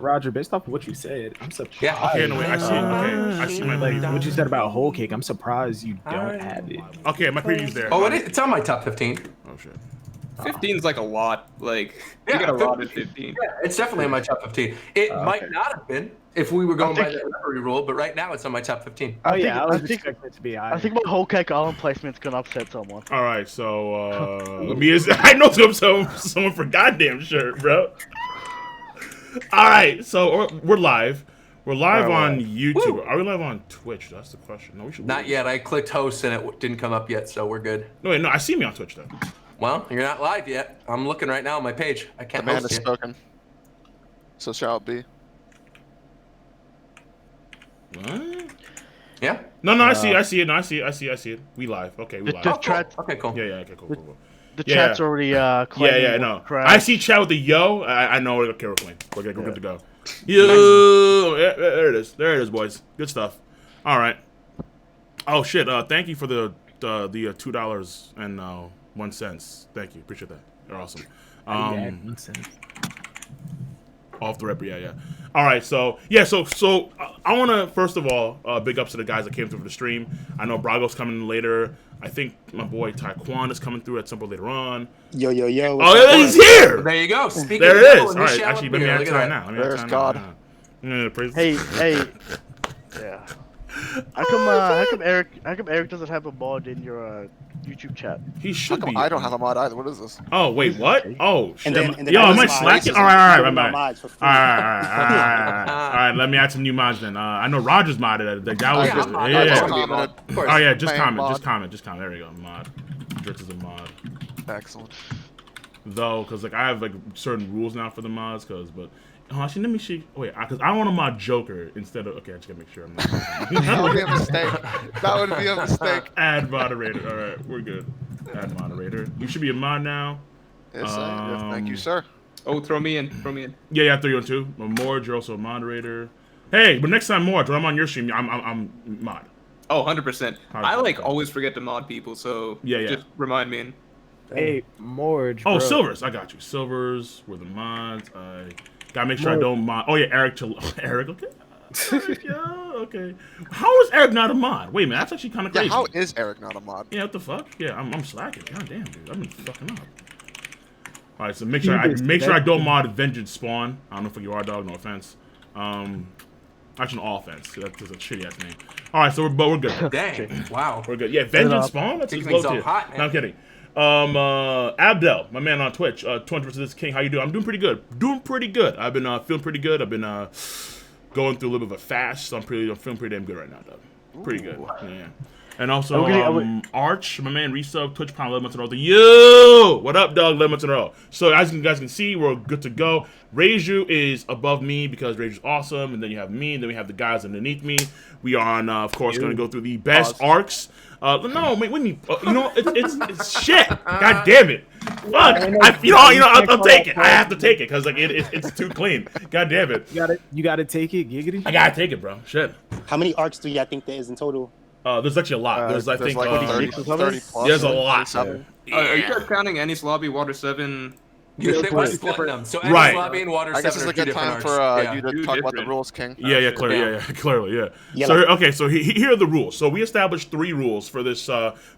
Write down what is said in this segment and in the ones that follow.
Roger, based off of what you said, I'm surprised. Yeah. Okay, no, wait, I see it. Okay, I see my Like preview. what you said about whole cake, I'm surprised you don't have it. Okay, my preview's there. Oh, it's on my top 15. Oh shit. 15's like a lot. Like Yeah, you got a lot at 15. Yeah, it's definitely in my top 15. It might okay. not have been if we were going by the referee rule, but right now it's on my top 15. Oh yeah, I was expecting it to be higher. I think my whole cake island placement's gonna upset someone. All right, so let me. I know someone for goddamn sure, bro. All right, so we're live. We're live on YouTube. Woo. Are we live on Twitch? That's the question. No, we should. Not yet. I clicked host and it didn't come up yet, so we're good. No, wait, no. I see me on Twitch though. Well, you're not live yet. I'm looking right now on my page. I The can't man host has you. spoken. So shall it be. What? Yeah? No, I see it. No, I see it. We live. Okay, we live. The Oh, cool. chat, Okay, cool. Yeah, okay, cool. the Yeah. chat's already claiming Yeah, no. crash. I see chat with the yo. I know. Okay, we're clean. We're good to go. Yo, yeah, there it is. There it is, boys. Good stuff. All right. Oh shit. Thank you for the $2.01. Thank you. Appreciate that. You're awesome. Off the rep, yeah. All right, so I want to first of all big ups to the guys that came through for the stream. I know Brago's coming in later. I think my boy Taekwon is coming through at some point later on. Yo. Oh, he's here. There you go. Speaking There of it yo, is. in All the right, shower actually, let me here, ask look at right that. now. There's God. Hey. Yeah. How come Eric doesn't have a mod in your YouTube chat? He How should come be. I don't have a mod either? What is this? Oh wait, what? Oh shit. And then Yo, I am I was slacking? mods. All right. Giving out mods for free. All right. Let me add some new mods then. I know Rogers modded it. That was Yeah, just I'm mod. yeah. I just wanna be a commented. mod, of course. Oh yeah, just Main comment. mod. There you go. Mod. Dritz is a mod. Excellent. Though, because like I have like certain rules now for the mods, but actually let me see. Wait, because I want to mod Joker instead of. Okay, I just gotta make sure I'm That would be a not. mistake. That would be a mistake. Add moderator. All right, we're good. Add moderator. You should be a mod now. Yes, thank you, sir. Oh, throw me in. Yeah, 3 on 2. Morge, you're also a moderator. Hey, but next time, Morge, when I'm on your stream, I'm mod. Oh, 100%. I 100%. always forget to mod people, so Yeah. just remind me. Hey, Morge. Oh, bro. Silvers, I got you. Silvers were the mods. I gotta make sure I don't mod. Oh yeah, Eric. Eric, okay. Eric, yeah, okay. How is Eric not a mod? Wait a minute, that's actually kind of Yeah, crazy. how is Eric not a mod? Yeah, what the fuck? Yeah, I'm slacking. God damn, dude, I've been fucking up. All right, so make sure I don't mod Vengeance Spawn. I don't know if you are, dog. No offense. Actually, no offense. That's a shitty ass name. All right, so we're good. Dang. Wow. We're good. Yeah, Vengeance Spawn. That's Keep his things low all tier. hot, man. No, I'm kidding. Abdel, my man on Twitch, 20 versus King. How you doing? I'm doing pretty good. I've been feeling pretty good. I've been going through a little bit of a fast, so I'm feeling pretty damn good right now, dog. Pretty good. Yeah. And also, Arch, my man, resub, Twitch Prime 11 months in a row. Yo! What up, dog? 11 months in a row. So, as you guys can see, we're good to go. Reiju is above me because Reiju's awesome. And then you have me, and then we have the guys underneath me. We are on, of course, going to go through the best arcs. No, wait, what do you mean? You know, it's shit. God damn it. Fuck. I'll take it. I have to take it because like it's too clean. God damn it. You gotta take it, giggity. I gotta take it, bro. Shit. How many arcs do y'all think there is in total? There's actually a lot. There's I think like 30 plus. there's a lot. 37. Are you guys counting Annie's Lobby, Water 7? We're splitting them. So Right. Lobby and Water I guess 7 it's a are two good time different for arcs. you to Two talk about the different. rules, King. Yeah, clearly, yeah. Yeah, So like- okay, so here are the rules. So we established 3 rules for this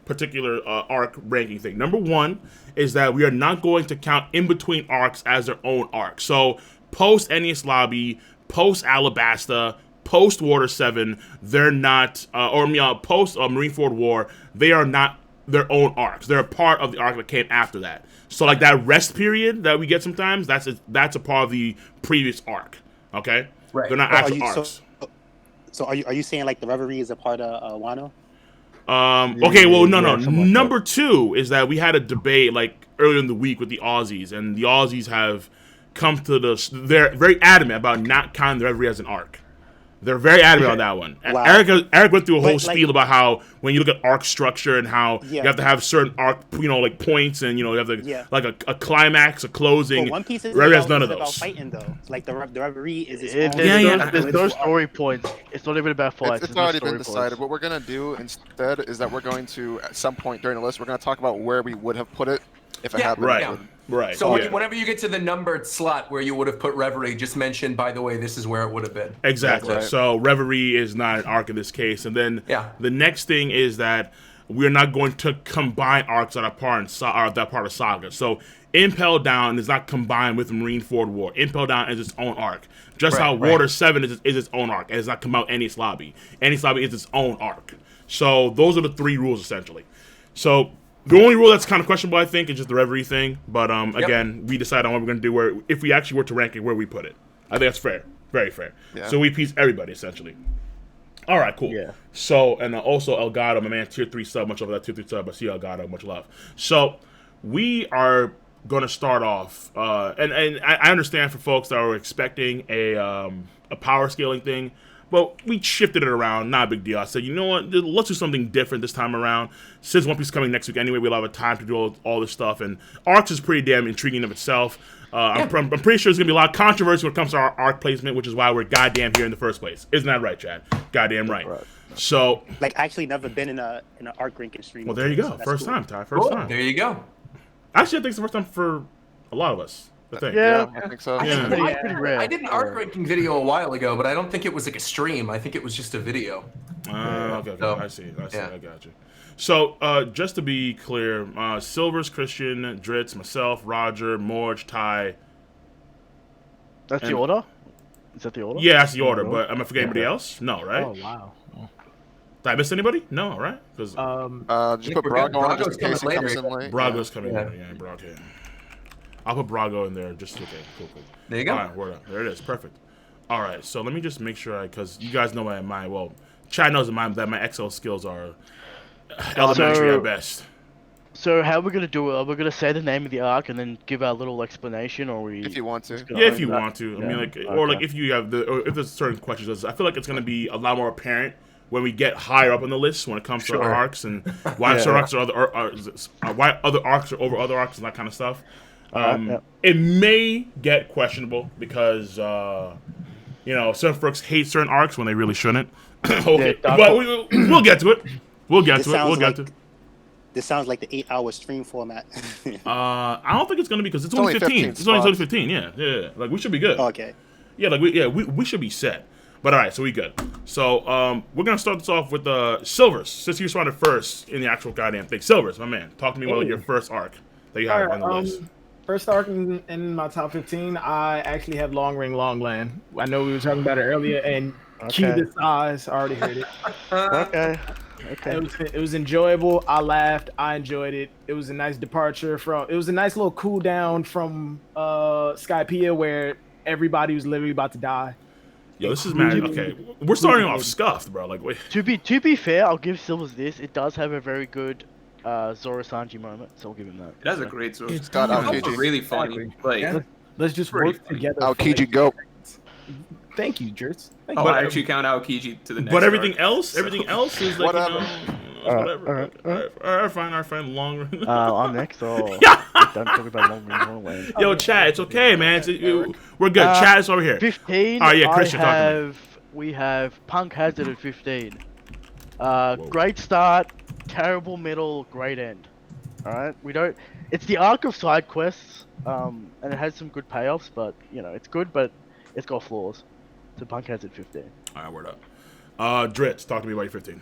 particular arc ranking thing. Number 1 is that we are not going to count in between arcs as their own arc. So post Ennius Lobby, post Alabasta, post Water 7, they're not, post Marineford War, they are not their own arcs. They're a part of the arc that came after that. So like that rest period that we get sometimes, that's a part of the previous arc. Okay, Right. They're not Well, actual arcs. So are you saying like the Reverie is a part of Wano? Okay, well, no. something like Number 2 is that we had a debate like earlier in the week with the Aussies, and the Aussies have come to they're very adamant about not counting the Reverie as an arc. They're very adamant on that one. Wow. Eric went through a whole But, like- spiel about how when you look at arc structure and how you Yeah. have to have certain arc, like points, and you have to Yeah. like a climax, a closing. But One Piece is Reverie has about, none of is about those. fighting though. Like the Reverie is its There's own. there's no story points. It's not even about fights. It's there's no already story been decided. points. What we're gonna do instead is that we're going to, at some point during the list, we're gonna talk about where we would have put it if it Yeah, had been Right. included. Right. So yeah. whenever you get to the numbered slot where you would have put Reverie, just mention, by the way, this is where it would have been. Exactly. Right. So Reverie is not an arc in this case. And then the next thing is that we're not going to combine arcs that are part of Saga. So Impel Down is not combined with Marineford War. Impel Down is its own arc. Just how Water 7 is its own arc. It does not come out Enies Lobby. Enies Lobby is its own arc. So those are the 3 rules, essentially. So the only rule that's kind of questionable, I think, is just the Reverie thing. But again, we decide on what we're going to do, if we actually were to rank it, where we put it. I think that's fair. Very fair. Yeah. So we piece everybody, essentially. All right, cool. Yeah. So, and also Elgato, my man, tier 3 sub, much love for that tier 3 sub. I see Elgato, much love. So we are going to start off, and I understand for folks that are expecting a power scaling thing, but we shifted it around. Not a big deal. I said, you know what? Let's do something different this time around. Since One Piece is coming next week anyway, we'll have a time to do all this stuff. And Arcs is pretty damn intriguing of itself. I'm pretty sure there's going to be a lot of controversy when it comes to our arc placement, which is why we're goddamn here in the first place. Isn't that right, Chad? Goddamn right. So, like, actually never been in an arc ranking stream. Well, there you go. First time, Ty. First time. There you go. Actually, I think it's the first time for a lot of us. I think. Yeah, I think so. Yeah. Pretty rare. I did an arc ranking video a while ago, but I don't think it was like a stream. I think it was just a video. Okay. So, I see. I got you. So, just to be clear, Silvers, Christian, Dritz, myself, Roger, Morge, Ty. That's the order? Is that the order? Yeah, that's the order. But am I forgetting anybody else? No, right? Oh wow. Did I miss anybody? No, right? Just put Brago on just in case it comes in late. Brago's coming later. Yeah, Brago. I'll put Brago in there. Just okay. Cool. There you go. All right, word up. There it is. Perfect. All right. So let me just make sure, because you guys know Chad knows that my Excel skills are elementary at best. So how are we gonna do it? Are we gonna say the name of the arc and then give our little explanation, or if you want to? Yeah, if you want to. I mean, or if you have or if there's certain questions, I feel like it's gonna be a lot more apparent when we get higher up on the list when it comes to our arcs and why certain arcs are why other arcs are over other arcs and that kind of stuff. It may get questionable because certain folks hate certain arcs when they really shouldn't. Okay, but we'll get to it. We'll get to it. This sounds like the 8-hour stream format. I don't think it's gonna be, because it's only 15. It's only 15. Yeah. Like, we should be good. Okay. Yeah, we should be set. But all right, so we good. So we're gonna start this off with Silvers, since you responded first in the actual goddamn thing. Silvers, my man, talk to me about your first arc that you have on the list. First arc in my top 15, I actually have Long Ring Long Land. I know we were talking about it earlier, and Key to Size, I already heard it. Okay. It was enjoyable. I laughed. I enjoyed it. It was a nice departure it was a nice little cool down from Skypiea, where everybody was literally about to die. Yo, this is mad. Okay, we're starting off scuffed, bro. Like, wait. To be fair, I'll give Silvers this. It does have a very good Zoro Sanji moment, so I'll give him that. It has a great Zoro. It's got Aokiji. Really funny. Like, let's just work together. Aokiji, go. Thank you, Jerts. I actually count Aokiji to the next. But everything arc. else is like, whatever. Whatever. All right, fine. Long Ring. I'm next. So Yeah. don't talk about Long Ring Long Land. Yo, Chad, it's okay, man. We're good. Chad is over here. 15. Oh yeah, Christian, we have Punk Hazard at 15. Great start, terrible middle, great end. All right, it's the arc of side quests, and it has some good payoffs, but it's good, but it's got flaws. So Punk Hazard 15. All right, word up. Dritz, talk to me about your 15.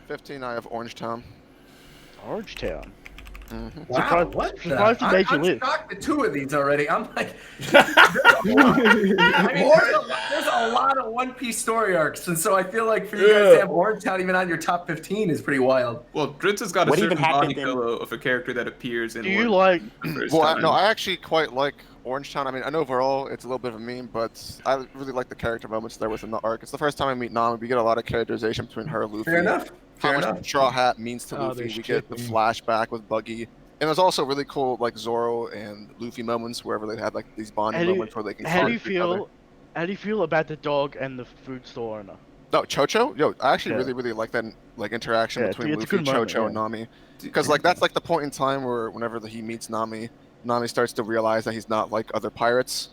15, I have Orange Town. Orange Town. Wow, Surprised you made your list. I'm shocked at 2 of these already. I'm like, there's a lot of One Piece story arcs, and so I feel like for you guys to have Orange Town even on your top 15 is pretty wild. Well, Dritz has got a certain body pillow of a character that appears in. Do you like? Well, I actually quite like Orange Town. I mean, I know overall it's a little bit of a meme, but I really like the character moments there within the arc. It's the first time I meet Nami. We get a lot of characterization between her and Luffy. Fair enough. How much Straw Hat means to Luffy. We get the flashback with Buggy. And there's also really cool, like, Zoro and Luffy moments wherever they had, like, these bonding moments where they can How do you feel about the dog and the food store owner? No, Chocho? Yo, I actually really like that, like, interaction between Luffy, Chocho, and Nami. Because, like, that's, like, the point in time where whenever he meets Nami, Nami starts to realize that he's not like other pirates.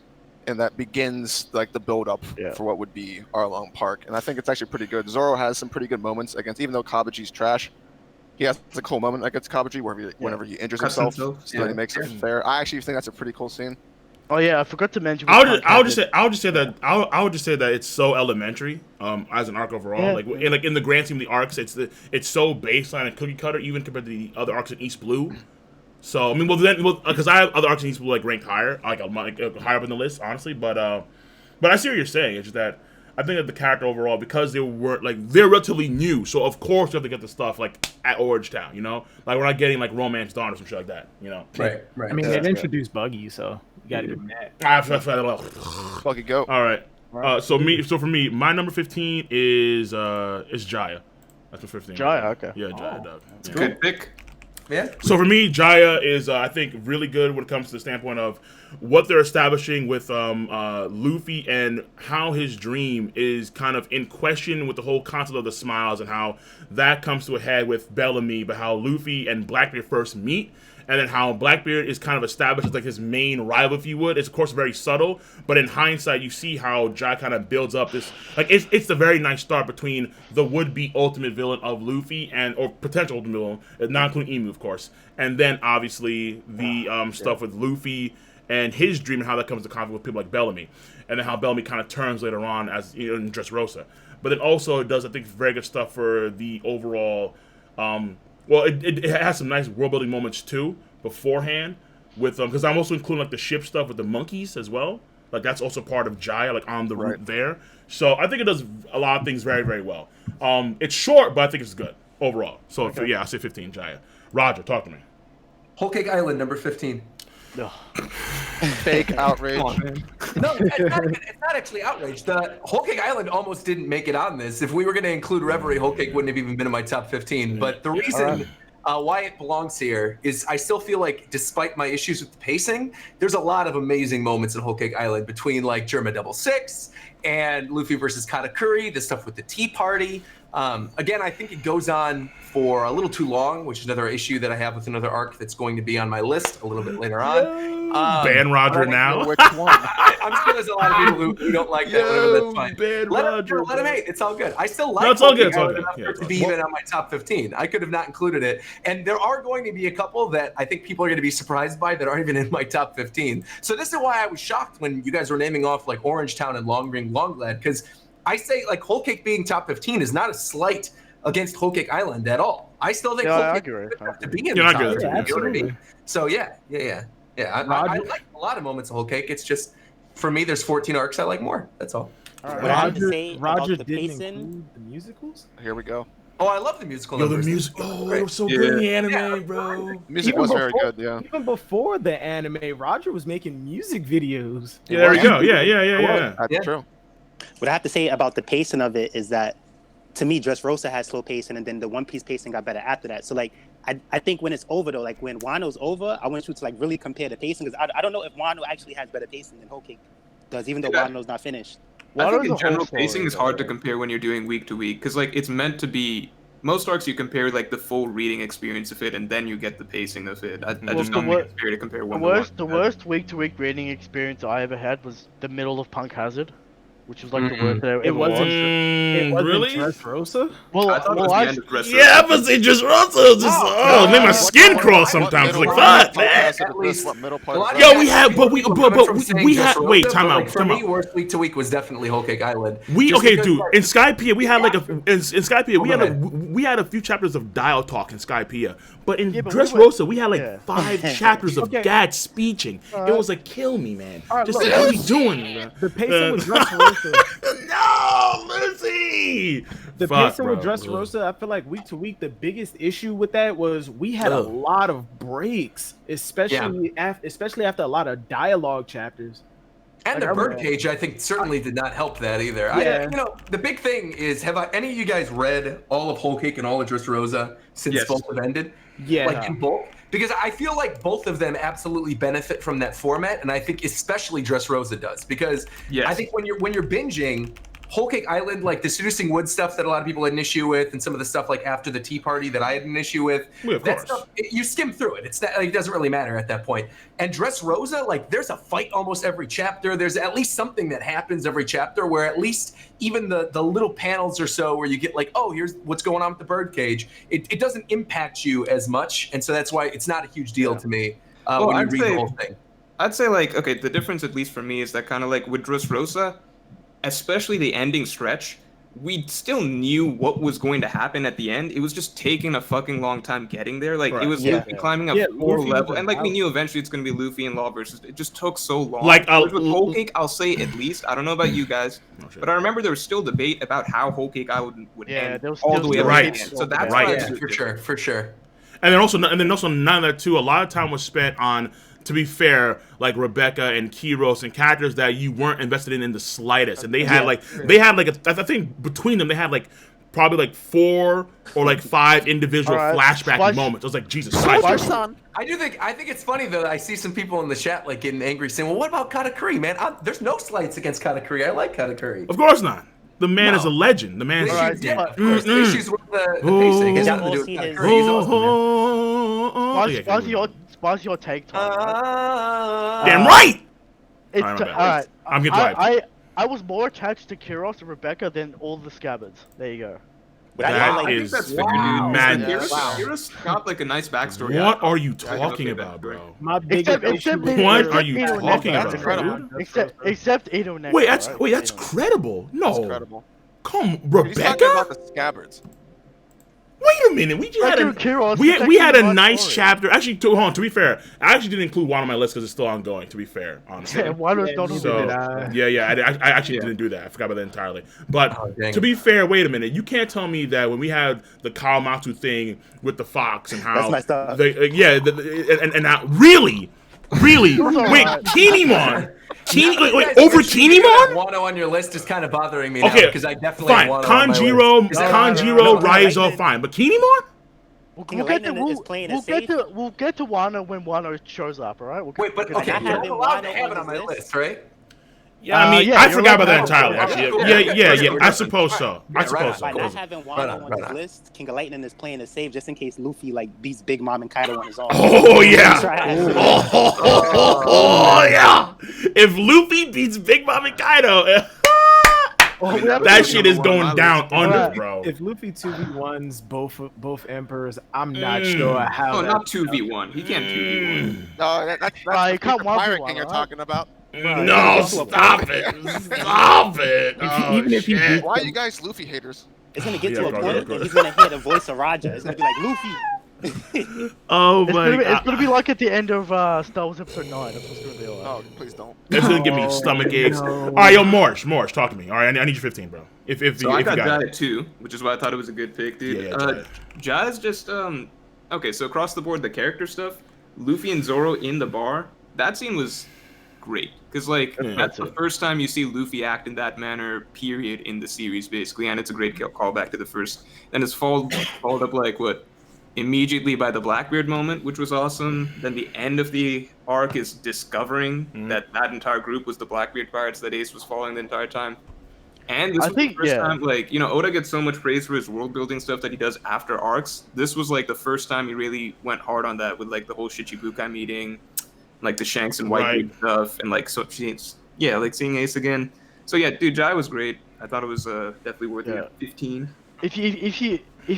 And that begins, like, the build-up for what would be Arlong Park. And I think it's actually pretty good. Zoro has some pretty good moments against, even though Kabaji's trash, he has a cool moment against Kabuji whenever he injures himself, so that he makes it fair. I actually think that's a pretty cool scene. Oh yeah, I forgot to mention. I would just say that it's so elementary as an arc overall. Yeah. Like in the grand scheme of the arcs, it's so baseline and cookie cutter even compared to the other arcs in East Blue. So I mean, because I have other arcs in East Blue like ranked higher, like higher up in the list, honestly. But I see what you're saying. It's just that I think that the character overall, because they're relatively new, so of course you have to get the stuff like at Orange Town, you know, like we're not getting like Romance Dawn or some shit like that, you know. Right. I mean, they've introduced Buggy, so you gotta give them that. Buggy, go. All right. So for me, my number 15 is Jaya. That's my 15. Jaya, okay. Yeah, Jaya. Yeah. Good pick. Yeah. So for me, Jaya is I think really good when it comes to the standpoint of what they're establishing with Luffy and how his dream is kind of in question with the whole concept of the smiles and how that comes to a head with Bellamy, but how Luffy and Blackbeard first meet. And then how Blackbeard is kind of established as like his main rival, if you would. It's of course very subtle, but in hindsight, you see how Jai kind of builds up this. Like it's a very nice start between the would-be ultimate villain of Luffy or potential ultimate villain, not including Emu, of course. And then obviously the stuff with Luffy and his dream and how that comes to conflict with people like Bellamy, and then how Bellamy kind of turns later on as in Dressrosa. But then also it does, I think, very good stuff for the overall. Well, it has some nice world building moments too beforehand with because I'm also including like the ship stuff with the monkeys as well. Like that's also part of Jaya, like on the route there. So I think it does a lot of things very, very well. It's short, but I think it's good overall. So I say 15 Jaya. Roger, talk to me. Whole Cake Island, number 15. No. Fake outrage. No, it's not actually outrage. The Whole Cake Island almost didn't make it on this. If we were going to include Reverie, Whole Cake wouldn't have even been in my top 15. But the reason why it belongs here is I still feel like, despite my issues with the pacing, there's a lot of amazing moments in Whole Cake Island between like Germa 66 and Luffy versus Katakuri, the stuff with the tea party. Again, I think it goes on for a little too long, which is another issue that I have with another arc that's going to be on my list a little bit later on. Ban Roger now. Which one? I'm sure there's a lot of people who don't like that. Whatever, that's fine. Ban Roger. Let him hate. It's all good. I still like it's all good. enough for it to be even on my top 15. I could have not included it. And there are going to be a couple that I think people are going to be surprised by that aren't even in my top 15. So this is why I was shocked when you guys were naming off like Orange Town and Long Ring Longglad, because I say like Whole Cake being top 15 is not a slight against Whole Cake Island at all. I still think Whole Cake is to be in the top 15. You know what I mean? So yeah. I like a lot of moments of Whole Cake. It's just for me, there's 14 arcs I like more. That's all. Roger didn't include the musicals. Here we go. Oh, I love the musical. The music. Oh, it was so good in the anime, bro. Music was very good. Yeah. Even before the anime, Roger was making music videos. Yeah, there we go. Yeah. That's true. What I have to say about the pacing of it is that, to me, Dressrosa had slow pacing, and then the One Piece pacing got better after that. So, like, I think when it's over, though, like, when Wano's over, I want you to, like, really compare the pacing, because I don't know if Wano actually has better pacing than Whole Cake does, even though Wano's not finished. I think in general, pacing is hard to compare when you're doing week to week, because, like, it's meant to be... Most arcs you compare, like, the full reading experience of it, and then you get the pacing of it. I just don't think it's fair to compare one to one. The worst week-to-week reading experience I ever had was the middle of Punk Hazard, which was like the worst that I ever watched. It wasn't really? Dressrosa? Well, I thought it was the end of Dressrosa. Yeah, but see, Dressrosa it made my skin crawl sometimes. Like, fuck, man. Yo, we had. Wait, time out. For me, worst week to week was definitely Whole Cake Island. Dude. In Skypiea, we had like in Skypiea, we had a few chapters of dial talk in Skypiea, but in Dressrosa, we had like 5 chapters of dad speeching. It was like, kill me, man. Just what are we doing? The pacing with Dressrosa. No, Lucy. The pacing with Dressrosa, I feel like week to week, the biggest issue with that was we had a lot of breaks, especially after a lot of dialogue chapters. And the birdcage, I think, certainly did not help that either. Yeah. The big thing is, have any of you guys read all of Whole Cake and all of Dressrosa since both have ended? Yeah. Like in bulk? Because I feel like both of them absolutely benefit from that format, and I think especially Dressrosa does. Because I think when you're binging, Whole Cake Island, like the Seducing Wood stuff that a lot of people had an issue with, and some of the stuff like after the Tea Party that I had an issue with. Of that course. stuff, you skim through it. It's not, like, it doesn't really matter at that point. And Dressrosa, like there's a fight almost every chapter. There's at least something that happens every chapter where at least even the little panels or so where you get like, oh, here's what's going on with the birdcage. It doesn't impact you as much, and so that's why it's not a huge deal to me when you read the whole thing. I'd say like, okay, the difference at least for me is that kind of like with Dressrosa, especially the ending stretch, we still knew what was going to happen at the end. It was just taking a fucking long time getting there. Like, it was Luffy climbing up 4 levels. And, like, we knew eventually it's going to be Luffy and Law versus... It just took so long. Like, with Whole Cake, I'll say at least. I don't know about you guys. But I remember there was still debate about how Whole Cake Island would end all the way up to the end. So that's why for sure. And then also none of that, too, a lot of time was spent on... To be fair, like Rebecca and Kiros and characters that you weren't invested in the slightest, and they had I think between them they had like probably like 4 or like 5 individual flashback moments. I was like, Jesus Christ. I think it's funny though. I see some people in the chat like getting angry, saying, "Well, what about Katakuri, man? There's no slights against Katakuri. I like Katakuri." Of course not. The man is a legend. The man is issues with the pacing. It has nothing to do with Katakuri. What's your take, Tom? Damn right! Alright. I'm getting hyped. I was more attached to Kiros and Rebecca than all the scabbards. There you go. That is madness. Kiros got like a nice backstory. What are you talking about, bro? Except what are you talking about, dude? Except Ito next. Wait, that's credible. No. That's credible. Come, Rebecca? He's talking about the scabbards. Wait a minute, we had a nice chapter. Actually, hold on. To be fair, I actually didn't include one on my list because it's still ongoing. To be fair, honestly. Yeah, Wano's not on I actually didn't do that. I forgot about that entirely. But to be fair, wait a minute. You can't tell me that when we had the Kawamatsu thing with the fox and how that's messed up. And how really, wait, Kinemon. Wait, over Kinemon? Wano on your list is kind of bothering me now because I definitely fine. have Wano Kanjiro, Raizo, fine, but Kinemon? We'll get to Wano when Wano shows up, all right? Wait, but okay, I'm allowed to have it on my list, right? Yeah, I mean, I forgot about that entirely. Actually, yeah. I suppose so. By not having Wano on his list, King of Lightning is playing it safe just in case Luffy like beats Big Mom and Kaido on his own. Oh yeah! Oh yeah! If Luffy beats Big Mom and Kaido, that shit is going down under, bro. If Luffy 2v1s both emperors, I'm not sure how. Oh, not 2v1. He can't 2v1. No, that's the Pirate King you're talking about. No, stop it! Stop it! Even if he beats why are you guys Luffy haters? It's gonna get to a point that he's gonna hear the voice of Roger. It's gonna be like Luffy. Oh my god! It's gonna be like at the end of Star Wars Episode 9. That's what's gonna be like. Oh, please don't. It's gonna give me stomach aches. All right, yo, Morsh, talk to me. All right, I need your 15, bro. So I got Jai at 2, which is why I thought it was a good pick, dude. Jai's just okay. So across the board, the character stuff, Luffy and Zoro in the bar. That scene was great because that's the first time you see Luffy act in that manner, period, in the series, basically, and it's a great callback to the first. Then it's followed up immediately by the Blackbeard moment, which was awesome. Then the end of the arc is discovering that entire group was the Blackbeard pirates that Ace was following the entire time. And this was the first time, Oda gets so much praise for his world building stuff that he does after arcs. This was the first time he really went hard on that with the whole Shichibukai meeting, the Shanks and Whitebeard stuff, and seeing Ace again. So yeah, dude, Jai was great. I thought it was definitely worth it. 15. If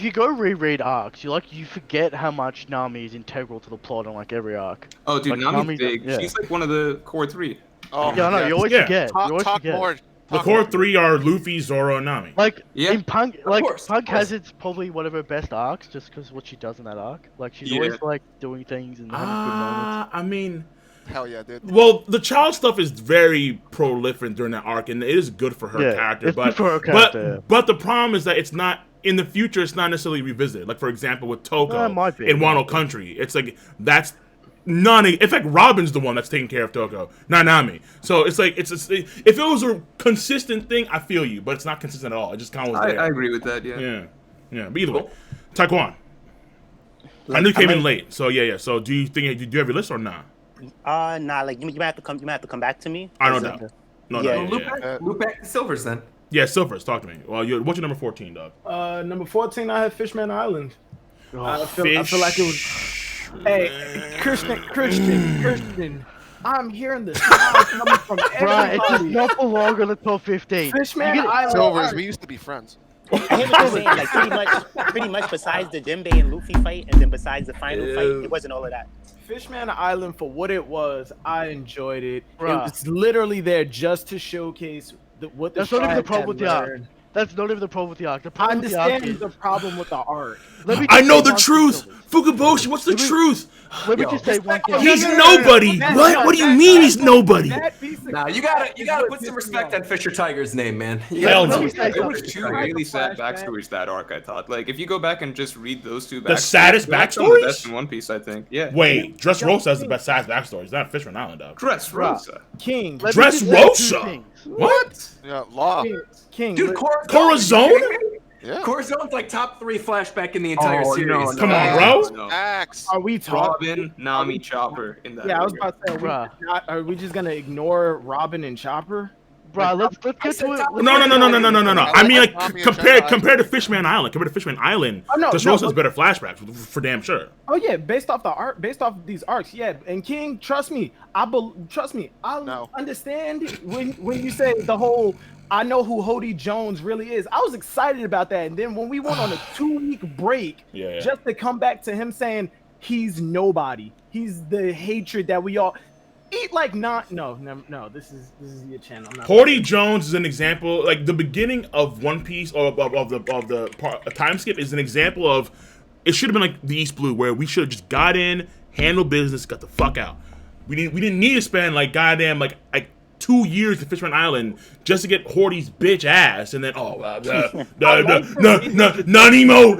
you go reread arcs, you forget how much Nami is integral to the plot on every arc. Oh, dude, Nami's big. Yeah. She's one of the core 3. Oh, yeah, no, you always forget. Talk more. The core 3 are Luffy, Zoro, and Nami. In Punk, Punk has its probably one of her best arcs, just because what she does in that arc. She's always doing things and having good moments. I mean, hell yeah, dude. Well, the child stuff is very prolific during that arc, and it is good for her character. It's good for her character. But the problem is that it's not in the future. It's not necessarily revisited. For example, with Toko in Wano Country, it's that's. In fact, Robin's the one that's taking care of Toko, not Nami. So it's if it was a consistent thing, I feel you, but it's not consistent at all. It just kind of was there. I agree with that. Yeah. But either way, Taekwon. I knew you came in late, so yeah. So do you think you have your list or not? Nah. You might have to come. You might have to come back to me. I don't know. Loop back to Silvers then. Yeah, Silvers, talk to me. Well, what's your number 14, dog? Number 14, I have Fishman Island. Oh, I feel like it was. Hey, Christian. I'm hearing the sound coming from everybody. It does not belong on the top 15. Fishman Island. Silvers, we used to be friends. I hear what you're saying. Like pretty much besides the Jinbei and Luffy fight, and then besides the final fight, it wasn't all of that. Fishman Island, for what it was, I enjoyed it. Bruh. It was literally there just to showcase what the That's not even the tribes problem had with the arc. learned. That's not even the problem with the arc. The I problem with the arc understand is, the problem with the art. let me I just know say the one thing, truth. Silvers. Fukaboshi, what's the truth? Let me just say one thing. He's nobody. What do you mean he's nobody? Nah, you gotta put some respect on Fisher Tiger's name, man. Hell no. It was two really sad backstories that arc. I thought. Like if you go back and just read those two, The saddest that's some of the backstories? best in One Piece, I think. Yeah. Wait, Dressrosa has the best size backstory. It's not Fishman Island, dog. Dressrosa. King. Let me just say two Dressrosa. things. What? Yeah, Law. King. Dude, Corazon? Yeah. Corazon's like top 3 flashback in the entire Oh, series. no, Come on, bro. No. Axe. Are we talking? Robin, Nami, Chopper in that. Yeah, I was order. about to say, are we just gonna ignore Robin and Chopper? Bro, let's get to it. No. I mean, like, Nami and compared Chopper. to Fishman Island, Oh, no, Dressrosa no, has better flashbacks, for damn sure. Oh yeah, based off the art, based off these arcs, yeah. And King, trust me, I No. understand when you say the whole. I know who Hody Jones really is. I was excited about that, and then when we went on a 2-week break, Yeah. just to come back to him saying he's nobody, he's the hatred that we all eat like not. No. This is your channel. I'm not. Hody Jones is an example, like the beginning of One Piece or of the time skip is an example of it should have been like the East Blue, where we should have just got in, handled business, got the fuck out. We didn't need to spend like goddamn like 2 years to Fishman Island just to get Horty's bitch ass, and then Nanimo,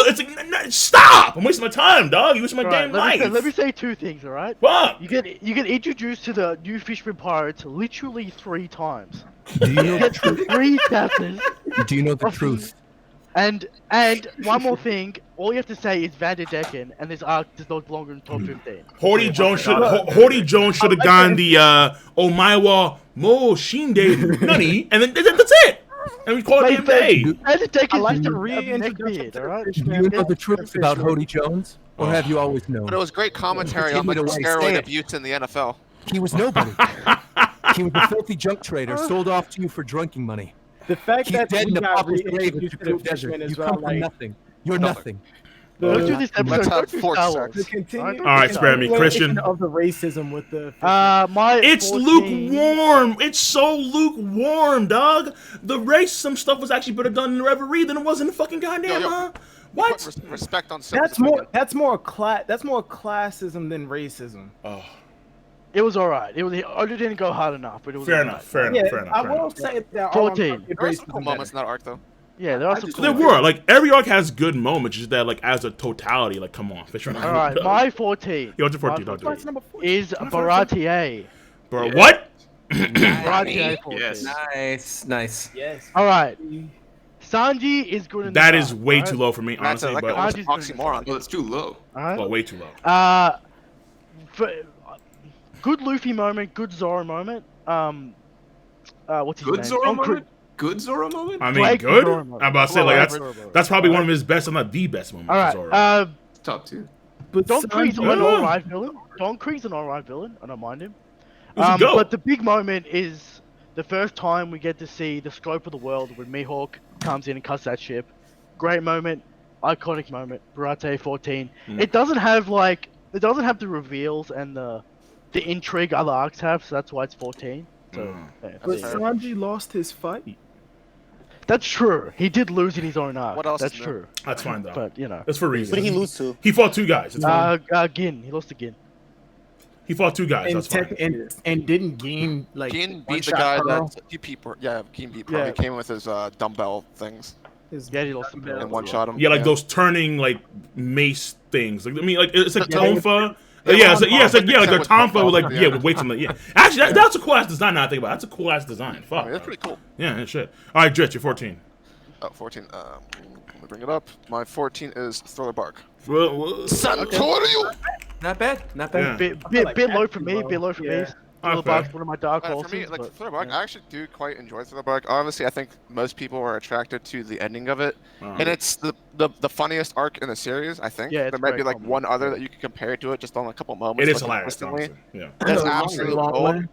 it's like stop! I'm wasting my time, dog. You wasting my damn life. Let me say two things, all right? Fuck. You get introduced to the new Fishman Pirates literally 3 times. Do you know the Get truth? 3 chapters. Do you know the truth? And one more thing, all you have to say is Van der Decken, and this arc does not belong in top 15. Hody Jones should have gone the Omaiwa Mo Shinde Nani, and then that's it. And we call it damn day. Van der Decken I like is the just a reintroduction neckbeard, to all right? Do you know the truth about Hody Jones? Or have you always known? But it was great commentary on like Take it away, say steroid it. abuse in the NFL. He was nobody. He was a filthy junk trader, sold off to you for drinking money. The fact He's that dead we in the got populous grave in reintroduced to Jakku the Fishman Desert. as You well, come from like, nothing. You're nothing. Let's do this episode. Let's have Don't do fork Star sex. Wars. to continue. All right, spare me, Christian. Of the racism with the. It's 14 lukewarm. It's so lukewarm, dog. The racism stuff was actually better done in the Reverie than it was in the fucking goddamn. What? Put respect on That's more classism than racism. Oh, It was alright. It didn't go hard enough, but it was fair alright. enough. Fair Yeah, enough. Fair enough. I fair will enough. say that 14. There are some cool moments in that arc though. Yeah, there are some cool There ones. were like every arc has good moments, just that like as a totality, like come on, Fisher. Alright, my 14. Yo, what's your 14? My Don't do it. 14 is Baratier. Bro, what? Baratier 14. Yes. Nice. Yes. Alright. Sanji is good in the That arc, is way alright? too low for me, That's honestly. like But almost Sanji's an oxymoron. Well, it's too low. Alright? well, way too low. Good Luffy moment, good Zoro moment. What's his Good name? Zoro Don Cru- moment? Good Zoro moment? I mean, Blake good. Zoro I'm moment. about to say like Well, that's probably one of his best, if not the best moments. Alright, for Zoro. Top 2. But Don Krieg's an Yeah. alright villain. Don Krieg's an alright villain. I don't mind him. Who's a goat? But the big moment is the first time we get to see the scope of the world when Mihawk comes in and cuts that ship. Great moment, iconic moment. Barate 14. It doesn't have the reveals and the intrigue other arcs have, so that's why it's 14. So yeah, But that's, Sanji lost his fight. that's true. He did lose in his own arc. What else That's is there? true. That's fine though. But you know, That's for reasons. What did he lose to? He fought 2 guys. It's fine. Gin. He lost to Gin. He fought 2 guys. And, That's fine. and didn't gain like. Keen one beat the shot guy Pearl. that he beat. Keen beat Pearl. Yeah. He came in with his dumbbell things Yeah, he lost to Pearl. and one shot him. Yeah, like those turning like mace things. Like I mean, like it's like Yeah, tonfa. they- Yeah, it's like Except a with tonfa tonfa, with like yeah. with weights on the yeah. Actually, that's a cool ass design. Now I think about it. That's a cool ass design. Fuck. I mean, that's pretty cool. Yeah, shit. All right, Dritch, you're 14. 14. Let me bring it up. My 14 is Thriller Bark. Well, Santorio! Not bad. Not bad. Yeah. Bit like low that for too me. low. Bit low for me. Yeah. Thriller one of my dark horses. For me, like but, Thriller Bark, yeah. I actually do quite enjoy Thriller Bark. Obviously, I think most people are attracted to the ending of it, and it's the funniest arc in the series. I think there might be like one other that you could compare to it, just on a couple moments. It is hilarious. Yeah, it's absolutely gold.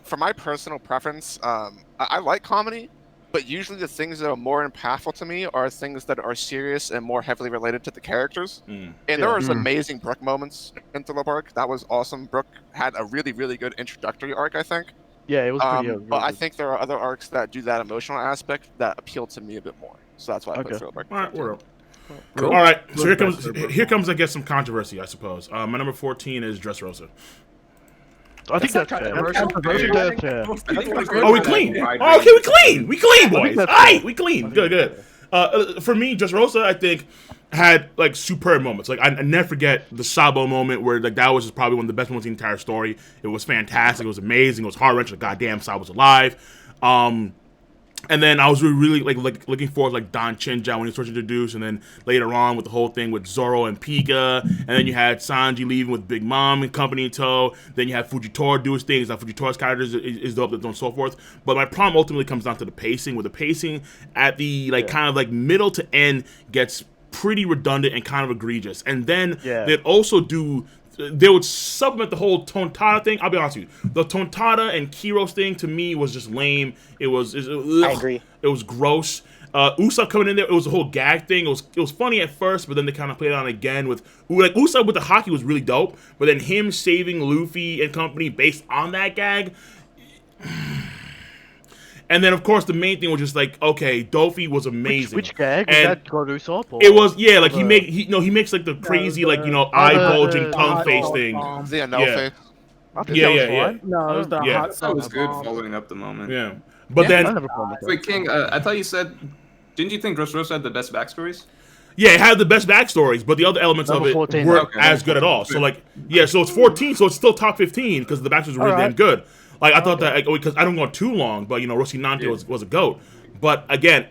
For my personal preference, I like comedy, but usually the things that are more impactful to me are things that are serious and more heavily related to the characters. And there was amazing Brooke moments in Thriller Bark. That was awesome. Brooke had a really, really good introductory arc, I think. Yeah, it was pretty really but I think there are other arcs that do that emotional aspect that appeal to me a bit more. So that's why I put Thriller Bark. All right, we're up. Cool. All right, so here comes I guess some controversy, I suppose. My number 14 is Dressrosa. I think that's fair. Oh, we clean. Oh, okay, we clean. We clean, boys. All right, we clean. Good. For me, Dressrosa, I think, had like superb moments. Like I never forget the Sabo moment where like that was just probably one of the best moments in the entire story. It was fantastic. It was amazing. It was heart wrenching. Goddamn, Sabo's alive. And then I was really like looking forward to like Don Chinja when he was first introduced, and then later on with the whole thing with Zoro and Pika, and then you had Sanji leaving with Big Mom and company in tow. Then you had Fujitora do his things. Like Fujitora's character is dope, and so forth. But my problem ultimately comes down to the pacing. Where the pacing at the kind of like middle to end gets pretty redundant and kind of egregious. And then they'd also they would supplement the whole Tontada thing. I'll be honest with you. The Tontada and Kiros thing to me was just lame. I agree. It was gross. Usopp coming in there, it was a whole gag thing. It was funny at first, but then they kind of played it on again with like Usopp with the hockey was really dope. But then him saving Luffy and company based on that gag. And then, of course, the main thing was just like, okay, Dofi was amazing. Which gag? Was that Usopp? It was, yeah, like he makes like the crazy, like, eye bulging tongue face thing. The face. Yeah. No, it was the hot That was good following up the moment. Yeah. But then... Wait, King, I thought you said... Didn't you think Dressrosa had the best backstories? Yeah, it had the best backstories, but the other elements of it weren't as good at all. So, like, yeah, so it's 14, so it's still top 15 because the backstories were really damn good. Like, I thought that, because I don't go too long, but, Rocinante was a GOAT. But, again,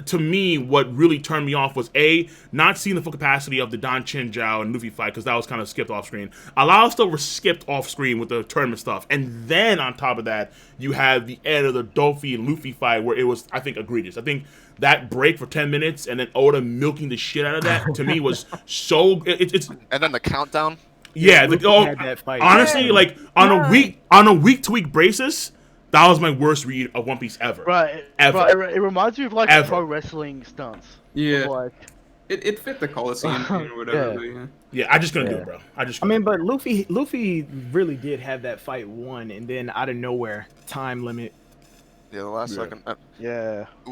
to me, what really turned me off was, A, not seeing the full capacity of the Don Chinjao and Luffy fight, because that was kind of skipped off screen. A lot of stuff was skipped off screen with the tournament stuff. And then, on top of that, you have the end of the Dofi and Luffy fight, where it was, I think, egregious. I think that break for 10 minutes, and then Oda milking the shit out of that, to me, was so... It's and then the countdown. Yeah, honestly, like on a week to week basis, that was my worst read of One Piece ever. Right, ever. Right, it reminds me of like pro wrestling stunts. Yeah, like... it fit the Coliseum or whatever. Yeah, I just couldn't do it, bro. I mean, but Luffy really did have that fight won, and then out of nowhere, time limit. Yeah, the last second.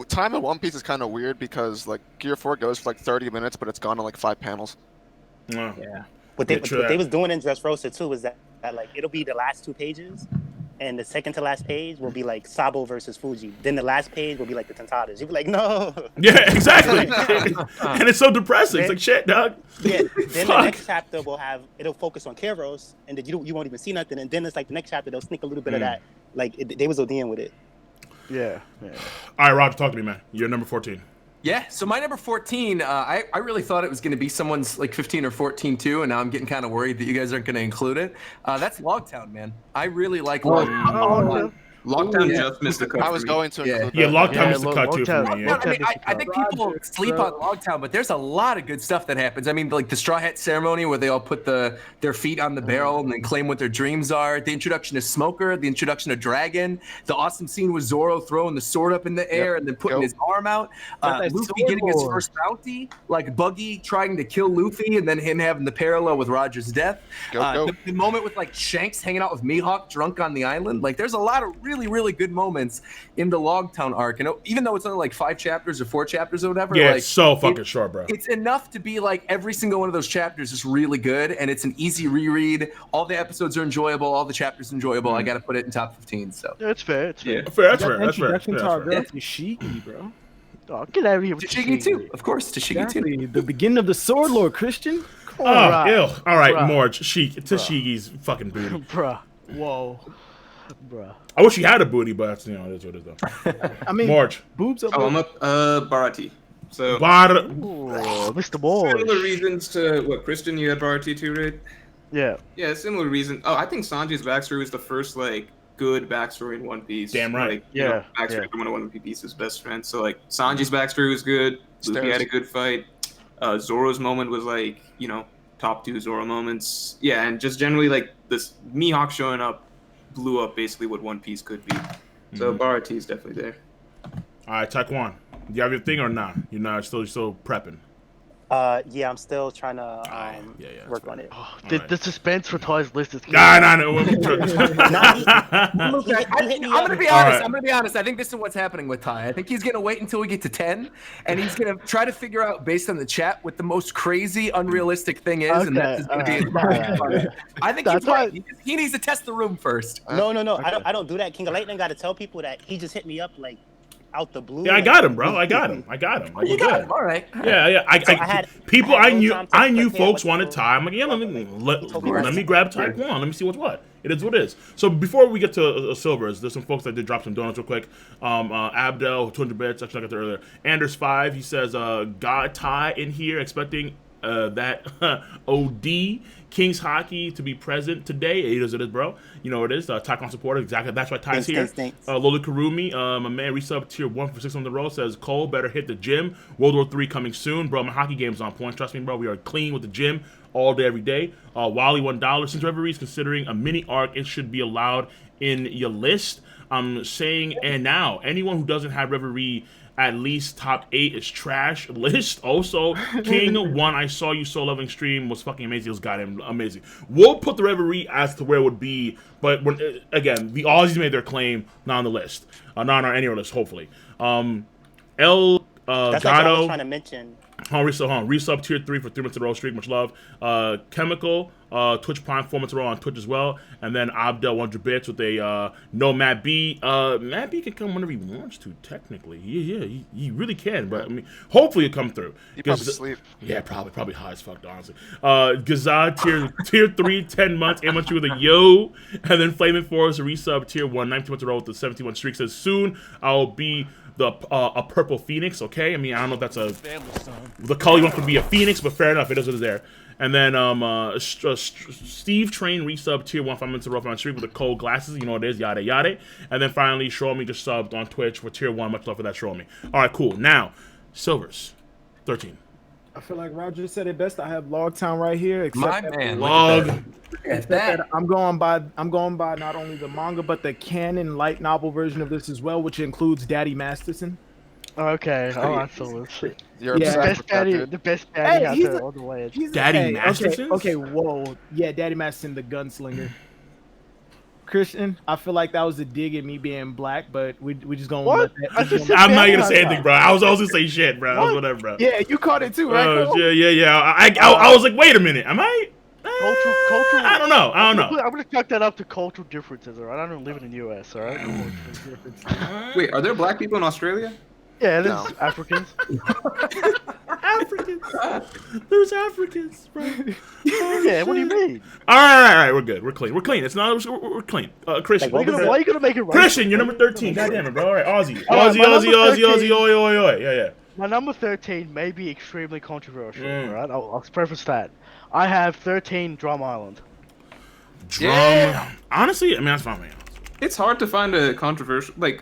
Time in One Piece is kind of weird because like Gear 4 goes for like 30 minutes, but it's gone in like 5 panels. Yeah. What they was doing in Dressrosa too is that like it'll be the last 2 pages, and the second to last page will be like Sabo versus Fuji. Then the last page will be like the Tontadas. You'll be like, no. Yeah, exactly. And it's so depressing. It's like shit, dog. Yeah. Then the next chapter it'll focus on Keros, and then you won't even see nothing. And then it's like the next chapter they'll sneak a little bit of that. Like they was ODing with it. Yeah. All right, Roger, talk to me, man. You're number 14. Yeah, so my number 14, I really thought it was going to be someone's like 15 or 14 too, and now I'm getting kind of worried that you guys aren't going to include it. That's Logtown, man. I really like Logtown. Lockdown just missed the cut. I was going to include that. Lockdown missed the cut too for me. I mean, I think people sleep on Logtown, but there's a lot of good stuff that happens. I mean, like the Straw Hat ceremony where they all put their feet on the barrel and then claim what their dreams are. The introduction of Smoker, the introduction of Dragon, the awesome scene with Zoro throwing the sword up in the air and then putting his arm out. Luffy getting his first bounty, like Buggy trying to kill Luffy and then him having the parallel with Roger's death. The moment with like Shanks hanging out with Mihawk drunk on the island. Like there's a lot of really good moments in the Logtown arc, and even though it's only like 5 chapters or 4 chapters or whatever, like, it's so fucking short, bro. It's enough to be like every single one of those chapters is really good, and it's an easy reread. All the episodes are enjoyable, all the chapters enjoyable. I got to put it in top 15. So that's fair. It's fair. That's fair. Tashigi, bro. Oh, get out of here with Tashigi too, of course. Tashigi too. The beginning of the Sword Lord, Christian. Ew. All right, Morge. Tashigi's fucking booty. Bruh. Whoa. Bruh. I wish he had a booty, but it is what it is though. I mean, Marge. Boobs up. Oh, I'm up. Barati. So. Mr. Ball. Similar reasons to what Kristen, you had Barati too, right? Yeah. Yeah, similar reason. Oh, I think Sanji's backstory was the first like good backstory in One Piece. Damn right. Like, backstory for one of Piece's best friends. So like Sanji's backstory was good. Luffy had a good fight. Zoro's moment was like, top 2 Zoro moments. Yeah, and just generally like this Mihawk showing up blew up basically what One Piece could be. So Bar T is definitely there. All right, Taekwon, do you have your thing or not? You're not still prepping. Yeah, I'm still trying to work on it. Oh, the suspense for Ty's list is. No. I'm gonna be honest. I'm gonna be honest. I think this is what's happening with Ty. I think he's gonna wait until we get to 10, and he's gonna try to figure out based on the chat what the most crazy, unrealistic thing is, and that's gonna be. I think he's right. He needs to test the room first. No. Okay. I don't do that. King of Lightning got to tell people that he just hit me up like out the blue. Yeah, I got him, bro. I got him. Like, you got him. All right. Yeah. I knew folks wanted Ty. I'm like, yeah, let me grab Taekwon. Let me see what's what. It is what it is. So before we get to Silvers, there's some folks that did drop some donuts real quick. Abdel, 200 bits. Actually, I got there earlier. Anders 5. He says, got Ty in here, expecting that OD Kings Hockey to be present today. It is, bro. You know what it is. Taekwon supporter. Exactly. That's why Ty's here. Thanks. Lola Karumi, my man, resub tier 1 for 6 on the row, says, Cole, better hit the gym. World War 3 coming soon. Bro, my hockey game's on point. Trust me, bro. We are clean with the gym all day, every day. Wally, $1. Since Reverie is considering a mini arc, it should be allowed in your list. I'm saying, and now, anyone who doesn't have Reverie at least top 8 is trash list. Also, King 1, I saw you so loving stream was fucking amazing. It was goddamn amazing. We'll put the Reverie as to where it would be, but when, again, the Aussies made their claim, not on the list, not on our annual list, hopefully. That's what I was trying to mention. Resub tier 3 for 3 months in a row streak, much love. Chemical, Twitch Prime 4 months in a row on Twitch as well. And then Abdel 100 bits with a no Matt B. Matt B can come whenever he wants to, technically. He really can, but I mean, hopefully he'll come through. He probably sleep. Yeah, probably high as fuck, honestly. Gazad tier 3, 10 months, 8 months with a yo. And then Flaming Forest resub tier 1, 19 months in a row with the 71 streak. Says soon I'll be a purple phoenix, okay? I mean, I don't know if that's the color you want to be a phoenix, but fair enough, it is what it is there. And then Steve Train resub tier 1 5 minutes of rough on streak with the cold glasses, you know what it is, yada yada. And then finally, Shromi just subbed on Twitch for tier 1, much love for that, Shromi. All right, cool. Now, Silvers, 13. I feel like Roger said it best. I have Logtown right here. My man, Log. I'm going by not only the manga but the canon light novel version of this as well, which includes Daddy Masterson. Okay, I saw this. You're the best daddy out there all the way. Daddy Masterson? Okay, whoa. Yeah, Daddy Masterson, the gunslinger. Christian, I feel like that was a dig at me being black, but we just gonna let that. I'm not gonna say anything, bro. I was gonna say shit, bro. Whatever, bro. Yeah, you caught it too, right? Yeah. I was like, wait a minute, am I? Cultural. I don't know. I'm gonna chalk that up to cultural differences, alright? I don't live in the US, alright? Wait, are there black people in Australia? Yeah, there's Africans. Africans. There's Africans, bro. Yeah, what do you mean? All right, we're good. We're clean. It's not. We're clean. Christian, why are you gonna make it right? Christian, you're number 13. God damn it, bro. All right, Aussie, oi. Yeah. My number 13 may be extremely controversial. Alright, I'll preface that. I have 13 Drum Island. Honestly, I mean that's fine, man. It's hard to find a controversial. I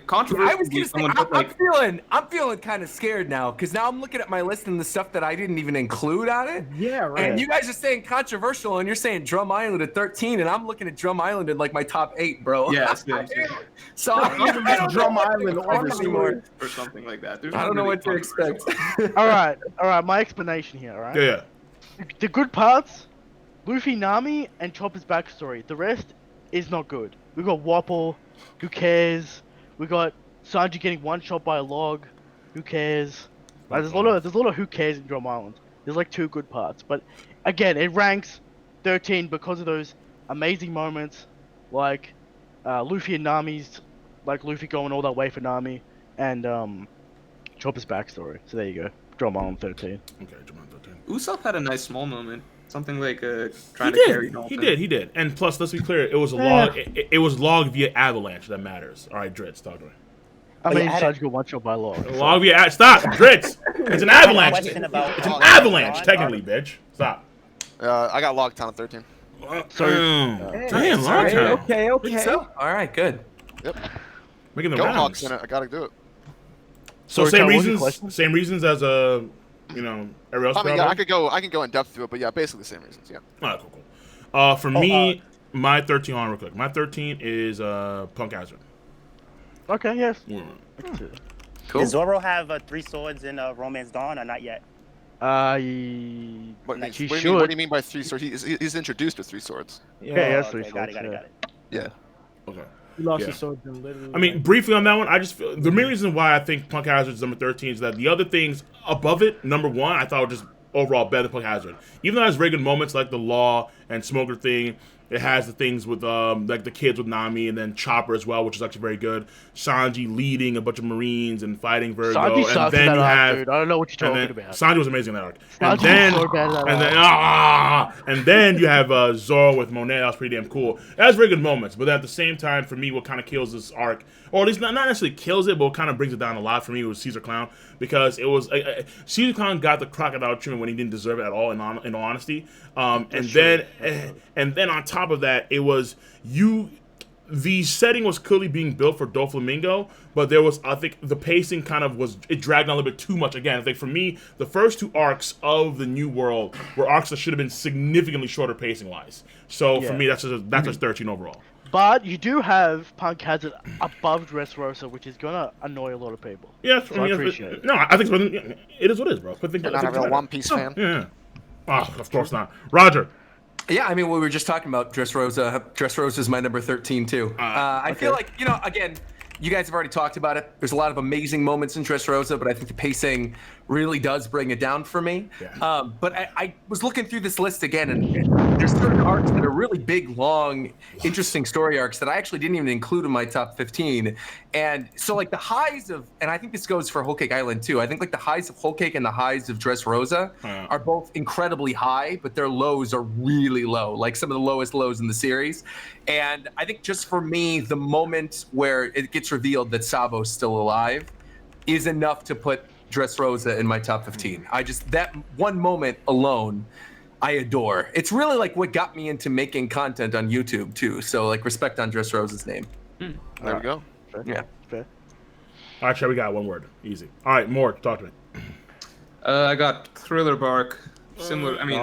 was gonna say, I'm feeling kind of scared now because now I'm looking at my list and the stuff that I didn't even include on it. Yeah, right. And you guys are saying controversial, and you're saying Drum Island at 13, and I'm looking at Drum Island in like my top 8, bro. Yeah, so I don't Drum know Island or something like that. I don't know what to expect. All right. My explanation here. All right. Yeah. The good parts, Luffy, Nami, and Chopper's backstory. The rest is not good. We got Wapple, who cares? We got Sanji getting one shot by a log, who cares? There's a lot of who cares in Drum Island. There's like 2 good parts, but again, it ranks 13 because of those amazing moments, like Luffy and Nami's, like Luffy going all that way for Nami, and Chopper's backstory. So there you go, Drum Island 13. Okay, Drum Island 13. Usopp had a nice small moment. Something like trying to carry. He did. And plus, let's be clear, it was a log. It was log via avalanche that matters. All right, Dritz, talk to me. I mean, Sanji got one shot by log. Log via stop, Dritz. It's an avalanche. It's an avalanche, technically, bitch. Stop. I got Logtown at 13. Damn, long time. Okay. So, all right, good. Yep. Making the Go rounds. Hawks in it. I gotta do it. So Sorry, same reasons as every else. I mean, yeah, I can go in depth through it, but yeah, basically the same reasons. Yeah. All right, cool. For me, my 13 on real quick. My 13 is Punk Hazard. Okay, yes. Yeah. Cool. Does Zoro have 3 swords in Romance Dawn or not yet? What do you mean by 3 swords? He's introduced with 3 swords. Yeah, he has 3 okay, swords. got it. Yeah. Okay. He lost his sword literally. I mean, briefly on that one, I just feel the main reason why I think Punk Hazard is number 13 is that the other things above it, number 1, I thought were just overall better than Punk Hazard. Even though it has very good moments like the Law and Smoker thing, it has the things with like the kids with Nami and then Chopper as well, which is actually very good. Sanji leading a bunch of Marines and fighting Virgo. Sanji sucks and then in that you arc, have, dude. I don't know what you're talking about. Sanji was amazing in that arc. Sanji's so bad in that arc. And then you have Zoro with Monet. That was pretty damn cool. It has very good moments, but at the same time, for me, what kind of kills this arc, or at least not necessarily kills it, but what kind of brings it down a lot for me was Caesar Clown, because it was Caesar Clown got the crocodile treatment when he didn't deserve it at all. In all honesty, and then on top of that, it was the setting was clearly being built for Doflamingo, but there was, I think, the pacing kind of it dragged on a little bit too much. Again, I think for me, the first 2 arcs of the New World were arcs that should have been significantly shorter pacing wise. So for me, that's just 13 overall. But you do have Punk Hazard above Dressrosa, which is gonna annoy a lot of people. Yeah, so I appreciate it. No, I think it is what it is, bro. You're not a real One Piece fan. Yeah. Oh, of course not. Roger. Yeah, I mean, we were just talking about Dressrosa. Dressrosa is my number 13 too. I feel like, again, you guys have already talked about it. There's a lot of amazing moments in Dressrosa, but I think the pacing really does bring it down for me. Yeah. But I was looking through this list again, and there's certain arcs that are really big, long, interesting story arcs that I actually didn't even include in my top 15. And so, like, the highs of, and I think this goes for Whole Cake Island too, I think, like, the highs of Whole Cake and the highs of Dressrosa are both incredibly high, but their lows are really low, like some of the lowest lows in the series. And I think just for me, the moment where it gets revealed that Sabo's still alive is enough to put Dressrosa in my top 15. That one moment alone, I adore. It's really like what got me into making content on YouTube too. So, like, respect on Dressrosa's name. There we go. Fair. Yeah. Fair. Actually, we got one word. Easy. All right, more. Talk to me. I got Thriller Bark. Similar. I mean,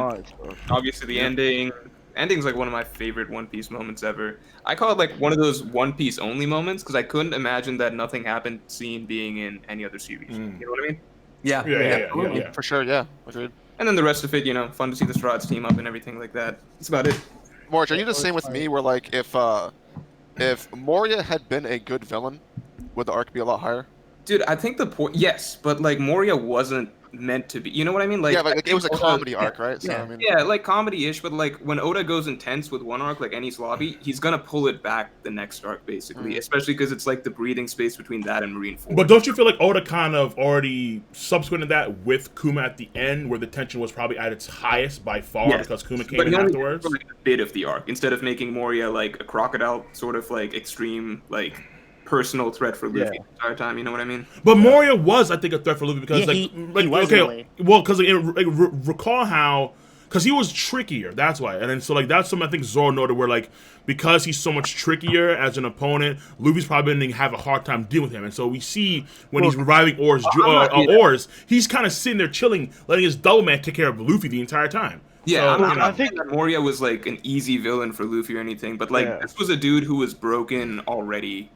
obviously the ending. Ending's like one of my favorite One Piece moments ever. I call it like one of those One Piece only moments because I couldn't imagine that nothing happened scene being in any other series. You know what I mean? Yeah. For sure, yeah. Agreed. And then the rest of it, fun to see the Strahds team up and everything like that. That's about it. Morge, are you the same with me where, like, if Moria had been a good villain, would the arc be a lot higher? Dude, I think yes, but like Moria wasn't meant to be. You know what I mean? Like, yeah, but it was a comedy arc, right? So, Yeah, I mean, yeah, like comedy-ish, but like when Oda goes intense with one arc, like Enies Lobby, he's gonna pull it back the next arc, basically. Especially because it's like the breathing space between that and Marineford. But don't you feel like Oda kind of already subsequent to that with Kuma at the end, where the tension was probably at its highest by far because Kuma came in afterwards? But a bit of the arc instead of making Moria like a crocodile, sort of like extreme, like personal threat for Luffy the entire time. You know what I mean? But Moria was, I think, a threat for Luffy because, he was because recall how, because he was trickier. That's why, and then so like that's something I think Zoro noted where like because he's so much trickier as an opponent, Luffy's probably going to have a hard time dealing with him. And so we see when he's reviving Oars, he's kind of sitting there chilling, letting his double man take care of Luffy the entire time. Yeah, so, I think that Moria was like an easy villain for Luffy or anything, but like this was a dude who was broken already.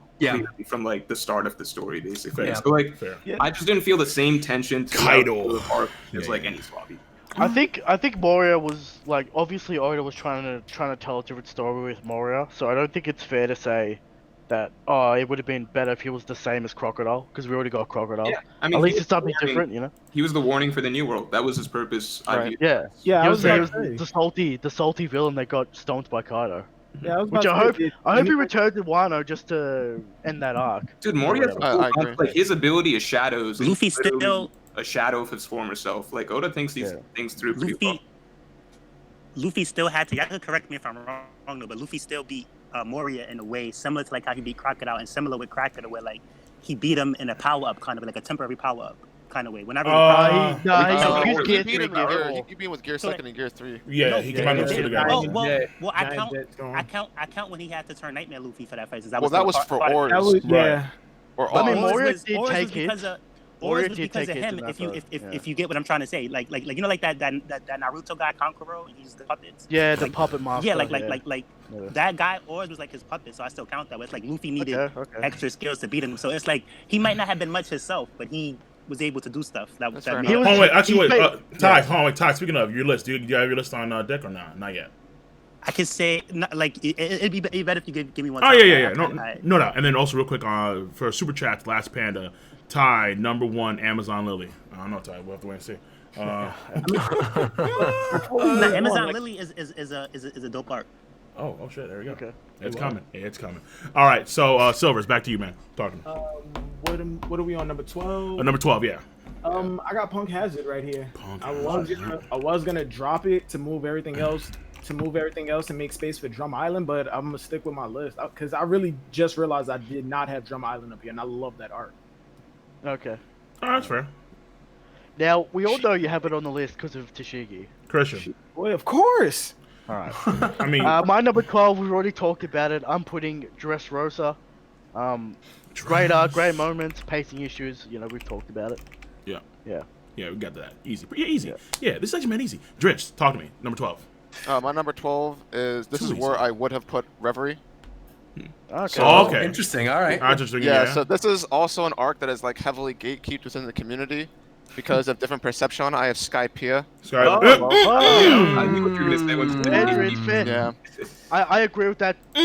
From like the start of the story, basically. So like, I just didn't feel the same tension to Kaido arc as like Enies Lobby. I think Moria was like, obviously Oda was trying to tell a different story with Moria, so I don't think it's fair to say that it would have been better if he was the same as Crocodile, because we already got Crocodile. Yeah, I mean, at least it's something different, He was the warning for the New World. That was his purpose. Right. Yeah, he was the salty villain that got stoned by Kaido. Yeah, which I hope he returned to Wano just to end that arc. Dude, Moria's like his ability is shadows. Luffy still a shadow of his former self. Like Oda thinks these things through pretty well. Luffy still had to. Y'all can correct me if I'm wrong though, but Luffy still beat Moria in a way similar to like how he beat Crocodile, and similar with Crocodile where like he beat him in a power up kind of like a temporary power up kind of way. Whenever he beat him with Gear 2 and Gear 3. Yeah, he came out of the together. Well, I count when he had to turn Nightmare Luffy for that fight. That was for Ors. Yeah. Or I mean, Ors Moria did take it. Ors was because of him. If you get what I'm trying to say, like you know, like that Naruto guy Kankuro, and he's the puppets. Yeah, the puppet master. Yeah, that guy Ors was like his puppet, so I still count that. It's like Luffy needed extra skills to beat him, so it's like he might not have been much himself, but he was able to do stuff. Ty, speaking of your list, do you have your list on deck or not? Not yet. I can say, it'd be better if you give me one. Oh, yeah. No. And then also real quick, for Super Chat, Last Panda, Ty, #1, Amazon Lily. I don't know, Ty. We'll have to wait and see. Amazon Lily is a dope art. Oh shit! There we go. Okay. It's coming. It's coming. All right. So Silvers, back to you, man. Talking. What are we on, number 12? Number 12, yeah. I got Punk Hazard right here. I was gonna drop it to move everything else and make space for Drum Island, but I'm gonna stick with my list because I really just realized I did not have Drum Island up here, and I love that art. Okay. Oh, that's fair. Now we all know you have it on the list because of Tashigi. Christian. Boy, of course. All right. I mean, my number 12, we've already talked about it. I'm putting Dressrosa. Great art, great moments, pacing issues. You know, we've talked about it. Yeah. Yeah. Yeah, we got that. Easy. Yeah, easy. Yeah, this is actually easy. Drish, talk to me. Number 12. My number 12 is where I would have put Reverie. Okay. Okay. Interesting. All right. Interesting. Yeah. So this is also an arc that is like heavily gatekept within the community because of different perception. I have Skypiea. I knew what you were gonna say. Yeah. I agree with that. I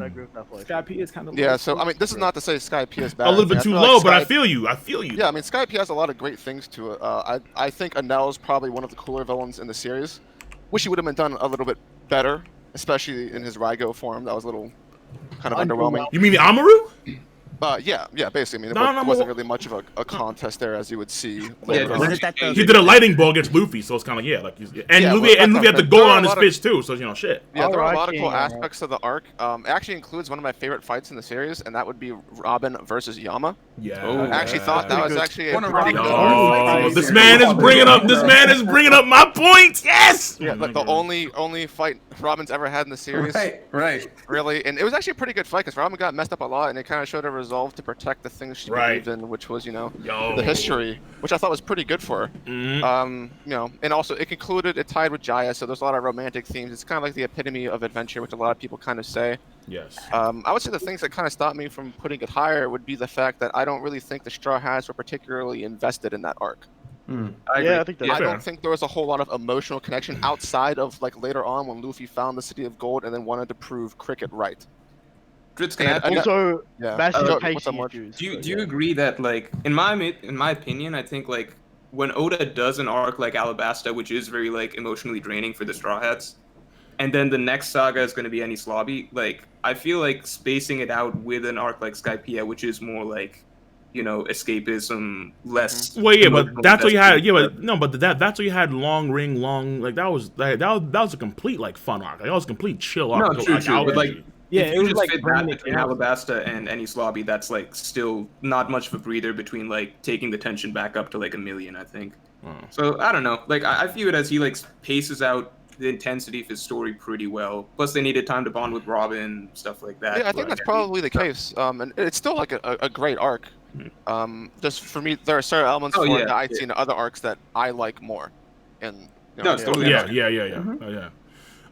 agree with that. Skypiea is kind of low. So I mean, this is not to say Skypiea is bad. A little bit too low, but I feel you. Yeah, I mean, Skypiea has a lot of great things to it. I think Anel is probably one of the cooler villains in the series. Wish he would have been done a little bit better, especially in his Raigo form. That was a little kind of underwhelming. You mean the Amaru? Yeah, basically. I mean, it wasn't really much of a contest there, as you would see. He did a lightning ball against Luffy, so it's kind of like, Luffy had the goal on his fist too, so shit. Yeah, there are a lot of cool aspects of the arc. It actually includes one of my favorite fights in the series, and that would be Robin versus Yama. Yeah, I actually thought that was actually a pretty good arc. Oh, this man is bringing up my points. Yes. Yeah, like the only fight Robin's ever had in the series. Right. Really, and it was actually a pretty good fight because Robin got messed up a lot, and it kind of showed a resolve to protect the things she believed in, which was, the history, which I thought was pretty good for her. And also it tied with Jaya, so there's a lot of romantic themes. It's kind of like the epitome of adventure, which a lot of people kind of say. Yes. I would say the things that kind of stopped me from putting it higher would be the fact that I don't really think the Straw Hats were particularly invested in that arc. I think that's I don't think there was a whole lot of emotional connection outside of like later on when Luffy found the City of Gold and then wanted to prove Cricket right. Also, do you agree that, like, in my opinion, I think like when Oda does an arc like Alabasta, which is very like emotionally draining for the Straw Hats, and then the next saga is going to be Enies Lobby, like I feel like spacing it out with an arc like Skypiea, which is more like, escapism, less. Well, yeah, but that's what you had. Yeah, but no, but that's what you had. Long like that was a complete like fun arc. Like, that was a complete chill arc. No, true. But like, yeah, if it you was just like fit that between Alabasta and Enies Lobby, that's like still not much of a breather between like taking the tension back up to like 1,000,000, I think. So I don't know. Like I view it as he like paces out the intensity of his story pretty well. Plus, they needed time to bond with Robin, stuff like that. Yeah, I think that's probably the case. And it's still like a great arc. Just for me, there are certain elements that I see in other arcs that I like more. And totally. Yeah.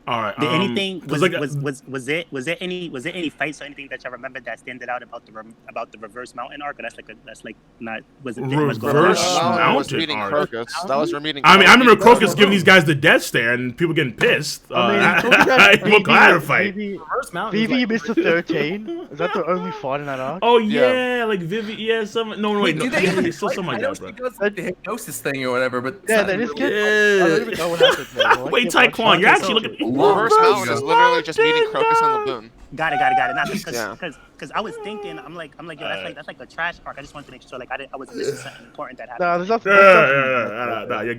All right. Did anything was there any fights or anything that you remember that standed out about the Reverse Mountain arc? Or that's like not was it Reverse Mountain arc? That was remeeting. I mean, I remember Crocus giving these guys the death stare and people getting pissed. We'll clarify. Reverse Mountain. Vivi Mr. 13. Is that the only fight in that arc? Oh yeah, like Vivi. Yeah, wait. It's still something like that, bro. Does like the hypnosis thing or whatever, but yeah, that is good. I don't even know what happened there. Wait, Taekwon, you're actually looking. Reverse Mountain is literally just meeting Crocus and Laboon. Got it. Not because I was thinking, I'm like, yo, that's like a trash arc. I just wanted to make sure like I was missing something important that happened. No, there's nothing. No, you're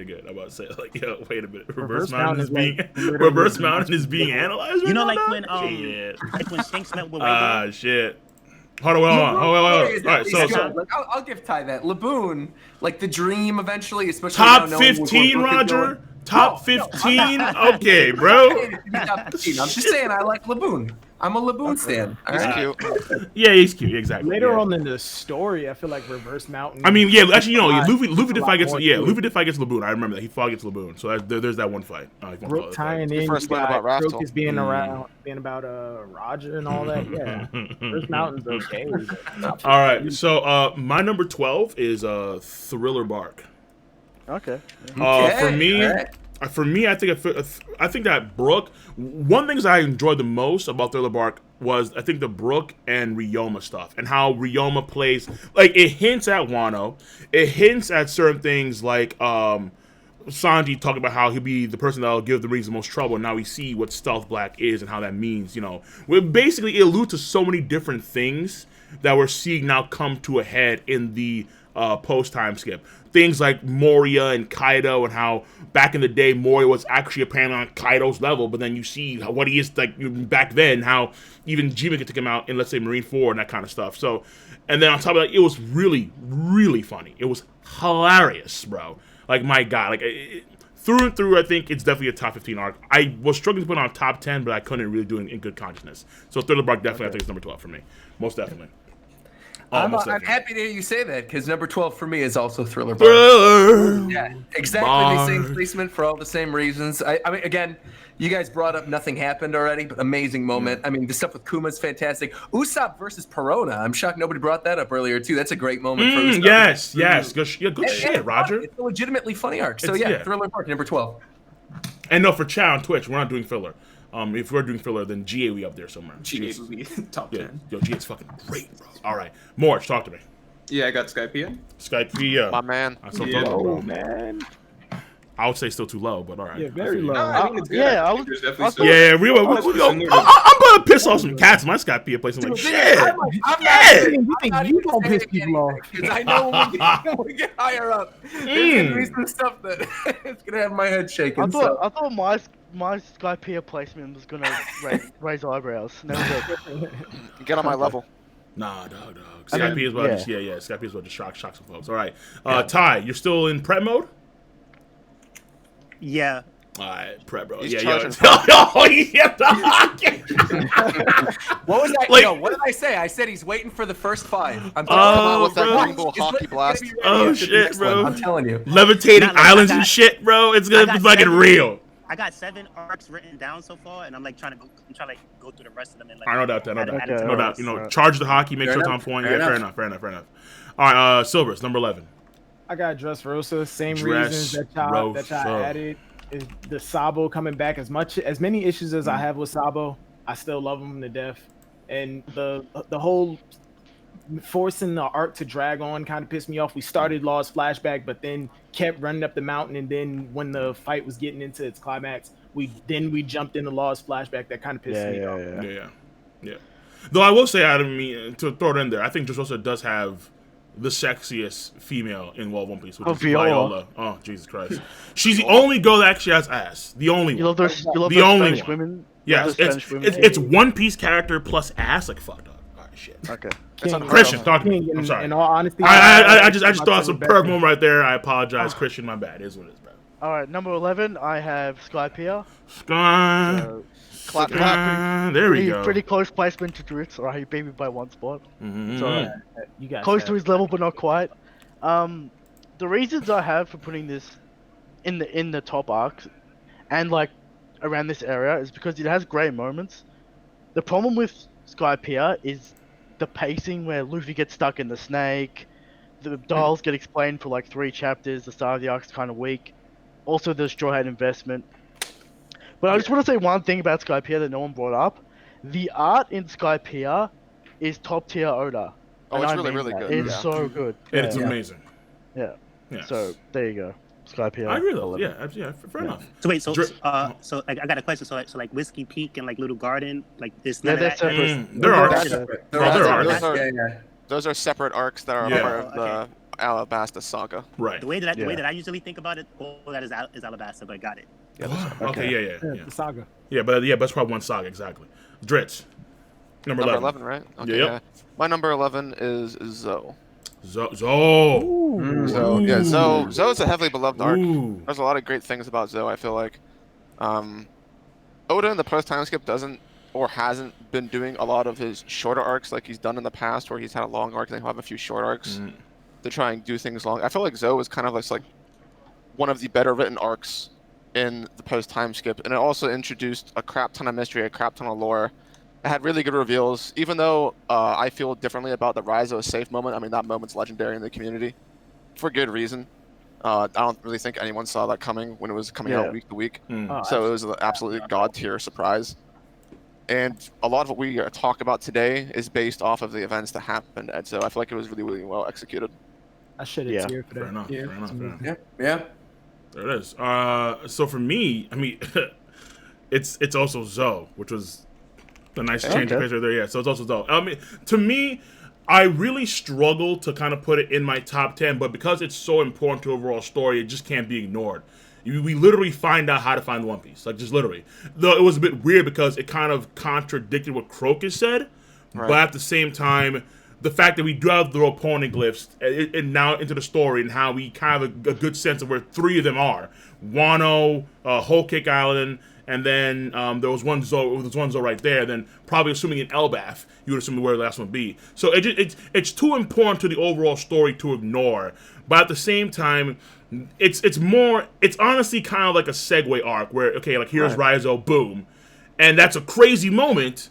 good. I'm about to say like, yo, wait a minute. Reverse Mountain is being analyzed. You know, like when Shanks met with Wago. Shit. Hold on. All right, so like, I'll give Ty that. Laboon, like the dream eventually, especially top now 15, Roger. Top 15. Okay, bro. I'm just saying I like Laboon. I'm a Laboon stan. He's cute. Yeah, he's cute. Exactly. Later on in the story, I feel like Reverse Mountain. I mean, yeah, actually, Luffy did fight against Laboon. I remember that he fought against Laboon. So there's that one fight. Brook tying in. First learned about Rastal. Brook is being about Roger and all that. Yeah, Reverse Mountain's okay. All right, so my number 12 is Thriller Bark. Okay. For me, I think that Brook. One thing I enjoyed the most about Thriller Bark was I think the Brook and Ryoma stuff and how Ryoma plays. Like it hints at Wano, it hints at certain things like Sanji talking about how he'll be the person that'll give the Marines the most trouble. And now we see what Stealth Black is and how that means. You know, basically it alludes to so many different things that we're seeing now come to a head in the post time skip. Things like Moria and Kaido and how back in the day Moria was actually apparently on Kaido's level, but then you see what he is like back then, how even Jima could take him out in, let's say, Marine 4 and that kind of stuff. So, and then on top of that, it was really, really funny. It was hilarious, bro. Like, my God. Like, through and through, I think it's definitely a top 15 arc. I was struggling to put it on top 10, but I couldn't really do it in good consciousness. So Thriller Bark definitely, I think, is number 12 for me. Most definitely. I'm happy to hear you say that because number 12 for me is also Thriller Bark. Yeah, exactly the same placement for all the same reasons. I mean, again, you guys brought up Nothing Happened already, but amazing moment. I mean, the stuff with Kuma's fantastic. Usopp versus Perona. I'm shocked nobody brought that up earlier too. That's a great moment for Usopp. Yes. Good shit, Roger. It's a legitimately funny arc. So yeah, Thriller Bark, number 12. And no, for chat on Twitch, we're not doing filler. If we're doing filler, then GA we up there somewhere. GA would be top 10. Yo, GA's fucking great, bro. All right, Morge, talk to me. Yeah, I got Skypea. Skypea. My man. Man. I would say still too low, but all right. Yeah, very low. No, I think it's good. Yeah, I'm gonna piss off some cats. My Skypea place. I'm like, shit. I'm not you don't piss people off. Because I know when we get higher up, there's gonna be some stuff that it's gonna have my head shaking. I thought my Skypea placement was gonna raise eyebrows. Never did. Get on my level. Nah, dog. Skypea is what Skypea is what just shock some folks. All right, Ty, you're still in prep mode. Yeah. All right, prep, bro. He's What was that? Like, what did I say? I said he's waiting for the first 5. I'm with that Rainbow Hockey Blast. Oh shit, bro! I'm telling you, levitating islands and shit, bro. It's gonna be fucking real. I got 7 arcs written down so far, and I'm like trying to go through the rest of them. And like, I know that. No doubt. You know, charge the hockey, make sure it's on point. Fair enough. All right, Silvers, number 11. I got Dressrosa. Same reasons that y'all added. Is the Sabo coming back as many issues as I have with Sabo, I still love him to death, and the whole forcing the arc to drag on kind of pissed me off. We started Law's flashback, but then kept running up the mountain, and then when the fight was getting into its climax, we jumped into Law's flashback. That kind of pissed me off. Yeah. Though I will say, I don't mean to throw it in there. I think Dressrosa does have the sexiest female in One Piece, which is Viola. Oh, Jesus Christ. She's the only girl that actually has ass. The only one. You love those only Spanish women? Yes, it's One Piece character plus ass. Like, fuck, dog. All right, shit. Okay. Christian, talk to me. I'm sorry. In all honesty, I just thought some perv moment right there. I apologize, Christian. My bad. It is what it is, bro. All right, number 11, I have Skypea. There we go. Pretty close placement to Dritz. Alright, he beat me by 1 spot. Mm-hmm. You got close to his level, but not quite. The reasons I have for putting this in the top arcs and like around this area is because it has great moments. The problem with Skypea is the pacing, where Luffy gets stuck in the snake. The dials get explained for like 3 chapters. The start of the arc's kind of weak. Also, the Straw Hat investment. But I just want to say one thing about Skypea that no one brought up. The art in Skypea is top tier Oda. Oh, it's really good. It's so good. It's amazing. Yeah. So there you go. Skypea. I agree. Yeah, fair enough. So wait, so like I got a question. So like Whiskey Peak and like Little Garden, like this. They're separate. Those are separate arcs that are part of the Alabasta saga. Right. The way that I usually think about it, all that is Alabasta, but I got it. Okay, yeah. The saga. Yeah, but that's probably one saga exactly. Dritz. Number 11, right? Okay, yep. yeah. My number 11 is Zoe. Zoe. Zoe. Yeah, Zoe's a heavily beloved arc. Ooh. There's a lot of great things about Zoe, I feel like. Oda in the post-time skip doesn't or hasn't been doing a lot of his shorter arcs like he's done in the past, where he's had a long arc and then he'll have a few short arcs to try and do things long. I feel like Zoe is kind of like one of the better written arcs in the post-time skip, and it also introduced a crap ton of mystery, a crap ton of lore. It had really good reveals, even though I feel differently about the Raizo safe moment. I mean, that moment's legendary in the community for good reason. I don't really think anyone saw that coming when it was coming out week to week. So it was an absolutely god-tier surprise. And a lot of what we talk about today is based off of the events that happened, and so I feel like it was really, really well executed. I should have teared for that. Fair enough. Yeah. There it is. So for me, I mean, it's also Zoe, which was the nice change of pace right there. Yeah, so it's also Zoe. I mean, to me, I really struggle to kind of put it in my top 10, but because it's so important to the overall story, it just can't be ignored. We literally find out how to find One Piece, like just literally. Though it was a bit weird because it kind of contradicted what Crocus said, but at the same time, the fact that we do have the opponent glyphs and now into the story and how we kind of have a good sense of where 3 of them are: Wano, Whole Cake Island, and then there was one Zoe right there. Then probably assuming in Elbaf, you would assume where the last one would be. So it's too important to the overall story to ignore. But at the same time, it's honestly kind of like a segue arc where, okay, like here's Raizo, boom, and that's a crazy moment.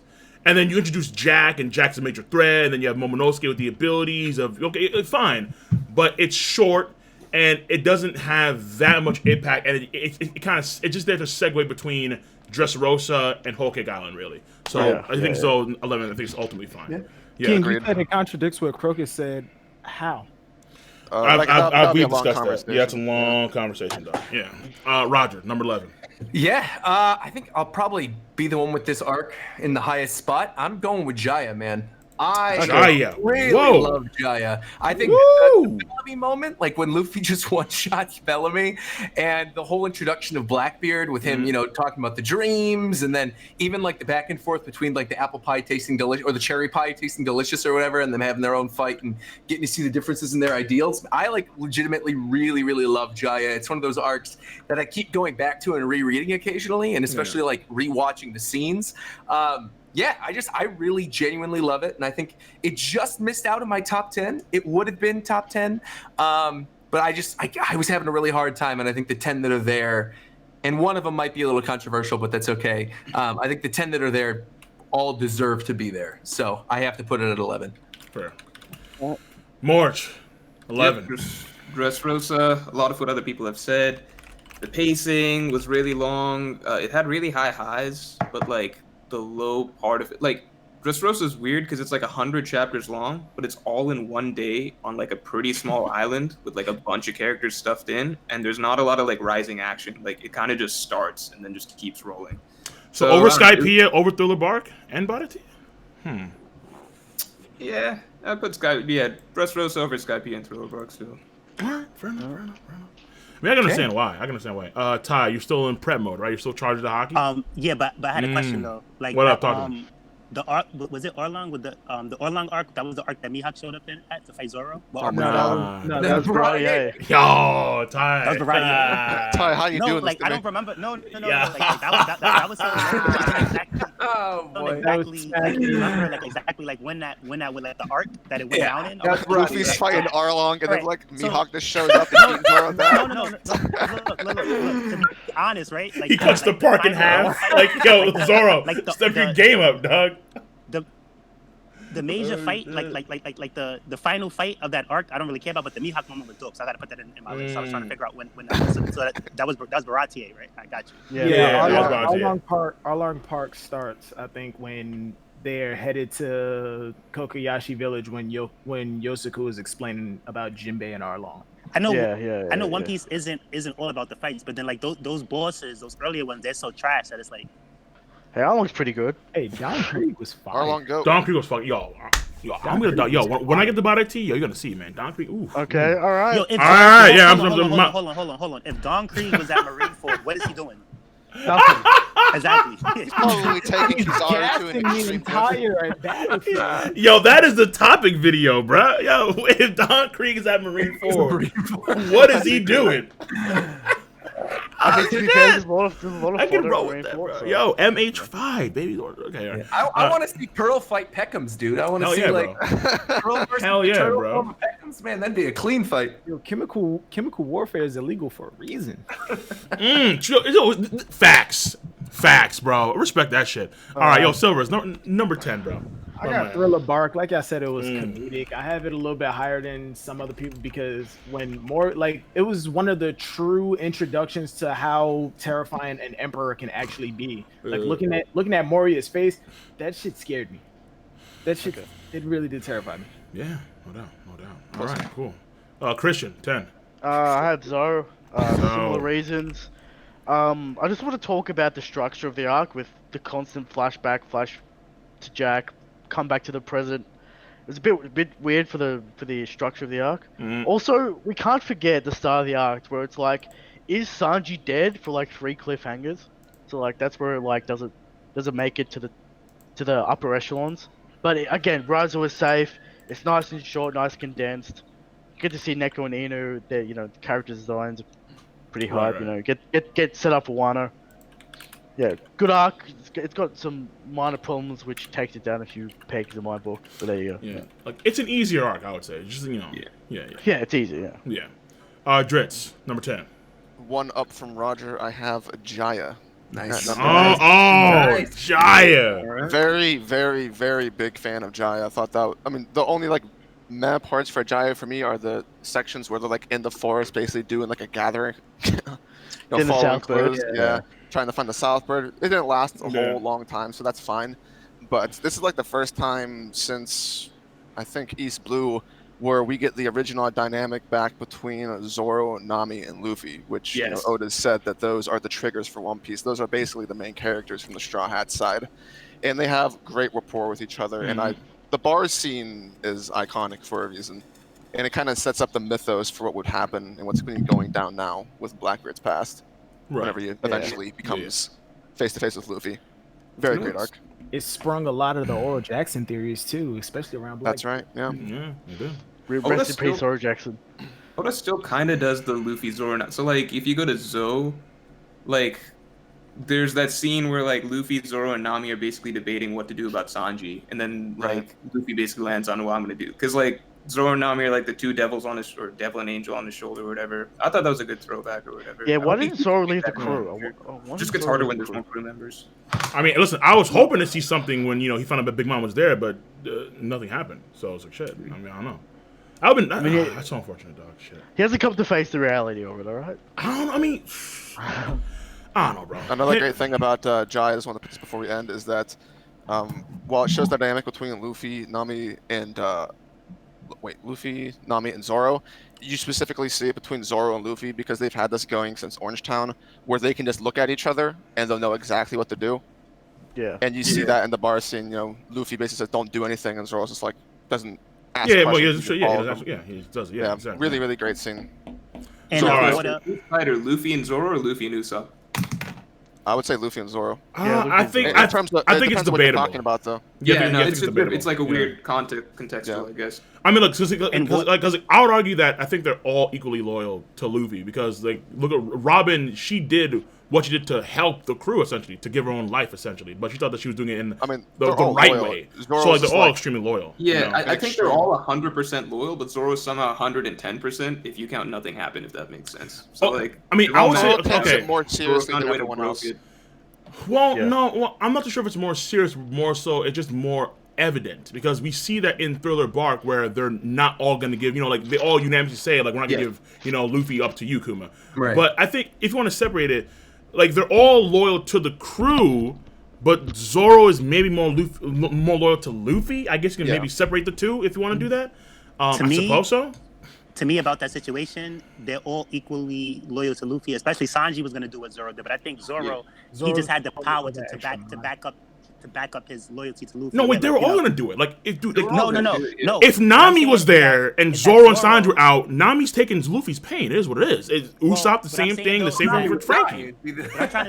And then you introduce Jack, and Jack's a major threat, and then you have Momonosuke with the abilities of, okay, fine. But it's short, and it doesn't have that much impact, and it kind of, it's just there to segue between Dressrosa and Whole Cake Island, really. So I think so, 11, I think it's ultimately fine. Yeah, King, you said it contradicts what Crocus said. How? We've discussed that. Yeah, it's a long conversation, though. Yeah. Roger, number 11. Yeah, I think I'll probably be the one with this arc in the highest spot. I'm going with Jaya, man. I really love Jaya. I think the Bellamy moment, like when Luffy just one-shots Bellamy, and the whole introduction of Blackbeard with him, talking about the dreams, and then even like the back and forth between like the apple pie tasting delicious or the cherry pie tasting delicious or whatever, and them having their own fight and getting to see the differences in their ideals. I like legitimately really, really love Jaya. It's one of those arcs that I keep going back to and rereading occasionally, and especially like rewatching the scenes. I really genuinely love it, and I think it just missed out in my top 10. It would have been top 10, but I was having a really hard time, and I think the 10 that are there, and one of them might be a little controversial, but that's okay. I think the 10 that are there all deserve to be there, so I have to put it at 11. Fair. March, 11. Yep, Dressrosa, a lot of what other people have said. The pacing was really long. It had really high highs, but like the low part of it, like Dressrosa is weird because it's like 100 chapters long, but it's all in one day on like a pretty small island with like a bunch of characters stuffed in, and there's not a lot of like rising action. Like it kind of just starts and then just keeps rolling. So over Skypiea, over Thriller Bark, and Body Yeah, I put Dressrosa over Skypiea and Thriller Bark still. Alright, fair enough. I mean, I can understand why. Ty, you're still in prep mode, right? You're still charged to hockey? Yeah, but I had a question though. Like, what up, talking? The arc, was it Orlong with the Orlong arc? That was the arc that Mihawk showed up in at to fight Zoro. No, that was Baratier. Yo, Ty. That was Baratier. Ty, how you doing? Like I don't remember. No. Like, that was exactly. Oh boy, exactly. Like, you remember like exactly like when that with like the arc that it went down in. That's Luffy's fighting Arlong, and then like Mihawk just shows up and beating Zoro down. No. Look. To be honest, right? Like he cuts the park in half. Like yo, Zoro, step your game up, dog. The major fight, like the final fight of that arc, I don't really care about, but the Mihawk moment was dope, so I gotta put that in my list. So I was trying to figure out when that was. So that was Baratier, right? I got you. Arlong Park starts, I think, when they're headed to Kokoyashi Village when Yosaku is explaining about Jinbei and Arlong. I know. I know One Piece isn't all about the fights, but then like those bosses, those earlier ones, they're so trash that it's like. Hey, Arlong's pretty good. Hey, Don Krieg was fine. Arlong go. Don Krieg was fucking I'm gonna when I get the body T, you're gonna see, man. Don Krieg. Ooh. Okay, all right. Hold on. If Don Krieg was at Marineford, what is he doing? Nothing. Exactly. He's probably taking Kizaru to an Gassing the extreme. entire battlefield. Yo, that is the topic video, bro. Yo, if Don Krieg is at Marine 4, what is he doing? I think to be fair, there's a lot of I can fodder roll in with that, Marine bro. 4, so- Yo, MH5, baby. Okay, all right. I want to see Pearl fight Peckhams, dude. I want to Hell see yeah, like bro. Pearl versus Hell yeah, Turtle bro. form of Peckhams. Man, that'd be a clean fight. Yo, chemical warfare is illegal for a reason. Facts, bro. Respect that shit. All right, yo, Silvers, number 10, bro. I got Thriller Bark. Like I said, it was comedic. I have it a little bit higher than some other people because it was one of the true introductions to how terrifying an emperor can actually be. Like looking at Moria's face, that shit scared me. That shit, it really did terrify me. Yeah, no doubt. All right, cool. Christian, 10. I had Zoro. Similar reasons. I just want to talk about the structure of the arc with the constant flash to Jack, come back to the present. It was a bit weird for the structure of the arc. Also, we can't forget the start of the arc where it's like, is Sanji dead for like 3 cliffhangers? So like that's where it like doesn't make it to the upper echelons. But again, Raza was safe. It's nice and short, nice condensed. Good to see Neko and Inu. Their the character designs are pretty hype. Right. Get set up for Wano. Yeah, good arc. It's got some minor problems which takes it down a few pegs in my book. But there you go. Yeah, like it's an easier arc, I would say. Just Yeah, it's easy. Yeah. Dritz, number 10. One up from Roger. I have Jaya. Nice. Nice. Jaya. Very, very, very big fan of Jaya. I thought that. I mean, the only like mad parts for Jaya for me are the sections where they're like in the forest, basically doing like a gathering. In the South Bird. Yeah. Trying to find the South Bird. It didn't last a whole long time, so that's fine. But this is like the first time since I think East Blue where we get the original dynamic back between Zoro, Nami, and Luffy, which Oda said that those are the triggers for One Piece. Those are basically the main characters from the Straw Hat side, and they have great rapport with each other. And the bars scene is iconic for a reason, and it kind of sets up the mythos for what would happen and what's been going down now with Blackbeard's past. Whenever he eventually becomes face to face with Luffy. Very great arc. It sprung a lot of the Oro Jackson theories too, especially around Black. That's right. Yeah. Yeah, you did. Rest in peace, Oro Jackson. Oda still kind of does the Luffy Zoro now. So like, if you go to Zo, like, there's that scene where like Luffy, Zoro, and Nami are basically debating what to do about Sanji, and then like Luffy basically lands on what I'm gonna do, because like Zoro and Nami are like the two devils on his, or devil and angel on his shoulder or whatever. I thought that was a good throwback or whatever. Yeah, why didn't Zoro leave the crew? Just gets harder when there's more crew members. I mean, listen, I was hoping to see something when he found out that Big Mom was there, but nothing happened. So I was like, shit. I mean, I don't know. That's so unfortunate, dog. Shit. He hasn't come to face the reality of it, all right? I don't know, bro. Another great thing about Jai, I just want to put this before we end, is that while it shows the dynamic between Luffy, Nami, and Zoro, you specifically see it between Zoro and Luffy because they've had this going since Orange Town, where they can just look at each other and they'll know exactly what to do. Yeah. And you see that in the bar scene. Luffy basically says, "Don't do anything," and Zoro's just like doesn't ask he questions. he does. Yeah, exactly. Really, really great scene. And Luffy and Zoro, or Luffy and Usopp? I would say Luffy and Zoro. I think it's debatable. What you're talking about, though. It's like a weird contextual, I guess. I mean, look, because I would argue that I think they're all equally loyal to Luffy, because like, look at Robin. She did what she did to help the crew, essentially, to give her own life, essentially, but she thought that she was doing it in the right way. So like, they're all extremely loyal. Yeah, I think they're all 100% loyal, but Zoro's somehow 110% if you count nothing happened, if that makes sense. So like, I mean, I would say okay, more seriously than everyone else. No, I'm not too sure if it's more serious. More so, it's just more evident, because we see that in Thriller Bark, where they're not all going to give, like they all unanimously say, like, we're not going to give, Luffy up to you, Kuma. Right. But I think if you want to separate it, like, they're all loyal to the crew, but Zoro is maybe more loyal to Luffy. I guess you can maybe separate the two if you want to do that. I suppose so. To me, about that situation, they're all equally loyal to Luffy. Especially Sanji was going to do what Zoro did, but I think Zoro, he just had the power to back to back up his loyalty to Luffy. No, wait, yeah, they were all gonna do it. Like, if dude, like, no. If Nami was there and Zoro and Sanji were out, Nami's taking Luffy's pain. It is what it is. Usopp, the same thing. The same thing with Frankie.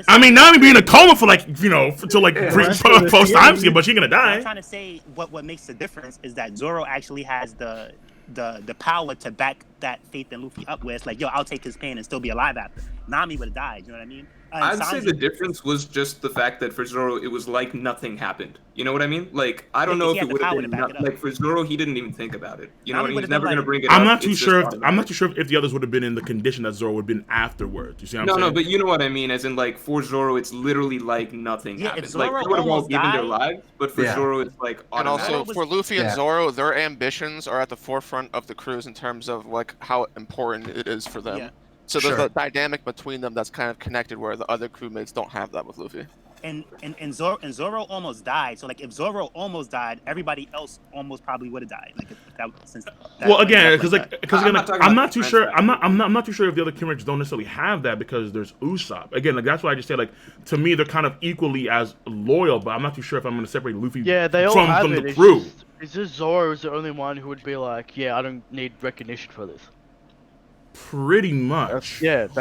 I mean, Nami being in a coma for like, you know, until like post time skip, but she gonna die. I'm trying to say what makes the difference is that Zoro actually has the power to back that faith in Luffy up, where it's like, yo, I'll take his pain and still be alive after. Nami would have died. You know what I mean? I'd say the difference was just the fact that for Zoro, it was like nothing happened. You know what I mean? Like, I don't know if it would have been like for Zoro, he didn't even think about it. You know what I mean? He's never gonna bring it up. I'm not too sure if the others would have been in the condition that Zoro would have been afterwards. You see what I'm saying? No, but you know what I mean. As in, like, for Zoro, it's literally like nothing happened. Like, they would have all given their lives, but for Zoro, it's like automatic. And also for Luffy and Zoro, their ambitions are at the forefront of the cruise in terms of like how important it is for them. So there's a dynamic between them that's kind of connected, where the other crewmates don't have that with Luffy. And Zoro almost died. So like, if Zoro almost died, everybody else almost probably would have died. Like, well, again, because I'm not too sure. I'm not too sure if the other crewmates don't necessarily have that, because there's Usopp. Again, like, that's why I just say, like, to me they're kind of equally as loyal, but I'm not too sure if I'm going to separate Luffy from the crew. It's just Zoro is the only one who would be like, yeah, I don't need recognition for this. Pretty much. He has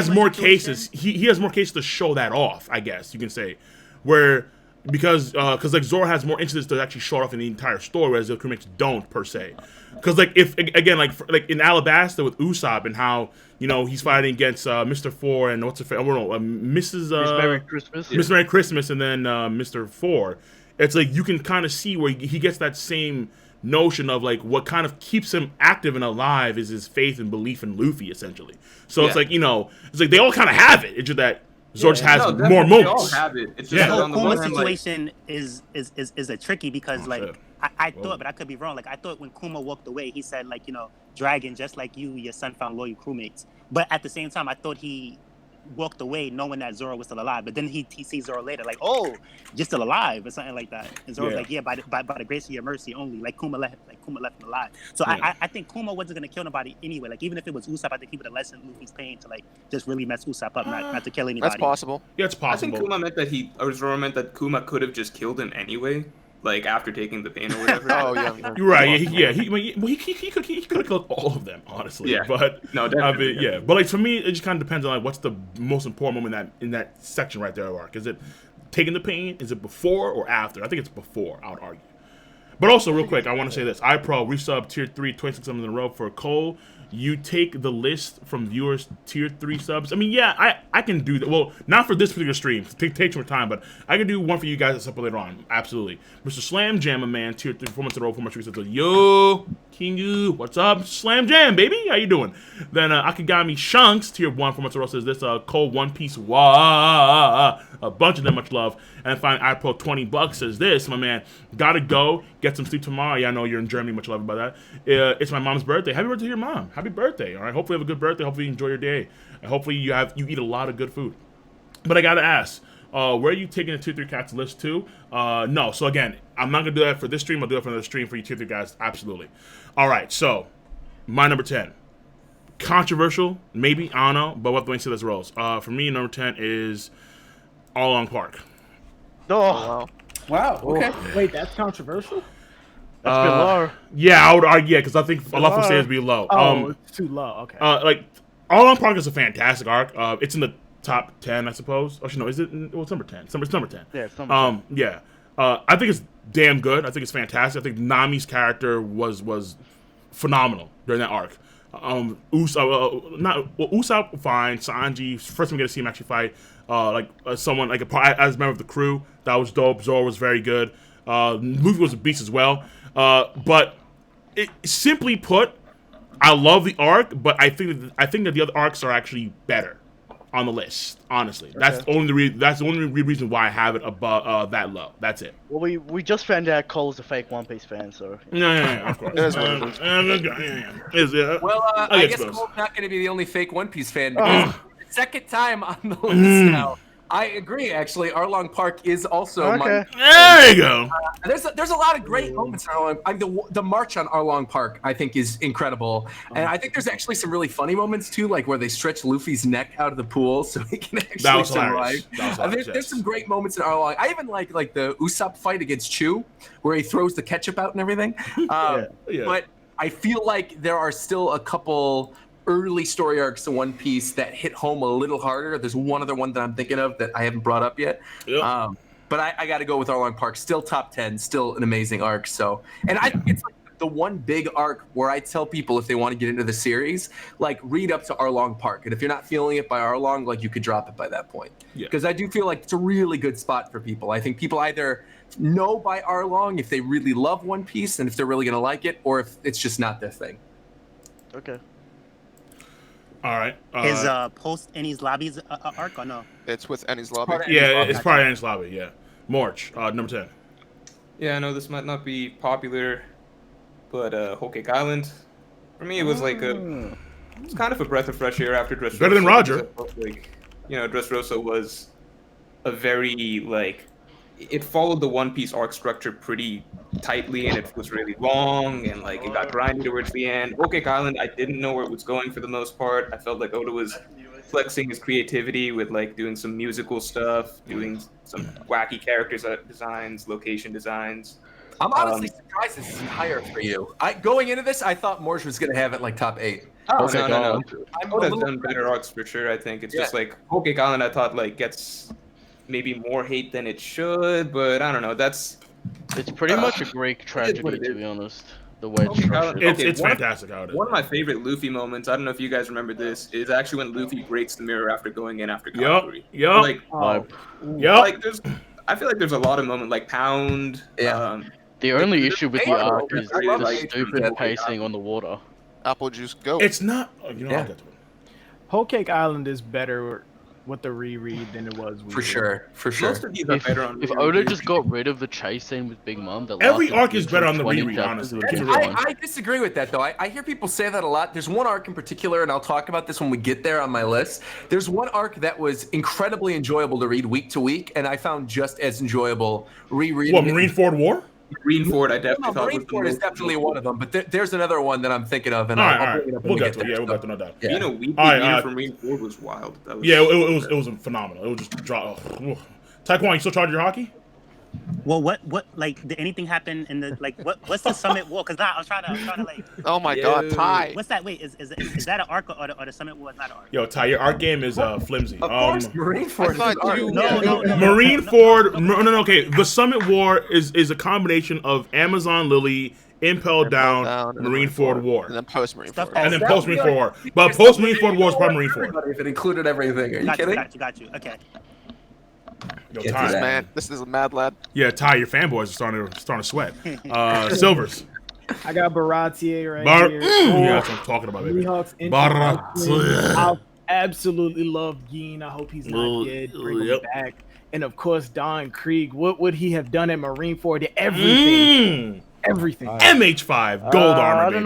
more cases. He has more cases to show that off, I guess you can say, where because like Zoro has more incidents to actually show off in the entire story, whereas the crewmates don't per se. Because like if again like in Alabasta with Usopp and how, you know, he's fighting against Mr. Four and what's her face? I don't know, Mrs. Miss Merry Christmas. Miss Merry Christmas, and then Mr. Four. It's like you can kind of see where he gets that same notion of like what kind of keeps him active and alive is his faith and belief in Luffy, essentially. So it's like, you know, it's like they all kind of have it. It's just that Zoro has more moments. They all have it. It's just the whole Kuma situation is a tricky, because I thought, but I could be wrong. Like, I thought when Kuma walked away, he said, like, you know, Dragon, just like you, your son found loyal crewmates. But at the same time, I thought he walked away knowing that Zoro was still alive. But then he sees Zoro later, like, oh, you're still alive, or something like that. And Zoro's like, yeah, by the grace of your mercy only. Like, Kuma left him alive. So I think Kuma wasn't gonna kill nobody anyway. Like, even if it was Usopp, I think he would have lessened Luffy's pain to like just really mess Usopp up, not to kill anybody. That's possible. Yeah, it's possible. I think Kuma meant that Zoro meant that Kuma could have just killed him anyway. Like, after taking the pain or whatever. You're right. He could have killed all of them, honestly. Yeah. But no, definitely. But like for me, it just kind of depends on like what's the most important moment in that section right there of arc. Is it taking the pain? Is it before or after? I think it's before, I would argue. But also, real quick, I want to say this. iPro resub tier 3 26 subs in a row for Cole. You take the list from viewers tier 3 subs. I mean, yeah, I can do that. Well, not for this particular stream. It takes more time, but I can do one for you guys that's up later on. Absolutely. Mr. Slam Jam, man, tier 3 4 months in a row, 4 months resubs. Yo, Kingu, what's up? Slam Jam, baby. How you doing? Then Akigami Shanks, tier 1 4 months in a row, says this. Cole One Piece. Wah. A bunch of them, much love. And finally, iPro $20 says this, my man. Gotta go. Get some sleep tomorrow. Yeah, I know you're in Germany. Much love about that. It's my mom's birthday. Happy birthday to your mom. Happy birthday. All right. Hopefully you have a good birthday. Hopefully you enjoy your day. And hopefully you eat a lot of good food. But I gotta ask, where are you taking the tier 3 cats list to? No. So again, I'm not gonna do that for this stream. I'll do it for another stream for you tier 3 guys. Absolutely. All right. So my number 10. Controversial, maybe. I don't know. But we'll have to see those roles. For me, number 10 is All Along Park. Oh, wow. Okay. Wait, that's controversial? That's been low. Yeah, I would argue, because I think a lot of say it's be low. Oh, it's too low. Okay. Like, All Along Park is a fantastic arc. It's in the top 10, I suppose. Actually, no, is it? Well, it's number 10. It's number 10. Yeah, it's number 10. Yeah. I think it's damn good. I think it's fantastic. I think Nami's character was phenomenal during that arc. Usopp fine. Sanji, first time we get to see him actually fight. Someone like as a member of the crew, that was dope. Zoro was very good. Luffy was a beast as well. But simply put, I love the arc, but I think that the other arcs are actually better on the list. Honestly, okay. That's the only reason why I have it above that low. That's it. Well, we just found out Cole's a fake One Piece fan, so yeah, of course. Well, I guess Cole's not going to be the only fake One Piece fan. Because the second time on the list now. I agree. Actually, Arlong Park is also Okay. There you go. There's a lot of great moments in Arlong. I mean, the march on Arlong Park, I think, is incredible, and I think there's actually some really funny moments too, like where they stretch Luffy's neck out of the pool so he can actually survive. There's some great moments in Arlong. I even like the Usopp fight against Chu, where he throws the ketchup out and everything. But I feel like there are still a couple early story arcs in One Piece that hit home a little harder. There's one other one that I'm thinking of that I haven't brought up yet. Yep. But I got to go with Arlong Park. Still top 10, still an amazing arc. So, and I think it's like the one big arc where I tell people if they want to get into the series, like read up to Arlong Park. And if you're not feeling it by Arlong, like you could drop it by that point. Because I do feel like it's a really good spot for people. I think people either know by Arlong if they really love One Piece and if they're really going to like it, or if it's just not their thing. Okay. All right. Is post Enies Lobby's arc or no? It's with Enies Lobby. It's probably Enies Lobby. Yeah. March, number 10. Yeah, I know this might not be popular, but Whole Cake Island, for me, it was like it's kind of a breath of fresh air after Dressrosa. Better than Roger. Like, Dressrosa was a very it followed the One Piece arc structure pretty tightly, and it was really long, and it got grindy towards the end. Whole Cake Island, I didn't know where it was going for the most part. I felt like Oda was flexing his creativity with doing some musical stuff, doing some wacky character designs, location designs. I'm honestly surprised this is higher for you. Going into this, I thought Morge was going to have it top 8. Oh, no. Oda's done better arcs for sure, I think. It's just Whole Cake Island, I thought gets maybe more hate than it should, but I don't know. It's pretty much a Greek tragedy, to be honest. The way it's structured. It's fantastic how it is. One of my favorite Luffy moments, I don't know if you guys remember this, is actually when Luffy breaks the mirror after going in after Katakuri. I feel like there's a lot of moments like Pound. The only issue with the arc is the stupid pacing on the water. Apple juice, go. It's not. I'll get to it. Whole Cake Island is better with the reread than it was. For sure. Most of these are better on if Oda just got rid of the chase scene with Big Mom, every arc is better on the reread, honestly. I disagree with that, though. I hear people say that a lot. There's one arc in particular, and I'll talk about this when we get there on my list. There's one arc that was incredibly enjoyable to read week to week, and I found just as enjoyable rereading. What, Marineford War? Marineford, I definitely thought Marineford is definitely one of them, but there's another one that I'm thinking of, and I'll bring it up. We'll get to it. Yeah, we'll get to no doubt. Being a weekly reader for Marineford was wild. It was phenomenal. It was just drop. Taekwon, you still charge your hockey? Well, what did anything happen in the what's the Summit War? Because I was trying to Oh my God, Ty. What's that? Wait, is that an arc or the Summit War is not an arc? Yo, Ty, your arc game is flimsy. Of course, Marineford is an arc. No. Marineford. No. Okay, the Summit War is a combination of Amazon Lily, Impel Down, Marineford War, and then post Marineford. And then post Marineford War. But post Marineford War is probably Marineford. If it included everything, are you kidding? Got you. Okay. Yo, Ty, this is a mad lad. Yeah, Ty, your fanboys are starting to sweat. Silvers. I got Baratier right here. Yeah, that's what I'm talking about, baby. Baratier. I absolutely love Gin. I hope he's not dead. Bring him back. And of course, Don Krieg. What would he have done at Marineford? Everything. Everything. MH5 gold armor. I don't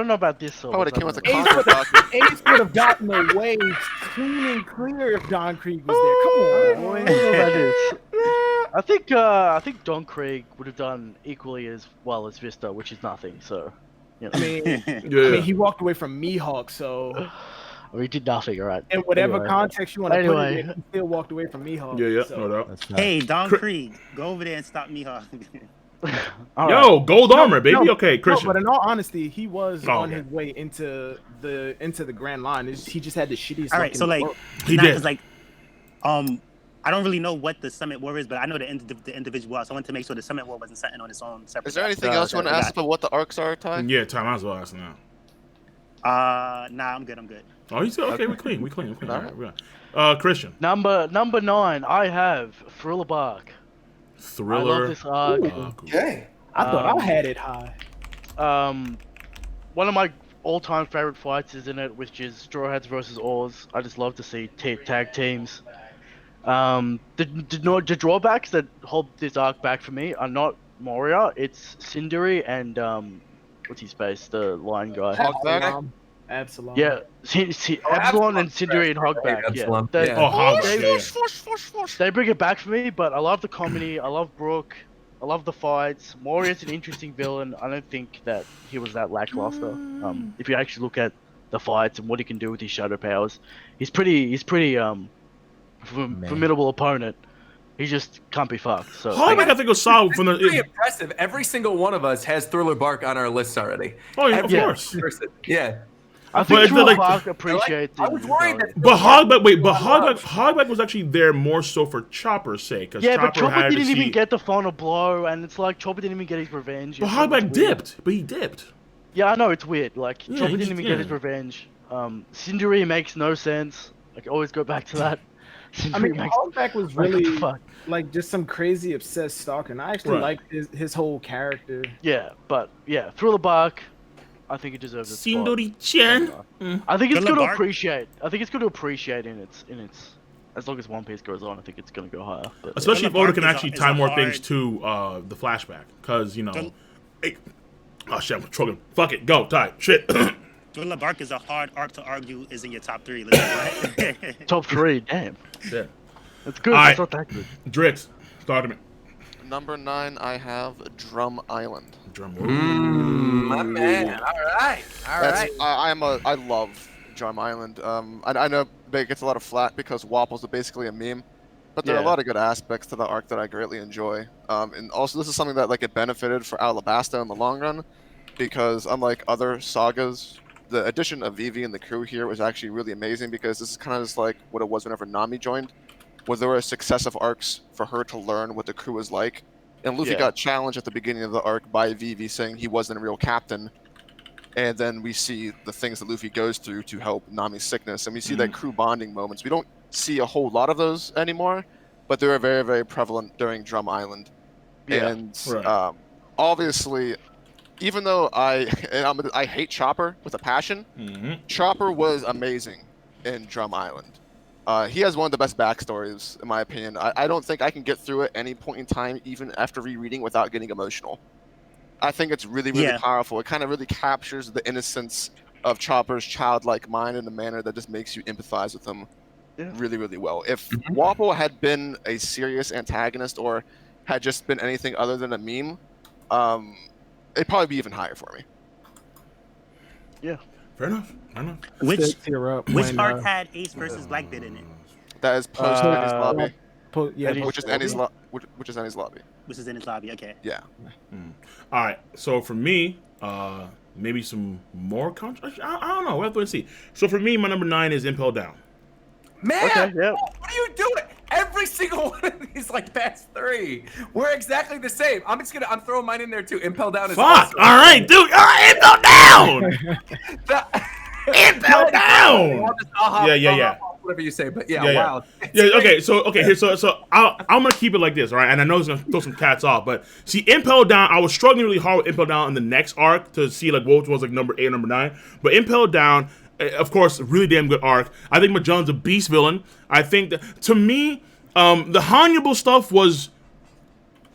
know about this. I would have came with a contract. Ace would have gotten away clean and clear if Don Krieg was there. Come on, boy. I think Don Krieg would have done equally as well as Vista, which is nothing. So, I mean, he walked away from Mihawk, so. He did nothing, right? In whatever context you want to put it in, he still walked away from Mihawk. No doubt. Hey, Don Krieg, go over there and stop Mihawk. Yo, gold armor, baby. Okay, Christian. No, but in all honesty, he was on his way into the Grand Line. He just had the shittiest. All right, so he did. I don't really know what the Summit War is, but I know the individual war. So I want to make sure the Summit War wasn't something on its own. Separate. Is there anything else you want to ask about what the arcs are, Ty? Yeah, Ty, might as well ask now. Nah, I'm good. Oh, you said okay. We clean. All right. Christian. Number 9, I have Thriller Bark. I love this arc. Okay. I thought I had it high. One of my all-time favorite fights is in it, which is Straw Hats versus Oars. I just love to see tag teams. The drawbacks that hold this arc back for me are not Moria. It's Sindri and what's his face, the lion guy. Absalom. Yeah, Absalom and Sindri and Hogback. Absalom. Yeah, Yeah. Hogback. they bring it back for me. But I love the comedy. I love Brooke. I love the fights. Moria's an interesting villain. I don't think that he was that lackluster. If you actually look at the fights and what he can do with his shadow powers, he's pretty formidable opponent. He just can't be fucked. So Hogback, I think, was solid from the. Pretty impressive. Every single one of us has Thriller Bark on our list already. Oh, yeah, of Every course. person. Yeah. I think But, like, Bark appreciates. I was worried that. But Hogback was actually there more so for Chopper's sake. Yeah, but Chopper Chopper didn't even get the final blow, and it's like Chopper didn't even get his revenge. But Hogback dipped. But he dipped. Yeah, I know, it's weird. Like, Yeah, Chopper he didn't even just- get his revenge. Sindri makes no sense. I can always go back to that. I mean, makes Hogback was like, what the really fuck? like just some crazy obsessed stalker, and I actually Right. liked his whole character. Yeah, but yeah, Thriller Bark, I think it deserves its spot. Sindri-chan. I think it's Thriller good to Bark? appreciate. I think it's good to appreciate in its. As long as One Piece goes on, I think it's gonna go higher. But, Especially if Thriller Oda can Bark actually is tie a more hard- things to the flashback. Because, you know. Thriller- Oh, shit, I'm choking. Fuck it. Go, Ty. Shit. Thriller Bark is a hard arc to argue is in your top 3. Let's top 3, damn, Shit. that's good. Alright. It's not that good. Drix. Start to me. Number 9, I have Drum Island. Drum. My man. All right. All right. I love Drum Island. I know it gets a lot of flack because Wapples are basically a meme, but there are a Yeah. lot of good aspects to the arc that I greatly enjoy. And also this is something that like it benefited for Alabasta in the long run, because unlike other sagas, the addition of Vivi and the crew here was actually really amazing, because this is kind of just like what it was whenever Nami joined, where there were successive arcs for her to learn what the crew was like. And Luffy Yeah. got challenged at the beginning of the arc by Vivi saying he wasn't a real captain. And then we see the things that Luffy goes through to help Nami's sickness. And we see that crew bonding moments. We don't see a whole lot of those anymore, but they were very, very prevalent during Drum Island. Yeah. And Right. obviously, even though I hate Chopper with a passion, Chopper was amazing in Drum Island. He has one of the best backstories, in my opinion. I don't think I can get through it any point in time, even after rereading, without getting emotional. I think it's really, really Yeah. powerful. It kind of really captures the innocence of Chopper's childlike mind in a manner that just makes you empathize with him really, really well. If Wapple had been a serious antagonist or had just been anything other than a meme, it'd probably be even higher for me. Yeah. Fair enough. Fair enough. Which Tear up which when, arc had Ace versus Blackbeard in it? That is post Ennie's lobby, which which is Ennie's lobby. Which is in his lobby. Okay. Yeah. All right. So for me, maybe some more controversy. I don't know. We'll have to wait and see. So for me, my number 9 is Impel Down. Man, Okay, yeah. what are you doing? Every single one of these like past 3, we're exactly the same. I'm throwing mine in there too. Impel Down is Fuck. awesome. All right, dude. All right, Impel Down. Impel Down. Yeah. Whatever you say, but Yeah. wow. Yeah. Okay. So I'm gonna keep it like this, all right? And I know it's gonna throw some cats off, but see, Impel Down. I was struggling really hard with Impel Down in the next arc to see like what was like number 8, number 9. But Impel Down, of course, really damn good arc. I think Magellan's a beast villain. I think that to me, the Hannibal stuff was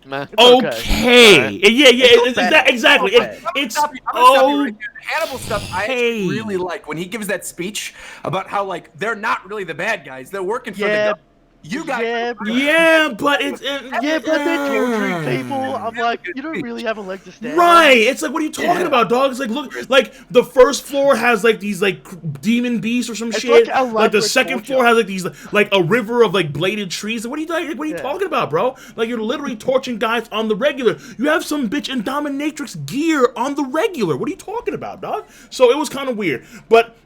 Meh. okay. Yeah. Exactly. It's I'm gonna stop you right there. The Hannibal stuff I okay. actually really like when he gives that speech about how like they're not really the bad guys. They're working for the Yeah. government. You guys. Yeah, but it's Yeah, but they're torturing people. I'm like, you don't really have a leg to stand on. right. It's like, what are you talking about, dog? It's like, look, like the first floor has like these like demon beasts or some It's shit. like Like the elaborate second torture. floor has like these like a river of like bladed trees. Like, what are you Yeah. talking about, bro? Like you're literally torching guys on the regular. You have some bitch in dominatrix gear on the regular. What are you talking about, dog? So it was kind of weird, but.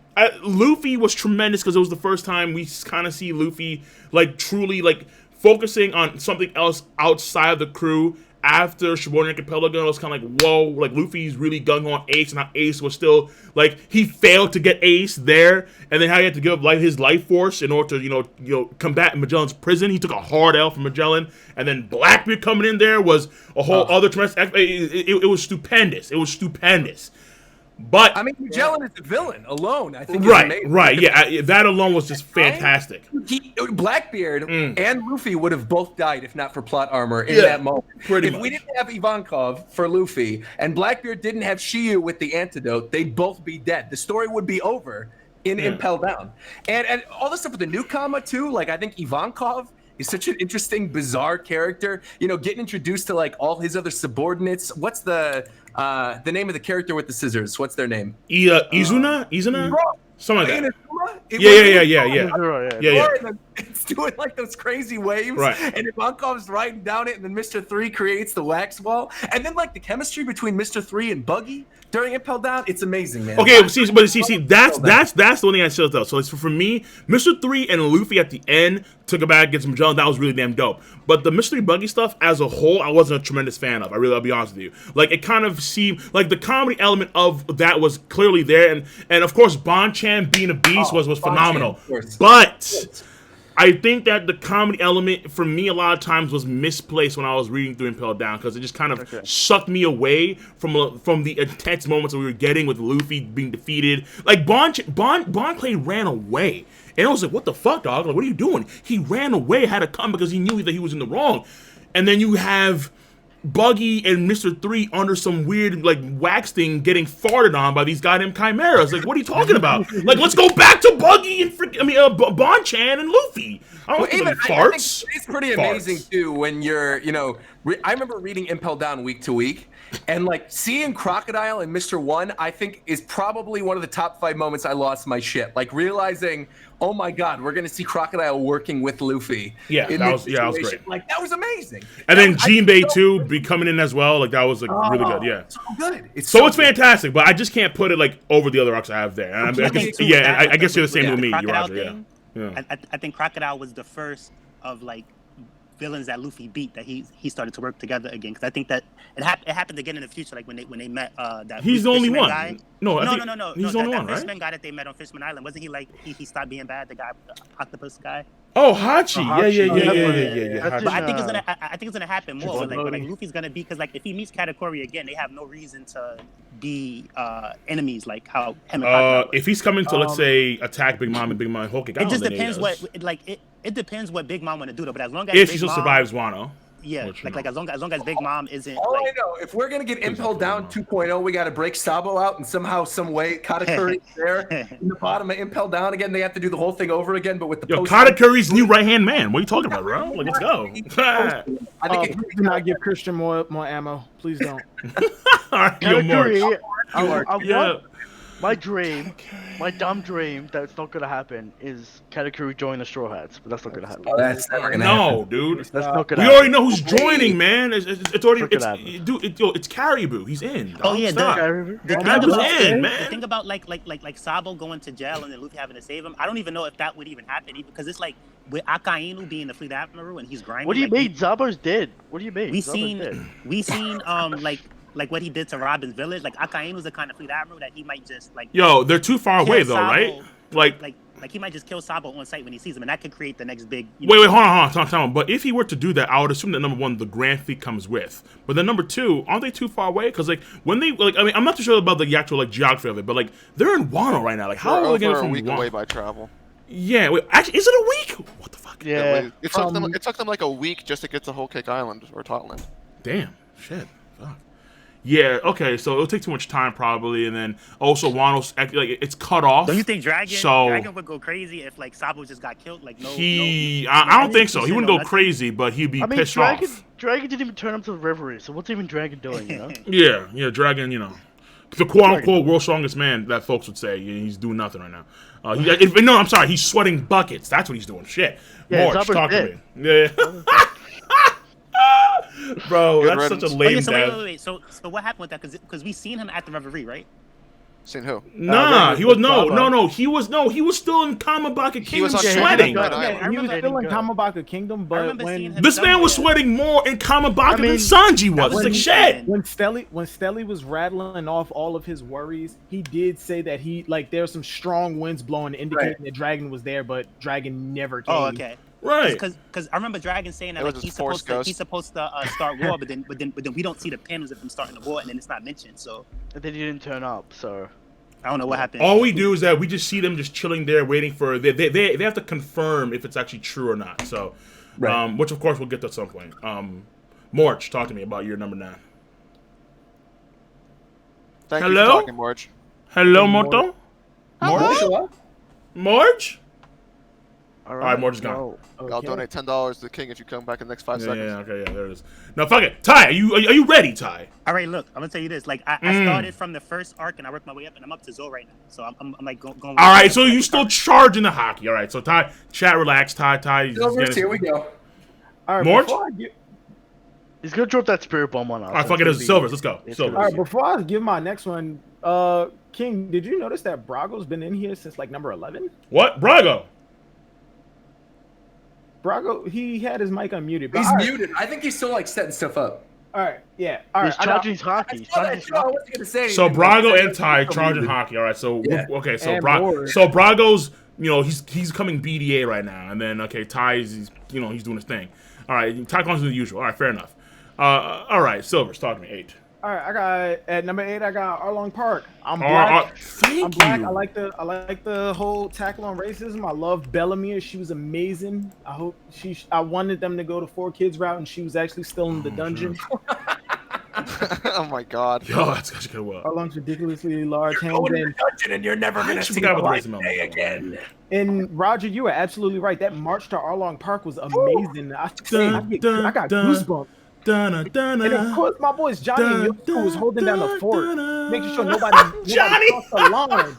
Luffy was tremendous because it was the first time we kind of see Luffy like truly like focusing on something else outside of the crew. After Shibuya and Capella Gun, it was kind of like, whoa, like Luffy's really gung on Ace, and how Ace was still like he failed to get Ace there, and then how he had to give up like his life force in order to you know combat Magellan's prison. He took a hard L from Magellan, and then Blackbeard coming in there was a whole other tremendous. It was stupendous. It was stupendous. But I mean, Magellan is the villain alone. I think. Right. Yeah, that alone was just fantastic. Blackbeard and Luffy would have both died if not for plot armor in that moment. Pretty much. If we didn't have Ivankov for Luffy and Blackbeard didn't have Shiyu with the antidote, they'd both be dead. The story would be over in Impel Down. And all this stuff with the newcomer too. Like I think Ivankov is such an interesting, bizarre character. You know, getting introduced to like all his other subordinates. What's the name of the character with the scissors? What's their name? Izuna? Bro, something like that. Yeah. It's doing like those crazy waves, right? And Ivankov's riding down it, and then Mr. 3 creates the wax wall, and then like the chemistry between Mr. 3 and Buggy during Impel Down, it's amazing, man. Okay, see, that's the only thing I said though. So it's for me, Mr. 3 and Luffy at the end took it back against Magellan. That was really damn dope. But the Mr. 3 Buggy stuff as a whole, I wasn't a tremendous fan of. I'll be honest with you. Like it kind of seemed like the comedy element of that was clearly there, and of course Bon-Chan being a beast was phenomenal. But I think that the comedy element for me a lot of times was misplaced when I was reading through Impel Down because it just kind of sucked me away from the intense moments that we were getting with Luffy being defeated. Like Bon Clay ran away, and I was like, "What the fuck, dog? Like, what are you doing?" He ran away, had to come because he knew that he was in the wrong, and then you have Buggy and Mr. 3 under some weird like wax thing getting farted on by these goddamn chimeras. Like, what are you talking about? Like, let's go back to Buggy and Bon-Chan and Luffy. I don't think farts. It's pretty amazing too when you're, I remember reading Impel Down week to week, and like seeing Crocodile and Mr. 1, I think is probably one of the top 5 moments I lost my shit. Like realizing, oh my god, we're gonna see Crocodile working with Luffy. Yeah, that was great. Like that was amazing. And then Jinbei too be coming in as well. Like that was like really good. Yeah, so good. It's fantastic, but I just can't put it like over the other arcs I have there. And I guess you're the same with me, Roger. Yeah. I think Crocodile was the first of like villains that Luffy beat that he started to work together again, because I think that it happened again in the future, like when they met that he's the only one guy. No, he's the only one, right? Fishman guy that they met on Fishman Island, wasn't he like he stopped being bad, the guy, the octopus guy? Oh, Hachi. Yeah. But I think it's gonna happen more. Like Luffy's gonna be, because like if he meets Katakuri again, they have no reason to be enemies like how him and Crocodile if he's coming to let's say attack Big Mom and Big Mom Hokage, it just depends it depends what Big Mom want to do though. But as long as if she still survives Wano. Yeah, like as long as Big Mom isn't. All I know, if we're gonna get Impel Down 2.0, we gotta break Sabo out, and somehow, some way, Katakuri's there in the bottom of Impel Down again. They have to do the whole thing over again, but with the Katakuri's new right hand man. What are you talking about, bro? Like, let's go. I think do not give Christian more ammo. Please don't. All right, Katakuri, my dream, my dumb dream that's not gonna happen is Katakuri join the Straw Hats, but that's not gonna happen. Oh, that's never gonna happen. No, dude. That's not gonna we happen. already know who's joining, man. It's already it's Caribou. He's in. Oh yeah, the thing about like Sabo going to jail and then Luffy having to save him. I don't even know if that would even happen, because it's like with Akainu being the fleet admiral and he's grinding. What do you mean? Sabo's dead. What do you mean? We seen like what he did to Robin's village. Like Akainu's the kind of fleet admiral that he might just like. Yo, they're too far away though, right? Like he might just kill Sabo on sight when he sees him, and that could create the next big. Wait, hold on. But if he were to do that, I would assume that number 1, the Grand Fleet comes with. But then number 2, aren't they too far away? Because like when they I'm not too sure about the actual like geography of it, but like they're in Wano right now. Like how are they getting from a week away by travel? Yeah, wait, actually, is it a week? What the fuck? Yeah, it took them like a week just to get to Whole Cake Island or Totland. Damn, shit, fuck. Yeah, okay, so it'll take too much time probably, and then also Wano's like it's cut off. Don't you think Dragon would go crazy if like Sabo just got killed? Like I don't think so. He wouldn't go crazy, but he'd be pissed off. Dragon didn't even turn up to the Reverie, so what's even Dragon doing? You know? yeah, Dragon. The quote-unquote world's strongest man that folks would say. He's doing nothing right now. No, I'm sorry. He's sweating buckets. That's what he's doing. Shit. Yeah, March, talk to me. Yeah. Bro, that's such a lame wait. So what happened with that? Because we seen him at the Reverie, right? Seen who? Nah, he was no. He was still in Kamabaka Kingdom sweating. He was still in Kamabaka Kingdom, but when this man was sweating more in Kamabaka than Sanji was. It's like shit. When Stelly was rattling off all of his worries, he did say that there's some strong winds blowing indicating that Dragon was there, but Dragon never came. Oh, okay. Right. Because I remember Dragon saying that It was like just Force Ghost. he's supposed to start war, but then we don't see the panels of him starting the war, and then it's not mentioned. So And then he didn't turn up, so I don't know what happened. All we do is that we just see them just chilling there, waiting for they have to confirm if it's actually true or not. So, which of course we'll get to at some point. Morch, talk to me about your number 9. Thank Hello? you for talking, Morge. Hello, Moto. Hello? Morch. all right, Morge is gone. I'll donate $10 to the king if you come back in the next 5 seconds. Yeah, okay, yeah, there it is. No, fuck it. Ty, are you ready, Ty? All right, look, I'm gonna tell you this. Like, I started from the first arc and I worked my way up, and I'm up to Zoro right now. So I'm like going. All right, so you still charging the hockey. All right, so Ty, chat, relax. Ty. Here we go. All right, Morch? He's gonna drop that spirit bomb on us. All right, fuck it, it's Silvers. Let's go. Silvers. All right, before I give my next one, King, did you notice that Brago's been in here since like number 11? What? Brago? Brago, he had his mic unmuted. He's muted. I think he's still like setting stuff up. All right, yeah. All right, He's charging his hockey. I wasn't gonna say So anything, Brago but- and Ty charging hockey. All right, so okay, so And more. so Brago's, he's coming BDA right now, and then Ty's he's doing his thing. All right, Ty comes as usual. All right, fair enough. All right, Silvers, talk to me. 8. All right, I got at number 8. I got Arlong Park. I'm black. I'm black. I like the whole tackle on racism. I love Bellamy. She was amazing. I wanted them to go the 4 kids route, and she was actually still in the dungeon. Oh my god. Yo, that's actually good. Well, Arlong's ridiculously large hands. Go in the dungeon and you're never gonna see the light of day again. And Roger, you are absolutely right. That march to Arlong Park was amazing. I got goosebumps. And of course, my boys Johnny and Yosu was holding down the fort, making sure nobody crossed the line.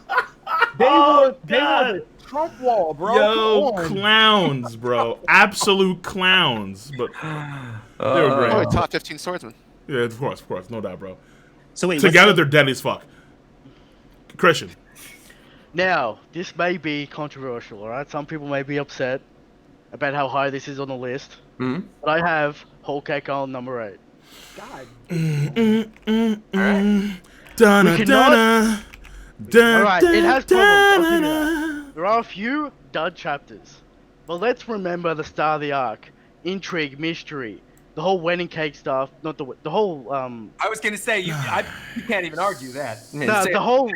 They were the Trump wall, bro. Yo, clowns, bro. Absolute clowns. But they were great. Probably top 15 swordsman. Yeah, of course, no doubt, bro. So wait, Together, they're deadly as fuck. Christian. Now, this may be controversial, all right? Some people may be upset about how high this is on the list. Mm-hmm. But I have Whole Cake on number 8. God. Alright, it has problems. I'll give you that. There are a few dud chapters. But let's remember the start of the arc. Intrigue, mystery, the whole wedding cake stuff, not the whole I was gonna say you can't even argue that. No, the whole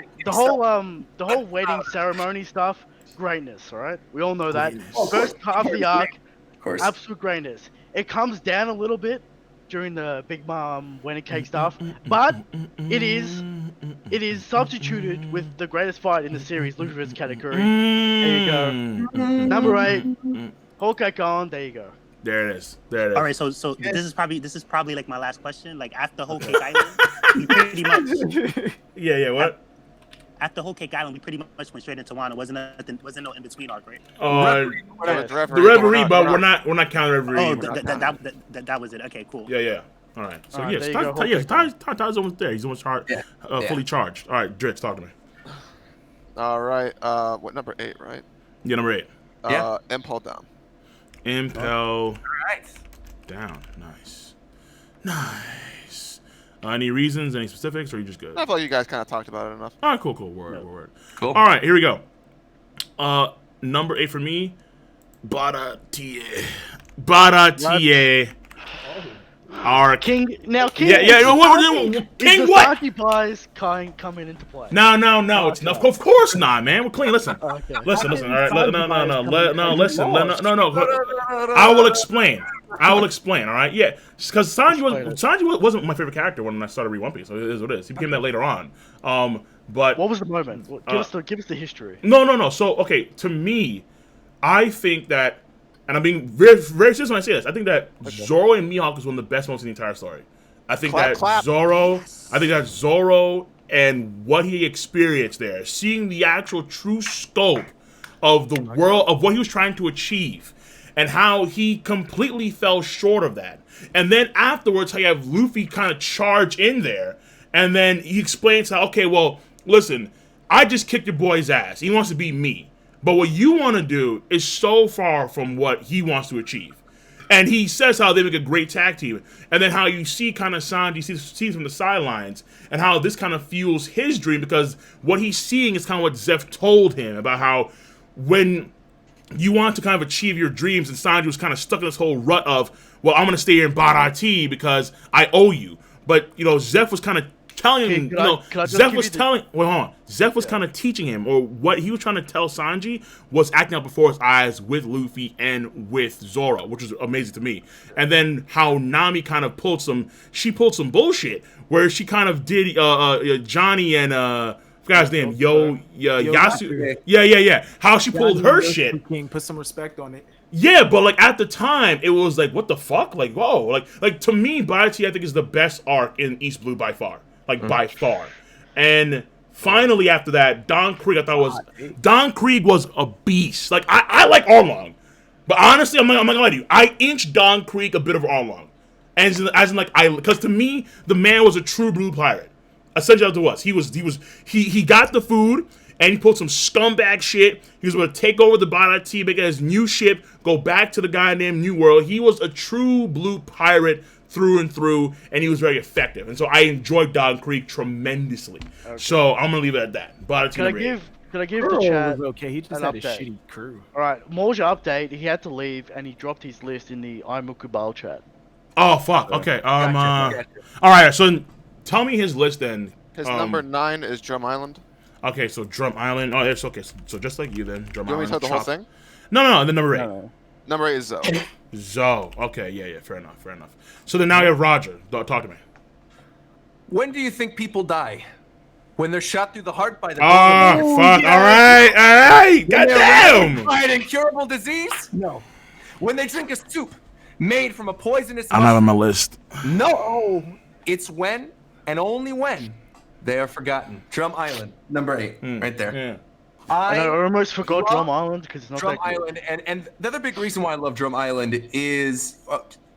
wedding ceremony stuff, greatness, alright? We all know that. First half of the arc, absolute greatness. It comes down a little bit during the Big Mom wedding cake stuff, but it is substituted with the greatest fight in the series, Luffy vs. Katakuri. There you go. Number 8, Whole Cake on. There you go. There it is. All right, so this is probably like my last question. Like after Whole Cake Island, we pretty much Yeah. What? After Whole Cake Island, we pretty much went straight into Wano. Wasn't no in between arc, right? The referee, but we're not counting referee. Oh, that was it. Okay, cool. Yeah. All right. So Ty's almost there. He's almost fully charged. All right, Dritz, talk to me. All right. What number 8, right? Yeah, number 8. Impel down. Impel down. Nice. Any reasons? Any specifics? Or are you just good? I thought you guys kind of talked about it enough. All right, cool. Word. Cool. All right, here we go. Number 8 for me, Baratie. Our King. Now, King. Yeah. King what? Saki pies coming into play. No. It's enough. Of course not, man. We're clean. Listen. Okay. Listen. All right. No. I will explain. All right. Yeah. Because Sanji wasn't my favorite character when I started reading One Piece. So it is what it is. He became that later on. But what was the moment? Give us the history. No. So okay, to me, I think that. And I'm being very, very serious when I say this. I think that Zoro and Mihawk is one of the best moments in the entire story. I think that Zoro and what he experienced there, seeing the actual true scope of the world, of what he was trying to achieve, and how he completely fell short of that. And then afterwards, how you have Luffy kind of charge in there, and then he explains how, okay, well, listen, I just kicked your boy's ass. He wants to be me. But what you want to do is so far from what he wants to achieve. And he says how they make a great tag team. And then how you see kind of Sanji sees from the sidelines. And how this kind of fuels his dream. Because what he's seeing is kind of what Zeph told him. About how when you want to kind of achieve your dreams, and Sanji was kind of stuck in this whole rut of, well, I'm going to stay here in BragoDAce because I owe you. But, you know, Zeph was kind of telling him, Zeph was telling, well, hold on. Zeph was kind of teaching him, or what he was trying to tell Sanji was acting out before his eyes with Luffy and with Zoro, which was amazing to me. And then how Nami kind of pulled some bullshit where she kind of did Johnny and forgot his name, Yasu. Yeah. How she pulled her shit. King, put some respect on it. Yeah, but like at the time, it was like, what the fuck? Like, whoa. Like to me, BragoDAce, I think, is the best arc in East Blue by far. Like by far. And finally after that, Don Krieg, I thought Don Krieg was a beast. Like I like Arlong. But honestly, I'm not gonna lie to you. I inched Don Krieg a bit of Arlong. As in because to me, the man was a true blue pirate. Essentially that's what it was. He got the food and he pulled some scumbag shit. He was able to take over the BragoDAce, make his new ship, go back to the goddamn New World. He was a true blue pirate through and through, and he was very effective. And so I enjoyed Don Krieg tremendously. Okay. So I'm gonna leave it at that. BragoDAce. Can I give the chat okay? He just had a shitty crew. All right, Morja update. He had to leave, and he dropped his list in the Imukubal chat. Oh fuck. Okay. Gotcha. All right. So tell me his list then. His number 9 is Drum Island. Okay, so Drum Island. Oh, it's okay. So just like you then, Drum Island. You want me to tell the whole thing? No. The number 8. No. Number 8 is Zoe. Zoe. Okay, yeah. Fair enough. So then now you have Roger. Talk to me. When do you think people die? When they're shot through the heart by the fuck. Yeah. All right. Goddamn. By an incurable disease? No. When they drink a soup made from a poisonous I'm not on my list. No. It's when and only when they are forgotten. Drum Island, number 8, right there. Yeah. I almost forgot Drum Island because it's not Drum that good. Island, and the other big reason why I love Drum Island is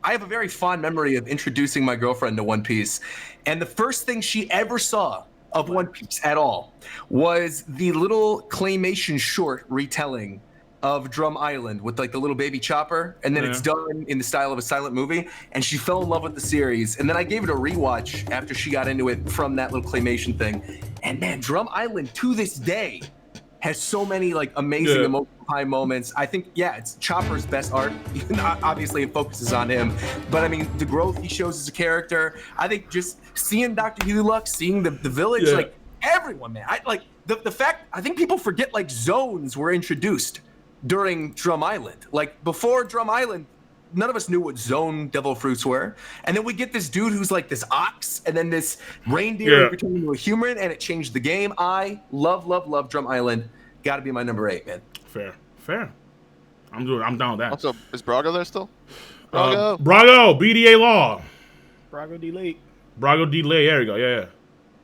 I have a very fond memory of introducing my girlfriend to One Piece, and the first thing she ever saw of One Piece at all was the little claymation short retelling of Drum Island with like the little baby chopper, and then it's done in the style of a silent movie, and she fell in love with the series. And then I gave it a rewatch after she got into it from that little claymation thing, and man, Drum Island to this day has so many like amazing emotional high moments. I think it's Chopper's best art. Obviously it focuses on him, but I mean the growth he shows as a character. I think just seeing Dr. Huey Lux, seeing the village, like everyone, man. I like the fact, I think people forget like zones were introduced during Drum Island. Like before Drum Island, none of us knew what zone devil fruits were. And then we get this dude who's like this ox, and then this reindeer turning into a human, and it changed the game. I love Drum Island. Gotta be my number 8, man. Fair. I'm down with that. Also, is Brago there still? Brago, BDA Law. BragoDAce. BragoDAce, there you go, yeah.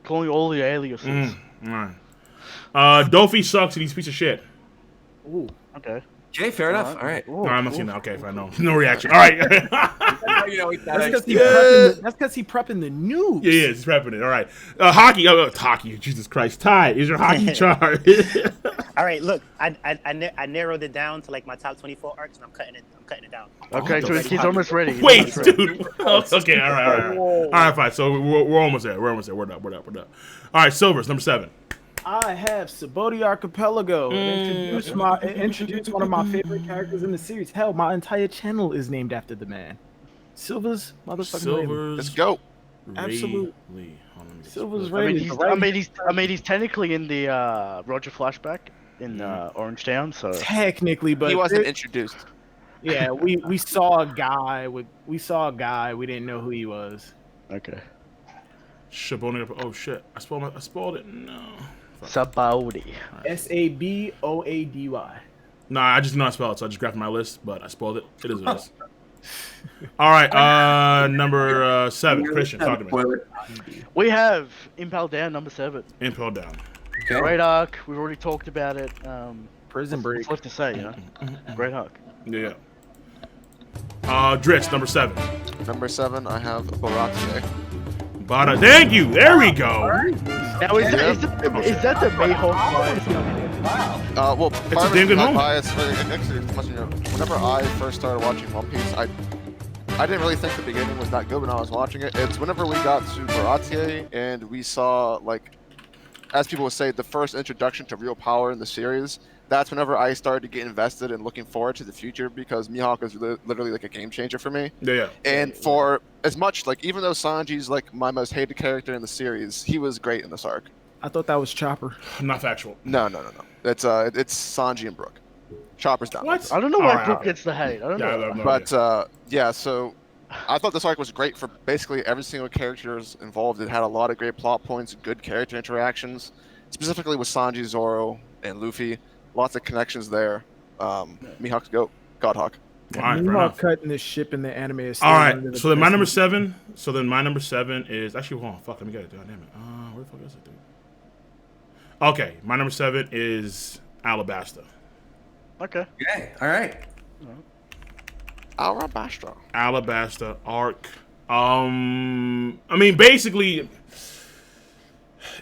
Calling all the aliases. All right. Dofi sucks and he's a piece of shit. Ooh, okay. Okay, fair enough. All right. No, I'm not seeing that. Okay, fine. No reaction. All right. That's because he's prepping the news. Yeah, he's prepping it. All right. Hockey. Jesus Christ. Ty, is your hockey chart? All right, look, I narrowed it down to like my top 24 arcs, and I'm cutting it down. Okay, so he's almost ready. Wait, dude. Okay, all right. All right, fine. So we're almost there. We're up. All right, Silvers, number 7. I have Saboti Archipelago. Introduced one of my favorite characters in the series. Hell, my entire channel is named after the man. Silver's motherfucking Let's go. Absolutely. Silver's I mean, he's technically in the Roger flashback in Orange Town, so technically, but he wasn't introduced. Yeah, we saw a guy. We didn't know who he was. Okay. Oh shit! I spoiled it. No. Sabaody. Saboady. Nah, I just know I spelled it, so I just grabbed my list, but I spoiled it. It is what it is. All right, number 7. Christian, talk to me. We have Impel Down, number 7. Impel Down. Okay. Great arc. We've already talked about it. Prison Break. What's left to say, you know? Great arc. Yeah. Dritz, number 7. Number 7, I have Baratie. Thank you. There we go. Now, is that the Mayhawk bias? Well, it's a damn good moment. Actually, whenever I first started watching One Piece, I didn't really think the beginning was that good when I was watching it. It's whenever we got to Baratie and we saw, like, as people would say, the first introduction to real power in the series. that's whenever I started to get invested and looking forward to the future, because Mihawk is literally like a game changer for me. Yeah. And for as much, like, even though Sanji's like my most hated character in the series, he was great in this arc. I thought that was Chopper. Not factual. No. It's Sanji and Brook. Chopper's down. What? I don't know why Brook gets the hate. I don't know. But so I thought this arc was great for basically every single character involved. It had a lot of great plot points, good character interactions, specifically with Sanji, Zoro, and Luffy. Lots of connections there. Mihawk's GOAT. Godhawk. All right, Mihawk cutting this ship in the anime is still all right. one of the So then my best number movies. 7. So then my number 7 is actually hold on. Fuck. Let me get it. God damn it. Where the fuck is it, dude? Okay. My number 7 is Alabasta. Okay. All right. Alabasta arc. I mean, basically,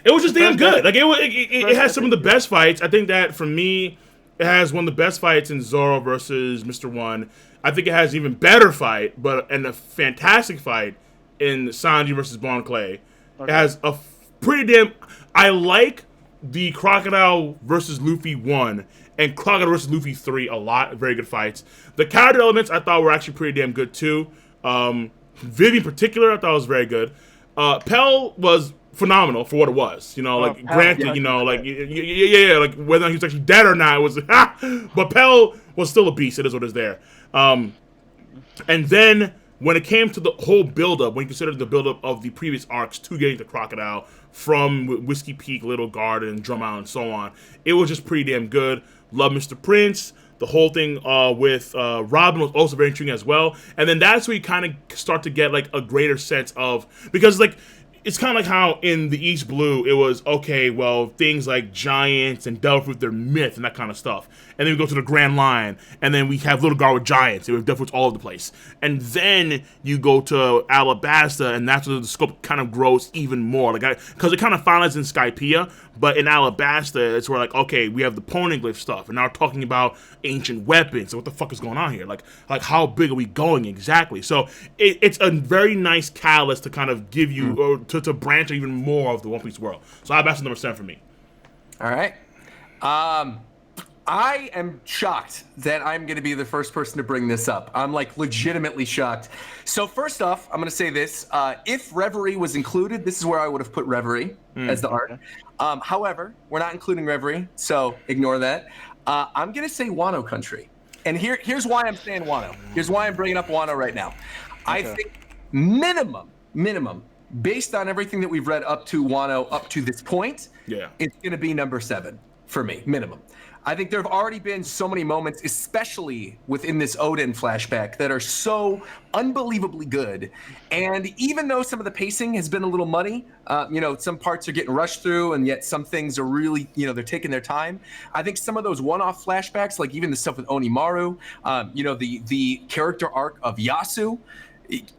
it was just damn good. Like it has some of the best fights. I think that for me, it has one of the best fights in Zoro versus Mr. One. I think it has an even better fight, and a fantastic fight in Sanji versus Bon Clay. Okay. It has a pretty damn. I like the Crocodile versus Luffy 1 and Crocodile versus Luffy 3 a lot. Very good fights. The character elements I thought were actually pretty damn good too. Vivi in particular I thought was very good. Pell was phenomenal for what it was. You know, like granted, yeah, you know, like yeah, like whether he was actually dead or not was, but Pell was still a beast. It is what is there. And then when it came to the whole build-up, when you consider the build-up of the previous arcs to getting to Crocodile, from Whiskey Peak, Little Garden, Drum Island, and so on, it was just pretty damn good. Love Mr. Prince. The whole thing with Robin was also very intriguing as well. And then that's where you kind of start to get like a greater sense of, because like it's kind of like how in the East Blue it was, okay, well, things like giants and Delphi, they're myth and that kind of stuff. And then we go to the Grand Line, and then we have Little Guard with giants. It was Delphi all over the place. And then you go to Alabasta, and that's where the scope kind of grows even more. Like, because it kind of finalizes in Skypiea, but in Alabasta, it's where like, okay, we have the Poneglyph stuff, and now we're talking about ancient weapons. So what the fuck is going on here? Like how big are we going exactly? So it's a very nice catalyst to kind of give you, or to branch even more of the One Piece world. So Alabasta number 7 for me. All right. I am shocked that I'm going to be the first person to bring this up. I'm like legitimately shocked. So first off, I'm going to say this. If Reverie was included, this is where I would have put Reverie as the art. However, we're not including Reverie, so ignore that. I'm going to say Wano Country. And here's why I'm saying Wano. Here's why I'm bringing up Wano right now. I think minimum, based on everything that we've read up to Wano up to this point, it's going to be number 7 for me, minimum. I think there have already been so many moments, especially within this Odin flashback, that are so unbelievably good. And even though some of the pacing has been a little muddy, some parts are getting rushed through, and yet some things are really, they're taking their time. I think some of those one-off flashbacks, like even the stuff with Onimaru, the character arc of Yasu,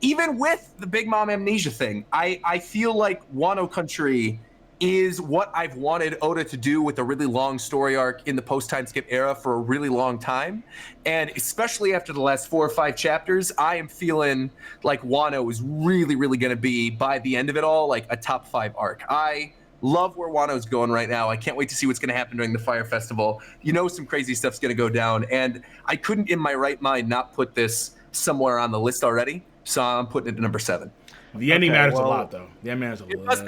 even with the Big Mom amnesia thing, I feel like Wano Country is what I've wanted Oda to do with a really long story arc in the post-time skip era for a really long time. And especially after the last 4 or 5 chapters, I am feeling like Wano is really, really going to be, by the end of it all, like a top 5 arc. I love where Wano's going right now. I can't wait to see what's going to happen during the Fire Festival. Some crazy stuff's going to go down. And I couldn't in my right mind not put this somewhere on the list already. So I'm putting it at number 7. The ending matters a lot, though. The ending matters a lot.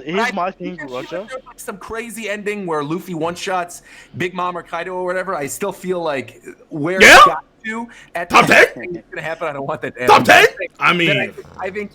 Here's my thing, Roger. Some crazy ending where Luffy one-shots Big Mom or Kaido or whatever. I still feel like where it got to at top 10 is going to happen. I don't want that to top 10. I think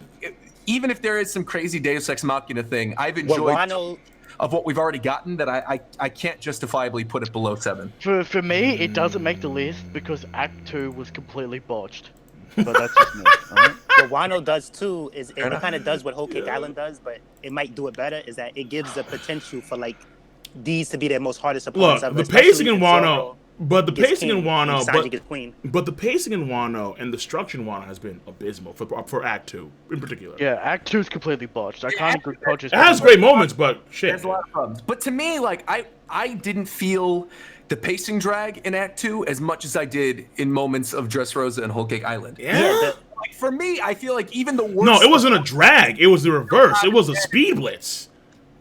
even if there is some crazy Deus Ex Machina thing, I've enjoyed of what we've already gotten that I can't justifiably put it below 7. For me, it doesn't make the list because Act 2 was completely botched. But that's just me. Right? What Wano does too is it kind of does what Whole Cake Island does, but it might do it better. Is that it gives the potential for like these to be their most hardest opponents. Look, the pacing in Wano, but the pacing in Wano, but the pacing in Wano and the structure in Wano has been abysmal for Act 2 in particular. Yeah, Act 2 is completely botched. I can't agree. It has great moments, but shit. There's a lot of problems. But to me, like I didn't feel the pacing drag in Act 2 as much as I did in moments of Dressrosa and Whole Cake Island. Yeah. Like for me, I feel like even the worst. No, it wasn't a drag. It was the reverse. It was a speed blitz.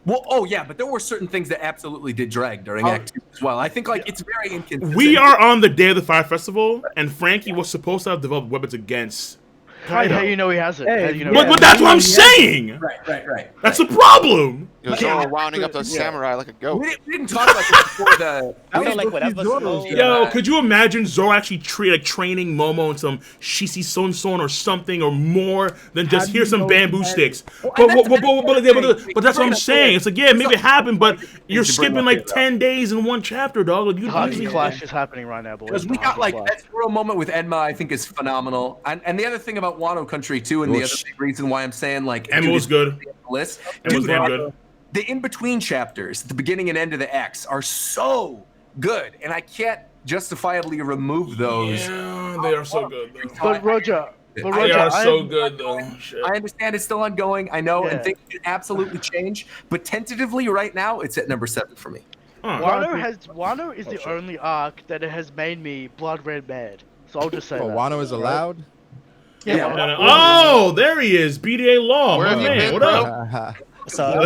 Well, oh yeah, but there were certain things that absolutely did drag during Act 2 as well. I think like it's very inconsistent. We are on the day of the Fire Festival, and Frankie was supposed to have developed weapons against Kaido. How you know he hasn't? Hey, How do you know But that's what I'm saying. Right. That's the problem. Zoro rounding up the samurai like a goat. We didn't talk about this before the. I feel like whatever slow. Yo, could you imagine Zoro actually training Momo in some Shishi Son or something, or more than just here's some bamboo sticks? But that's what I'm saying. It's like, yeah, maybe it happened, but you're skipping like 10 days in one chapter, dog. Like, The Hockey Clash is happening right now, boys. Because we got like that Zoro moment with Enma, I think is phenomenal. And the other thing about Wano Country too, and the other big reason why I'm saying like Enma was good. List, It was damn good. The in-between chapters, the beginning and end of the X, are so good, and I can't justifiably remove those. Yeah, they are so good, though. But Roger, They are so good, though. Shit. I understand it's still ongoing. I know, and things can absolutely change. But tentatively, right now, it's at number 7 for me. Wano is the only arc that has made me blood red mad. So I'll just say that. Wano is allowed? Yeah. Oh, there he is. BDA Law, Where my have you man. been, What bro? up? What's up?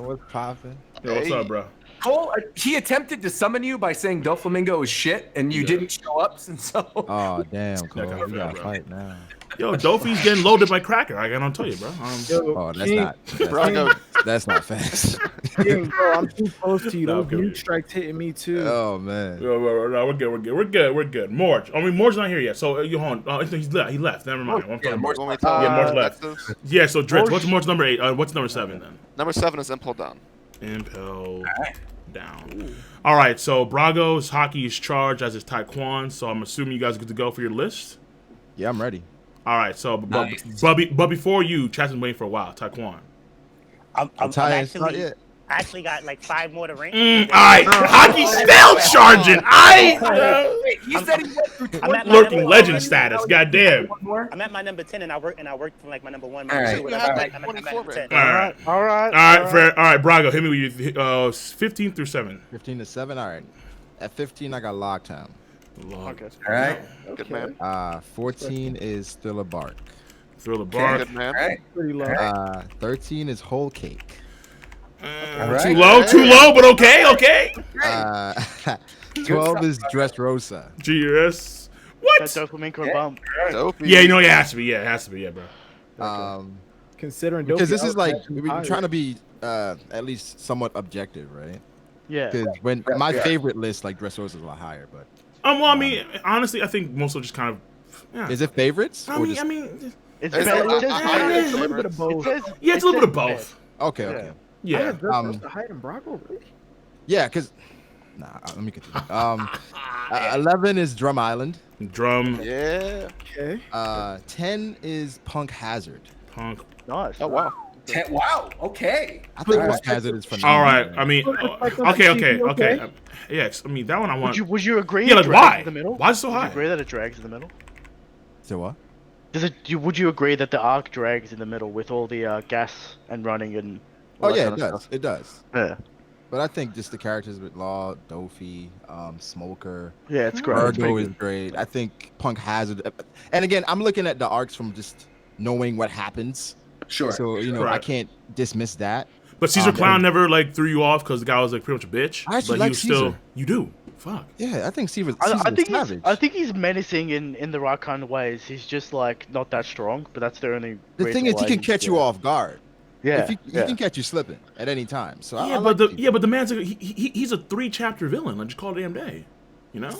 What's poppin'? Yo, what's up, bro? Cole, he attempted to summon you by saying Doflamingo is shit, and you didn't show up, and so. Oh, damn, Cole. kinda We fair, gotta bro. fight now. Yo, Dofi's getting loaded by Cracker. I gotta tell you, bro. Oh, that's not fast. King, bro, I'm too close to you. No, Those okay. nuke strikes hitting me too. Oh, man. No, we're good. Morge. I mean, Morge's not here yet. So, you hold on. He left. Never mind. Morge Morge left. Yeah, so Dritz, what's Morge number 8? What's number 7 then? Number 7 is Impel Down. Impel down. All right, so Brago's hockey is charged as is Taekwon, so I'm assuming you guys are good to go for your list. Yeah, I'm ready. All right, so Nice. but before you, Chat's been waiting for a while. Taekwon. I'm It's not actually, yet. I actually got like 5 more to rank. All right, hockey's still charging. He said he went through I'm at my Lurking number legend 1. status. Goddamn. I'm at my number 10, and I worked from like my number 1, All number right. 2. You and have I'm like at 24 number 10. right? All right. Fair. All right, Brago, hit me with 15 through 7. 15 to 7. All right. At 15, I got Locktown. Okay. All right. Good man. 14 is Thriller Bark. Thriller Bark. Good man. All right. Pretty low. 13 is Whole Cake. Too low, but okay. 12 is Dressrosa. GS. That What? Doflamingo bump. Dopey. Yeah, you know it has to be. Yeah, it has to be. Yeah, bro. Considering Because Dopey this is like, outside we're too trying to high. be at least somewhat objective, right? Yeah. Because when my favorite list, like Dressrosa, is a lot higher, but Well, I mean, honestly, I think most of just kind of. Yeah. is it favorites? I or mean, just... It's It's better. like- It's It's a little bit of both. Yeah, it's a little bit of both. Okay, okay. Yeah. I had Dressrosa higher than Brago, really? Yeah, because let me continue. 11 is Drum Island. Drum. Yeah. Okay. 10 is Punk Hazard. Punk. Nice. Oh, wow. Wow. Okay. I think Punk Hazard is phenomenal. All right. I mean, like okay. Yes. I mean, that one I want. Would you agree? Yeah, it like drags why? in the middle? Why is it so Would you high? agree that it drags in the middle? So what? Would you agree that the arc drags in the middle with all the gas and running and? Oh all that yeah, kind it of does. stuff? It does. Yeah. But I think just the characters with Law, Dofi, Smoker, Yeah, it's great. It's Virgo pretty is good. great. I think Punk Hazard. And again, I'm looking at the arcs from just knowing what happens. Sure. So I Correct. can't dismiss that. But Caesar Clown and- never like threw you off because the guy was like pretty much a bitch. I actually but like he was still. Caesar. You do. Fuck. Yeah, I think Caesar I think savage. I think he's menacing in the right kind of ways. He's just like not that strong, but that's the only. The thing is, he can catch you off guard. Yeah. He can catch you slipping at any time. So I Yeah, like but Caesar. the man's he's a 3-chapter villain. Like, just call it a damn day. You know.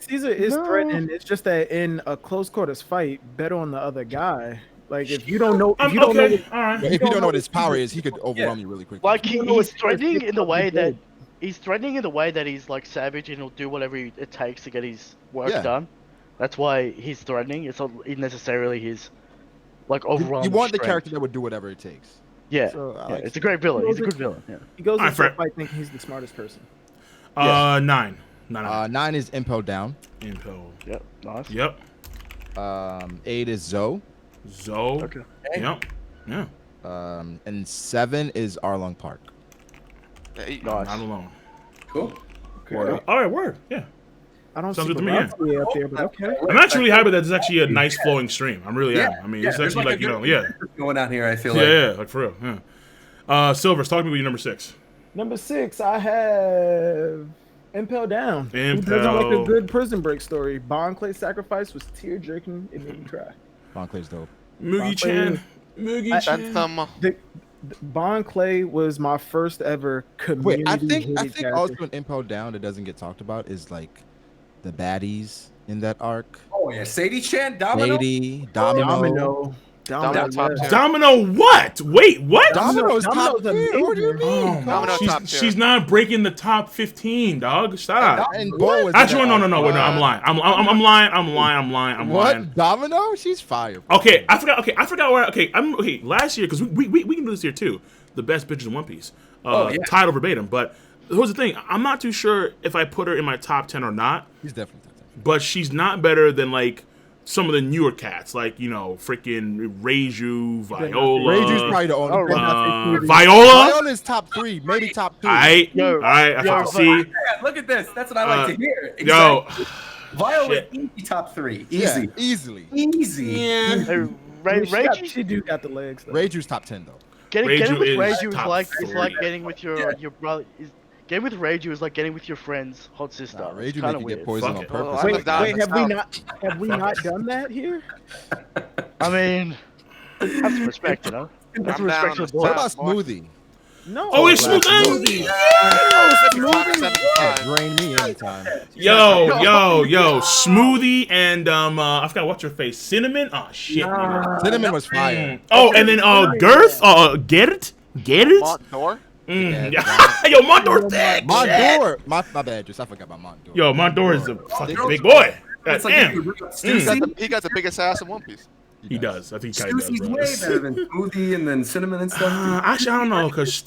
Caesar is threatening. It's just that in a close quarters fight, bet on the other guy. Like if you don't know, if you don't know, Okay. All right. If you don't know what his power is, he could overwhelm you really quickly. Like You know he's it's threatening in the way that good. he's like savage and he'll do whatever it takes to get his work Yeah. done. That's why he's threatening. It's not necessarily his like overall. You want the character that would do whatever it takes. Yeah, So, I yeah, like it's a great villain. He's a good villain. Yeah. he goes Alright, into the Fred. fight thinking he's the smartest person. 9. 9 is Impel Down. Impel. Yep. Nice. Yep. 8 is Zoe. Zoe. Okay. Yep. Yeah. And 7 is Arlong Park. Hey, Nice. Not alone. Cool. Word. All right. Word. Yeah. I don't Sounds see good to me, yeah. Baratsky up there, but okay. I'm actually really happy that this is actually a nice flowing stream. I'm really am. I mean, it's there's actually like a you know, good yeah. going on here. I feel Yeah, like. yeah, like for real. Yeah. Silvers, talk to me with your number 6. Number 6, I have Impel Down. Who doesn't like a good Prison Break story? Bon Clay's sacrifice was tear jerking. It made me cry. Bon Clay's dope. Moogie-chan. Bon Clay was my first ever community. Wait, I think character. also an Impel Down that doesn't get talked about is like the baddies in that arc. Oh yeah, Sadie-chan, Domino. Domino what? Wait, what? Domino's top tier. What do you mean? She's not breaking the top 15, dog. Stop. Actually, no. I'm lying. I'm lying. What? Domino? She's fire. Okay, I forgot where. Okay, last year, because we can do this here too. The best bitches in One Piece. Title verbatim. But here's the thing. I'm not too sure if I put her in my top 10 or not. She's definitely top 10. But she's not better than like some of the newer cats, like, you know, freaking Reiju, Viola. Reiju's probably the only Viola? Viola's top 3, maybe top 2. All right. See. Look at this. That's what I like to hear. Exactly. Yo. Viola, easy top 3. Easy. Yeah, easily. Yeah. She do got the legs. Reiju's top 10, though. Getting with Reiju is like getting with your brother. Getting with Reiju is like getting with your friend's hot sister. Nah, Reiju make you get poisoned on purpose. Wait, have we not done that here? I mean, have some respect, you know. Have some respect to the boy. What about Smoothie? No. Oh, it's Smoothie. Drain me anytime. Yo, Smoothie and I forgot what's her face. Cinnamon. Oh shit. Cinnamon was fire. Oh, and then Girth. Gerrit. Montdor? Yo, Montdor thick. Montdor. My bad, just I forgot about Montdor. Yo, Montdor is a fucking big boy. Damn. He got the biggest ass in One Piece. He does. I think he kind of Stussy's does. way better than Smoothie and then Cinnamon and stuff. Actually, I don't know, cause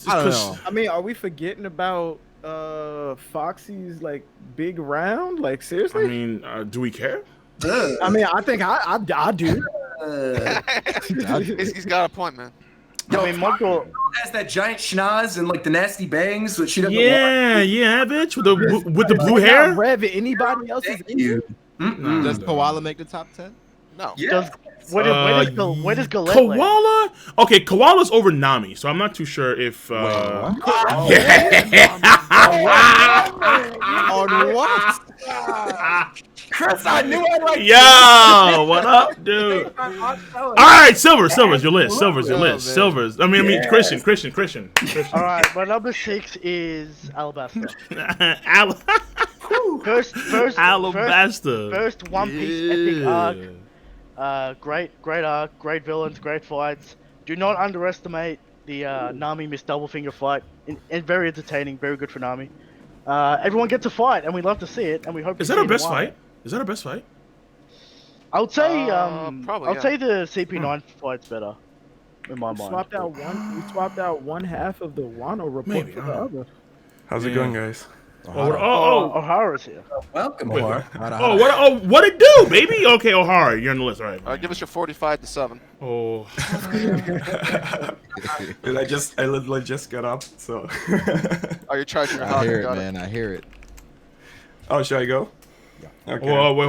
I mean, are we forgetting about Foxy's like big round? Like seriously? I mean, do we care? I mean, I think I do. He's got a point, man. Yo, I mean, Marco has that giant schnoz and like the nasty bangs, but she doesn't. Yeah, bitch, with the blue hair. Rev, anybody else is injured? Does Koala make the top 10? No. Yeah. Where does Galette Koala? Okay, Koala's over Nami, so I'm not too sure if. On what? Chris, I knew I'd like. Yo, what up, dude? All right, Silvers, your list. Silvers. I mean, Christian. All right, my number 6 is Alabasta. Alabasta. First One Piece epic arc. Great arc, great villains, great fights. Do not underestimate the Nami Miss Double Finger fight. And very entertaining, very good for Nami. Everyone gets a fight, and we love to see it, and we hope. Is that our best fight? I would say, probably, say the CP9 fight's better. In my mind. We swapped out one half of the Wano report for the other. How's it going, guys? O'Hara's here. Welcome, O'Hara. What it do, baby? Okay, O'Hara, you're on the list, all right? Give us your 45-7. Oh. Dude, I literally just got up, so. Oh, you're charging your I house. hear it, man. I hear it. Oh, should I go? Yeah. Okay. Whoa, wait.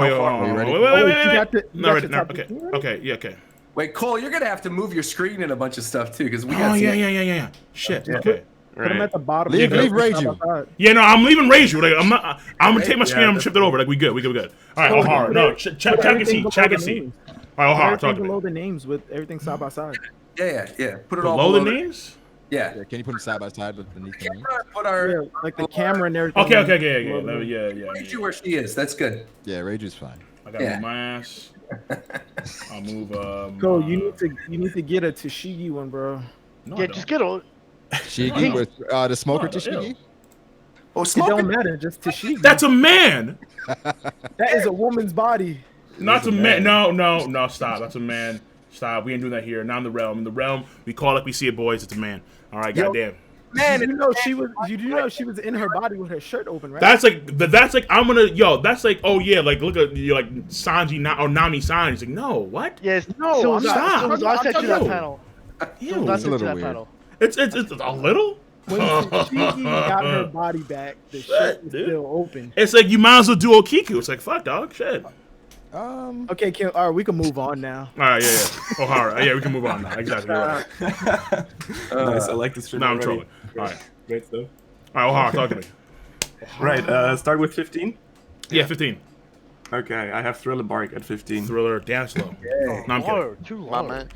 Okay. Wait, Cole, you're gonna have to move your screen and a bunch of stuff too, because we got. Yeah. Shit. Okay. Put them at the bottom. Leave Reiju. Yeah, no, I'm leaving Reiju. Like, I'm gonna take my screen. I'm gonna shift it over. Like, we good. All right, O'Hara. No, check and see. All right, O'Hara, talk to me. Below the names with everything side by side. Yeah. Put it all below the names. Yeah. Can you put them side by side with beneath the names? Put our like the camera and everything. Okay. Yeah. Reiju where she is. That's good. Yeah, Reiju's fine. I gotta move my ass. I'll move. Go. You need to get a Tashigi one, bro. No, yeah, just get a. Tashigi with the smoker Tashigi? Oh, it don't matter, just Tashigi. That's a man. That is a woman's body. Not a man. No, stop. That's a man. Stop. We ain't doing that here. Not in the realm. In the realm, we call it like we see it, boys. It's a man. All right, goddamn. Man, you do know she was in her body with her shirt open, right? That's like I'm gonna that's like, oh yeah, like look at you, like Sanji or Nami Sanji. It's like, no, what? Yes, no, stop. I sent you that panel. Ew, that's a little weird. It's a little. When she got her body back, the shirt was still open. It's like you might as well do Okiku. It's like, fuck, dog, shit. Okay, Kim. All right, we can move on now. All right, yeah. O'Hara. Yeah, we can move on now. Exactly. Right. Nice. I like this stream. Now I'm already. trolling. All right. Great stuff. All right, O'Hara, talk to me. Right. Start with 15. Yeah, 15. Okay, I have Thriller Bark at 15. Thriller, damn slow. No, I'm kidding. Too low. My man.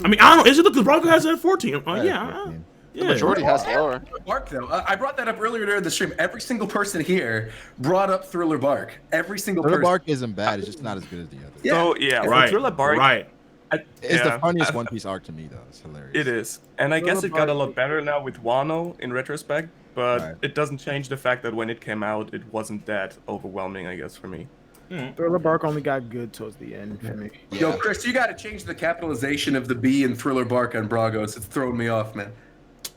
I mean, I don't know. Is it because Bronco has it at 14? Yeah. The majority has lower. Bark though. I brought that up earlier during the stream. Every single person here brought up Thriller Bark. Every single Thriller person. Bark isn't bad. It's just not as good as the others. Yeah. So yeah, Right. Thriller Bark. Right. It's the funniest One Piece arc to me, though. It's hilarious. It is, and I guess it got a lot better now with Wano in retrospect. But it doesn't change the fact that when it came out, it wasn't that overwhelming, I guess, for me. Thriller Bark only got good towards the end for me. Yo, Chris, you got to change the capitalization of the B in Thriller Bark on BragoDAce. It's throwing me off, man.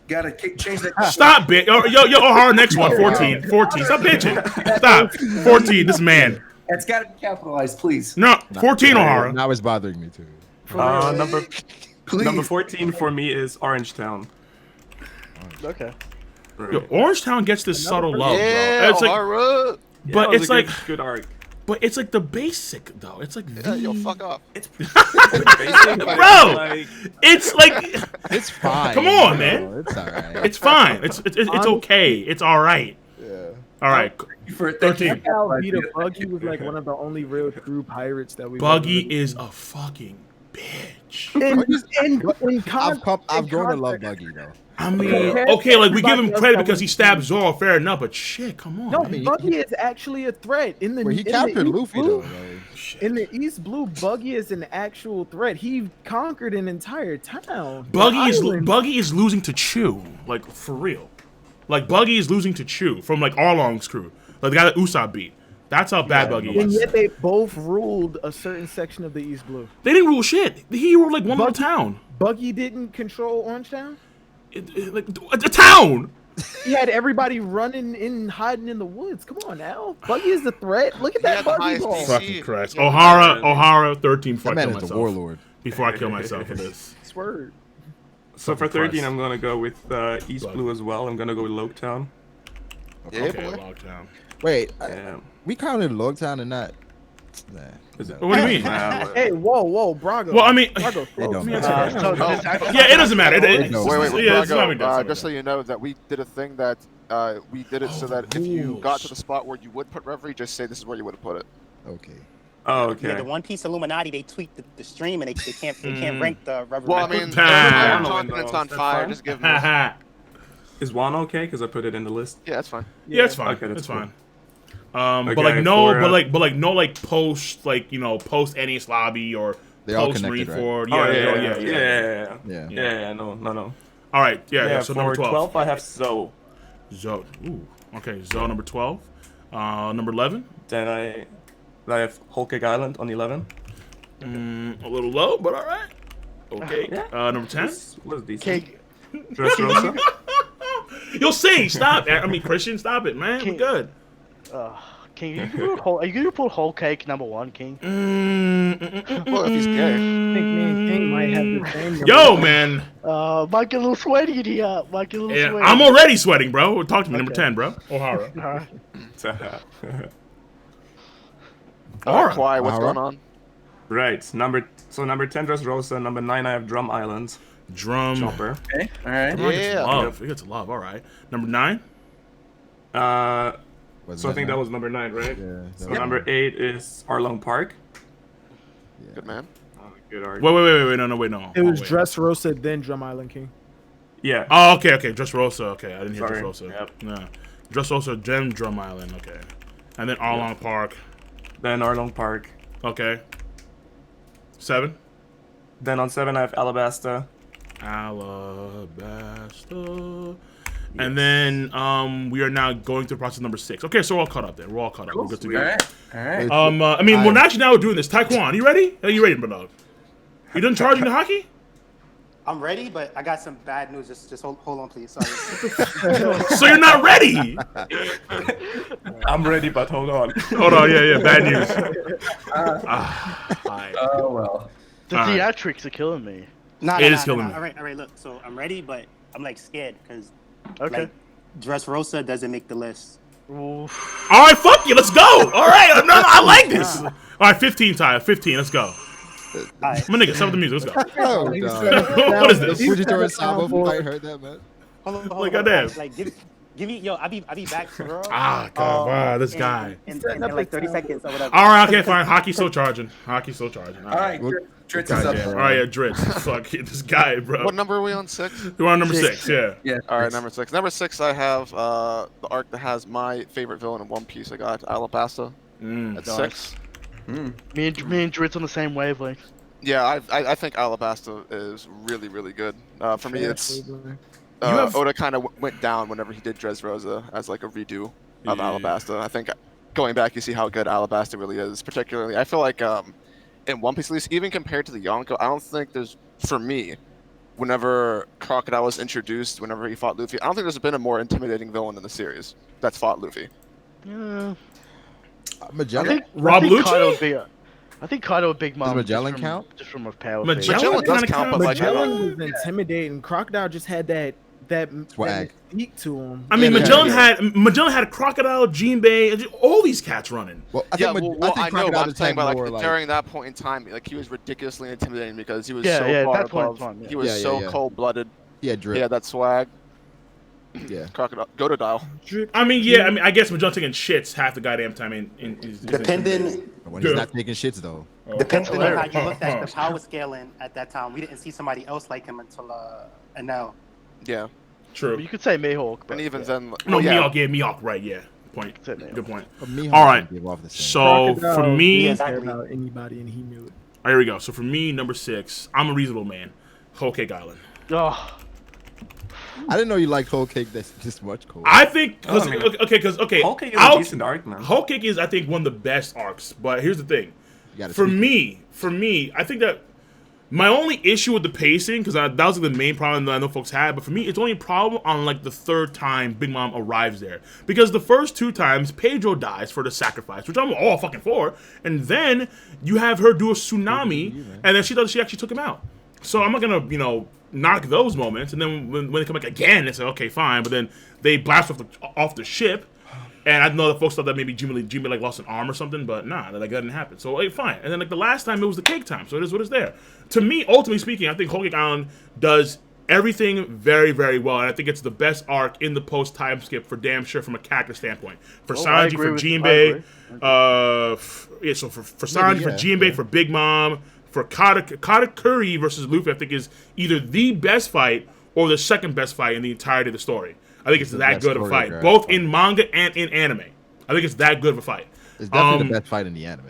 Got to change that. Stop, bitch. Yo, O'Hara, next one. 14. 14. Stop bitching. Stop. 14. This man. It's got to be capitalized, please. No, 14, O'Hara. Now it's bothering me, too. Number 14 for me is Orangetown. Okay. Right. Yo, Orangetown gets this subtle love, Yeah, bro. It's like, O'Hara. but Yeah, it's like, good arc. but it's like the basic though. It's like Yeah, yo, fuck off. It's basic, bro. like, It's like, It's fine. come on, man. It's all right. It's fine. It's okay. It's all right. Yeah. All right. For 13. How Vita Buggy was like one of the only real true pirates that we. Buggy is a fucking bitch. I've grown to love Buggy, though. I mean, okay, like we give him credit because he stabbed Zoro, fair enough, but shit, come on. No, man. Buggy is actually a threat in the. He in captured the East Luffy, Blue, though. Like, in the East Blue, Buggy is an actual threat. He conquered an entire town. Buggy is losing to Chew, like for real. Like Buggy is losing to Chew from like Arlong's crew, like the guy that Usopp beat. That's how bad Buggy And is. yet they both ruled a certain section of the East Blue. They didn't rule shit. He ruled like one little town. Buggy didn't control Orangetown. Like a town. He had everybody running in, hiding in the woods. Come on now, Buggy is the threat. Look at that Buggy ball. Fucking Christ. O'Hara, 13 before I kill man is a myself. warlord. Before I kill myself for this. Swerve. So for 13, Christ. I'm gonna go with East Blue as well. I'm gonna go with Loketown. Okay, Logtown. Wait, Yeah. we counted Logtown and not. Nah. What do you mean? Hey, whoa, Brago. Well, I mean, Brago, It don't yeah, matter. it doesn't matter. Wait, Yeah, it's not Brago, just so you know that we did a thing that we did it so that if you got to the spot where you would put Reverie, just say this is where you would have put it. Okay. Oh, okay. Yeah, the One Piece Illuminati, they tweak the stream and they can't rank the Reverie. Well, I mean, confidence on fire. Just give them. Is Wano okay? Because I put it in the list. Yeah, that's fine. Yeah, it's fine. Okay, that's cool. fine. Okay, but like no, for, but like no, like post, like post NES lobby or They all post connected, right? Reforward. Yeah. No. All right, yeah. So for number 12. I have Zoe. Zoe. Ooh, okay. Zoe number 12. Number 11. Then I have Whole Cake Island on 11. A little low, but all right. Okay. Number 10. What's decent? Cake. Dressrosa. You'll see. Stop. I mean, Christian, stop it, man. We're good. King, are you gonna put Whole Cake number 1, King? Well, if he's gay. I think me and King might have the same. Yo, man. Might get a little sweaty in here. Might get a little sweaty. I'm already sweating, bro. Talk to me. Number 10, bro. O'Hara. Alright, Kwai, what's going on? Right. Number 10, Dressrosa. Number 9, I have Drum Island. Drum. Chopper. Okay, all right. Love. It gets love. All right. Number 9. So I think that was number 9, right? Yeah. So number 8 is Arlong Park. Yeah. Good man. Good argument. Wait, no. It was Dressrosa, then Drum Island King. Yeah. Oh, okay. Dressrosa. Okay, I didn't hear Sorry. Dressrosa. Yep. No. Dressrosa, then Drum Island. Okay. And then Arlong Park. Then Arlong Park. Okay. 7. Then on 7, I have Alabasta. Alabasta. And then we are now going through process number 6. Okay, so we're all caught up there. We're all caught up. We're good to go. All right. I mean, we're actually now doing this. Taekwon, you ready? Are you ready, bro? Dog? You done charging the hockey? I'm ready, but I got some bad news. Just hold on, please. Sorry. So you're not ready? I'm ready, but hold on. Hold on, yeah, bad news. Oh well. The theatrics are killing me. It is killing me. All right. Look, so I'm ready, but I'm like scared because Okay. like Dressrosa doesn't make the list. All right, fuck you. Let's go. All right, I like this. All right, 15 time. 15. Let's go. My nigga, stop with the music. Let's go. What is this? I heard that, man. Hold on. Like, goddamn. Like, give me, yo, I'll be back for real. Ah, God, wow, this guy. In like 30 seconds or whatever. All right, okay, fine. Hockey's still charging. All right, Dritz is up. All right, yeah, Dritz. Fuck this guy, bro. What number are we on? 6? We're on number 6, yeah. All right, number 6. Number 6, I have the arc that has my favorite villain in One Piece. I got Alabasta at 6. Me and Dritz on the same wavelength. Yeah, I think Alabasta is really, really good. For me, it's Oda kind of went down whenever he did Dressrosa as like a redo of Alabasta. I think going back, you see how good Alabasta really is. Particularly, I feel like in One Piece, at least, even compared to the Yonko, I don't think there's, for me, whenever Crocodile was introduced, whenever he fought Luffy, I don't think there's been a more intimidating villain in the series that's fought Luffy. Magellan? Rob Lucci? I think Kaido and Big Mom. Does Magellan count? Just from a power. Magellan does count, but Magellan was intimidating. Crocodile just had that swag mystique to him. I mean, Magellan had Crocodile, Jinbei, all these cats running. Well, I think Crocodile I'm saying, but like during that point in time, like he was ridiculously intimidating because he was so far above. He was so cold-blooded. He had drip. He had that swag. Yeah. Crocodile. Go to dial. I mean, I guess Magellan taking shits half the goddamn time. Depending. When he's not taking shits though. Depending on how you looked at the power scaling at that time, we didn't see somebody else like him until now. Yeah. True. You could say Mihawk. And even then. No, Mihawk, right? Yeah. Point. Good point. All right. So for me, about anybody, and he knew it. Here we go. So for me, number 6, I'm a reasonable man. Whole Cake Island. Oh. I didn't know you liked Whole Cake this much, Cole. I think because Whole Cake is a decent arc, man. Whole Cake is, I think, one of the best arcs. But here's the thing: for me, I think that my only issue with the pacing, because that was the main problem that I know folks had, but for me, it's only a problem on like the 3rd time Big Mom arrives there, because the first 2 times Pedro dies for the sacrifice, which I'm all fucking for, and then you have her do a tsunami, and then she actually took him out. So I'm not gonna knock those moments, and then when they come back again, it's like, okay, fine, but then they blast off the ship, and I know that folks thought that maybe Jinbei like lost an arm or something, but nah, that didn't happen. So like, fine. And then like the last time it was the cake time, so it is what is there. To me, ultimately speaking, I think Whole Cake Island does everything very, very well, and I think it's the best arc in the post time skip for damn sure from a character standpoint. For Sanji, for Jinbei, so for Sanji, for Jinbei, for Big Mom. For Katakuri versus Luffy, I think is either the best fight or the second best fight in the entirety of the story. I think it's that good of a fight, both in manga and in anime. I think it's that good of a fight. It's definitely the best fight in the anime.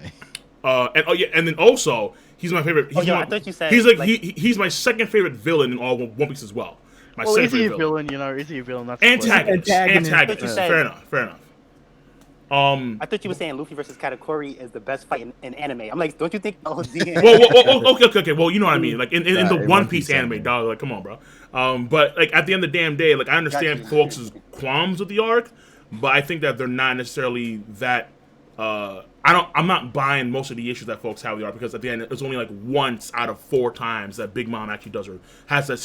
And then also he's my favorite. I thought you said he's my second favorite villain in all One Piece as well. Is he a villain? Is he a villain? That's antagonist. Fair enough. I thought you were saying Luffy versus Katakuri is the best fight in anime. I'm like, don't you think? Okay. Well, you know what I mean. Like in the One Piece anime, dog. Like, come on, bro. But like at the end of the damn day, like I understand folks' qualms with the arc, but I think that they're not necessarily that. I'm not buying most of the issues that folks have with the arc, because at the end it's only like once out of 4 times that Big Mom actually has an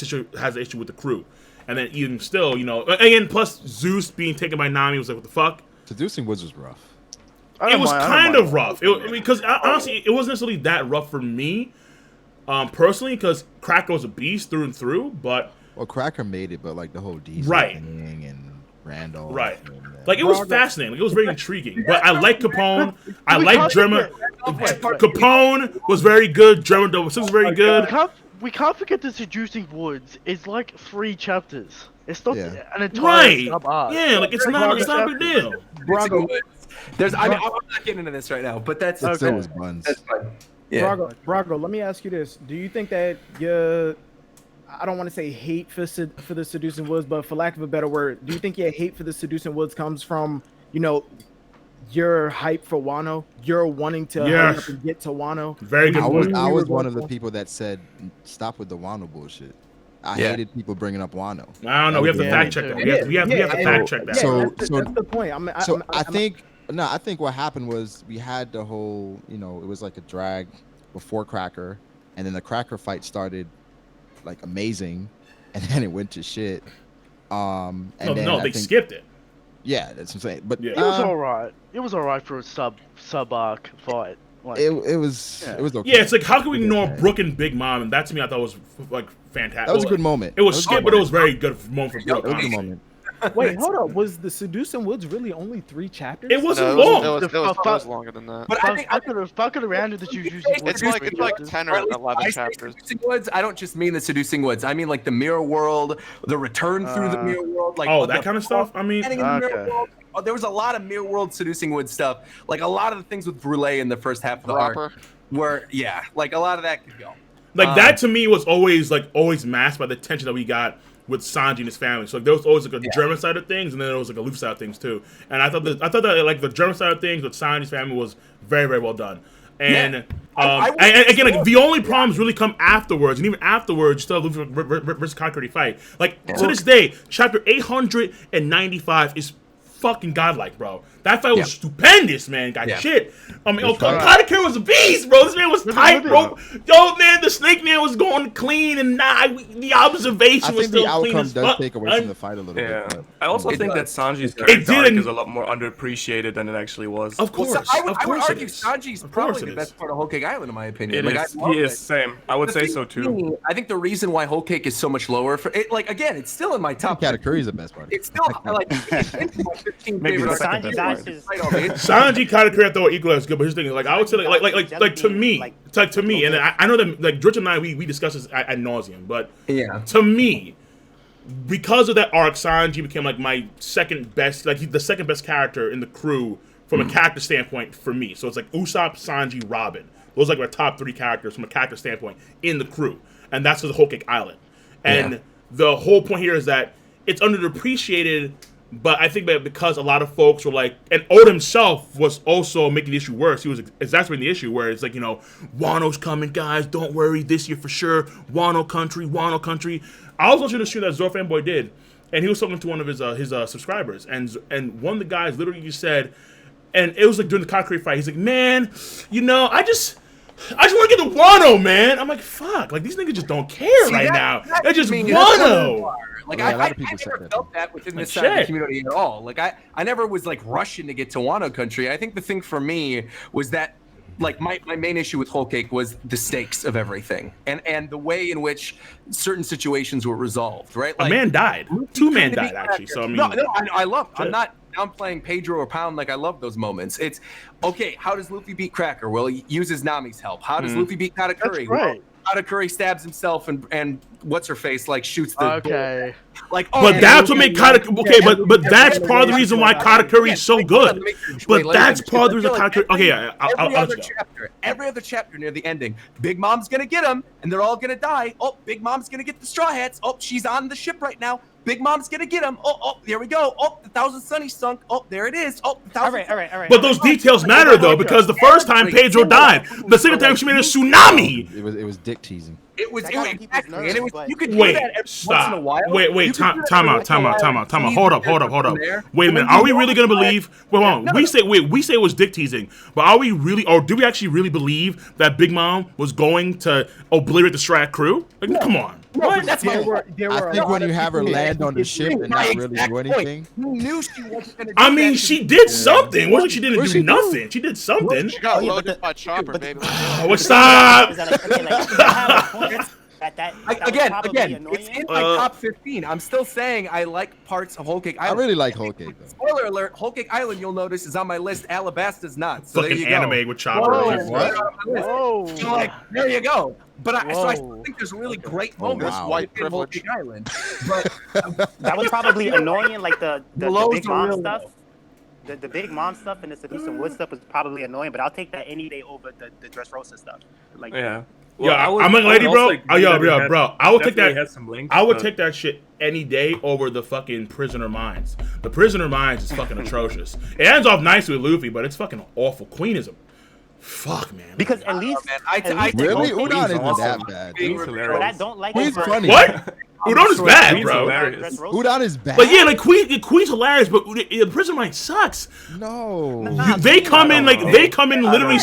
issue with the crew, and then even still, again, plus Zeus being taken by Nami was like, what the fuck. Seducing Woods was rough. It was kind of rough. Because honestly, it wasn't necessarily that rough for me, personally, because Cracker was a beast through and through. But Cracker made it, but like the whole DC thing and Randall, like it was fascinating. Like, it was very intriguing. But I like Capone. I like Dremel. Capone was very good. Dremel was very good. We can't forget that Seducing Woods is like 3 chapters. It's not an entire sub-arc. Yeah, like it's not a big deal. Brago, I'm not getting into this right now, but that's okay. Still was buns. That's fine. Yeah. Brago, let me ask you this: do you think that I don't want to say hate for the Seducing Woods, but for lack of a better word, do you think your hate for the Seducing Woods comes from your hype for Wano, you're wanting to hurry up and get to Wano? Very good. I was one of the people that said stop with the Wano bullshit. I hated people bringing up Wano. I don't know. We have to fact check that. We have to fact check that. So that's the point. I think what happened was we had the whole, it was like a drag before Cracker, and then the Cracker fight started like amazing, and then it went to shit. They skipped it. Yeah, that's what I'm saying. But it was alright. It was alright for a sub arc fight. Like, it was okay. Yeah, it's like how can we ignore Brooke and Big Mom? And that to me I thought was like fantastic. That was a good moment. It was skip, but it was very good moment for Brooke. That was a good moment. Wait, hold up. Was the Seducing Woods really only 3 chapters? It wasn't long. It was longer than that. But I could have fucking around with the Seducing Woods. It's like 10 or 11 chapters. Seducing Woods, I don't just mean the Seducing Woods. I mean like the Mirror World, the return through the Mirror World, like that kind of stuff. I mean, there was a lot of Mirror World Seducing Woods stuff. Like a lot of the things with Brûlé in the first half of the arc were like a lot of that could go. Like that to me was always masked by the tension that we got with Sanji and his family. So like, there was always like a German side of things, and then there was like a Luffy side of things too. And I thought that like the German side of things with Sanji's family was very, very well done. And and again, like, the only problems really come afterwards, and even afterwards, you still have Luffy versus Kakarot fight. Like to this day, chapter 895 is fucking godlike, bro. That fight was stupendous, man. Shit. I mean, Katakuri was a beast, bro. This man was tight, bro. Yo, man, the Snake Man was going clean, and the observation was still clean as fuck. I think the outcome does take away from the fight a little bit. I also think that Sanji's character arc is a lot more underappreciated than it actually was. Of course, I would argue Sanji's probably the best part of Whole Cake Island, in my opinion. He is, same. I would say so too. I think the reason why Whole Cake is so much lower for it, like again, it's still in my top. Category is the best part. It's still like it's in my 15 favorite. Sanji, Katakuri, I thought equal as good, but here's the thing, like I would say, like to me, and I know that like George and I we discuss this ad nauseum, but to me, because of that arc, Sanji became like my second best, like the second best character in the crew from a character standpoint for me. So it's like Usopp, Sanji, Robin. Those are like my top 3 characters from a character standpoint in the crew, and that's the Whole Cake Island. And the whole point here is that it's underappreciated. But I think that because a lot of folks were like, and Oda himself was also making the issue worse. He was exacerbating the issue where it's like, you know, Wano's coming, guys. Don't worry, this year for sure. Wano country, Wano country. I was watching the show that Zoro Fanboy did, and he was talking to one of his subscribers, and one of the guys literally just said, and it was like during the Kakarot fight, he's like, man, you know, I just want to get the Wano, man. I'm like, fuck, like these niggas just don't care now. They just Wano. Like I never felt that within this side of the community at all. Like I never was like rushing to get to Wano country. I think the thing for me was that like my main issue with Whole Cake was the stakes of everything and the way in which certain situations were resolved. Right? Like, a man died. 2 men died actually. So I mean, I love. I'm not downplaying Pedro or Pound. Like I love those moments. It's okay. How does Luffy beat Cracker? Well, he uses Nami's help. How does Luffy beat Katakuri? Well, Katakuri stabs himself and what's her face like shoots the like. But that's what made Katakuri but that's part of the reason why Katakuri is so good. But that's part of the reason Katakuri. Okay, every other chapter near the ending, Big Mom's gonna get him, and they're all gonna die. Oh, Big Mom's gonna get the Straw Hats. Oh, she's on the ship right now. Big Mom's gonna get him. Oh, there we go. Oh, the Thousand Sunnies sunk. Oh, there it is. Oh, the Thousand. All right. But those details matter though, because the first time Pedro died, the second time she made a tsunami. It was dick teasing. It was exactly, and it was. You could do that once in a while. Wait, time out. Hold up. Wait a minute. Are we really gonna believe? Well, hold on. We say it was dick teasing, but are we really, or do we actually really believe that Big Mom was going to obliterate the Strat crew? Like, come on. What? That's I think when you have her land on the ship and not really do anything. Who knew she wasn't gonna do I mean, she did something. It wasn't like she didn't do nothing. She did something. She got loaded by Chopper, baby. What's up? Again, it's in my top 15. I'm still saying I like parts of Whole Cake Island. I really like Whole Cake, though. Spoiler alert, Whole Cake Island, you'll notice, is on my list. Alabasta's not. So fucking there you go. anime with Chopper. Whoa. So like, there you go. But I still think there's really great moments in Whole Cake Island. But that was probably annoying, like the Big Mom stuff. The Big Mom stuff and the Seducing Wood stuff was probably annoying, but I'll take that any day over the Dressrosa stuff. Like, yeah. Well, I'm a lady, bro. Bro. I would take that. I would take that shit any day over the fucking Prisoner Minds. The Prisoner Minds is fucking atrocious. It ends off nice with Luffy, but it's fucking awful. Queen is a fuck, man. Because at least, really, Udon isn't that bad. But I don't like. Queen's funny. What? Udon is bad, bro. Udon is bad. But yeah, like Queen's hilarious, but the Prisoner Mind sucks. No. They come in literally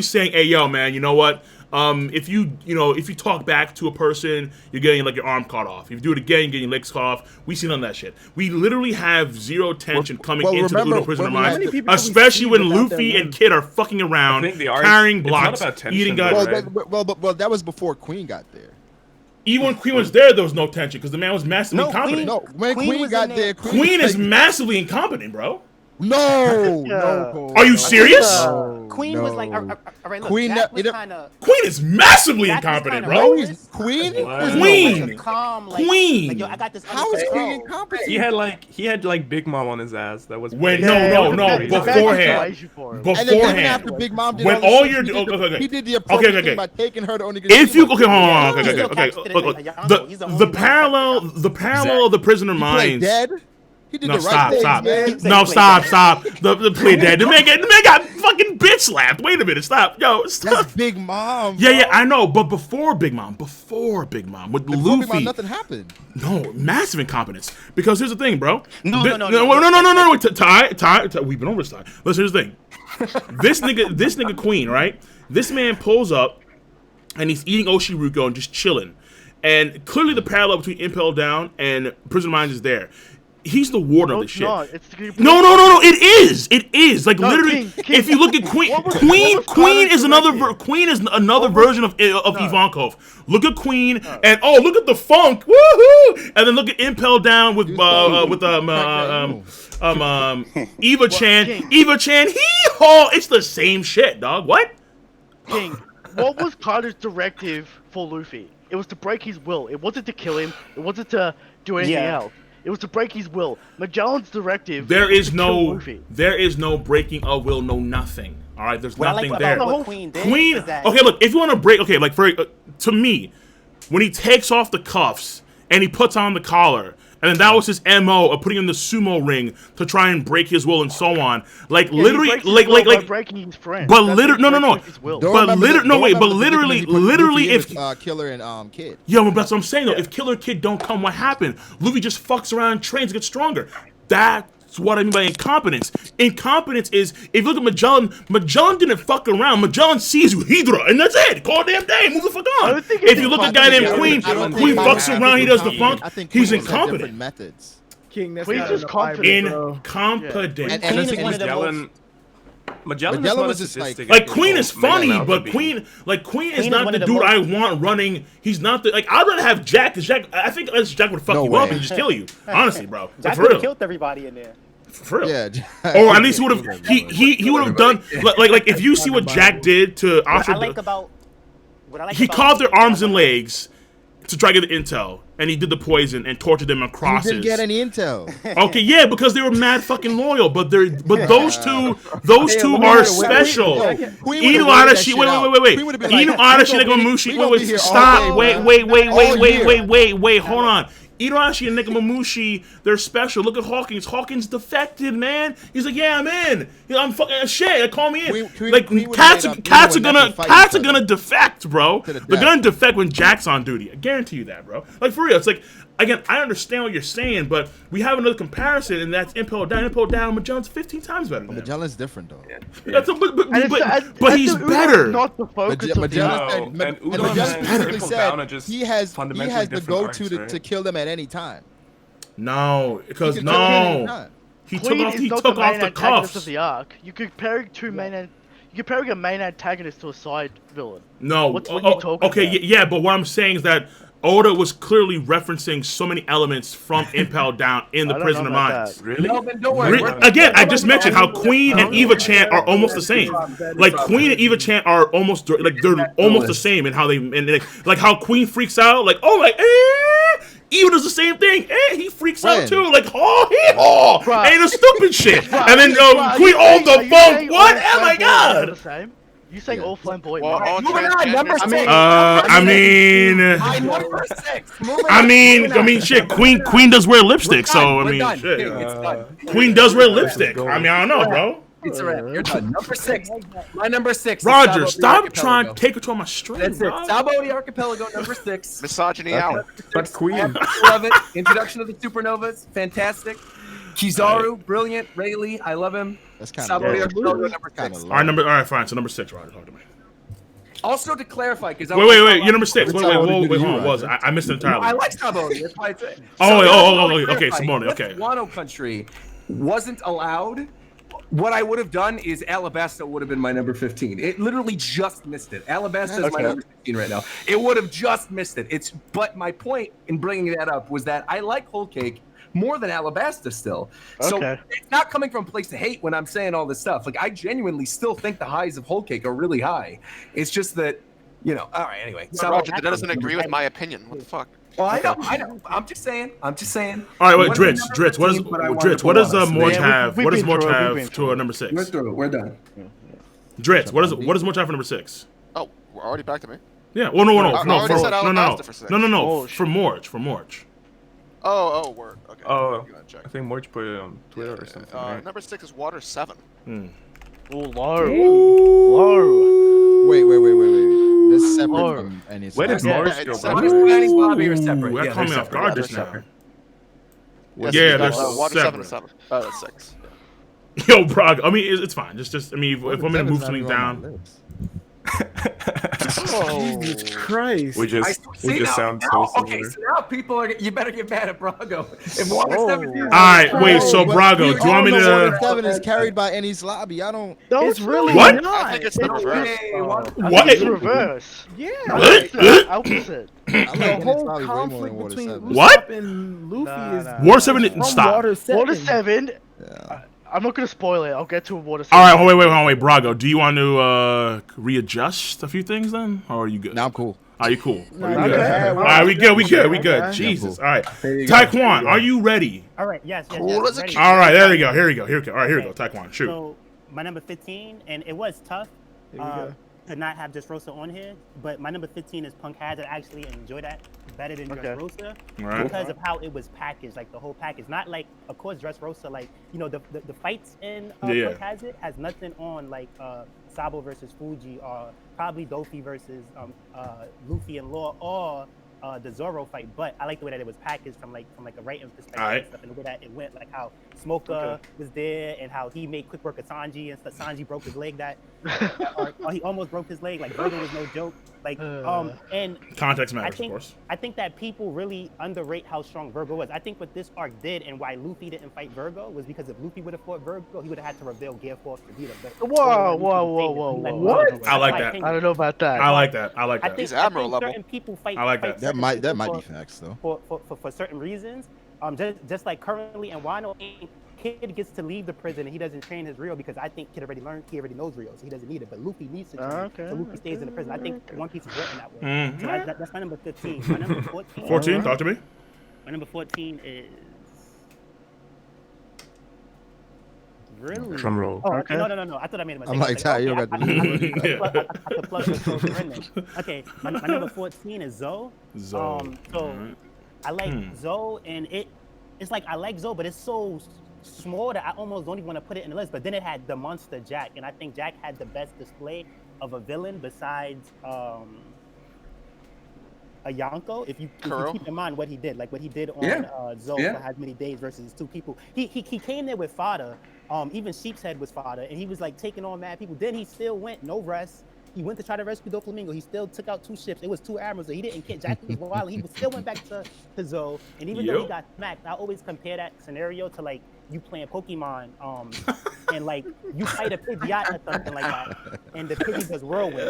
saying, hey yo, man, you know what? If you talk back to a person, you're getting like your arm cut off. If you do it again, you're getting your legs cut off. We see none of that shit. We literally have zero tension coming into the Uno Prisoner Minds, especially when Luffy and Kid are fucking around, carrying blocks, eating guys. Well, that was before Queen got there. Even when Queen was there was no tension because the man was massively incompetent. When Queen got there, Queen is massively incompetent, bro. No. Are you serious? Queen was like, all right, look, Queen is massively incompetent, bro. Queen. Calm, like, Queen. Like, yo, I got this. How is Queen incompetent? He had like Big Mom on his ass. That was no. Beforehand. And then even after Big Mom did when all you're doing, he did the appropriate thing by taking her to only get. If you hold on, the parallel of the Prisoner Minds. He did no, the right stop. things, No, stop. The play dead. The man got fucking bitch slapped. Wait a minute, stop. Yo, stop. That's Big Mom. Yeah, I know. But before Big Mom, with Luffy, Big Mom, nothing happened. No, massive incompetence. Because here's the thing, bro. No. Wait, Ty. We've been over this time. Listen, here's the thing. This nigga Queen, right? This man pulls up, and he's eating Oshiruko and just chilling. And clearly the parallel between Impel Down and Prisoner Minds is there. He's the warden of the shit. No, it is. Like literally, if you look at Queen is another version of Ivankov. Look at Queen and look at the funk, woohoo! And then look at Impel Down with Eva Chan. Hee-haw! It's the same shit, dog. What? King, what was Carter's directive for Luffy? It was to break his will. It wasn't to kill him. It wasn't to do anything else. It was to break his will. Magellan's directive. There is no breaking of will. No nothing. All right, there's nothing there. Queen. Okay, look. If you want to break, like to me, when he takes off the cuffs and he puts on the collar, and then that was his MO of putting him in the sumo ring to try and break his will and so on. Like literally, like breaking his friend. But literally, no. But literally, if Killer and Kid. Yeah, but that's what I'm saying though. If Killer Kid don't come, what happened? Luffy just fucks around, and trains, gets stronger. That's what I mean by incompetence. Incompetence is, if you look at Magellan didn't fuck around. Magellan sees you, Hydra, and that's it. Call damn day, move the fuck on. If you look at a guy named Queen fucks around, he does the funk, he's incompetent. King, that's just incompetent. And Magellan was just like Queen is funny, but Queen is not the dude I want running. He's not the I'd rather have Jack, because I think Jack would fuck you up and just kill you. Honestly, bro. Jack would have killed everybody in there. For real. Yeah. Or at least he would have. He would have done like if you see what Jack did to Asha. He carved their arms and legs to try to get the intel, and he did the poison and tortured them on crosses. He didn't get any intel. Okay, yeah, because they were mad fucking loyal. But those two are special. Inu Arashi, wait. Inu Arashi and Nekomamushi. Stop. Wait. Hold on. Inoashi and Nekomamushi, they're special. Look at Hawkins. Hawkins defected, man. He's like, yeah, I'm in. I'm fucking shit. Call me in. Cats are gonna defect, bro. They're gonna defect when Jack's on duty. I guarantee you that, bro. Like for real. It's like, again, I understand what you're saying, but we have another comparison, and that's Impel Down. Impel Down, Magellan's 15 times better than Magellan's different though. But he's better. Not the focus of Magellan said he has the go-to to kill them at any time. No, because he took off the cuffs of the arc. You could pair a main antagonist to a side villain. No, what you talking okay, about? Yeah, but what I'm saying is that Oda was clearly referencing so many elements from Impel Down in the Prisoner Minds. Really? No, then don't worry. Again, I just mentioned how Queen and Eva Chan are almost the same. Like Queen and Eva Chan are almost they're almost the same in how they like how Queen freaks out, like Eva does the same thing. He freaks out too, like ain't a stupid shit. And then Queen on the funk. What? Oh my god. You saying all flamboyant? Moving on, number 6. I mean, shit. Queen does wear lipstick, so I mean, shit. Queen does wear lipstick. I mean, I don't know, bro. It's a wrap. You're done. Number 6. My number 6. Roger, stop trying to take control of my stream. That's it. Sabo the Archipelago, number 6. Misogyny out. But Queen. Love it. Introduction of the Supernovas, fantastic. Kizaru, brilliant. Rayleigh, I love him. That's kind Sabo the Archipelago, number 6. All right, fine. So number 6, Roger, talk to me. Also to clarify, because wait, you're number 6. Wait, hold on. I missed it entirely. I like Saboni. That's why it's okay, Saboni. Okay. Wano Country wasn't allowed. What I would have done is Alabasta would have been my number 15. It literally just missed it. Alabasta is my number 15 right now. It would have just missed it. But my point in bringing that up was that I like Whole Cake more than Alabasta still. So it's not coming from a place to hate when I'm saying all this stuff. Like, I genuinely still think the highs of Whole Cake are really high. It's just that, you know, all right, anyway. So Roger, that doesn't agree with my opinion. What the fuck? Well, I know. I'm just saying. All right, wait, Dritz. What does Morch have? What does Morch have to number 6? We're done. Dritz, what does Morch have for number 6? Oh, we're already back to me. Yeah. Well, no. No. For Morch. Oh, word. Okay. Oh, I think Morch put it on Twitter or something. Right? Number 6 is Water 7. Oh, Lord. Wait. This is separate from any. Where did Morch go? Bobby are separate. That caught me off guard just now. Yeah, there's Water 7 is 7. That's 6. Yo, Brog. I mean, it's fine. Just I mean, if I'm gonna move something down. Oh, Jesus Christ. We just sound so similar. Okay, so now people are. You better get mad at Brago. If Water 7 is. All right, wait. So Brago, do you want me to? Water 7 is carried by Annie's lobby. I don't. It's really what? not. I think it's the reverse. What? It's reverse. Yeah. Opposite. I like The Annie's whole lobby way more than conflict Water between 7. What? Usopp and Luffy is Water 7. from Stop. Water 7. Water 7. Yeah. I'm not gonna spoil it. I'll get to Water 7. All right, wait, Brago. Do you want to readjust a few things then, or are you good? Now I'm cool. Are you cool? No, All okay. right, we good. Okay. Jesus. Cool. All right. Taekwon, are you ready? All right, yes. Cool as a ready. All right, there we go. Here we go. All right, here we go. Taekwon, shoot. So my number 15, and it was tough to not have Dressrosa on here, but my number 15 is Punk Hazard. I actually enjoy that better than Dressrosa because of how it was packaged, like the whole package. Not like, of course, Dressrosa, like, you know, the fights in Punk Hazard has nothing on like Sabo versus Fuji, or probably Dofi versus Luffy and Law, or the Zoro fight. But I like the way that it was packaged from like a writing perspective and stuff, and the way that it went, like how Smoker was there and how he made quick work of Sanji, and stuff. Sanji broke his leg or he almost broke his leg. Like, Virgo was no joke. Like, and context matters, of course. I think that people really underrate how strong Virgo was. I think what this arc did and why Luffy didn't fight Virgo was because if Luffy would have fought Virgo, he would have had to reveal Gear Force to beat him. Whoa. What? I like that. I don't know about that. I like that. I think, He's Admiral level. Certain people fight. I like that. That might be facts though. For certain reasons. Just like currently in Wano, Kid gets to leave the prison and he doesn't train his Rio because I think Kid already knows Rio, so he doesn't need it. But Luffy needs to train, so Luffy stays in the prison. I think One Piece is written that way. So that's my number 15. My number 14. 14, talk to me. My number 14 is. Really? Drum roll. Oh, okay. No. I thought I made a mistake. I'm like, Ty, you don't got to do it. Okay, my number 14 is Zoe. So I like Zoe, and it's like I like Zoe, but it's so small that I almost don't even want to put it in the list. But then it had the monster Jack, and I think Jack had the best display of a villain besides a Yonko. If you keep in mind what he did, like what he did on Zoe for how many days versus 2 people. He came there with fodder. Even Sheep's Head was fodder, and he was like taking on mad people. Then he still went no rest. He went to try to rescue Doflamingo. He still took out 2 ships. It was 2 admirals. So he didn't get Jack was wild. He still went back to Zoe. And even though he got smacked, I always compare that scenario to like you playing Pokemon, and like you fight a Pidgeot or something like that, and the Pidgey does whirlwind.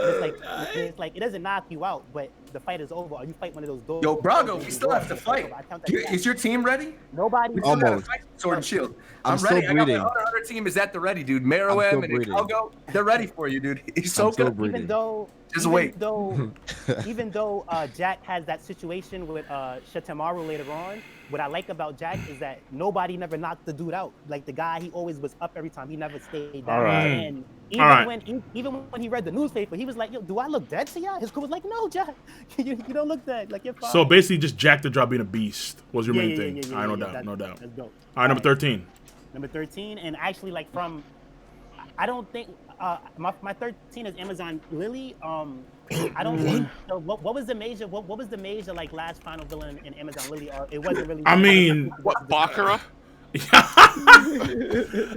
It's like it doesn't knock you out, but the fight is over. Or you fight one of those dogs. Yo, Brago, we still have to fight. Is your team ready? Nobody. We still gotta fight Sword and Shield. I'm ready. I got my other team is at the ready, dude. Meruem and Hidalgo, they're ready for you, dude. He's so good. Even though Jack has that situation with Shitamaru later on, what I like about Jack is that nobody never knocked the dude out. Like the guy, he always was up every time. He never stayed down. And even when he read the newspaper, he was like, "Yo, do I look dead to y'all?" His crew was like, "No, Jack, you don't look dead. Like you're fine." So basically, just Jack the Drop being a beast was your main thing. No doubt. That's dope. All right, number 13. Number 13, and actually, like I don't think my 13 is Amazon Lily. I don't think so. What was the major? What was the major like last final villain in Amazon Lily? Or it wasn't really. I mean, what Bakura?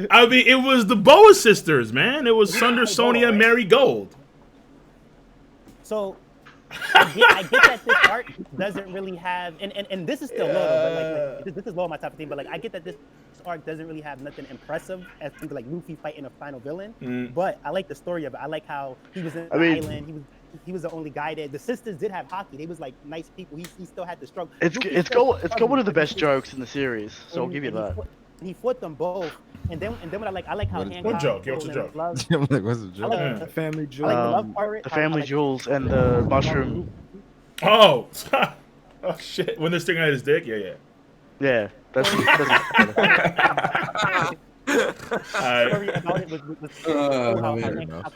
I mean, it was the Boa sisters, man. It was Sunder, Sonia, Mary Gold. So I get that this arc doesn't really have, and this is still low, though, but like this is low on my top 15. But like I get that this arc doesn't really have nothing impressive as to like Luffy fighting a final villain. But I like the story of it. I like how he was in the island. He was the only guy there. The sisters did have hockey. They was like nice people. He still had the struggle. It's got one of the best jokes in the series, so I'll give you that. He fought them both, and then when I like how Hancock. What joke? What's the joke? I'm like, what's the joke? The family jewels. I like the love part. The family jewels and the mushroom. Oh, oh shit! When they're sticking out his dick, Yeah, that's story about it was how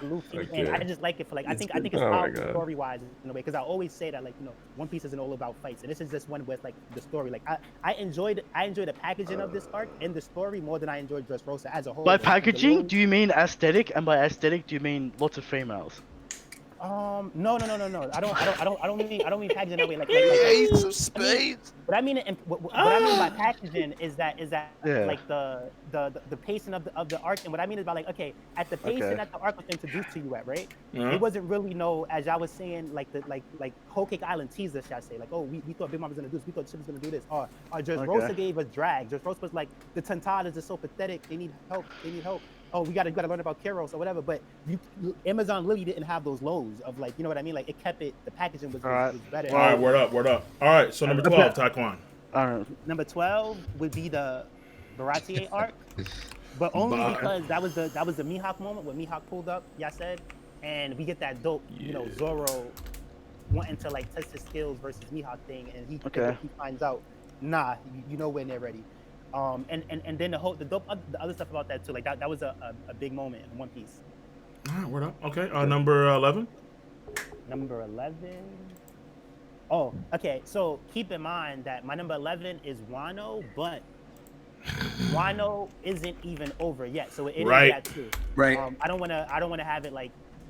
Luffy, and I just like it for like I think it's powerful story wise in a way, because I always say that, like, you know, One Piece isn't all about fights, and this is just one with like the story. Like I enjoyed the packaging of this arc and the story more than I enjoyed Dressrosa as a whole. By packaging, do you mean aesthetic? And by aesthetic, do you mean lots of females? No. I don't mean packaging that way. Like Ace of Spades. What I mean, what I mean by packaging is that yeah. like the pacing of the arc, and what I mean is by like, okay, at the pacing that the arc was introduced to you at, right? It wasn't really as y'all was saying, like Whole Cake Island teaser, shall I say? Like, oh, we thought Big Mom was gonna do this, we thought Chip was gonna do this. Or Dressrosa gave us drag. Dressrosa was like, the Tontadas are so pathetic. They need help. Oh, we gotta learn about Keros or whatever. But Amazon Lily didn't have those lows of, like, you know what I mean? Like, it kept it. The packaging was better. All right, word up. All right, so number 12, Taekwon. Number 12 would be the Baratier arc, but only because that was the Mihawk moment when Mihawk pulled up. Y'all said, and we get that dope, you know, Zoro wanting to like test his skills versus Mihawk thing, and he finds out, nah, you know when they're ready. And then the other stuff about that too, like that was a big moment in One Piece. All right, word up. Okay, number 11. Number 11. Oh, okay. So keep in mind that my number 11 is Wano, but Wano isn't even over yet. So it is that too. Right. I don't wanna have it like,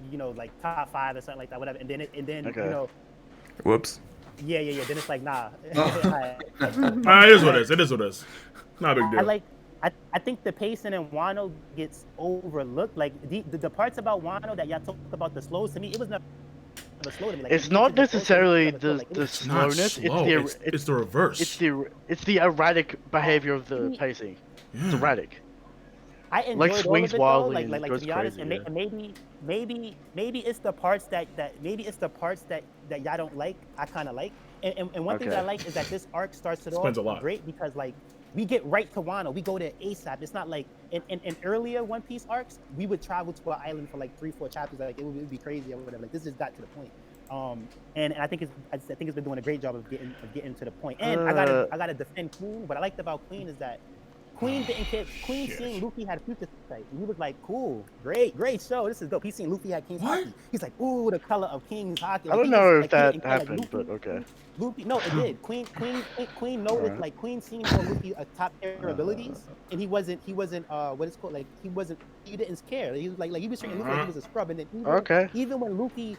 you know, like top 5 or something like that, whatever. And then you know. Whoops. Yeah. Then it's like, nah. It is what it is. Not a big deal. I think the pacing in Wano gets overlooked. Like the parts about Wano that y'all talk about the slows, to me, it was never slow to me. Like, it's not necessarily the slowness. It's the reverse. It's the erratic behavior of the pacing. Yeah. It's erratic. I enjoyed like all swings of it, wildly, though. Like to be honest, and maybe it's the parts that y'all don't like. I kind of like. And one thing that I like is that this arc starts it off great, because like we get right to Wano. We go to ASAP. It's not like in earlier One Piece arcs, we would travel to an island for like 3-4 chapters. Like it would be crazy or whatever. Like this just got to the point. And I think it's been doing a great job of getting to the point. And I gotta defend Queen. What I liked about Queen is that Queen didn't care. Queen seeing Luffy had future sight. And he was like, cool, great show. This is dope. He's seeing Luffy had King's Hockey. He's like, ooh, the color of King's Hockey. Like, I don't know if that happened, but okay. Luffy, no, it did. Queen noticed, like, Queen seen for Luffy a top tier abilities, and he wasn't what it's called, like, he didn't care. He was like he was treating Luffy like he was a scrub, and then even when Luffy,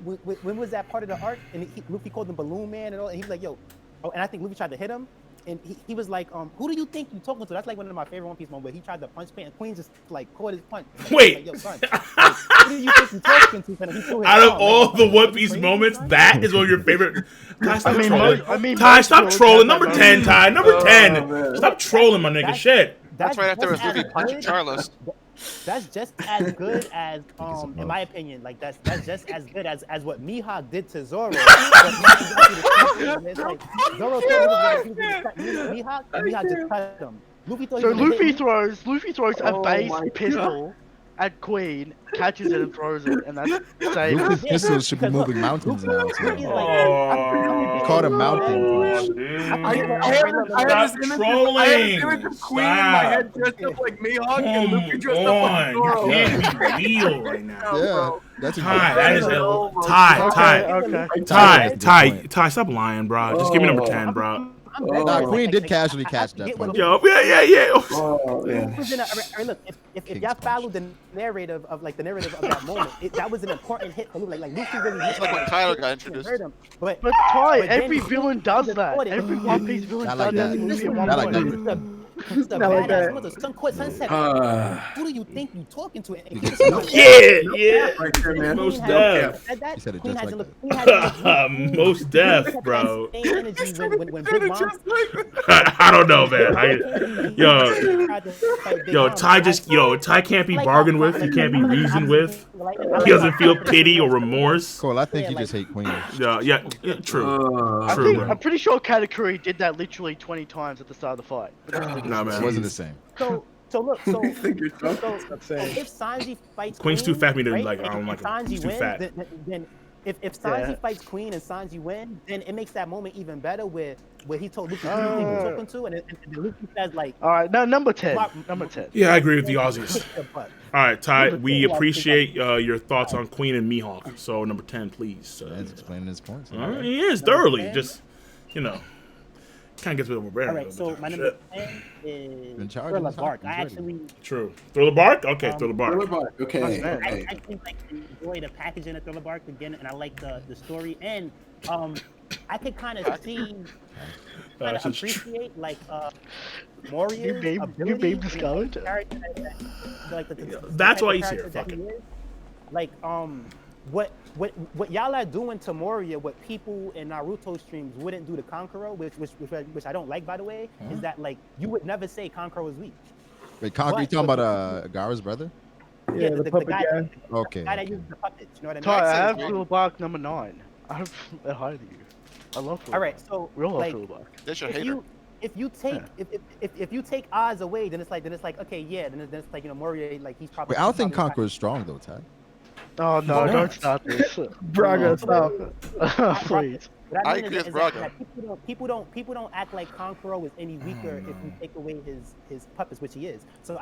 when was that part of the arc, and Luffy called him Balloon Man and all, and he was like, yo, and I think Luffy tried to hit him. And he was like, who do you think you're talking to? That's like one of my favorite One Piece moments, where he tried to punch Pain, and Queen just like caught his punch. Wait. Like, yo, son, like, who do you think you're talking to? Out of all the One Piece moments, that is one of your favorite. Ty, stop trolling. Ty, stop trolling. Number 10, Ty. Number 10. Stop trolling, my nigga. Shit. That's right after his Luffy punching Charles. That's just as good as, in my opinion, like that's just as good as what Mihawk did to Zoro. It's like Zoro thought he was going to Mihawk, and Mihawk just cut him. Luffy throws a base pistol at Queen, catches it and throws it, and that's safe. Luffy's pistols should be moving mountains now. Caught a mountain punch. I have this image of Queen in my head dressed up like Mihawk, and Luffy dressed up like Zoro. You can't be real right now. Yeah, that's Ty. That is Ty. Stop lying, bro. Just give me number 10, bro. Nah, Queen did casually catch that punch. Yo, yeah. Look, if y'all followed the narrative of that moment, that was an important hit for Luffy. Like Luffy really hit. It's like when Tyler got introduced. But Ty, every villain does that. Every One Piece villain does that. It's a Not like badass. that. What the sunset. Who do you think you talking to? Yeah. Right there, man. Most deaf. He said it just like that. Most deaf, bro. Energy when Big Mom. I don't know, man. Ty can't be bargained with. He can't be reasoned with. He doesn't feel pity or remorse. Cole, I think you just hate Queen. Yeah, true. I'm pretty sure Katakuri did that literally 20 times at the start of the fight. Nah, man. It wasn't the same. So look, if Sanji fights Queen's too fat for me to right? like. I don't like him. He's too fat. Then if Sanji fights Queen and Sanji wins, then it makes that moment even better where he told Luffy who you think you're talking to, and Luffy says like, all right, now number 10. Number 10. Yeah, I agree with the Aussies. All right, Ty, we appreciate your thoughts on Queen and Mihawk. So number 10, please. He's explaining his points. He is thoroughly. Just kind of gets a bit more. All right, so my number 10 is Thriller Bark. I actually Thriller Bark. Okay, Thriller Bark. Thriller Bark. Okay. I actually enjoy the packaging of Thriller Bark again, and I like the story, and I could kind of see, appreciate like Moria's ability. That's why he's here. Fuck it. Like what y'all are doing to Moria, what people in Naruto streams wouldn't do to Kankuro, which I don't like, by the way, is that like you would never say Kankuro is weak. Wait, Kankuro, you talking about Gaara's brother? Yeah, the puppet guy. Okay. The guy that uses the puppets. You know what I mean? Ty, I have Thriller Bark number 9. I have that high to you. I love Thriller. All right, so we all love like, Thriller Bark. That's your hater. If you take Oz away, then it's like okay, yeah, then it's like Moria, like he's probably. Wait, I don't think Kankuro is strong though, Ty. Oh no! Don't start this. Braga, stop. Please. I agree with Braga. People don't act like Kankuro is any weaker if you take away his puppets, which he is. So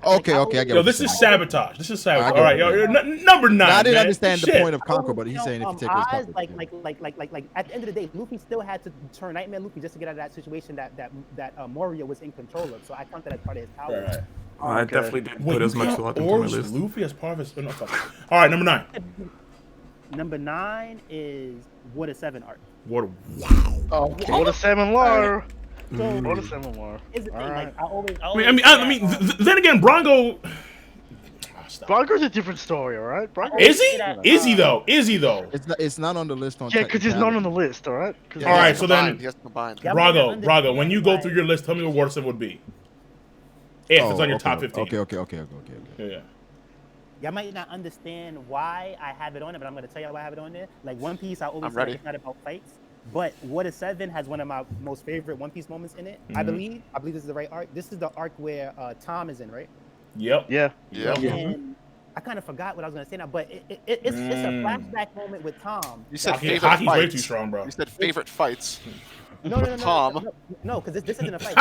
okay, I get. Yo, this is sabotage. This is sabotage. All right, yo, number 9. I didn't man. understand Shit. the point of Kankuro, but he's saying if you take his puppets. Like at the end of the day, Luffy still had to turn Nightmare Luffy just to get out of that situation that Moria was in control of. So I count that as part of his power. Right. I definitely didn't put as much thought into my list. Luffy as part of his. No, all right, number 9. Number 9 is Water 7 arc. Water 7 lore. So, Water 7 lore. Is the thing like I always I mean, then again, Bronco. Bronco's a different story, all right? Is he? Is he though? It's not on the list on. Yeah, because he's not on the list, all right? All right, so then, He has to combine. Brago, when you go through your list, tell me what Water 7 would be. If it's on your top 15. Okay. Yeah. Y'all might not understand why I have it on it, but I'm going to tell y'all why I have it on there. Like One Piece, I always say it's not about fights, but Water 7 has one of my most favorite One Piece moments in it. I believe this is the right arc. This is the arc where Tom is in, right? Yep. Yeah. And I kind of forgot what I was going to say now, but it's a flashback moment with Tom. You said favorite Hockey's fights. way too strong, bro. You said favorite fights. No, Tom. No, because this isn't a fight.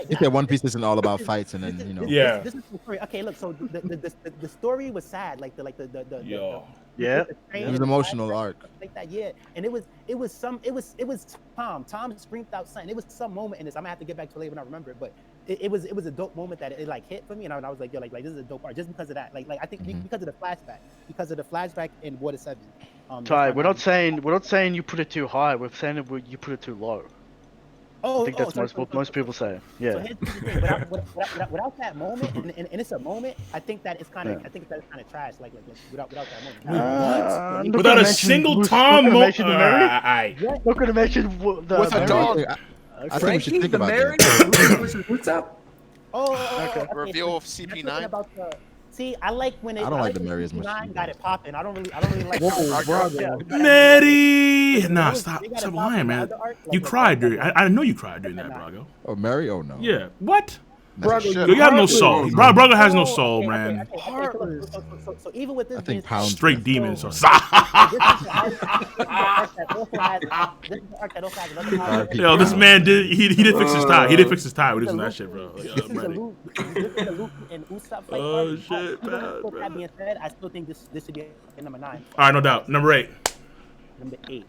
He said One Piece isn't all about fights, and then Yeah. This is the story. Okay, look. So the story was sad, like the Yeah. It was an emotional arc. Like that, yeah. And it was Tom. Tom screamed out something. It was some moment in this. I'm gonna have to get back to it later when I remember it, but it was a dope moment that it like hit for me, and I was like, yo, like this is a dope arc just because of that. Like I think because of the flashback in Water 7. Ty, we're not saying you put it too high. We're saying that you put it too low. I think that's what most people say. Yeah. So here's the thing. Without that moment, and it's a moment, I think that it's kind of trash. Like without that moment. Without a single Tom moment. Not gonna mention the. With a dog. I think we should think about that. What's up? Okay. Reveal of CP9. See, I like when it. I don't like the Mary as much. Got it popping. I don't really like. Mary! Nah, stop lying, man. You cried during. I know you cried during that, Brago. Oh, Mary? Oh no. Yeah. What? Brago, you have no soul. Brago has no soul, man. So even with this, I think pounds. Straight demons. Yo, this man did. He did fix his tie. He did fix his tie with this shit, bro. Oh shit, bro. That being said, I still think this should be number 9. All right, no doubt. Number 8. Number 8,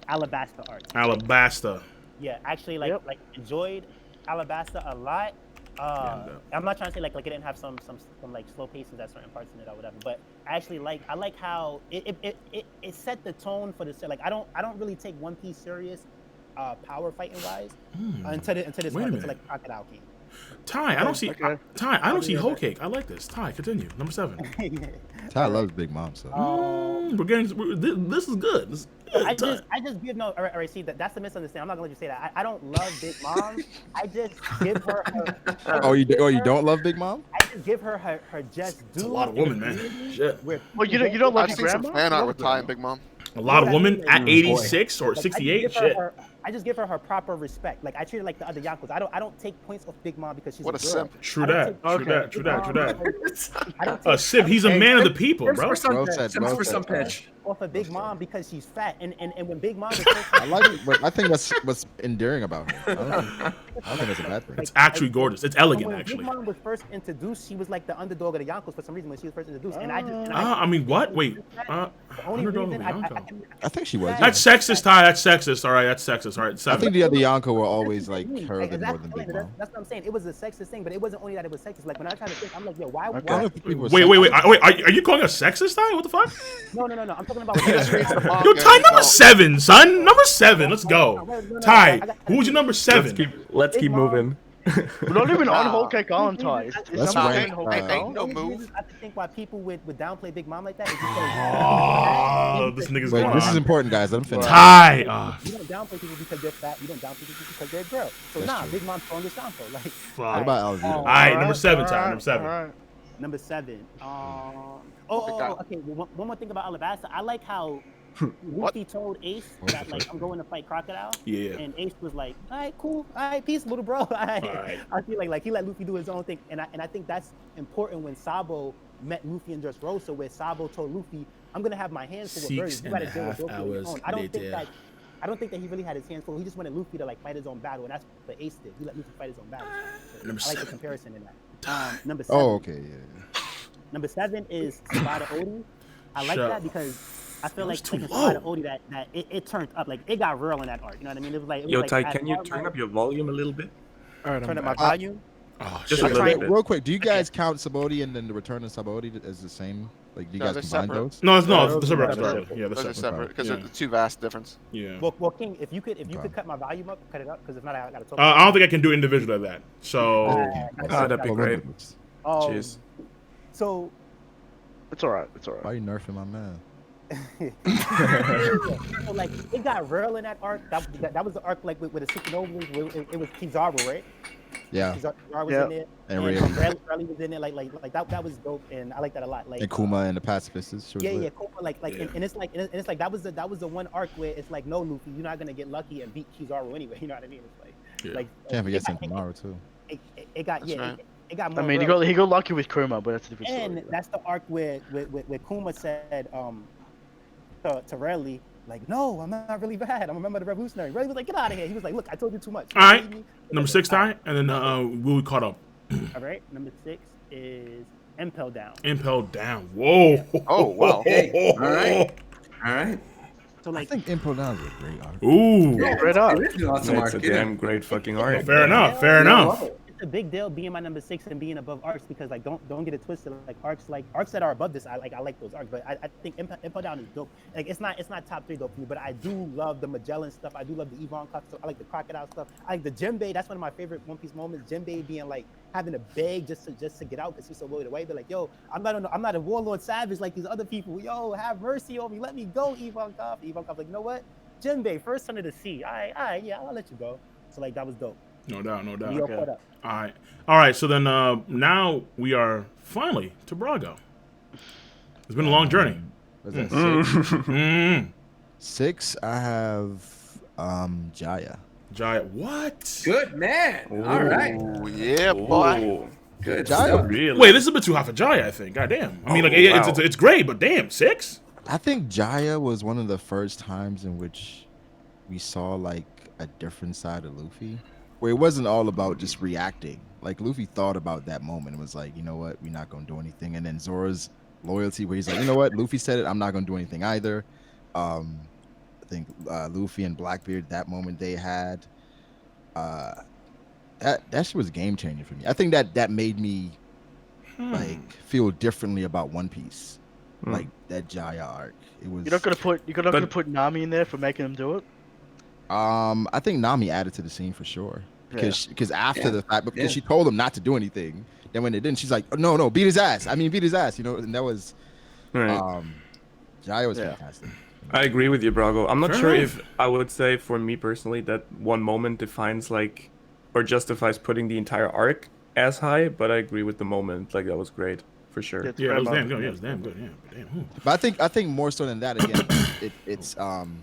Alabasta arc. Alabasta. Yeah, actually, like enjoyed Alabasta a lot. I'm not trying to say like it didn't have some like slow paces at certain parts in it or whatever, but actually I like how it set the tone for the like I don't really take One Piece serious power fighting wise until this arc, until like Crocodile King. Ty, I don't see Ty. I don't see whole cake. I like this. Ty, continue. Number 7. Ty loves Big Mom, so we're getting. This is good. This is good. I just give no. All right, see that's the misunderstanding. I'm not gonna let you say that. I don't love Big Mom. I just give her. Oh, you don't love Big Mom? I just give her just due. It's a lot of women, man. Shit. Well, you don't love I've your seen some grandma? fan art with Ty and Big Mom. A lot of women at 86 or 68. Shit. I just give her proper respect. Like I treat her like the other Yonkos. I don't take points off Big Mom because she's a girl. Simp. True that. Simp, he's a man of the people, bro. For some pitch. Off of Big Mom because she's fat, and when Big Mom is I like it, but I think that's what's endearing about her. I don't think that's a bad thing. It's actually gorgeous. It's elegant, when actually. Big Mom was first introduced, she was like the underdog of the Yonkos for some reason when she was first introduced. And I mean, what? Wait. The only reason I think she was. That's sexist, Ty. That's sexist. All right, that's sexist. All right, 7. I think the other Yonko were always like her than more than Big Mom. That's what I'm saying. It was a sexist thing, but it wasn't only that it was sexist. Like when I try to think, I'm like, yo, why? Wait. Are you calling us sexist, Ty? What the fuck? No. I'm talking about. Yo, Ty, number 7, son. Number 7. Let's go. Ty, who's your number 7? Let's keep moving. We're not even on Whole Cake Island, Ty. That's right. No move. I think why people would downplay Big Mom like that is Oh, this nigga's going This on. is important, guys. Let him finish. Ty. You don't downplay people because they're fat. You don't downplay people because they're girls. So Big Mom's strongest Yonko. Like. What about Alvito? All right, number 7, Ty. Number 7. Number 7. Okay. One more thing about Alabasta. I like how Luffy told Ace that like I'm going to fight Crocodile. Yeah. And Ace was like, all right, cool, all right, peace, little bro. I feel like he let Luffy do his own thing, and I think that's important when Sabo met Luffy and Dressrosa, where Sabo told Luffy, I'm gonna have my hands full with birds. You gotta deal with Luffy on. I don't think that he really had his hands full. He just wanted Luffy to like fight his own battle, and that's what Ace did. He let Luffy fight his own battle. So I like the comparison in that. Number 7. Oh, okay, yeah. Number 7 is Sabata Odi. I like that because I feel like in Sabata Odi that it turned up. Like it got real in that arc. You know what I mean? It was like Yo, Ty, can you turn up your volume a little bit? All right, turn up my volume. Just a little bit. Real quick, do you guys count Saboti and then the return of Saboti as the same? Like, do you guys combine those? No, they're separate. Yeah, they're separate because there's two vast difference. Yeah. Well, King, if you could cut my volume up, cut it up, because if not, I gotta talk. I don't think I can do individually of that. So. That'd be great. Cheers. So. It's alright. Why are you nerfing my man? So like it got real in that arc. That was the arc like with the supernovas. It was Kizaru, right? Yeah. Kizaru was in there. And Rayleigh was in there. Like that was dope, and I like that a lot. Like and Kuma and the pacifists. Yeah, Kuma. And it's like that was the one arc where it's like, no, Luffy, you're not gonna get lucky and beat Kizaru anyway. You know what I mean? It's like can't forget Sentomaru too. It got It got more. I mean, he got lucky with Kuma, but that's a different story. And that's the arc where Kuma said to Rayleigh, like, no, I'm not really bad. I'm a member of the Revolutionary. Rayleigh was like, get out of here. He was like, look, I told you too much. All right. Number 6, Ty, and then we caught up. All right. Number 6 is Impel Down. Impel Down. Whoa. Oh, wow. Hey. All right. So like, I think Impel Down is a great arc. Ooh. Yeah, straight up. It's a damn great fucking arc. Fair enough. It's a big deal being my number 6 and being above arcs because like don't get it twisted. Like arcs that are above this, I like those arcs. But I think Impel Down is dope. Like it's not top 3 dope for me, but I do love the Magellan stuff. I do love the Yvonne stuff. I like the Crocodile stuff. I like the Jinbei. That's one of my favorite One Piece moments. Jinbei being like having to beg just to get out because he's so worried away. But like, yo, I'm not a warlord savage like these other people. Yo, have mercy on me. Let me go, Yvonne Koff. Yvonne Koff like, you know what? Jinbei, first son of the sea. All right, yeah, I'll let you go. So like that was dope. No doubt. Okay. All right. So then now we are finally to Brago. It's been a long journey. Was that 6? 6, I have Jaya. Jaya, what? Good man. All right. Yeah, boy. Ooh. Good. Jaya. Really? Wait, this is a bit too high for Jaya, I think. God damn. I mean, it's great, but damn, 6? I think Jaya was one of the first times in which we saw like a different side of Luffy, where it wasn't all about just reacting. Like Luffy thought about that moment and was like, you know what, we're not gonna do anything. And then Zora's loyalty, where he's like, you know what, Luffy said it, I'm not gonna do anything either. I think Luffy and Blackbeard, that moment they had, that shit was game changing for me. I think that made me like feel differently about One Piece. Like that Jaya arc. It was. You're not gonna put Nami in there for making him do it. I think Nami added to the scene for sure. Because after the fact, because she told him not to do anything. Then when they didn't, she's like, oh, no, beat his ass. I mean, beat his ass, you know, and that was Jaya was fantastic. I agree with you, Brago. I'm not sure if I would say for me personally that one moment defines like or justifies putting the entire arc as high, but I agree with the moment. Like that was great for sure. Yeah, it was damn good. Yeah, it was damn good. Yeah, but damn. But I think more so than that again, it's I'm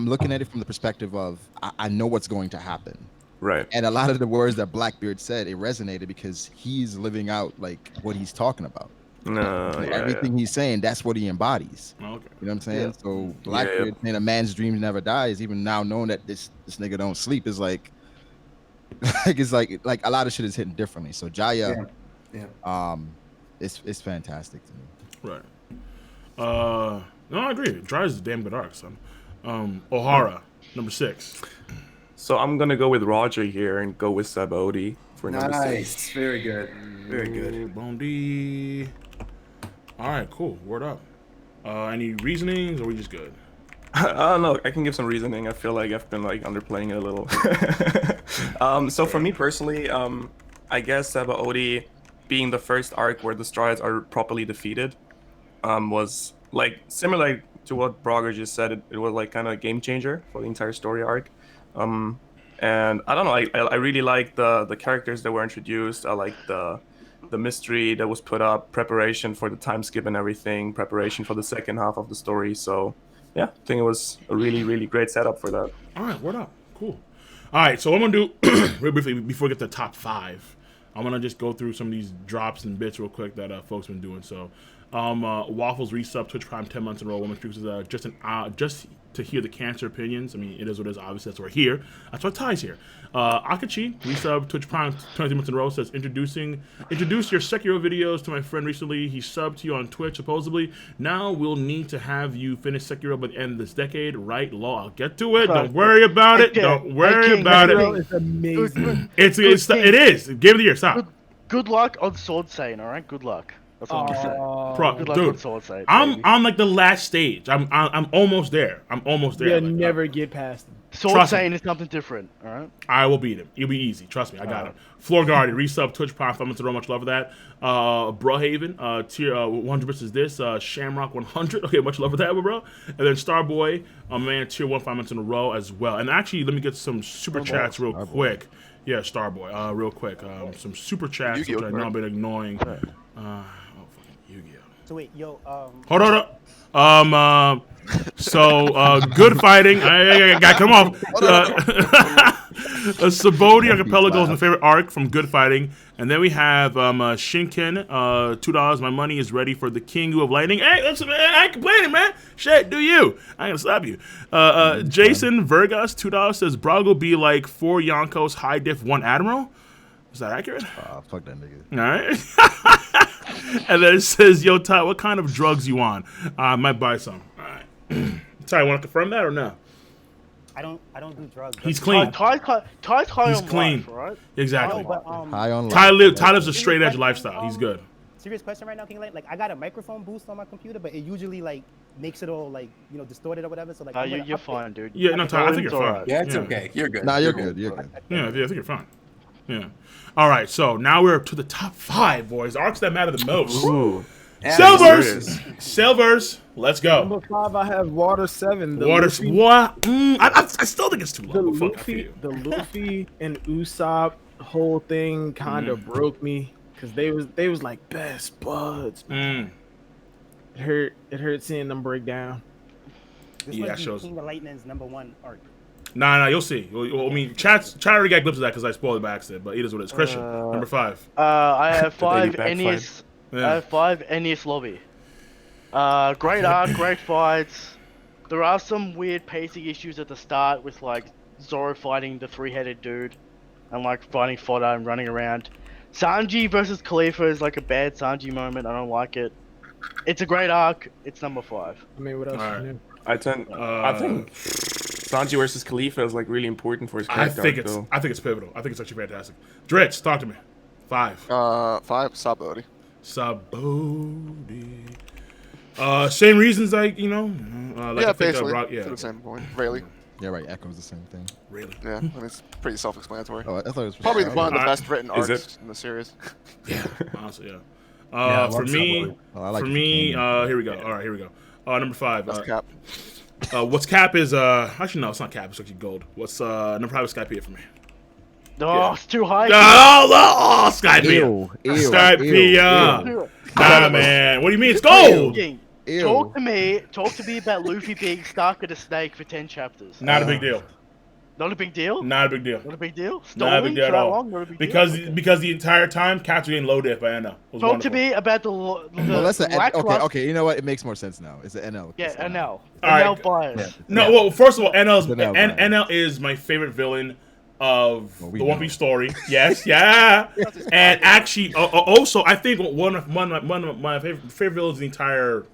looking at it from the perspective of I know what's going to happen. Right. And a lot of the words that Blackbeard said, it resonated because he's living out like what he's talking about. Everything he's saying, that's what he embodies. Okay. You know what I'm saying? So Blackbeard saying a man's dreams never dies, even now knowing that this nigga don't sleep is like it's like a lot of shit is hitting differently. So Jaya, it's fantastic to me. Right. No, I agree. Jaya's a damn good arc, son. O'Hara, number 6. So I'm gonna go with Roger here and go with Sabaody for number 6. Nice, very good, very good. Bondi. All right, cool. Word up. Any reasonings, or are we just good? I don't know. I can give some reasoning. I feel like I've been like underplaying it a little. So for me personally, I guess Sabaody being the first arc where the Straw Hats are properly defeated, was like similar to what Brago just said. It was like kind of a game changer for the entire story arc. And I don't know. I really like the characters that were introduced. I like the mystery that was put up, preparation for the time skip and everything, preparation for the second half of the story. So yeah, I think it was a really, really great setup for that. All right, word up. Cool. All right, so what I'm going to do, real briefly, before we get to the top 5, I'm going to just go through some of these drops and bits real quick that folks been doing. So Waffles resub Twitch Prime 10 months in a row. Women's Truth is just to hear the cancer opinions. I mean, it is what it is. Obviously, that's why we're here. That's why Ty's here. Akachi resub Twitch Prime 23 months in a row says introduce your Sekiro videos to my friend recently. He subbed to you on Twitch supposedly. Now we'll need to have you finish Sekiro by the end of this decade, right? Law, I'll get to it. Don't worry about it. Don't worry about it. It's amazing. It is. Game of the year. Stop. Good luck on Sword Sane. All right. Good luck. That's all I'm saying. Bro, good luck dude, on Sword Sane. I'm like the last stage. I'm almost there. You'll never get past him. Sword Sane is something different, all right? I will beat him. It'll be easy. Trust me. I got him. Floor Guardian, resub, Twitch Prime, 5 months in a row. Much love for that. Brohaven, tier 100 versus this. Shamrock 100. Okay, much love for that, bro. And then Starboy, man, tier 1, 5 months in a row as well. And actually, let me get some super chats real quick. Yeah, Starboy, real quick. Some super chats, which I know I've been ignoring. So wait, yo, hold on. So good fighting. I got come off. Sabodi Archipelago is my favorite arc from Good Fighting, and then we have Shinken. $2. My money is ready for the King of Lightning. Hey, listen, man, I ain't complaining, man. Shit, do you? I ain't gonna stop you. Jason Vergas, $2 says Brago be like 4 Yonkos high diff 1 Admiral. Is that accurate? Fuck that nigga. All right. And then it says, yo, Ty, what kind of drugs you on? I might buy some. All right. Ty, want to confirm that or no? I don't do drugs. He's clean. Ty's high He's on clean. life, right? Exactly. But, high on life. Ty lives a straight edge lifestyle. He's good. Serious question right now, King Light. Like, I got a microphone boost on my computer, but it usually like makes it all like distorted or whatever. So like, you're fine, dude. Yeah, no, Ty, I think you're fine. Yeah, it's okay. You're good. Nah, you're good. You're good. Yeah, I think you're fine. Yeah. All right, so now we're up to the top 5, boys. Arcs that matter the most. Ooh. Silvers. Let's go. Number 5, I have Water 7. What? I still think it's too low. The Luffy and Usopp whole thing kind of broke me because they was like best buds. It hurt seeing them break down. This was King of Lightning's #1 arc. Nah, you'll see. I mean, chat already got clips of that because I spoiled it by accident, but it is what it is. Christian, number 5. I have 5 NES. I have 5 NES Lobby. Great arc, great fights. There are some weird pacing issues at the start with like Zoro fighting the 3-headed dude and like fighting fodder and running around. Sanji versus Khalifa is like a bad Sanji moment. I don't like it. It's a great arc. It's number 5. I mean, what else? Right. I think Sanji versus Khalifa is like really important for his character. I think it's pivotal. I think it's actually fantastic. Dritz, talk to me. 5. 5, Sabaody. Sabaody. Same reasons, like like I think, basically. Yeah, to the same point. Really. Yeah, right. Echoes the same thing. Really? Yeah, and it's pretty self-explanatory. Oh, I thought it was probably one of the best written Is arcs in the series. Yeah, honestly, yeah. For me, here we go. All right, here we go. Number 5. That's Cap. What's Cap is actually no, it's not Cap. It's actually Gold. What's number 5 is Skypiea for me. Oh, it's too high. Oh, Skypiea. Skypiea. Nah, man. What do you mean? It's Gold. Talk to me about Luffy being stuck at a snake for 10 chapters. Not a big deal. Not a big deal? Not a big deal. Not a big deal? Not a big deal at all. Not a big because deal? because the entire time, Cats were getting low diff by NL. Talk to me about the well, that's okay. You know what? It makes more sense now. It's an NL. Yeah, NL. NL bias. No, well, first of all, NL is my favorite villain of the One Piece story. Yes, yeah. And actually, also, I think one of my favorite villains of the entire.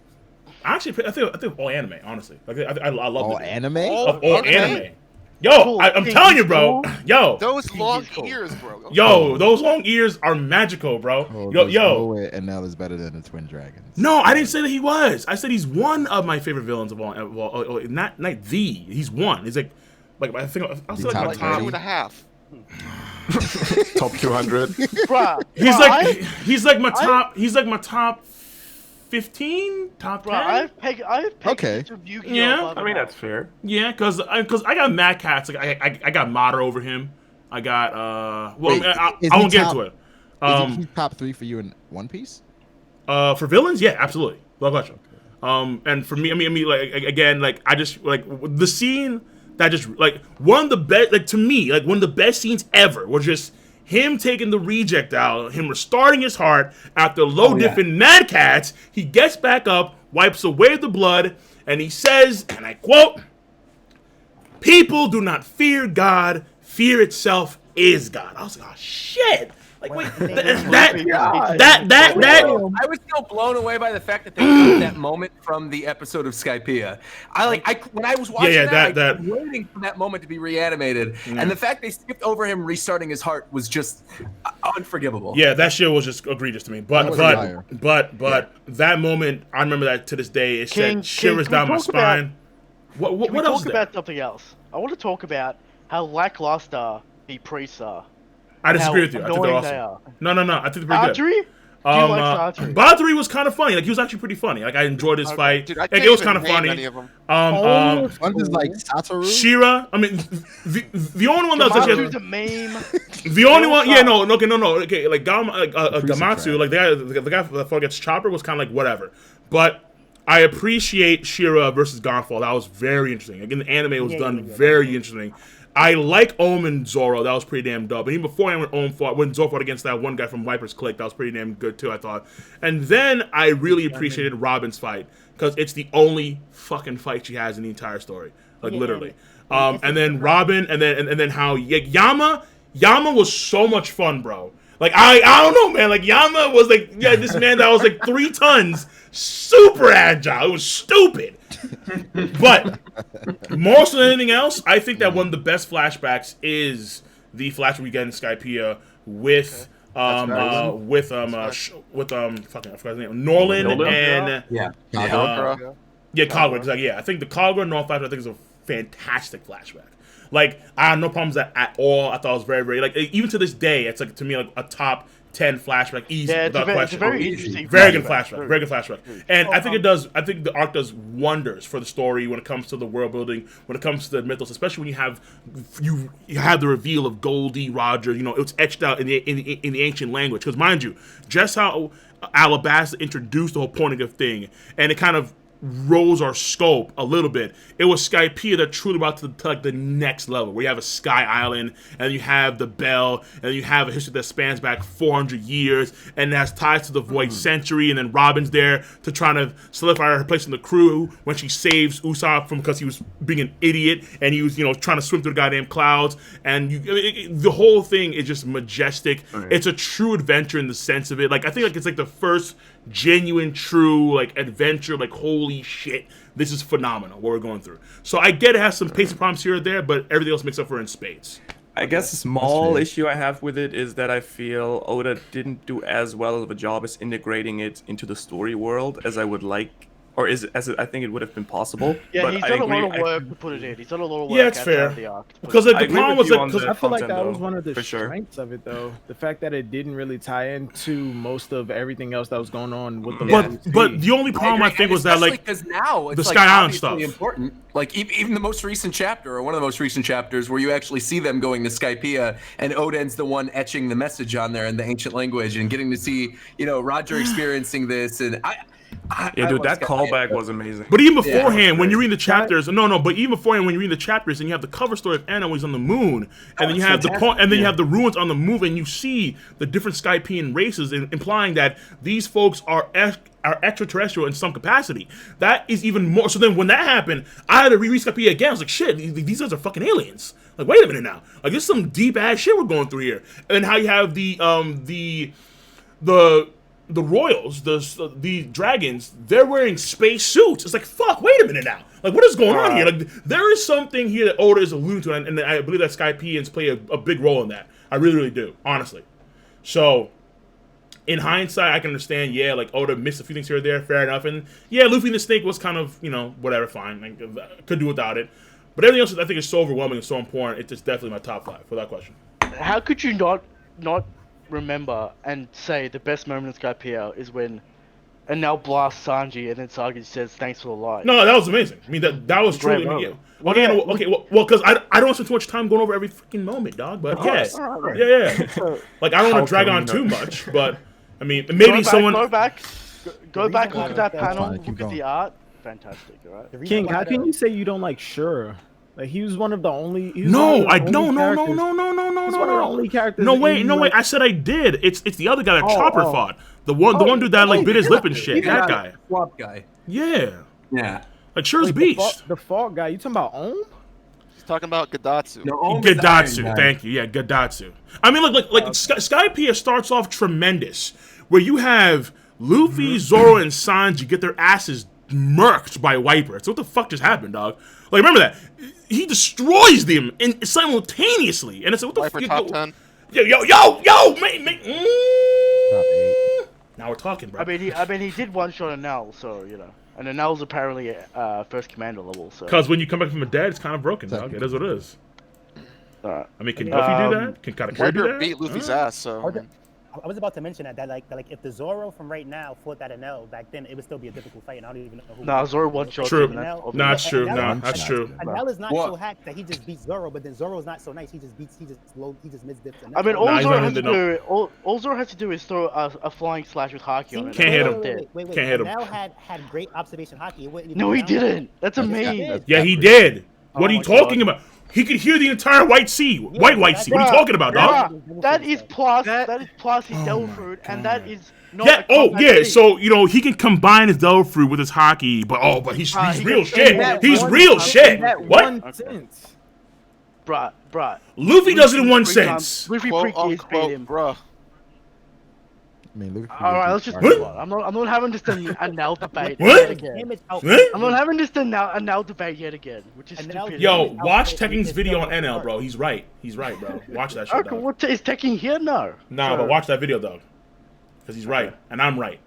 Actually, I think all anime. Honestly, like I love all anime. All anime. Yo, I'm telling you, bro. Yo, those long ears, bro. Yo, those long ears are magical, bro. No way NL is better than the Twin Dragons. No, I didn't say that he was. I said he's one of my favorite villains of all. Well, not the. He's one. He's like I think I'll say like my top 2.5. Top 200. Bruh, he's like my top. He's like my top 15, top 10. I've pegged Yu-Gi-Oh! Yeah, I mean that's fair. Yeah, cause I got Mad Cats. Like I got Mater over him. I got I won't get into it. Is he top 3 for you in One Piece? For villains, yeah, absolutely. Love question. And for me, I mean, like again, like I just like the scene that just like one of the best, like to me, like one of the best scenes ever was just him taking the reject out, him restarting his heart after low diffing Mad Cats. He gets back up, wipes away the blood, and he says, and I quote, "People do not fear God, fear itself is God." I was like, oh shit. Like wait, that I was still blown away by the fact that they got that moment from the episode of Skypiea. When I was watching I was waiting for that moment to be reanimated, and the fact they skipped over him restarting his heart was just unforgivable. Yeah, that shit was just egregious to me. But that moment, I remember that to this day. It sent shivers down my spine. What else? Can we talk about something else? I want to talk about how lackluster the priests are. I disagree with you. I think they're awesome. No. I think they're pretty good. Archery? Badri was kind of funny. Like he was actually pretty funny. Like I enjoyed his fight. Dude, like it was kind of funny. One is like Satoru. Shira. I mean, the only one that's actually the meme. The only one. Yeah, no. Okay, like Gamatsu, like the guy that fought against Chopper was kind of like whatever. But I appreciate Shira versus Gonfall. That was very interesting. Again, the anime was done very interesting. I like Ohm and Zoro. That was pretty damn dope. And even before when Zoro fought against that one guy from Viper's Clique, that was pretty damn good too, I thought. And then I really appreciated Robin's fight because it's the only fucking fight she has in the entire story, like literally. And then Robin, and then how Yama was so much fun, bro. Like I don't know, man. Like Yama was like this man that was like 3 tons, super agile. It was stupid. But more so than anything else, I think that one of the best flashbacks is the flashback we get in Skypiea with fucking I forgot his name, Norlin and Kagura. Kagura. Exactly. Yeah, I think the Kagura North flashback I think is a fantastic flashback. Like I have no problems with that at all. I thought it was very, very like even to this day, it's like to me like a top 10 flashback, easy, without question. It's a very interesting, very good flashback, very good flashback. And I think it does. I think the arc does wonders for the story when it comes to the world building, when it comes to the mythos, especially when you have the reveal of Goldie Roger. You know, it's etched out in the ancient language. Because mind you, just how Alabasta introduced the whole point of thing, and it kind of rose our scope a little bit. It was Skypiea that truly brought to like the next level, where you have a sky island, and you have the bell, and you have a history that spans back 400 years, and has ties to the Void Century, and then Robin's there to try to solidify her place in the crew when she saves Usopp from because he was being an idiot, and he was trying to swim through the goddamn clouds, and the whole thing is just majestic. It's a true adventure in the sense of it. Like I think like it's like the first genuine, true like adventure. Like holy shit, this is phenomenal what we're going through. So I get it has some pacing problems here or there, but everything else makes up for it in spades. I guess a small issue I have with it is that I feel Oda didn't do as well of a job as integrating it into the story world as I would like, or I think it would have been possible. Yeah, but he's I done a agree, lot of work to put it in. He's done a lot of work. Yeah, it's fair. Because like, the problem was that I feel like that was one of the strengths of it, though. The fact that it didn't really tie into most of everything else that was going on with the. But the only problem I think was that like because now it's the like Sky Island stuff. Important. Like even the most recent chapter, or one of the most recent chapters, where you actually see them going to Skypiea, and Odin's the one etching the message on there in the ancient language, and getting to see Roger experiencing this, and yeah, dude, that callback was amazing. But even beforehand, when you read the chapters, but even beforehand, when you read the chapters, and you have the cover story of Anna when he's on the moon, and then you have you have the ruins on the move, and you see the different Skypian races, implying that these folks are extraterrestrial in some capacity. That is even more. So then, when that happened, I had to reread Skypiea again. I was like, shit, these guys are fucking aliens. Like, wait a minute now. Like, this is some deep ass shit we're going through here. And then how you have the royals, the dragons, they're wearing space suits. It's like, fuck, wait a minute now. Like, what is going on here? Like, there is something here that Oda is alluding to, and I believe that Skypians play a big role in that. I really, really do, honestly. So, in hindsight, I can understand, yeah, like, Oda missed a few things here or there, fair enough. And, yeah, Luffy and the Snake was kind of, whatever, fine. Like, could do without it. But everything else, I think, is so overwhelming and so important. It's definitely my top 5, without question. How could you not remember and say the best moment in Skypiea is when Enel blasts Sanji and then Sanji says thanks for the light? No, that was amazing. I mean, that was truly. Well, because I don't want to spend too much time going over every freaking moment, dog. But yeah. Like, I don't want to drag on too much, but I mean, maybe someone go back, look at that panel, look at the art. Fantastic, all right. King, how can you say you don't like Shura? Like, he was one of the only. No. He's one of the only characters. No, wait. I said I did. It's the other guy that Chopper fought. The one dude that like bit his lip and shit. That guy. Swap guy. Yeah. Yeah. Like, Shura's beast. The fall guy. You talking about Ohm? He's talking about Gadatsu. No, Gadatsu. Thank you. Yeah, Gadatsu. I mean, like Skypiea starts off tremendous, where you have Luffy, Zoro, and Sanji get their asses murked by Wiper. So what the fuck just happened, dog? Like, remember that. He destroys them simultaneously, and it's like, what the fuck? Top 10. Yo, mate. Now we're talking, bro. I mean, he did one shot Enel, so and Enel's apparently first commander level. So because when you come back from a dead, it's kind of broken, dog. It is what it is. I mean, can Luffy do that? Can Katakuri do that? Beat Luffy's ass, so. I was about to mention that if the Zoro from right now fought that Enel back then, it would still be a difficult fight, and I don't even know who. No, Zoro one shot. True. No, that's true. No, that's true. Enel is not so hacked that he just beats Zoro, but then Zoro's not so nice. He just misdips. I mean, all Zoro has to do is throw a flying slash with Haki on it. Can't hit him. Wait. Can't hit him. Enel had great observation Haki. No, he didn't. That's amazing. Yeah, he did. What are you talking about? He could hear the entire White Sea. White Sea. What are you talking about, dog? That is plus his Devil Fruit, and that is not. Yeah. So he can combine his Devil Fruit with his Haki, but he's real shit. He's real shit. What? Bruh. Luffy does it in 1 sense. Luffy freaking beat him, bruh. I mean, Luffy. All right, let's just move on. I'm not having this Enel debate yet again. I'm not having this Enel debate yet again, which is stupid. Yo, watch Tekking's video on NL, bro. He's right, bro. Watch that shit. Okay, what is Tekking here? No. Nah, but watch that video though, because he's right and I'm right.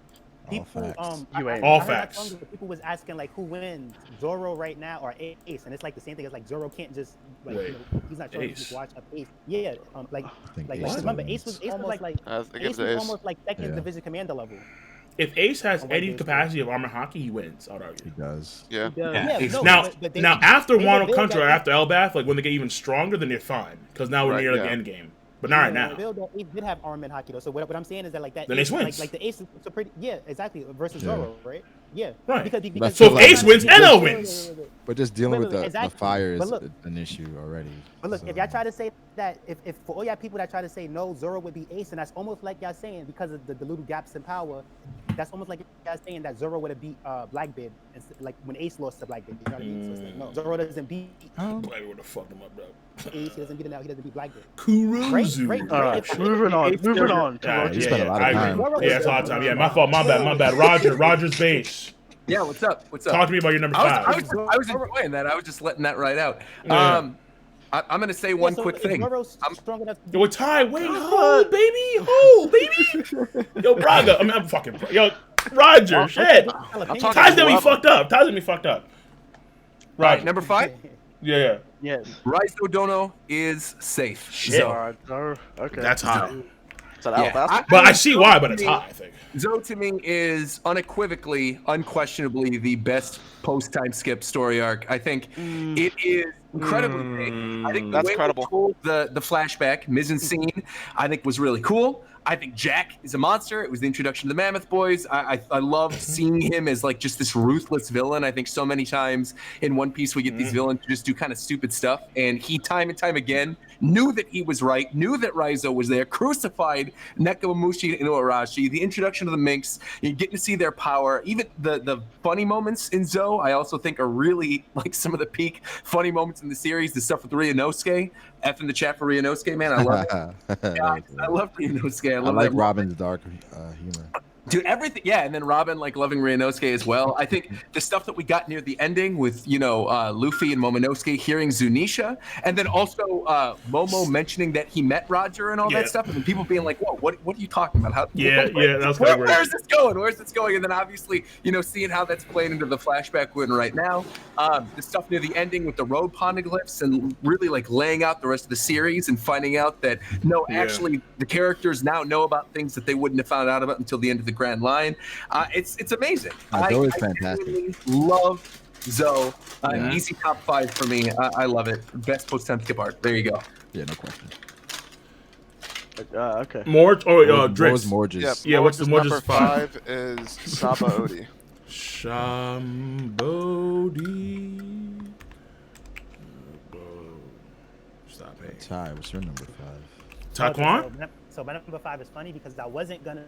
All facts. People was asking like who wins, Zoro right now or Ace, and it's like the same thing. It's like Zoro can't just he's not trying to just watch a Ace. Yeah, like remember Ace was almost like second division commander level. If Ace has any capacity of armor hockey, he wins. I'd argue. He does. Yeah. Now after Wano Country or after Elbath, like when they get even stronger, then they're fine because now we're near the end game. But not right now. Ace did have armament hockey though. So what I'm saying is that like that. Then Ace wins. Like the Ace is so pretty. Yeah, exactly. Versus Zoro, right? Yeah. Right. Because so if Ace wins, NL wins. But just dealing with the fire is an issue already. But look, if y'all try to say that, if for all y'all people that try to say no, Zoro would be Ace, and that's almost like y'all saying because of the little gaps in power, that's almost like y'all saying that Zoro would have beat Blackbeard, like when Ace lost to Blackbeard. You know what I mean? So it's like, no, Zoro doesn't beat. Blackbeard would have fucked him up, bro. Ace, he doesn't beat him out. He doesn't beat Blackbeard. Kurozu. All right, moving on. Yeah, it's a lot of time. Yeah, my fault. My bad. RogersBase. Yeah, what's up? Talk to me about your number 5. I was enjoying that. I was just letting that ride out. Yeah. I'm gonna say one quick thing. Yo, Ty, wait, hold, baby. Yo, Braga. I'm fucking. Yo, Roger, shit. Ty's gonna be fucked up. Ty's gonna be fucked up. Right, number 5. Yeah. Yes. Raizo Dono is safe. Shit. Alright, okay. That's high. But I see why, but it's high, I think. Zoe to me is unequivocally, unquestionably the best post-time skip story arc. I think it is incredibly big. I think the way we told the flashback, mise-en-scene, I think was really cool. I think Jack is a monster. It was the introduction to the Mammoth Boys. I loved seeing him as like just this ruthless villain. I think so many times in One Piece we get these villains who just do kind of stupid stuff, and he time and time again knew that he was right, knew that Raizo was there, crucified Nekomamushi and Inuarashi. The introduction of the Minks, you get to see their power. Even the funny moments in Zoe, I also think are really like some of the peak funny moments in the series. The stuff with Ryunosuke. F in the chat for Ryunosuke, man. I love it. Yeah, I love Ryunosuke. I like Robin's dark humor. Dude, everything, yeah, and then Robin like loving Ryunosuke as well. I think the stuff that we got near the ending with Luffy and Momonosuke hearing Zunisha, and then also Momo mentioning that he met Roger and all that stuff, and then people being like, "Whoa, what are you talking about? How?" That's where's this going? Where's this going? And then obviously, seeing how that's playing into the flashback we're in right now. The stuff near the ending with the road poneglyphs and really like laying out the rest of the series and finding out that actually the characters now know about things that they wouldn't have found out about until the end of the Grand Line. It's amazing. Zoe is fantastic. Really love Zoe. Easy top 5 for me. I love it. Best post-time skip art. There you go. Yeah, no question. Okay. Morge or Drix? Yep. Yeah, what's the Morge's number 5 is Saba Odi. Shambodi. Stop it. Ty, what's your number 5? Taquan? So my number 5 is funny because I wasn't gonna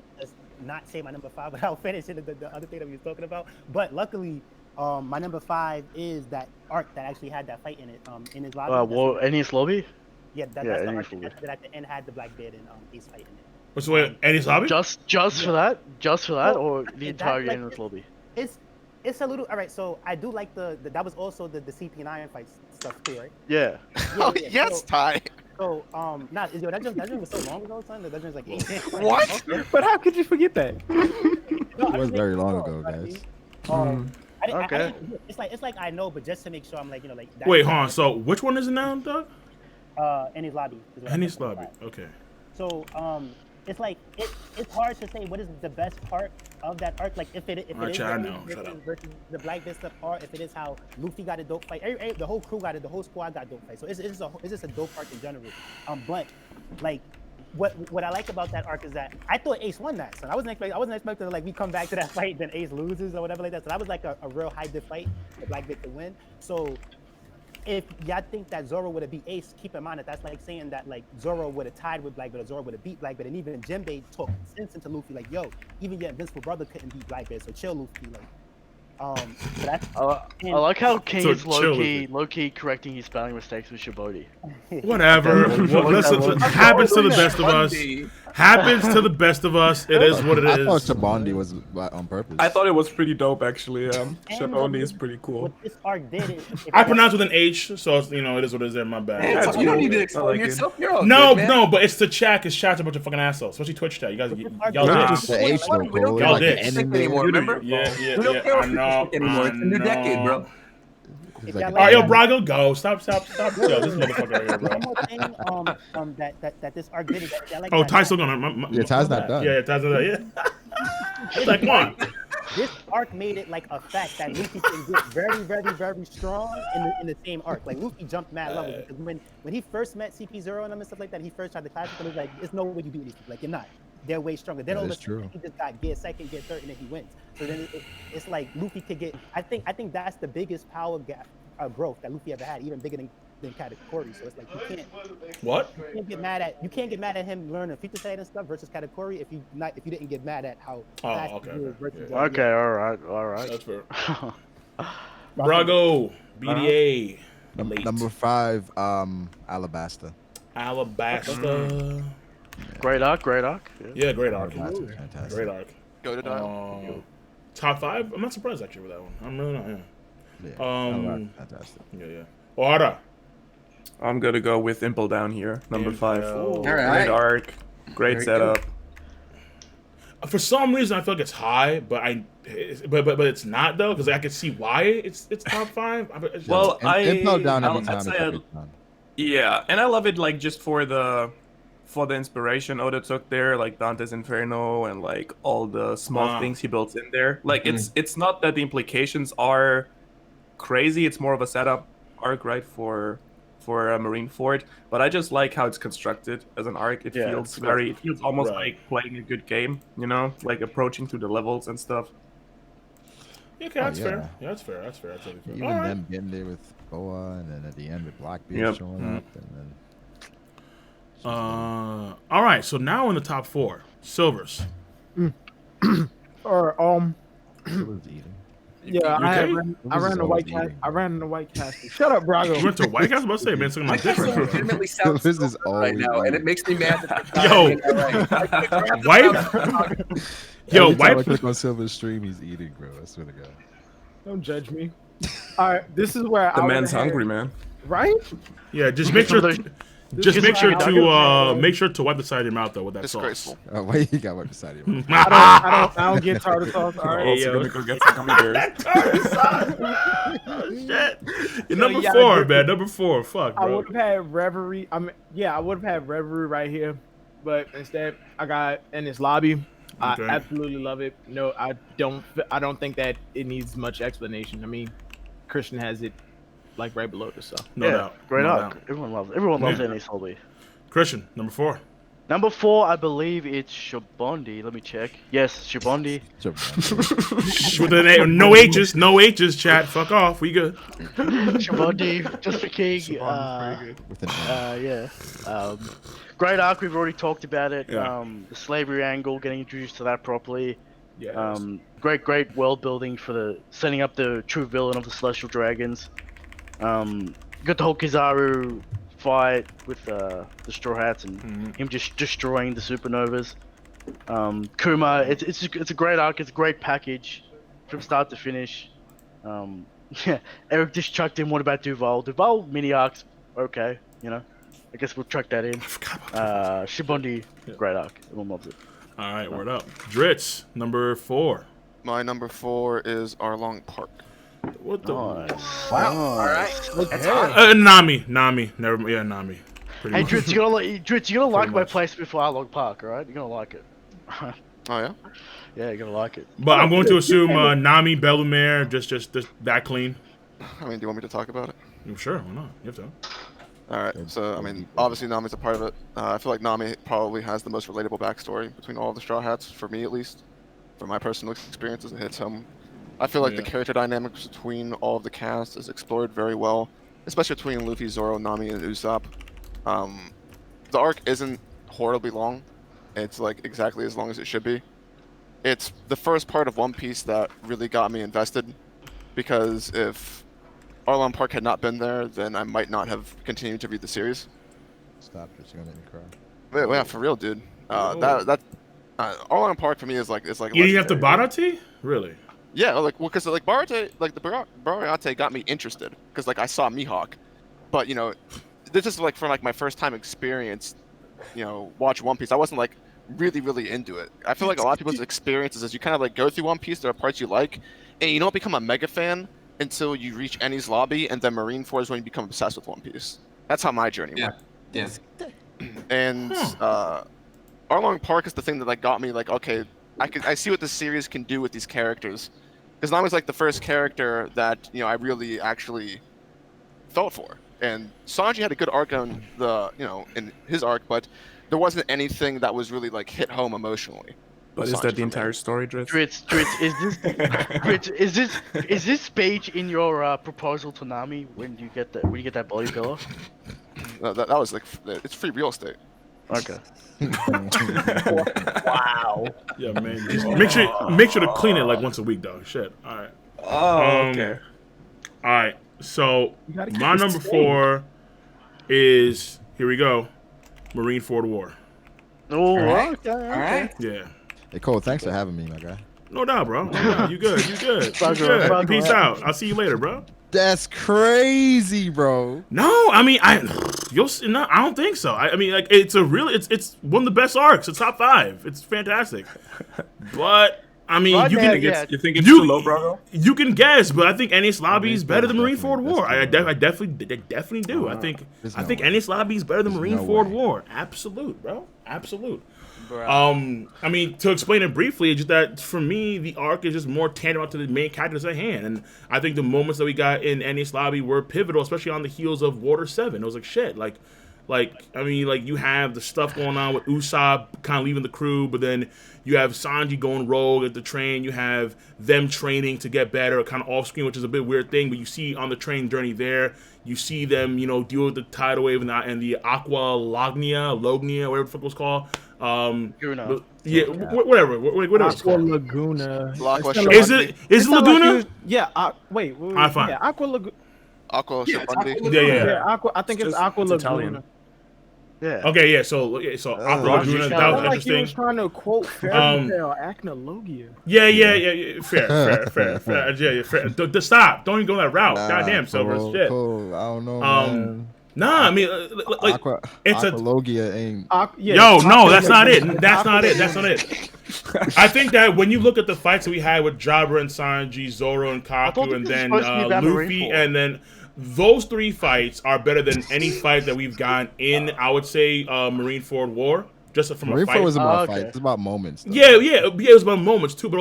not say my number 5, but I'll finish it. The other thing that we were talking about. But luckily, my number 5 is that arc that actually had that fight in it. In his lobby. Enies lobby? Yeah, that's the arc that at the end had the Blackbeard and Ace fight in it. What's the way? Enies lobby? Just for that? Just for that, or the entire Enies lobby? It's a little. All right, so I do like the that was also the CP9 fight stuff too, right? Yeah. Yes, Ty. So, that just was so long ago, son. That was like 8 years. What? But how could you forget that? It was very long ago, guys. It's like I know, but just to make sure I'm like, like. Wait, hold on. So, which one is it now, Doug? Enies lobby. Enies lobby. Okay. So, it's like it's hard to say what is the best part of that arc. Like if it is versus the Blackbeard stuff, or if it is how Luffy got a dope fight. The whole crew got it. The whole squad got dope fight. So it's just a dope arc in general. But like what I like about that arc is that I thought Ace won that. So I wasn't expecting like we come back to that fight then Ace loses or whatever like that. So that was like a real high diff fight for Blackbeard to win. So. If y'all think that Zoro would have beat Ace, keep in mind that that's like saying that like Zoro would have tied with Blackbeard or Zoro would have beat Blackbeard, and even Jinbei talked sense into Luffy like, yo, even your invincible brother couldn't beat Blackbeard, so chill, Luffy. Like, so that's. I like how King is low key correcting his spelling mistakes with Shibodi. Whatever. Listen, happens to the best of us. Happens to the best of us. It is what it is. I thought Shabandi was on purpose. I thought it was pretty dope, actually. Shabandi is pretty cool. What this arc did I pronounce with an H, so it's, it is what it is. There, my bad. You don't need to explain yourself. You're all no, good, no, but it's the chat. Cause chat's a bunch of fucking assholes, especially Twitch chat. You guys, y'all just the H though, bro. Y'all did anymore, remember? Yeah. We don't care I know. Anymore. It's a new decade, bro. All right, yo, Brago, go. Stop. Yo, this motherfucker right here, bro. One more thing, that this arc did is that like. Oh, Ty's still going. Yeah, Ty's not done. Yeah, Ty's not done. Yeah. Like, come on. This arc made it like a fact that Luffy can get very, very, very strong in the same arc. Like Luffy jumped mad levels because when he first met CP0 and them and stuff like that, he first tried to clash with them. It was like, there's no way you beat these people. Like you're not. They're way stronger. Then all of a sudden he just got gear second, gear third, and then he wins. So then it's like Luffy could get. I think that's the biggest power gap growth that Luffy ever had, even bigger than Katakuri. So it's like you can't. What? You can't get mad at him learning future sight and stuff versus Katakuri if you didn't get mad at how. Okay. All right. That's fair. Brago, BDA. Number 5, Alabasta. Alabasta. Great arc. Yeah, great arc. Fantastic. Great arc. Go to dial. Top 5? I'm not surprised actually with that one. I'm really not. Yeah, fantastic. Yeah. Ora. I'm gonna go with Impel down here, number 5. All Great arc, great setup. For some reason, I feel like it's high, but it's not though, because I can see why it's top 5. Well, it fell down every I'd time. say yeah, and I love it like just for the inspiration Oda took there, like Dante's Inferno and like all the small things he built in there. Like it's not that the implications are crazy. It's more of a setup arc, right, for Marineford. But I just like how it's constructed as an arc. It feels almost like playing a good game, you know, like approaching through the levels and stuff. Okay, that's fair. Yeah, that's fair. That's totally fair. Even them getting there with Boa, and then at the end with Blackbeard showing up, and then. All right, so now in the top 4, Silvers. Or Silvers eating. Yeah, I ran the White Castle. I ran the White Castle. Shut up, Brago. You went to White Castle? I was about to say, man, something like this. Legitimately sounds this is right now, and it makes me mad. Yo, White. I click on Silver's stream, he's eating, bro. I swear to God. Don't judge me. All right, this is where the man's hungry, man. Right? Yeah, just make sure. Just make sure to wipe the side of your mouth though with that sauce. Oh, why you got wipe the side of your mouth? I don't get tartar sauce. All right, also go get some gummy bears. Shit. You're number 4, man. Number 4. Fuck, bro. I would have had Reverie. I would have had Reverie right here, but instead I got in this lobby. Okay. I absolutely love it. No, I don't think that it needs much explanation. I mean, Christian has it like right below this, so no doubt. Great arc. Everyone loves Enies Lobby. Christian, number 4. Number 4, I believe it's Shibondi. Let me check. Yes, Shibondi. With the name, no H's, chat. Fuck off. We good. Shibondi, just for king. Great arc. We've already talked about it. Yeah. The slavery angle, getting introduced to that properly. Yeah. Great world building for the setting up the true villain of the Celestial Dragons. Got the whole Kizaru fight with the Straw Hats and him just destroying the supernovas. Kuma, it's a great arc. It's a great package from start to finish. Eric just chucked in. What about Duval? Duval mini arcs, okay. You know, I guess we'll chuck that in. Shibondi, great arc. Everyone loves it. All right, word up. Dritz, number 4. My number 4 is Arlong Park. What the? Nice. Wow. All right. Nami. Nami. Hey, Dritz, you're gonna like my place before Arlong Park, all right? You're gonna like it. Oh yeah. Yeah, you're gonna like it. But I'm going to assume Nami, Bellumer, just that clean. I mean, do you want me to talk about it? Sure, why not? You have to. All right. So I mean, obviously Nami's a part of it. I feel like Nami probably has the most relatable backstory between all of the Straw Hats, for me at least. From my personal experiences, it hits home. I feel like the character dynamics between all of the cast is explored very well, especially between Luffy, Zoro, Nami, and Usopp. The arc isn't horribly long. It's like exactly as long as it should be. It's the first part of One Piece that really got me invested, because if Arlong Park had not been there, then I might not have continued to read the series. Stop, you're gonna make me cry. Wait, yeah, for real, dude. Arlong Park for me is like You didn't have to Barate? Really? Yeah, because Barate, like the Barate got me interested, because like I saw Mihawk, but you know, this is like from like my first time experience, you know, watch One Piece. I wasn't like really into it. I feel like a lot of people's experiences is you kind of like go through One Piece, there are parts you like, and you don't become a mega fan until you reach Enies Lobby, and then Marineford is when you become obsessed with One Piece. That's how my journey went. Yeah. And Arlong Park is the thing that like got me like, okay, I see what this series can do with these characters. Because Nami's like the first character that, you know, I really actually felt for. And Sanji had a good arc on in his arc, but there wasn't anything that was really like hit home emotionally. But is that the entire story, Dritz? Dritz, is this speech in your proposal to Nami when you get that body pillow? That was like, it's free real estate. Okay. Wow. Yeah, man. Just make sure to clean it like once a week, though. Shit. All right. Oh, okay. All right. So my number 4 is, here we go, Marineford War. Oh, right. okay. All right. Yeah. Hey Cole, thanks for having me, my guy. No doubt, bro. No doubt. You good. You good. You good. Peace out. I'll see you later, bro. That's crazy, bro. No, I mean, I don't think so. I mean, like, it's one of the best arcs. It's top 5. It's fantastic. But I mean, you think it's too low, bro? You can guess, but I think NA's Lobby is better than Marineford War. I definitely do. I think NA's Lobby is better than Marineford War. Absolute, bro. Absolute. I mean, to explain it briefly, it's just that for me, the arc is just more tantamount to the main characters at hand, and I think the moments that we got in NA's Lobby were pivotal, especially on the heels of Water 7. It was like shit, like I mean, like you have the stuff going on with Usopp kind of leaving the crew, but then you have Sanji going rogue at the train. You have them training to get better, kind of off screen, which is a bit weird thing, but you see on the train journey there. You see them, you know, deal with the tidal wave and the Aqua Lognia, whatever the fuck it was called. Yeah, whatever it's Aqua called. Laguna. Is it Laguna? Yeah. Wait. I find. Yeah, Aqua Laguna. Aqua Shabundi. Yeah. Aqua. I think it's Aqua Laguna. Italian. Yeah. Okay. Yeah. So Aqua Laguna. That was interesting. He was trying to quote Fairy Tale Acnologia. Yeah. Fair. Yeah. Fair. Stop. Don't even go that route. Goddamn, Silver. Shit. Cool. I don't know. Man. Nah, I mean, like it's Aqualogia ain't. No, that's not it. That's not it. I think that when you look at the fights that we had with Jabra and Sanji, Zoro and Kaku, and then Luffy, and then those 3 fights are better than any fight that we've gotten in, I would say, Marineford War. Just from a fight. Marineford was about fights. It's about moments. Though. Yeah. It was about moments too, but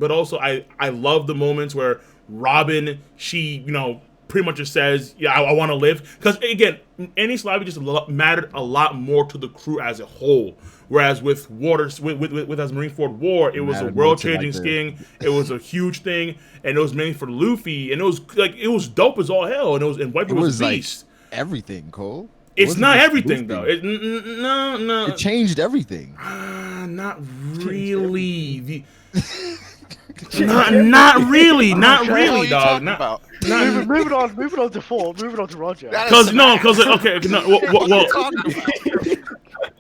also I love the moments where Robin, she, you know, pretty much just says, yeah, I want to live. Because, again, NA's Lobby just mattered a lot more to the crew as a whole. Whereas with as Marineford War, it was a world-changing thing. It was a huge thing. And it was mainly for Luffy. And it was dope as all hell. And White was a beast. Like everything, Cole. It's not everything, though. No. It changed everything. Not really. Not really, dog. Moving on to 4. Moving on to Roger. Okay,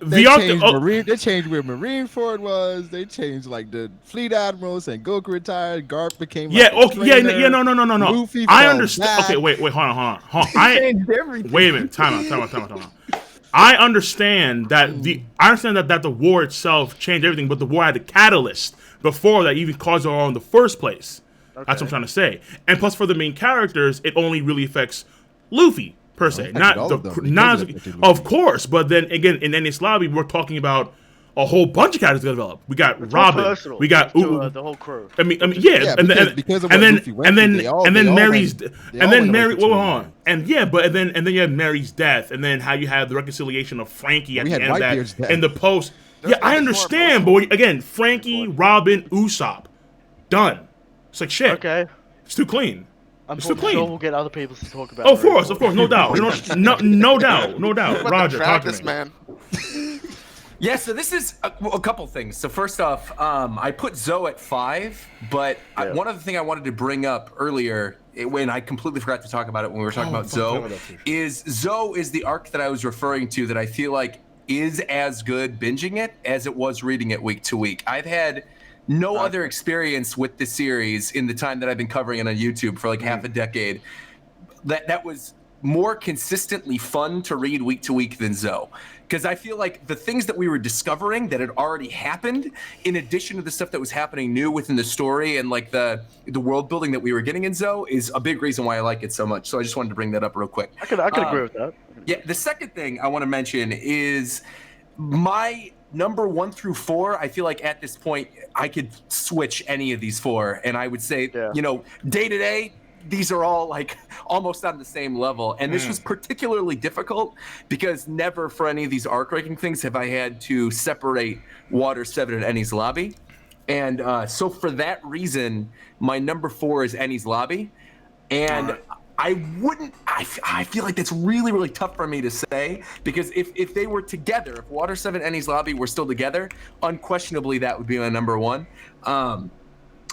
They changed where Marineford was. They changed like the fleet admirals and Goku retired. Garp became no. Luffy I understand. Okay, wait, hold on. Wait a minute. Time out. I understand that the war itself changed everything, but the war had a catalyst before that even caused it all in the first place. Okay. That's what I'm trying to say. And plus, for the main characters, it only really affects Luffy per se, of course. But then again, in NA's Lobby, we're talking about a whole bunch of characters that develop. We got Robin, we got the whole crew. I mean, yeah, and then Mary's, and then Mary. Well, hold on, and then you have Mary's death, and then how you have the reconciliation of Frankie at the end of that in the post. Yeah, I understand, but again, Frankie, Robin, Usopp, done. It's like shit. Okay, it's too clean. I'm sure we'll get other people to talk about. Of course, no doubt, no doubt. Roger, talk to me, man. Yeah, so this is a couple things. So first off, I put Zoe at 5, but one other thing I wanted to bring up earlier, when I completely forgot to talk about it when we were talking about Zoe, is the arc that I was referring to that I feel like is as good binging it as it was reading it week to week. I've had no other experience with the series in the time that I've been covering it on YouTube for like half a decade. That was more consistently fun to read week to week than Zoe. Because I feel like the things that we were discovering that had already happened, in addition to the stuff that was happening new within the story and like the world building that we were getting in Zoe, is a big reason why I like it so much. So I just wanted to bring that up real quick. I could agree with that. Yeah, the second thing I want to mention is my number 1 through 4. I feel like at this point I could switch any of these 4, and I would say, you know, day to day, these are all like almost on the same level. And this was particularly difficult because never for any of these arc ranking things have I had to separate Water 7 and NA's Lobby. And so for that reason, my number 4 is NA's Lobby. And I feel like that's really, really tough for me to say, because if they were together, if Water 7 and NA's Lobby were still together, unquestionably that would be my number 1.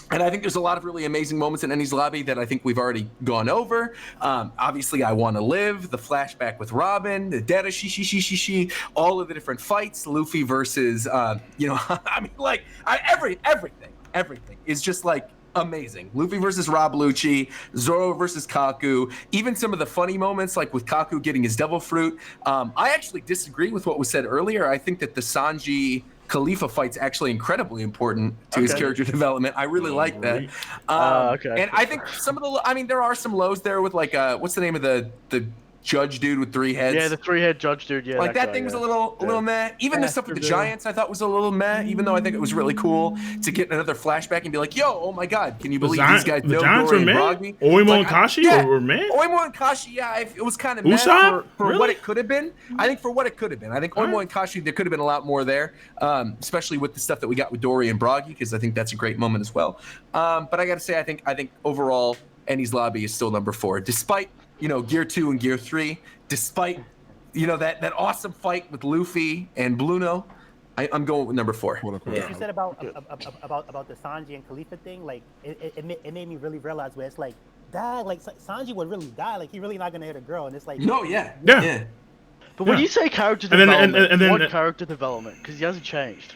And I think there's a lot of really amazing moments in NA's Lobby that I think we've already gone over. Obviously, I Want to Live, the flashback with Robin, the Data she, all of the different fights, Luffy versus, I mean, like, everything. everything is just like amazing. Luffy versus Rob Lucci, Zoro versus Kaku, even some of the funny moments like with Kaku getting his devil fruit. I actually disagree with what was said earlier. I think that the Sanji Khalifa fight's actually incredibly important to his character development. I really like that. And I think some of the, there are some lows there with like, what's the name of the judge dude with 3 heads? Yeah, the 3-head judge dude. Yeah, like that thing was a little meh. Even the stuff with the Giants, I thought was a little meh. Even though I think it was really cool to get another flashback and be like, "Yo, oh my God, can you believe these guys know Dory and Brogby?" Oimo and Kashi were meh. Oimo and Kashi, yeah, it was kind of meh for what it could have been. I think for what it could have been. I think Oimo and Kashi, there could have been a lot more there, especially with the stuff that we got with Dory and Brogby, because I think that's a great moment as well. But I got to say, I think overall, Enies Lobby is still number 4, despite Gear 2 and Gear 3. Despite, that awesome fight with Luffy and Bluno, I'm going with number 4. What you said about the Sanji and Khalifa thing, like it made me really realize where it's like, dad, like Sanji would really die, like he really not gonna hit a girl, and it's like, no, yeah. But when you say character development, what character development? Because he hasn't changed.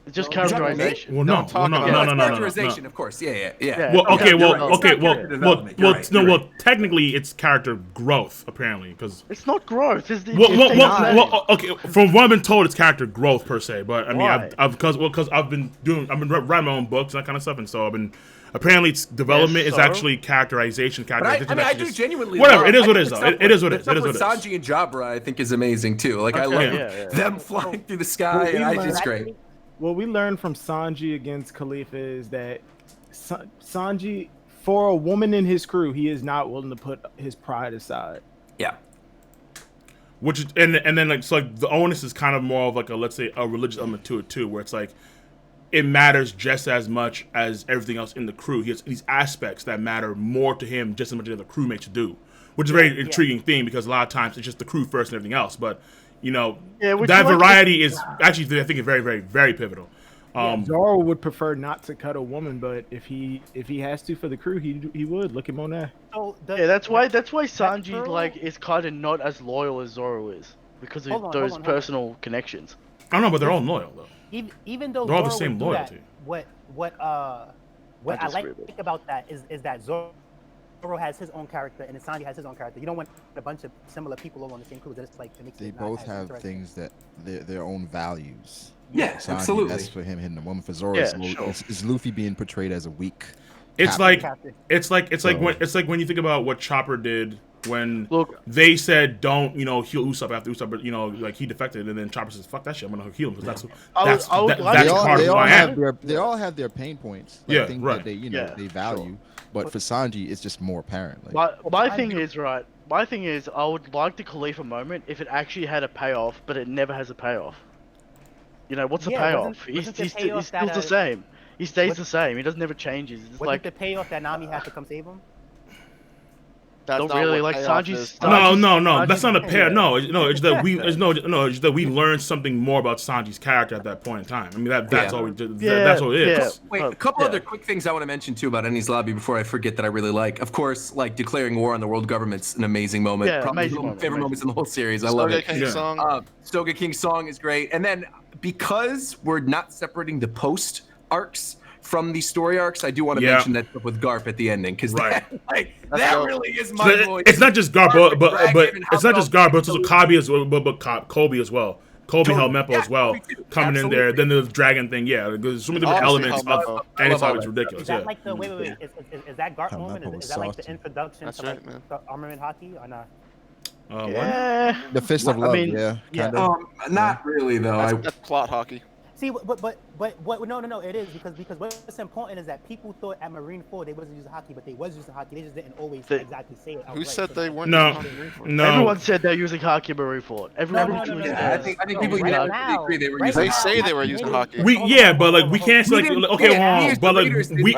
It's just characterization. Well, no, characterization, of course. Yeah. Well, technically, it's character growth, apparently, because it's not growth. Okay. From what I've been told, it's character growth per se. But I mean, because I've been writing my own books and that kind of stuff, and so I've been. Apparently, it's development is actually characterization. I do genuinely. Whatever. It is what it is, though. It is what it is. Sanji and Jabra, I think, is amazing too. Like I love them flying through the sky. It's great. What we learned from Sanji against Khalifa is that Sanji, for a woman in his crew, he is not willing to put his pride aside. Yeah. Which is, and then like the onus is kind of more of like let's say a religious element to it too, where it's like it matters just as much as everything else in the crew. He has these aspects that matter more to him just as much as the crewmates do, which is a very intriguing thing because a lot of times it's just the crew first and everything else, but. That variety is actually, I think, very, very, very pivotal. Zoro would prefer not to cut a woman, but if he has to for the crew, he would. Look at Monet. That's why Sanji is kind of not as loyal as Zoro is because of those personal connections. I don't know, but they're all loyal though. Even though they're all the same loyalty. What I like about that is that Zoro has his own character and Sanji has his own character. You don't want a bunch of similar people all on the same crew. That's like they both have things that their own values. Yeah, Sanji, absolutely. That's for him hitting the woman. For Zoro, is Luffy being portrayed as a weak. It's like when you think about what Chopper did when they said don't heal Usopp after Usopp, but like he defected, and then Chopper says fuck that shit, I'm gonna heal him because that's part of who I am. They all have their pain points, things that they value. But for Sanji, it's just more apparent. My thing is, I would like the Khalifa moment if it actually had a payoff, but it never has a payoff. What's the payoff? He's still the same. He stays the same. He doesn't ever changes. It's like the payoff that Nami has to come save him. That's not really like Sanji's. No. That's not a pair. No. It's that we learned something more about Sanji's character at that point in time. I mean, that's all we did. That's all it is. Wait, a couple other quick things I want to mention too about Enies Lobby before I forget that I really like. Of course, like declaring war on the world government's an amazing moment. Yeah, probably one of my favorite moments in the whole series. I love it. Soga King's song is great, and then because we're not separating the post arcs from the story arcs, I do want to mention that stuff with Garp at the ending because that really is my voice. It's not just Garp, but it's not just Garp, but it's also Kobe as well. But Kobe as well. Kobe Helmeppo as well coming in there. Then the dragon thing, there's so many different elements of anytime. It's ridiculous. Is that like the wait? Is that Garp moment? Is that like the introduction to like the armament hockey or not? The fist of love. Not really though. That's plot hockey. See, but no, it is because what's important is that people thought at Marine 4 they wasn't using hockey, but they was using hockey. They just didn't always exactly say it. Who said they weren't using hockey in Marine 4? No. Everyone said they're using hockey in Marine 4. Everyone. I think people agree they were using. They say they were using hockey. But like we can't say but like we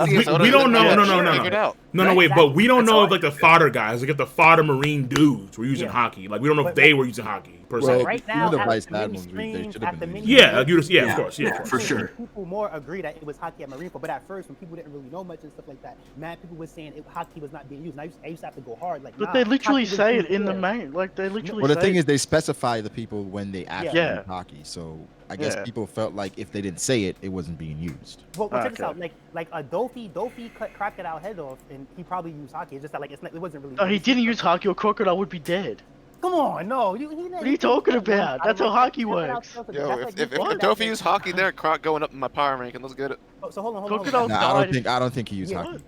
don't know. No, wait, but we don't know if like the fodder guys, like if the fodder Marine dudes were using hockey. Like we don't know if they were using hockey. personally. Right now, the at Vice the mini Admirals, they streams, should have at the been mini Yeah, streams, of course, yeah, of course. for sure. People more agree that it was hockey at Marineford, but at first, when people didn't really know much and stuff like that, mad people were saying hockey was not being used. And I used to have to go hard, like. But they literally hockey was say it being in the used. main, like they literally. Well, the say thing it. is, they specify the people when they actually Yeah. use hockey. So I guess Yeah. people felt like if they didn't say it, it wasn't being used. Well, check this Okay. out. Like a Dofi cut Crocodile head off, and he probably used hockey. It's just that like it wasn't really. Oh, he didn't use hockey, or Crocodile would be dead. Come on, no. What are you talking about? That's how hockey works. Yo, if Dofi used hockey there, Croc going up in my power ranking. Let's get it. So hold on. Crocodile Nah, died. I don't think he used hockey.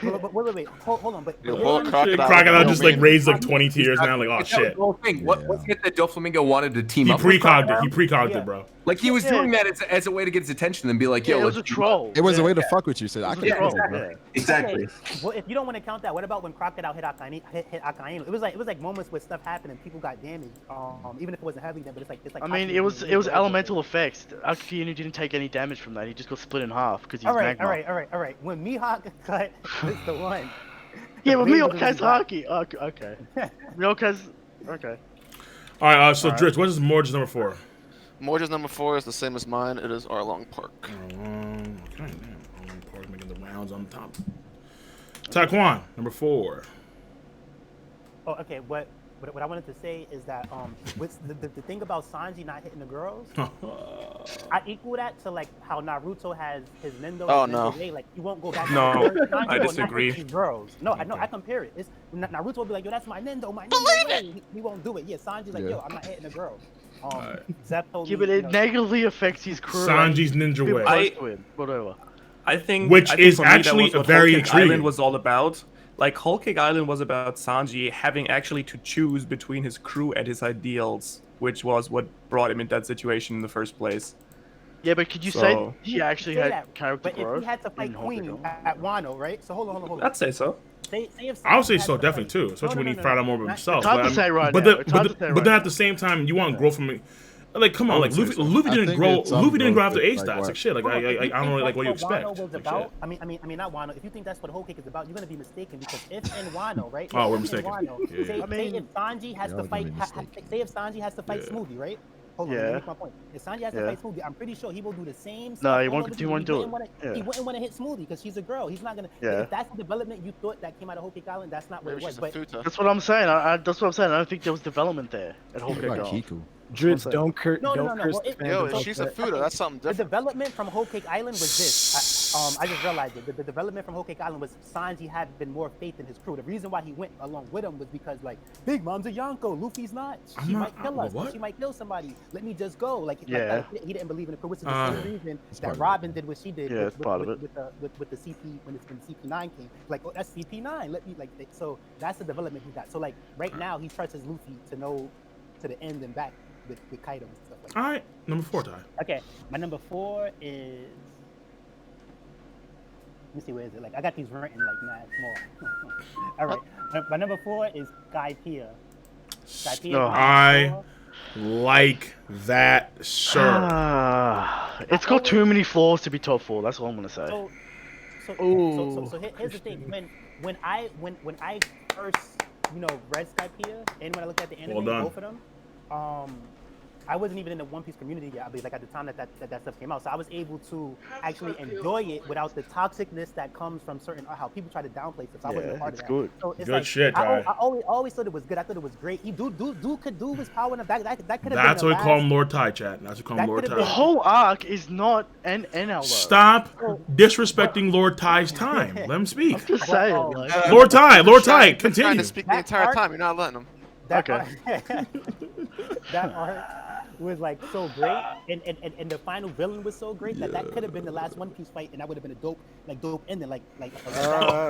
But wait. Hold on. But Crocodile just like raised like 20 tiers now. Like, oh shit. The whole thing. What's it that Doflamingo wanted to team He up? with precogged it. Crocodile? He precogged it, bro. Like he was doing that as a way to get his attention and be like, "Yo, Yeah, it was a let's troll. It was a way to fuck with you. So I can Yeah, exactly. Well, if you don't want to count that, what about when Crocodile hit Akainu? It was like moments where stuff happened and people got damaged. Even if it wasn't heavy, then but it's like. I mean, it was elemental effects. Akainu didn't take any damage from that. He just got split in half because he's magma. All right. When Mihawk cut, it's the one. Yeah, but Mihawk has hockey. Okay. Mihawk has. Okay. All right. So Dritch, what is Morge's number 4? Morge's number 4 is the same as mine. It is Arlong Park. Okay, Arlong Park making the rounds on top. Taekwon, number 4. Oh, okay. What I wanted to say is that what's the thing about Sanji not hitting the girls? I equal that to like how Naruto has his Nendo. Oh, his no. Nendo way. Like you won't go back. No, to Sanji I will not disagree. hit these girls. No, I compare it. It's Naruto will be like, yo, that's my Nendo, my Nendo way. He won't do it. Yeah, Sanji's like, yo, I'm not hitting the girls. Zep told Yeah, me, but it negatively affects his crew. Sanji's ninja way. Whatever. I think Which I think is for me, that actually was what very Whole Cake intriguing. Island was all about. Like Whole Cake Island was about Sanji having actually to choose between his crew and his ideals, which was what brought him in that situation in the first place. Yeah, but could you say he actually had character but growth? if he had to fight Queen at Wano, right? So hold on. I'd say so. Say if I would say Sanji so, had to definitely fight- too, especially when he found out more about himself. It's hard to say right now. But then at the same time, you want growth from me. Like, come on, like Luffy didn't grow. Luffy didn't grow after A stats. Like shit. Like I don't really like what you expect. Wano was about, I mean, not Wano. If you think that's what Whole Cake is about, you're gonna be mistaken because if in Wano, right? Oh, we're if in mistaken. Wano, Yeah. say if Sanji has to fight, say if Sanji has to fight Smoothie, right? Hold on, let me make my point. If Sanji has to fight Smoothie, I'm pretty sure he will do the same. No, he all won't. over He won't do it. He wouldn't want to hit Smoothie because she's a girl. He's not gonna. Yeah. If that's the development you thought that came out of Whole Cake Island, that's not what it was. But That's what I'm saying. That's what I'm saying. I don't think there was development there at Whole Cake Like Island. Kiku. Dritz, don't No. curse Well, the fandom. Yo, she's a Fuda. That's something The different. development from Whole Cake Island was this. I just realized it. The development from Whole Cake Island was Sanji had been more faith in his crew. The reason why he went along with him was because like Big Mom's a Yonko, Luffy's not. She might kill us. What? She might kill somebody. Let me just go. Like he didn't believe in the crew, which is the same reason that Robin did what she did. Yeah, it's part of it. With the CP when CP9 came. Like, oh, that's CP9. Let me like. So that's the development he got. So like right now he trusts his Luffy to know to the end and back with Kaido and stuff like that. All right, number 4, Ty. Okay, my number 4 is. Let me see, where is it? Like, I got these written like mad small. All right, my number 4 is Skypiea. I like that shirt. It's got too many flaws to be top 4. That's all I'm gonna say. So here's the thing. When I first read Skypiea and when I looked at the anime, both of them, I wasn't even in the One Piece community yet. I mean, like at the time that stuff came out, so I was able to actually enjoy it without the toxicness that comes from certain how people try to downplay stuff. So I wasn't a part of that. Good. So it's Good like, shit, I Ty. always thought it was good. I thought it was great. He could do his power in the back. That could have been. That's what we call him, Lord Ty, chat. That's what we call him, Lord could've Ty. The whole arc is not an NL. Stop disrespecting Lord Ty's time. Let him speak. Just saying. Like, Lord Ty, He's trying continue. to speak the entire time. You're not letting him. That art was like so great, and the final villain was so great that could have been the last One Piece fight, and that would have been a dope ending. Like I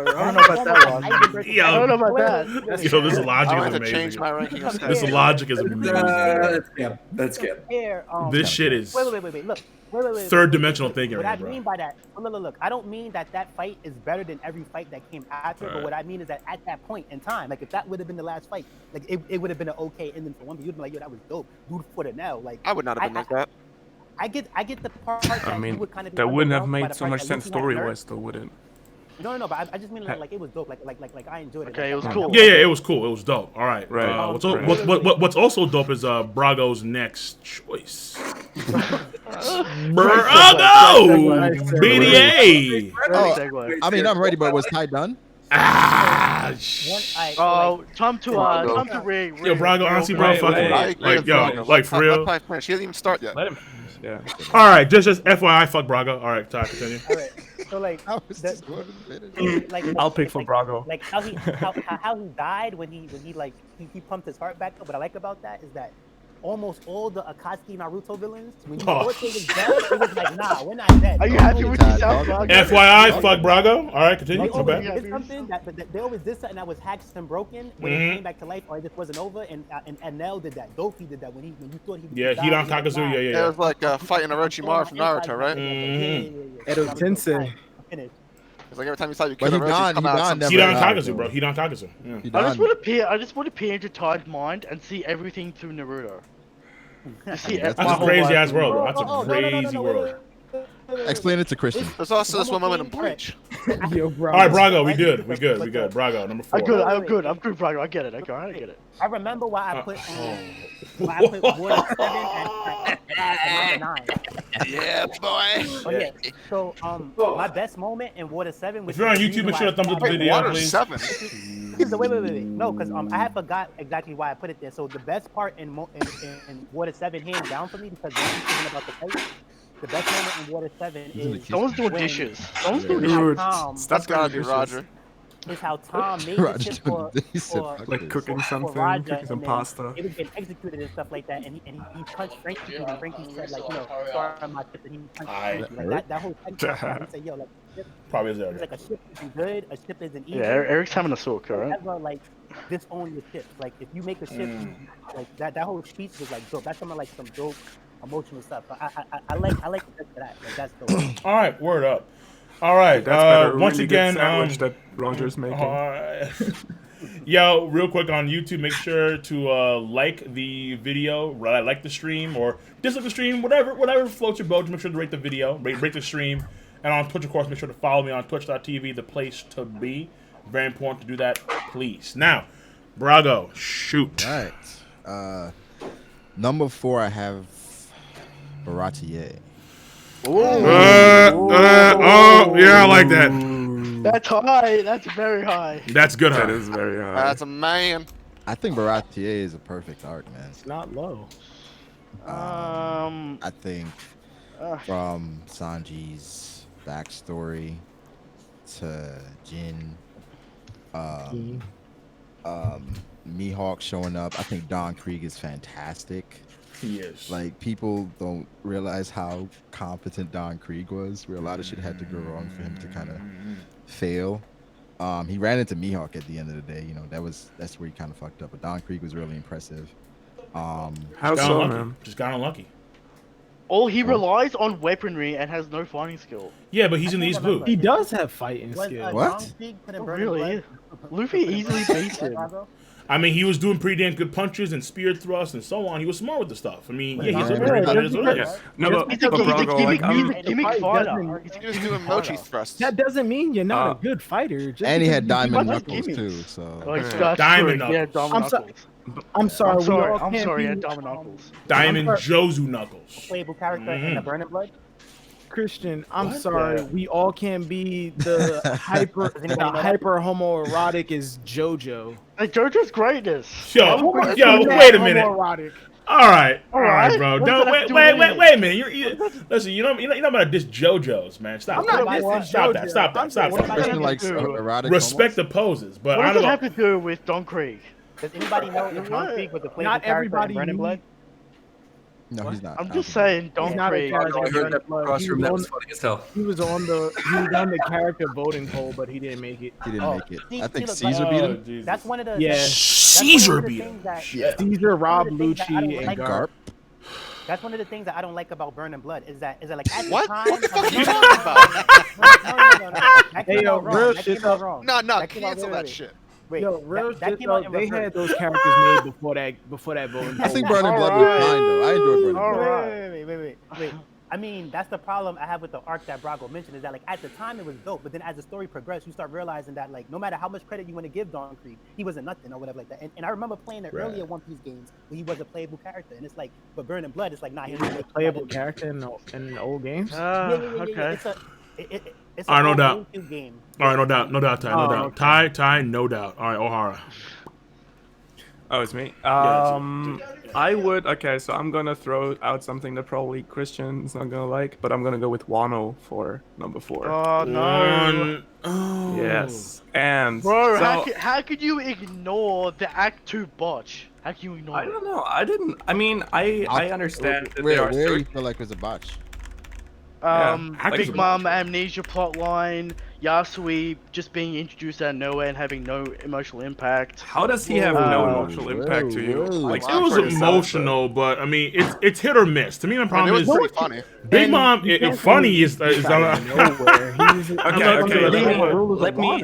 don't know about that one. Yo, I don't know about that. Yo, this logic I is want to amazing. change my ranking of This Skypiea. logic is amazing. That's good. This shit is Wait. Look. Wait. third dimensional thinking What right I now, mean bro. by that, look. I don't mean that fight is better than every fight that came after. But what I mean is that at that point in time, like if that would have been the last fight, like it would have been an okay ending for One Piece. You'd be like, yo, that was dope. Dude for the now. Like I would not have been like that. I get the part that I mean, you would kind of. that wouldn't have underwhelmed by made the so fact much that sense Luffy had a nerf. story-wise, though, would it? No, but I just mean like it was dope. Like I enjoyed it. Okay, it was cool. Yeah, it was cool. It was dope. All right. Right. What's also dope is Brago's next choice. Brago! BDA! I mean, I'm ready, but was Ty done? Ah, time to ring. Yo, Brago, honestly, bro, like for real. She hasn't even started yet. Let him. Yeah. All right, just FYI, fuck Brago. All right, Ty, continue. All right. So like, I'll pick for Brago. Like how he died when he pumped his heart back up. What I like about that is that almost all the Akatsuki Naruto villains, when you thought they was dead, it was like, nah, we're not dead. Are you happy with yourself, Brago? FYI, fuck Brago. All right, continue. They always did something they always did something that was hacked and broken when it came back to life, or it just wasn't over. And Nell did that. Doki did that when you thought he. Yeah, Hidan Kakazu. Yeah. It was like fighting Orochimaru from Naruto, right? Edo Tensei. It's like every time you saw you kill Hidan Kakazu, bro. Hidan Kakazu. Yeah. I just want to peer into Ty's mind and see everything through Naruto. That's a crazy ass world, bro. That's a crazy world. Explain it to Christian. There's also this one moment in Bleach. Yo, bro. All right, Brago, we good. Brago, number 4. I'm good, Brago. I get it. I get it. I remember why I put Water 7 and number 9. Yeah, boy. Oh yeah. So my best moment in Water 7 was. If you're on YouTube, make sure to thumbs up the video, Water please. 7. Wait. No, because I forgot exactly why I put it there. So the best part in Water 7, hands down for me, because we're thinking about the fight. The best moment in Water 7 is someone's doing dishes. That's gotta be Roger. Is how Tom made the shit for like cooking something, Roger, cooking some pasta. It was getting executed and stuff like that, and he punched Frankie, and Frankie said like, sorry, my ship, and he punched Frankie. Like that whole thing. He said, yo, like, probably is there. Like a ship isn't good, a ship isn't evil. Yeah, Eric's having a soak, right? Never like disown your ship. Like if you make a ship, like that whole speech was like dope. That's some like some dope emotional stuff. I like that. Like that's dope. All right, word up. All right. Once again, that Rogers making. Yo, real quick on YouTube, make sure to like the video, like the stream, or dislike the stream, whatever floats your boat. Make sure to rate the video, rate the stream, and on Twitch, of course, make sure to follow me on Twitch.tv, the place to be. Very important to do that, please. Now, Brago, shoot. All right. Number 4, I have Baratier. Yeah, I like that. That's high. That's very high. That's good. That is very high. That's a man. I think Baratier is a perfect arc, man. It's not low. I think from Sanji's backstory to Jin, Mihawk showing up. I think Don Krieg is fantastic. He is. Like, people don't realize how competent Don Krieg was, where a lot of shit had to go wrong for him to kind of fail. He ran into Mihawk at the end of the day. That's where he kind of fucked up. But Don Krieg was really impressive. How so, man? Just got unlucky. He relies on weaponry and has no fighting skill. Yeah, but he's in the East Blue. He does have fighting skill. What? Really? Luffy easily beats him. I mean, he was doing pretty damn good punches and spear thrusts and so on. He was smart with the stuff. I mean, yeah, he's a very good. No, he's a gimmick fighter. He was doing mochi thrusts. That doesn't mean you're not a good fighter. And he had diamond knuckles too. So diamond knuckles. I'm sorry. Diamond knuckles. Diamond Jozu knuckles. Playable character in the Burning Blood. Christian, I'm sorry. We all can be the hyper homoerotic is JoJo. Like JoJo's greatness. Yo, wait a minute. All right, bro. Don't wait a minute. Listen. You know I'm about to diss JoJo's, man. Stop. Stop that. Christian likes erotic. Respect the poses, but what does it have to do with Don Krieg? Does anybody know if Don Krieg was the playable character in Burning Blood? No, he's not. I'm just saying, Don Krieg. I heard that across room. That was funny as hell. He was on the character voting poll, but he didn't make it. He didn't make it. I think Caesar beat him. Jesus. That's one of the. Yeah. Caesar beat him. Caesar, Rob Lucci, and Garp. That's one of the things that I don't like about Burning Blood is that like at the What? time. What the fuck are you talking about? Hey, yo, real shit up. No, cancel that shit. Wait, yo, real that shit came out up. in They reverse. had those characters made before that voting. I think Burning Blood was fine though. I enjoyed Burning Blood. Wait. I mean, that's the problem I have with the arc that Brago mentioned, is that like at the time it was dope, but then as the story progressed, you start realizing that like no matter how much credit you want to give Don Creed, he wasn't nothing or whatever like that. And I remember playing the earlier One Piece games where he was a playable character, and it's like, but Burning Blood, it's like, nah, he was a playable character in the old games. Yeah. It's all right, no doubt. Game. All right, no doubt, Ty, no doubt. Okay. Ty, no doubt. All right, O'Hara. Oh, it's me. I would. Okay, so I'm gonna throw out something that probably Christian's not gonna like, but I'm gonna go with Wano for number 4. Oh no! Oh. Yes, and bro, so, how could you ignore the Act 2 botch? How can you ignore it? I don't know. I didn't. I mean, I understand that where there are do you certain. feel like it was a botch? Big Mom amnesia plotline, Yasui just being introduced out of nowhere and having no emotional impact. How does he have no emotional impact to you? Like, it was emotional, but I mean, it's hit or miss. To me, the problem is really funny. Big Mom. Funny is Okay.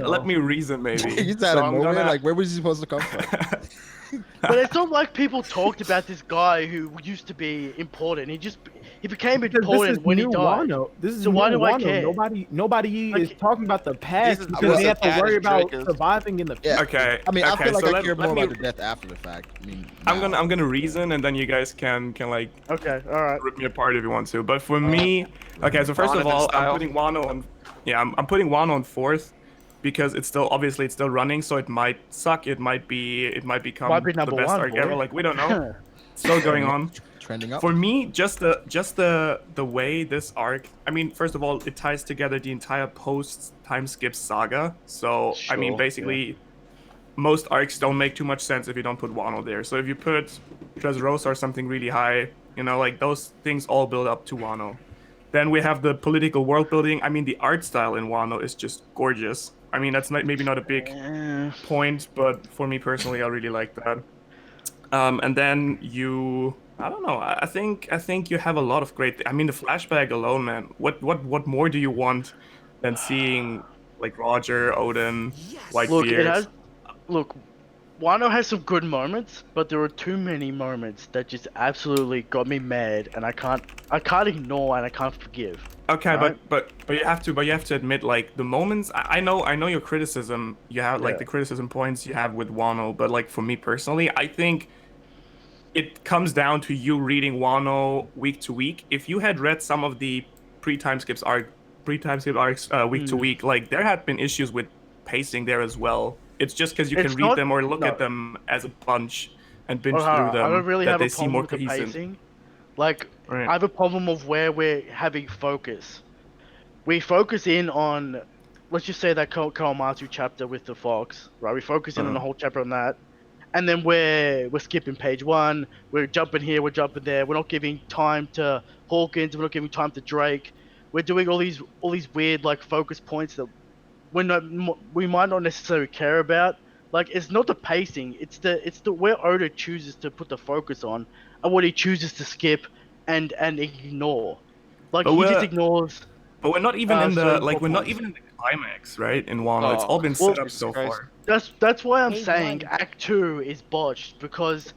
Let me reason maybe. He's out of nowhere. Like, where was he supposed to come from? But it's not like people talked about this guy who used to be important. He became important when he died. This is so why do I Wano. care? Nobody is talking about the past because because they have to Dad worry is about Drake is- surviving in the future. Okay. I mean, I feel like so I care more me- about the death after the fact. I mean, I'm gonna reason, and then you guys can like rip me apart if you want to. But for me, okay. So first of all, I'm putting Wano on. Yeah, I'm putting Wano on 4th because it's still it's still running, so it might suck. It might become the best arc ever. Like, we don't know. Still going on. Trending up. For me, just the way this arc. I mean, first of all, it ties together the entire post time skip saga. So I mean, basically, most arcs don't make too much sense if you don't put Wano there. So if you put Dressrosa or something really high, like those things all build up to Wano. Then we have the political world building. I mean, the art style in Wano is just gorgeous. I mean, that's maybe not a big point, but for me personally, I really like that. And then I don't know. I think you have a lot of great. I mean, the flashback alone, man. What more do you want than seeing like Roger, Odin, Whitebeard? Look, Wano has some good moments, but there are too many moments that just absolutely got me mad, and I can't ignore and I can't forgive. Okay, right? but you have to admit, like, the moments. I know your criticism. You have like the criticism points you have with Wano, but like for me personally, I think it comes down to you reading Wano week to week. If you had read some of the pre-time skip arcs week to week, like there had been issues with pacing there as well. It's just because you can read them or look at them as a bunch and binge through them. I don't really that have they a seem problem more with the cohesive. pacing. Like, Right. I have a problem of where we're having focus. We focus in on, let's just say that Kawamatsu chapter with the fox, right? We focus in on the whole chapter on that. And then we're skipping page 1. We're jumping here, we're jumping there. We're not giving time to Hawkins. We're not giving time to Drake. We're doing all these weird like focus points that we might not necessarily care about. Like, it's not the pacing, it's the where Oda chooses to put the focus on and what he chooses to skip and ignore. Like, he just ignores. But we're not even in the climax, right? In Wano, it's all been set up so far. That's why I'm saying Act 2 is botched, because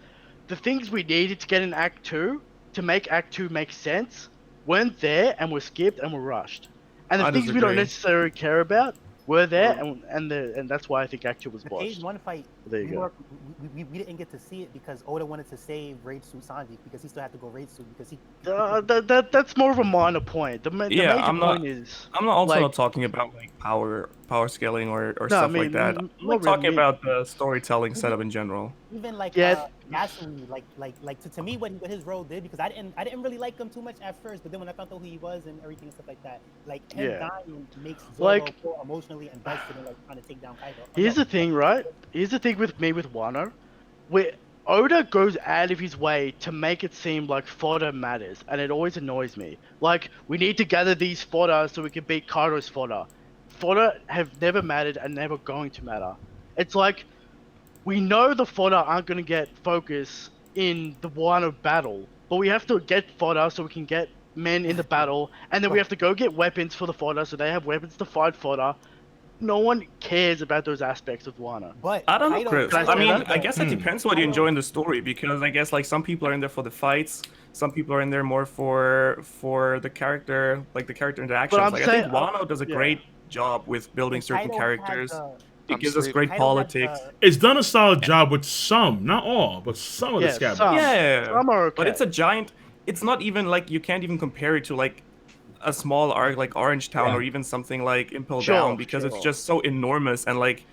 the things we needed to get in Act 2 to make Act 2 make sense weren't there, and were skipped and were rushed. And the things we don't necessarily care about were there, and that's why I think Act 2 was botched. Phase 1 fight, there you go. We didn't get to see it because Oda wanted to save Raid Suit Sanji because he still had to go Raid Suit because he. That's more of a minor point. The major point is. I'm not also not talking about like power scaling or stuff like that. I'm like talking about the storytelling setup in general. Even like Yasui, like to me what his role did, because I didn't really like him too much at first, but then when I found out who he was and everything and stuff like that, like him dying makes Zoro feel emotionally invested in like trying to take down Kaido. Here's the thing, right? Here's the thing with me with Wano, where Oda goes out of his way to make it seem like fodder matters, and it always annoys me. Like, we need to gather these fodder so we can beat Kaido's fodder. Fodder have never mattered and never going to matter. It's like, we know the fodder aren't going to get focus in the Wano battle, but we have to get fodder so we can get men in the battle, and then we have to go get weapons for the fodder so they have weapons to fight fodder. no one cares about those aspects of Wano. But I don't know, Chris. I mean, I guess it Hmm. depends what you enjoy in the story, because I guess like some people are in there for the fights, some people are in there more for the character, like the character interactions. I'm Like saying, I think Wano does a great job with building certain characters. It gives us great politics. It's done a solid job with some, not all, but some of the scab. Yeah, some are okay. But it's a giant. It's not even like you can't even compare it to like a small arc like Orange Town or even something like Impel Down, because it's just so enormous, and like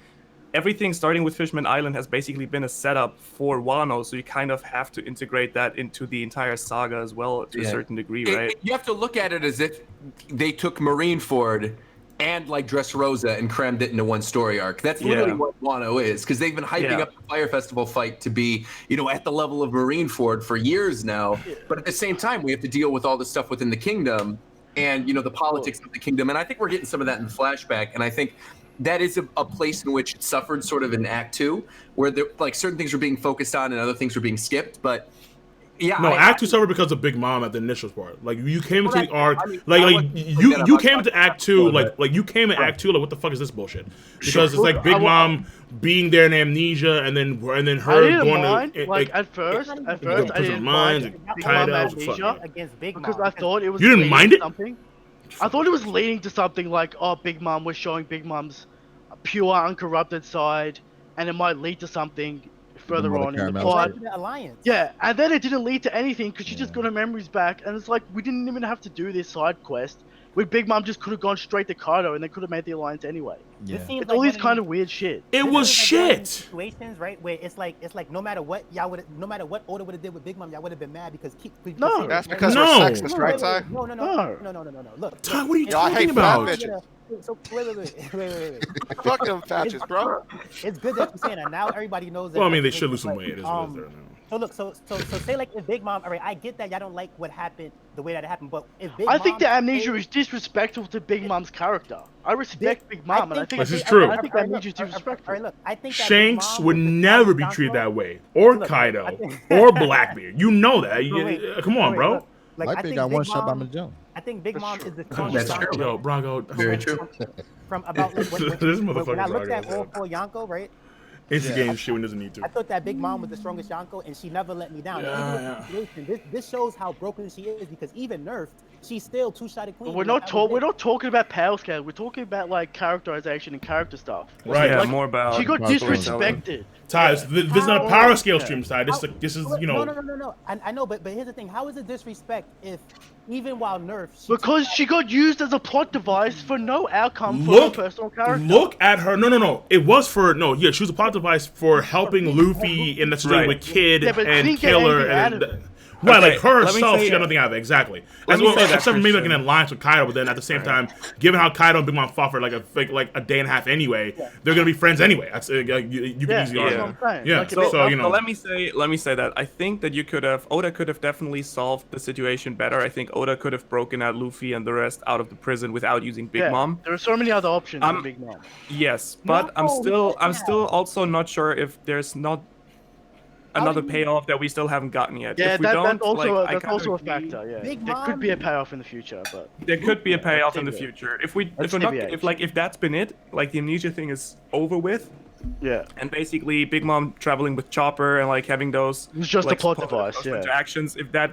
everything starting with Fishman Island has basically been a setup for Wano, so you kind of have to integrate that into the entire saga as well to a certain degree, right? You have to look at it as if they took Marineford and like Dressrosa and crammed it into one story arc. That's literally what Wano is, because they've been hyping up the Fire Festival fight to be, at the level of Marineford for years now. But at the same time, we have to deal with all the stuff within the kingdom and, the politics of the kingdom. And I think we're getting some of that in the flashback. And I think that is a place in which it suffered sort of in Act 2, where like certain things were being focused on and other things were being skipped. But yeah, Act 2 suffered because of Big Mom at the initial part. Like you came into the arc, you came into Act 2, like you came in Act 2, like what the fuck is this bullshit? Because it's like Big Mom being there in amnesia, and then her going to at first I didn't mind Big Mom amnesia because I thought it was. You didn't mind it? I thought it was leading to something like, Big Mom was showing Big Mom's pure, uncorrupted side, and it might lead to something further on in the plot. Yeah, and then it didn't lead to anything because she just got her memories back, and it's like we didn't even have to do this side quest. Where Big Mom just could have gone straight to Kaido, and they could have made the alliance anyway. Yeah. It's all these kind of weird shit. It was shit. Situations, right, where it's like no matter what Oda would have did with Big Mom, y'all would have been mad because no, that's because we're sexist, right, Ty? No. Look, Ty, what are you talking about? So wait. Fuck them patches, bro. It's good that you're saying that. Now everybody knows that. Well, I mean, they should lose some weight. So look, so say like if Big Mom, all right, I get that y'all don't like what happened, the way that it happened, but if Big I think the amnesia is disrespectful to Big Mom's character. I respect Big Mom, and I think this is true. I think amnesia is disrespectful. All right, look, I think that Shanks would never be treated that way, or Kaido, or Blackbeard. You know that. Come on, bro. Blackbeard got one shot by Magellan. I think Big Mom is the strongest. That's true. Yo, Brago. Very true. From about like, when I looked at all four Yonko, right? Instigating shit when doesn't need to. I thought that Big Mom was the strongest Yonko, and she never let me down. This shows how broken she is, because even nerfed, she's still two-sided queen. We're not talking about power scale. We're talking about like characterization and character stuff. Right. Yeah, more about. She got disrespected. Ty, this is not a power scale stream, Ty. This is No. I know, but here's the thing. How is it disrespect if even while nerfed? Because she got used as a plot device for no outcome for her personal character. Look at her. No. It was for she was a plot device for helping Luffy in the story with Kid and Killer and. Right, like her herself, she got nothing out of it. Exactly. As well, except for maybe like an alliance with Kaido, but then at the same time, given how Kaido and Big Mom fought for like a day and a half anyway, they're gonna be friends anyway. That's you can easily argue. Yeah. So let me say that I think that Oda could have definitely solved the situation better. I think Oda could have broken out Luffy and the rest out of the prison without using Big Mom. There are so many other options for Big Mom. Yes, but I'm still also not sure if there's not another payoff that we still haven't gotten yet. Yeah, if we don't, that's also a factor. Yeah, there could be a payoff in the future, but there could be a payoff in the future. If that's been it, like the amnesia thing is over with. Yeah. And basically, Big Mom traveling with Chopper and like having those. It's just a plot device. Yeah. Interactions. If that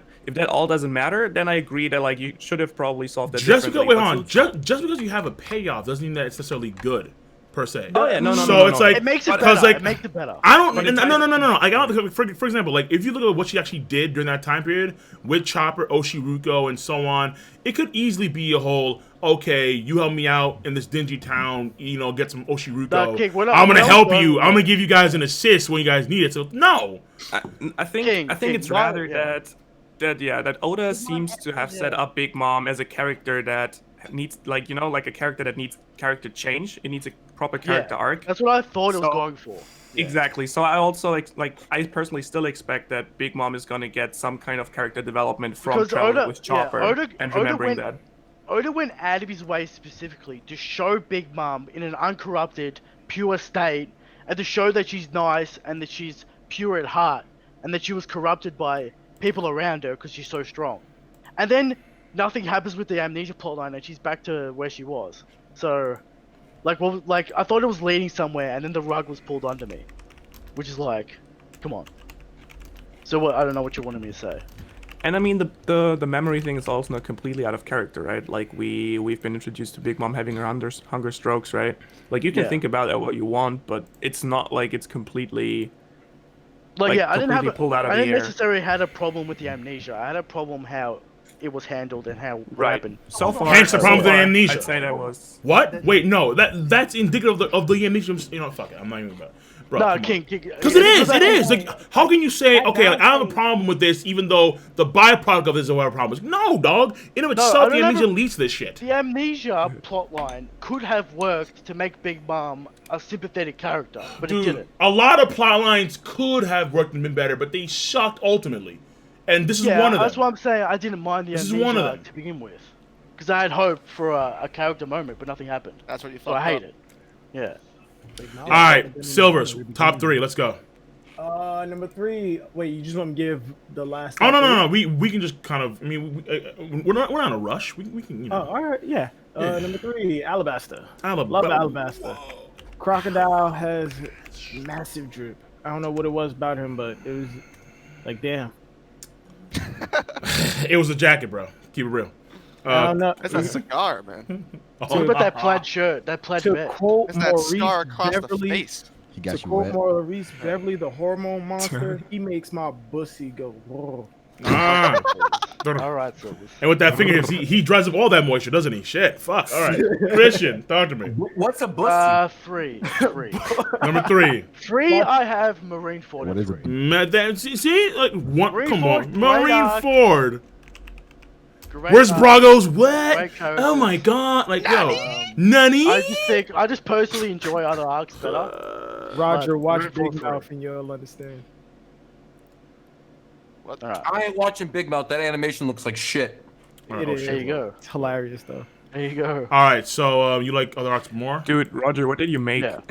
all doesn't matter, then I agree that like you should have probably solved that. Just because you have a payoff doesn't mean that it's necessarily good. Per se. Oh yeah, no. So it's like it makes it better. Like, it makes it better. I don't. No. I got for example, like if you look at what she actually did during that time period with Chopper, Oshiruko, and so on, it could easily be a whole. Okay, you help me out in this dingy town. Get some Oshiruko. I'm gonna help you. I'm gonna give you guys an assist when you guys need it. So no. I think it's rather that Oda seems to have set up Big Mom as a character that needs like a character that needs character change. It needs a proper character arc. That's what I thought it was going for. Exactly. So I also I personally still expect that Big Mom is gonna get some kind of character development from traveling with Chopper and remembering that. Oda went out of his way specifically to show Big Mom in an uncorrupted, pure state, and to show that she's nice and that she's pure at heart, and that she was corrupted by people around her because she's so strong. And then nothing happens with the amnesia plotline, and she's back to where she was. So, Like, well, like I thought it was leading somewhere, and then the rug was pulled under me, which is like, come on. So what? I don't know what you wanted me to say. And I mean, the memory thing is also not completely out of character, right? Like we've been introduced to Big Mom having her hunger strokes, right? Like you can think about it what you want, but it's not like it's completely. Like yeah, I didn't necessarily had a problem with the amnesia. I had a problem how it was handled and how what Right. happened. So far, Hence the problem with the amnesia. I'd say that was. What? Wait, no. That's indicative of the amnesia. You know, fuck it. I'm not even about. Bro, no, King. Because it is. Like, how can you say, okay, like, I have a problem with this, even though the byproduct of this is whatever problem is? No, dog. In of itself, the amnesia leads to this shit. The amnesia plotline could have worked to make Big Mom a sympathetic character, but it didn't. A lot of plot lines could have worked and been better, but they sucked ultimately. And this is one of them. That's what I'm saying. I didn't mind the amnesia to begin with. Because I had hope for a character moment, but nothing happened. That's what you So I hate it. Yeah. All right, Silvers, top 3. Let's go. Number 3. Wait, you just want to give the last? Oh no. We can just kind of. I mean, we're not in a rush. We can. You know. Oh, all right. Yeah. Number 3, Alabaster. Love Alabaster. Crocodile has massive drip. I don't know what it was about him, but it was like, damn. It was a jacket, bro. Keep it real. I don't know. It's a cigar, man. What about that plaid shirt? That plaid vest? It's that scar across the face. He got to you wet. Maurice Beverly, the hormone monster, he makes my bussy go. Whoa. All right, Silvers. And with that fingertips, he dries up all that moisture, doesn't he? Shit. Fuck. All right. Christian, talk to me. What's a bussy? 3. Number 3. 3, I have Marineford. What is it? See, like one. Come on, Marineford. Marineford. Where's Brago's wet? Oh my god! Like yo, Nani? I just personally enjoy other arcs better. Roger, watch Big Mouth and you'll understand. What? I ain't watching Big Mouth. That animation looks like shit. It is. There you go. It's hilarious though. There you go. All right, so you like other arcs more? Dude, Roger, what did you make? Yeah.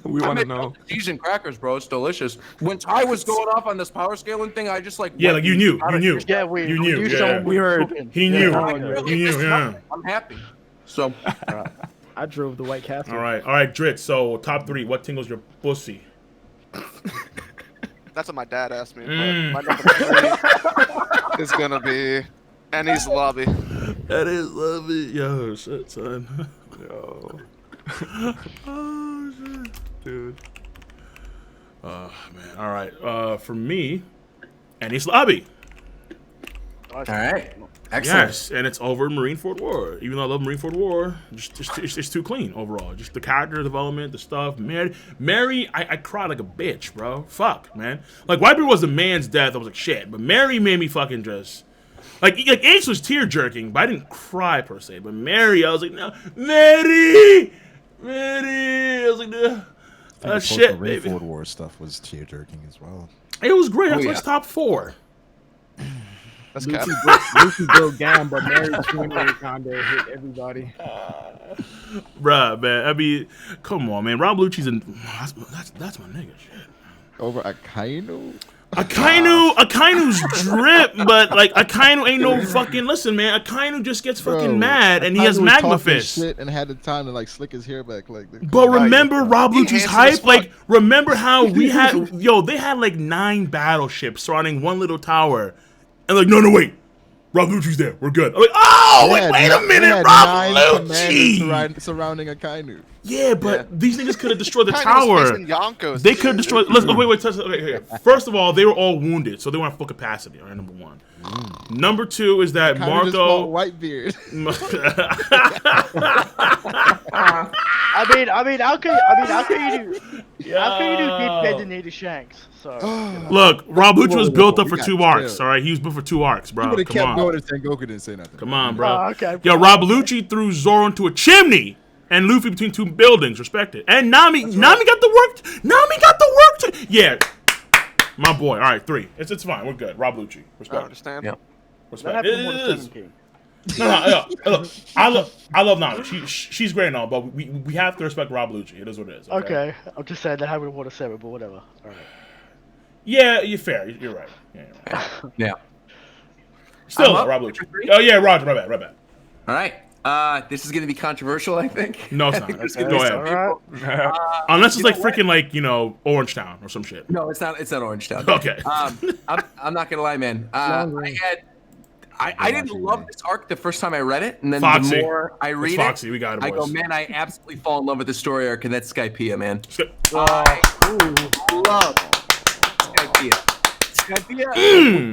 We want to know. Cheese and crackers, bro. It's delicious. When Ty was going off on this power scaling thing, I just like like you knew. Yeah, you knew. Yeah. We heard. He knew. He knew. Yeah. I'm happy. So. I drove the White Castle. All right, Dritz. So top 3. What tingles your pussy? That's what my dad asked me. But my number 3 is gonna be Annie's Lobby. Annie's Lobby. Yo, shit, son. Yo. Oh shit, dude. Oh man. All right. For me, Annie's Lobby. All right. Excellent. Yes, and it's over Marineford War. Even though I love Marineford War, it's too clean overall. Just the character development, the stuff. Mary, I cried like a bitch, bro. Fuck, man. Like Whitebeard was the man's death. I was like shit, but Mary made me fucking just. Like Ace was tear jerking, but I didn't cry per se. But Mary, I was like, no, Mary. I was like, shit, baby. Marineford War stuff was tear jerking as well. It was great. That's what's top 4. That's Lucy broke down, but Mary's funeral kind of hit everybody. Bruh, man. I mean, come on, man. Rob Lucci's that's my nigga. Shit. Over Akainu? Akainu's drip, but like Akainu ain't no fucking. Listen, man. Akainu just gets fucking mad, and he has Magma Fist. Shit and had the time to like slick his hair back, like. But remember Rob Lucci's hype? Like, remember how we had? They had like 9 battleships surrounding one little tower, and like, no, wait. Rob Lucci's there. We're good. I'm like, oh, wait a minute, Rob Lucci. Surrounding Akainu. Yeah, but these niggas could have destroyed the tower. They could have destroyed. Wait. First of all, they were all wounded, so they weren't at full capacity. All right, number 1. Number 2 is that Marco Whitebeard. I mean, how can you do deep Bendenita Shanks? So look, Rob Lucci was built up for 2 arcs. All right, he was built for 2 arcs, bro. He would have kept going if Sengoku didn't say nothing. Come on, bro. Okay. Yo, Rob Lucci threw Zoro into a chimney. And Luffy between 2 buildings, respect it. And Nami got the work. Yeah, my boy. All right, 3. It's fine. We're good. Rob Lucci, respect. I understand. Yeah. Respect. It is. No. Look, I love Nami. She's great and all, but we have to respect Rob Lucci. It is what it is. Okay. I'm just saying that I would want to 7, but whatever. All right. Yeah, you're fair. You're right. Yeah. Still, Rob Lucci. Oh yeah, Roger. My bad. All right. This is gonna be controversial, I think. No, it's not. Go ahead. Unless it's like freaking like Orange Town or some shit. No, it's not. It's not Orange Town. Okay. I'm not gonna lie, man. I didn't love this arc the first time I read it, and then Foxy. the more I read Foxy. We got it, I go, boys. man, I absolutely fall in love with the story arc, and that's Skypiea, man. I love Skypiea.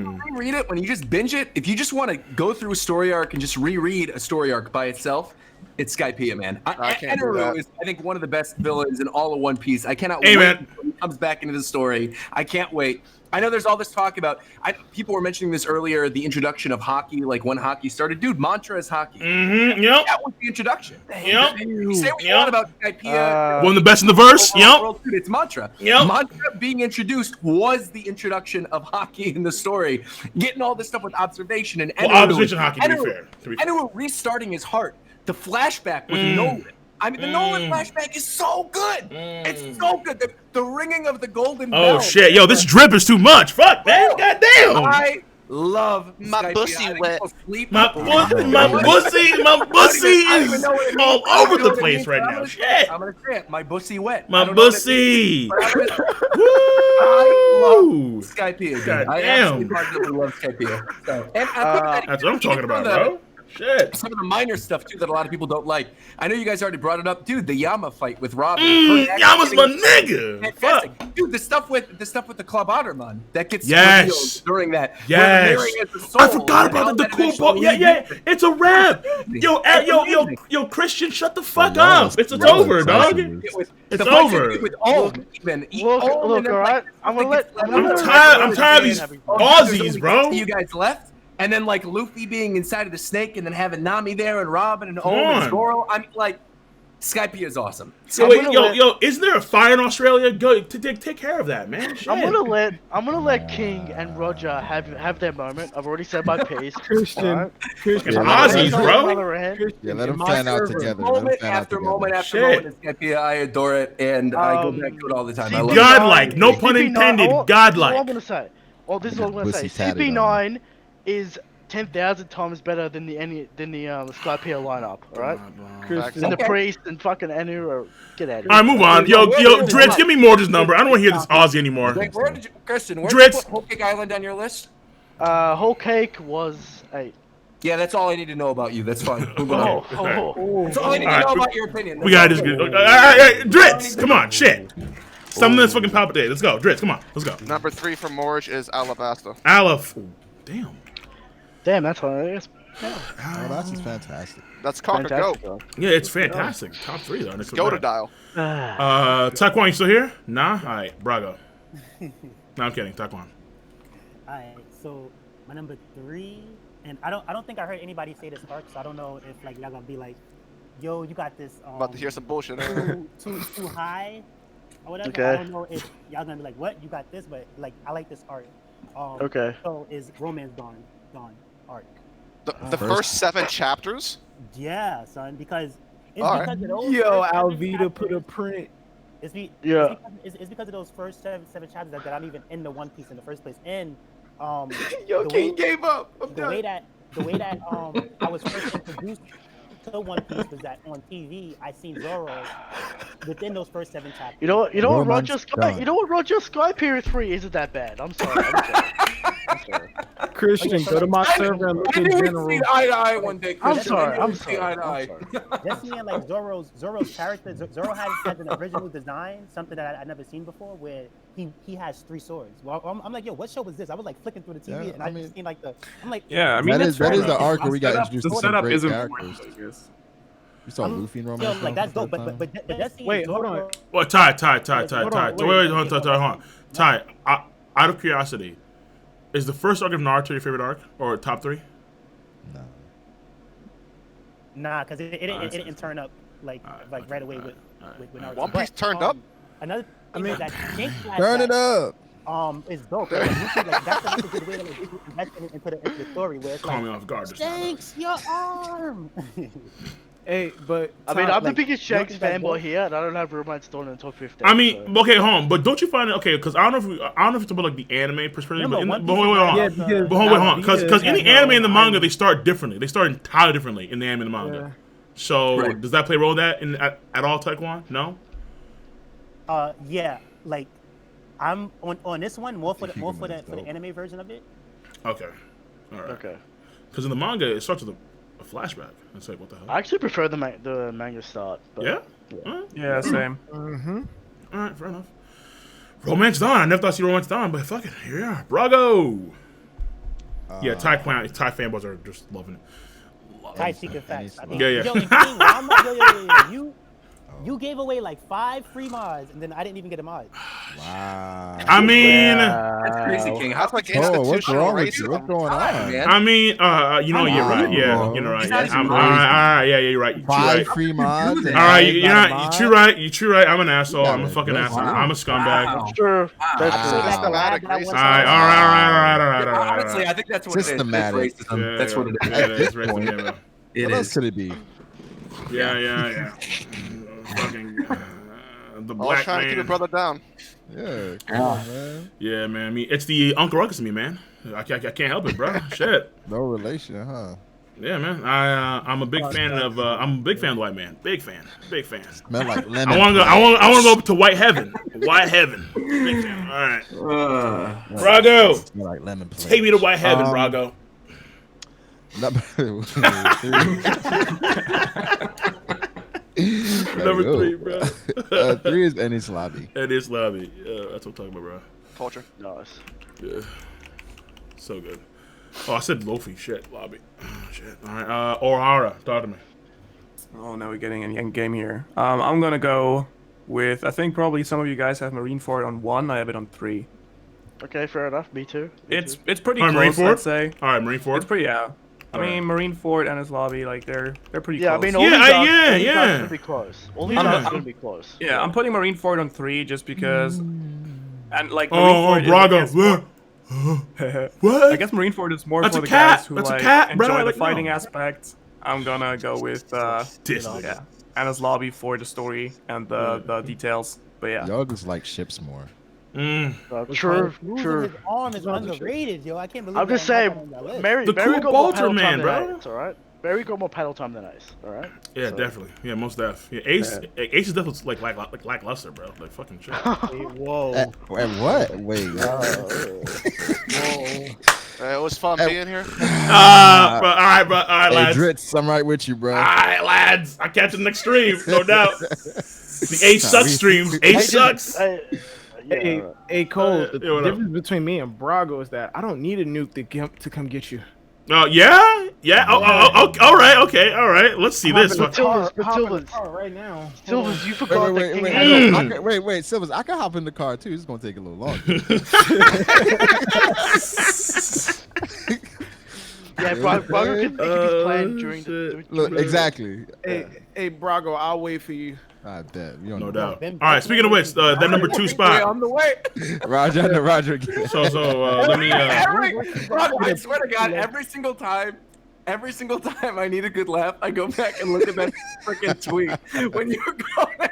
When you read it, when you just binge it, if you just want to go through a story arc and just reread a story arc by itself, it's Skypiea, man. Enderu is, I think, one of the best villains in all of One Piece. I cannot wait man. when he comes back into the story. I can't wait. I know there's all this talk about, people were mentioning this earlier, the introduction of hockey, like when hockey started. Dude, Mantra is hockey. Yep. That was the introduction. Yep. You say what you want about Skypiea. One of the best in the verse. Yep. Dude, it's Mantra. Yep. Mantra being introduced was the introduction of hockey in the story. Getting all this stuff with observation and observation hockey, to be fair. Enderu restarting his heart. The flashback with Nolan. I mean, the Nolan flashback is so good. It's so good. The ringing of the golden bell. Oh shit, yo, this drip is too much. Fuck, man. Goddamn. I love my pussy wet. My pussy is all over the place right now. Shit. I'm gonna say it. My pussy wet. My pussy. Woo! I love Skypiea. God I damn. absolutely positively love Skypiea. So, and that's what I'm talking about, bro. Shit. Some of the minor stuff too that a lot of people don't like. I know you guys already brought it up, dude. The Yama fight with Robin. Yama's my nigga. Fantastic. Fuck. Dude, the stuff with the Club Otterman that gets yes during that. Yes. I forgot about the cool part. Yeah. It's a rap. Yo, Christian, shut the fuck up. It's over, dog. It's over. With Ohm, even. Look, all right. I'm tired of these Aussies, bro. You guys left. And then like Luffy being inside of the snake, and then having Nami there, and Robin, and Ohm, and Zoro. I mean, like, Skypiea is awesome. So wait, yo, isn't there a fire in Australia? Go take care of that, man. Shit. I'm gonna let King and Roger have their moment. I've already said my piece. Christian, Aussies, bro. Yeah, let them fan out together. Moment after moment after moment in Skypiea, I adore it, and I go back to it all the time. I love godlike, no pun intended. Godlike. This is all I'm gonna say. This is all I'm gonna say. CP9 is 10,000 times better than the Skypiea lineup, alright? And the priest and fucking Anu get out of here. Alright, move on. Yo, Dritz, give me Morge's number. I don't want to hear this Aussie anymore. Christian, where did you put Whole Cake Island on your list? Whole Cake was 8. Yeah, that's all I need to know about you. That's fine. That's all I need to know about your opinion. We gotta just Dritz, come on, shit. Something that's fucking palpitate. Let's go, Dritz, come on, let's go. Number 3 for Morge is Alabasta. Damn, that's hilarious. Alabasta's fantastic. That's Conquer Go. Yeah, it's fantastic. Top 3 though. It's Go-to-dial. Taekwon, you still here? Nah? Alright, Brago. No, I'm kidding. Taekwon. Alright, so my number 3, and I don't think I heard anybody say this arc, so I don't know if like y'all gonna be like, yo, you got this about to hear some bullshit. too high or whatever. Okay. I don't know if y'all gonna be like, what? You got this, but like I like this arc. Okay. So is Romance Dawn arc. The first 7 chapters? Yeah, son, because it's because of those. Yo, Alvita put a print. It's because of those first seven chapters that I'm even in the One Piece in the first place. And Yo, King gave up. The way that I was first introduced to One Piece was that on TV I seen Zoro within those first 7 chapters. You know what, Roger Skypiea 3 isn't that bad. I'm sorry. Christian, go to my server and look in general. See eye to eye one day. I'm sorry. Eye to eye. Just seeing like Zoro's character. Zoro has an original design, something that I never seen before, where he has 3 swords. Well, I'm like, yo, what show was this? I was like flicking through the TV, and I just seen like yeah, I mean that is the arc where we got introduced to some great characters. You saw Luffy and Romance. Like that's dope, but wait, hold on. Well, Ty. Wait, hold on. Ty, out of curiosity, is the first arc of Naruto your favorite arc or top 3? No. Nah, because it didn't turn up right away with Naruto. One Piece turned up. Another thing is that turn it up. Is dope. Like, that's a good way to invest into the story where it's call me off guard. Thanks, your arm. Hey, but I mean, I'm the biggest Shanks fanboy here, and I don't have Romance Dawn in top 15. I mean, okay, hold on, but don't you find it okay? Because I don't know if you talk about like the anime perspective, but hold on, because in the anime and the manga they start differently. They start entirely differently in the anime and the manga. So does that play a role in that at all, Taekwon? No. Yeah, like I'm on this one more for the anime version of it. Okay. All right. Okay. Because in the manga, it starts with a flashback. It's like, what the hell? I actually prefer the manga start. But Yeah? Yeah, same. Mm-hmm. All right, fair enough. Romance Dawn. I never thought I'd see Romance Dawn, but fuck it. Here we are. Brago! Yeah, Thai fanboys are just loving it. Thai secret facts. Yeah. Yo, and King, you gave away like 5 free mods, and then I didn't even get a mod. Wow. I mean, that's crazy, King. How's like what's wrong with you? What's going on? I mean, you know, you're right. Yeah, you're right. All right. Yeah, you're right. 5 free mods. All right, you're right. You're true. Right. I'm an asshole. I'm a fucking asshole. I'm a scumbag. That's true. All right. Honestly, I think that's what it is. Systematic. That's what it is. It is racism. What else could it be? Yeah. Fucking the black man. Trying to keep your brother down. Yeah, come on, man. Yeah, man. I mean, it's the Uncle Ruckus in me, man. I can't help it, bro. Shit. No relation, huh? Yeah, man. I'm a big fan of the white man. Big fan. Smell like lemon. I want to go to white heaven. White heaven. Big fan. All right. Brago. Smell like lemon. Take me to white heaven, Brago. Number 3, bro. 3 is Enies Lobby. Enies Lobby. That's what I'm talking about, bro. Culture. Nice. Yeah. So good. Oh, I said Lofi. Shit, Lobby. Shit. All right. O'Hara, talk to me. Oh, now we're getting an end game here. I'm gonna go with. I think probably some of you guys have Marineford on 1. I have it on 3. Okay, fair enough. Me too. It's pretty close, I'd say. All right, Marineford. It's pretty I mean, Marineford and his lobby, like they're pretty close. I mean, all these are gonna be close. All these are gonna be close. Yeah, I'm putting Marineford on 3 just because, and like Brago. What? I guess Marineford is more That's for the a cat. guys who That's like a cat, enjoy bro. the fighting aspect. I'm gonna go with yeah, Anna's lobby for the story and the details. But yeah, y'all just like ships more. True. His arm is underrated, yo. I can't believe. I'm just saying, Mary the cool got more Bolter panel man, time bro. than Ice, all right. Barry got more panel time than Ice, all right. Yeah, so. Definitely. Yeah, most def. Yeah, Ace is definitely like lackluster, bro. Like fucking shit. Whoa. At what? Wait. Whoa. It was fun being here. Bro, all right, lads. Hey, Dritz, I'm right with you, bro. All right, lads. I catch an extreme, no doubt. The Ace sucks streams. Ace sucks. Hey, Cole. The difference between me and Brago is that I don't need a nuke to come get you. Yeah. Oh, all right. Okay. All right. Let's see this. Silvers, right now. Silvers, you forgot Wait, Silvers. I can hop in the car too. It's gonna take a little longer. Yeah, Brago can think of his plan during the. Look, exactly. Hey, Brago, I'll wait for you. I bet. No doubt. All right. Speaking of which, that number 2 spot. On the way. Roger again. So let me. Brago, I swear to God, every single time I need a good laugh, I go back and look at that freaking tweet when you were going.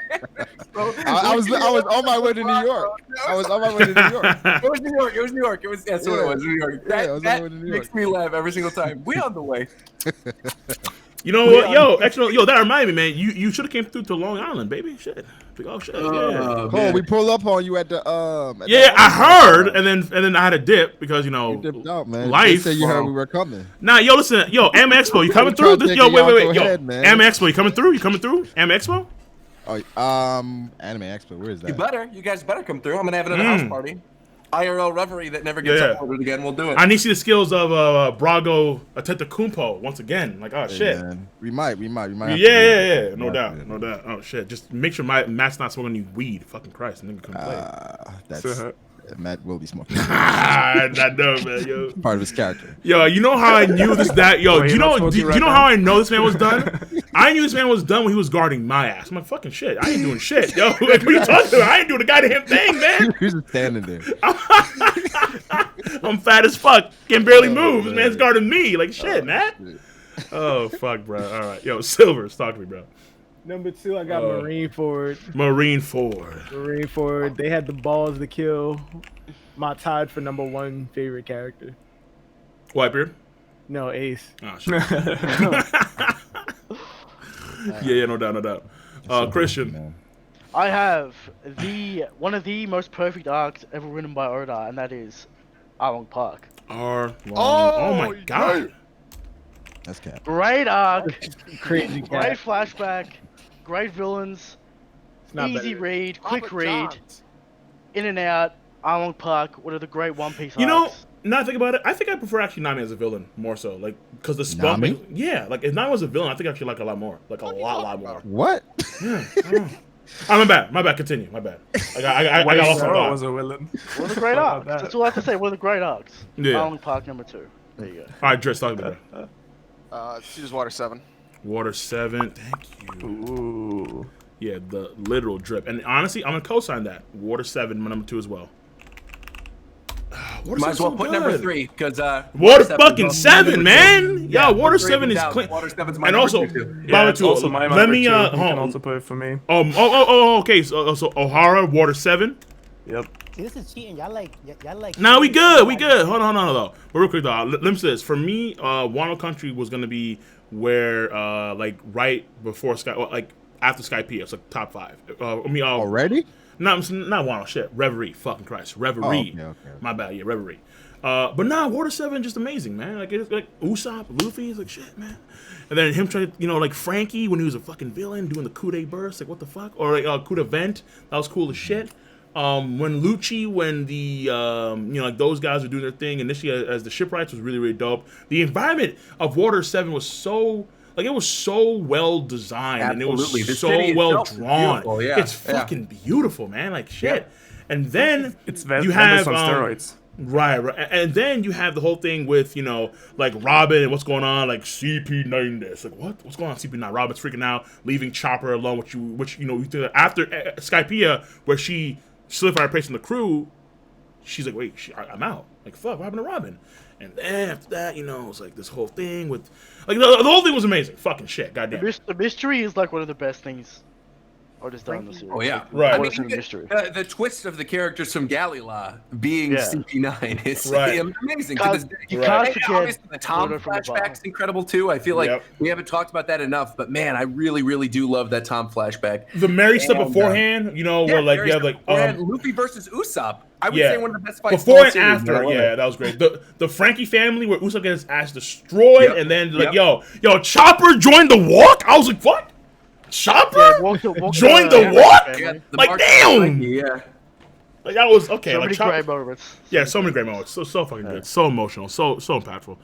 I was on my way to New York. I was on my way to New York. It was New York. It was New York. That makes me laugh every single time. We on the way. You know what, yo, that reminded me, man. You should have came through to Long Island, baby. Shit, big old shit. Yeah. Cole, we pulled up on you at the I heard, and then I had a dip because you dipped out, man. Life. They said you heard we were coming. Nah, yo, listen, Anime Expo, you coming through? Wait, Anime Expo, you coming through? Anime Expo? Oh, Anime Expo, where is that? You guys better come through. I'm gonna have it at a house party. IRL reverie that never gets uploaded again. We'll do it. I need to see the skills of Brago Atentakumpo once again. Like, oh shit. Man. We might. Yeah. No doubt. Oh shit. Just make sure Matt's not smoking any weed. Fucking Christ, nigga couldn't play. That's Matt will be smoking. I know, man. Yo, part of his character. Yo, you know how I knew this? Yo, do you know how I know this man was done? I knew this man was done when he was guarding my ass. I'm like, fucking shit. I ain't doing shit. Yo, like, what are you talking about? I ain't doing a goddamn thing, man. He was just standing there. I'm fat as fuck. Can barely move. This man's guarding me. Like, shit, man. Oh, fuck, bro. All right. Yo, Silvers, talk to me, bro. Number 2, I got Marineford. Marineford. They had the balls to kill my tied for number 1 favorite character. Whitebeard? No, Ace. Oh, shit. Yeah, no doubt. Christian. I have one of the most perfect arcs ever written by Oda, and that is Arlong Park. Oh my god. That's cat. Great arc. Crazy Great cat. flashback. Great villains. Easy read. Quick read. In and out. Arlong Park. One of the great One Piece arcs. You know, now I think about it, I think I prefer actually Nami as a villain more so, like because the Spunk. Yeah, like if Nami was a villain, I think I actually like a lot more, like a lot more. What? Yeah. Oh, my bad. Continue. My bad. I got lost on was a villain. One of the great arcs. That's all I have to say. One of the great arcs. Yeah. Arlong Park #2. There you go. All right, Driss, talk about it. Choose Water 7. Water 7. Thank you. Ooh. Yeah, the literal drip. And honestly, I'm gonna co-sign that. Water 7, my #2 as well. Might as well put number 3 because Water fucking 7, man. Yeah, Water 7 is clean. Water 7's my and number also, 2. Yeah, it's also my let me you can also put it for me. Okay. So Ohara, Water 7. Yep. See, this is cheating. Y'all like. Nah, we good. Hold on though. But real quick though, let me say this. For me, Wano Country was gonna be where like right before Sky, like after Skypiea. It's like top 5. Already? Not Wano, shit. Reverie, fucking Christ. Reverie. Okay. My bad, yeah, Reverie. But nah, Water 7 just amazing, man. Like it's like Usopp, Luffy, it's like shit, man. And then him trying to, like Frankie when he was a fucking villain doing the coup de burst, like what the fuck? Or like coup de vent, that was cool as shit. When Lucci, when the like those guys were doing their thing initially as the shipwrights was really, really dope. The environment of Water 7 was so like it was so well designed. Absolutely. And it was The so city well itself is drawn. beautiful, yeah. It's fucking beautiful, man. Like shit. Yeah. And then It's you have on steroids. Right, and then you have the whole thing with like Robin and what's going on, like CP9 this, like what's going on CP9? Robin's freaking out, leaving Chopper alone, which you think that after Skypiea, where she solidified her place in the crew, she's like, wait, I'm out, like fuck, what happened to Robin? And then after that, it's like this whole thing with like the whole thing was amazing, fucking shit, goddamn. The mystery is like one of the best things Oda's done in the series. Oh yeah, right. I mean, the twist of the characters from Galila being CP9 is amazing. You can't forget obviously the Tom flashback's incredible too. I feel like we haven't talked about that enough, but man, I really, really do love that Tom flashback. The Mary stuff beforehand, where like you have like Luffy versus Usopp. I would say one of the best fights before and after. That was great. The Frankie family where Usopp gets his ass destroyed, and then like yo, Chopper joined the walk. I was like, what? Chopper joined the walk? Yeah, like damn. Yeah. Like that was okay. So like many great moments. Yeah, so many great moments. So fucking good. So emotional. So impactful. All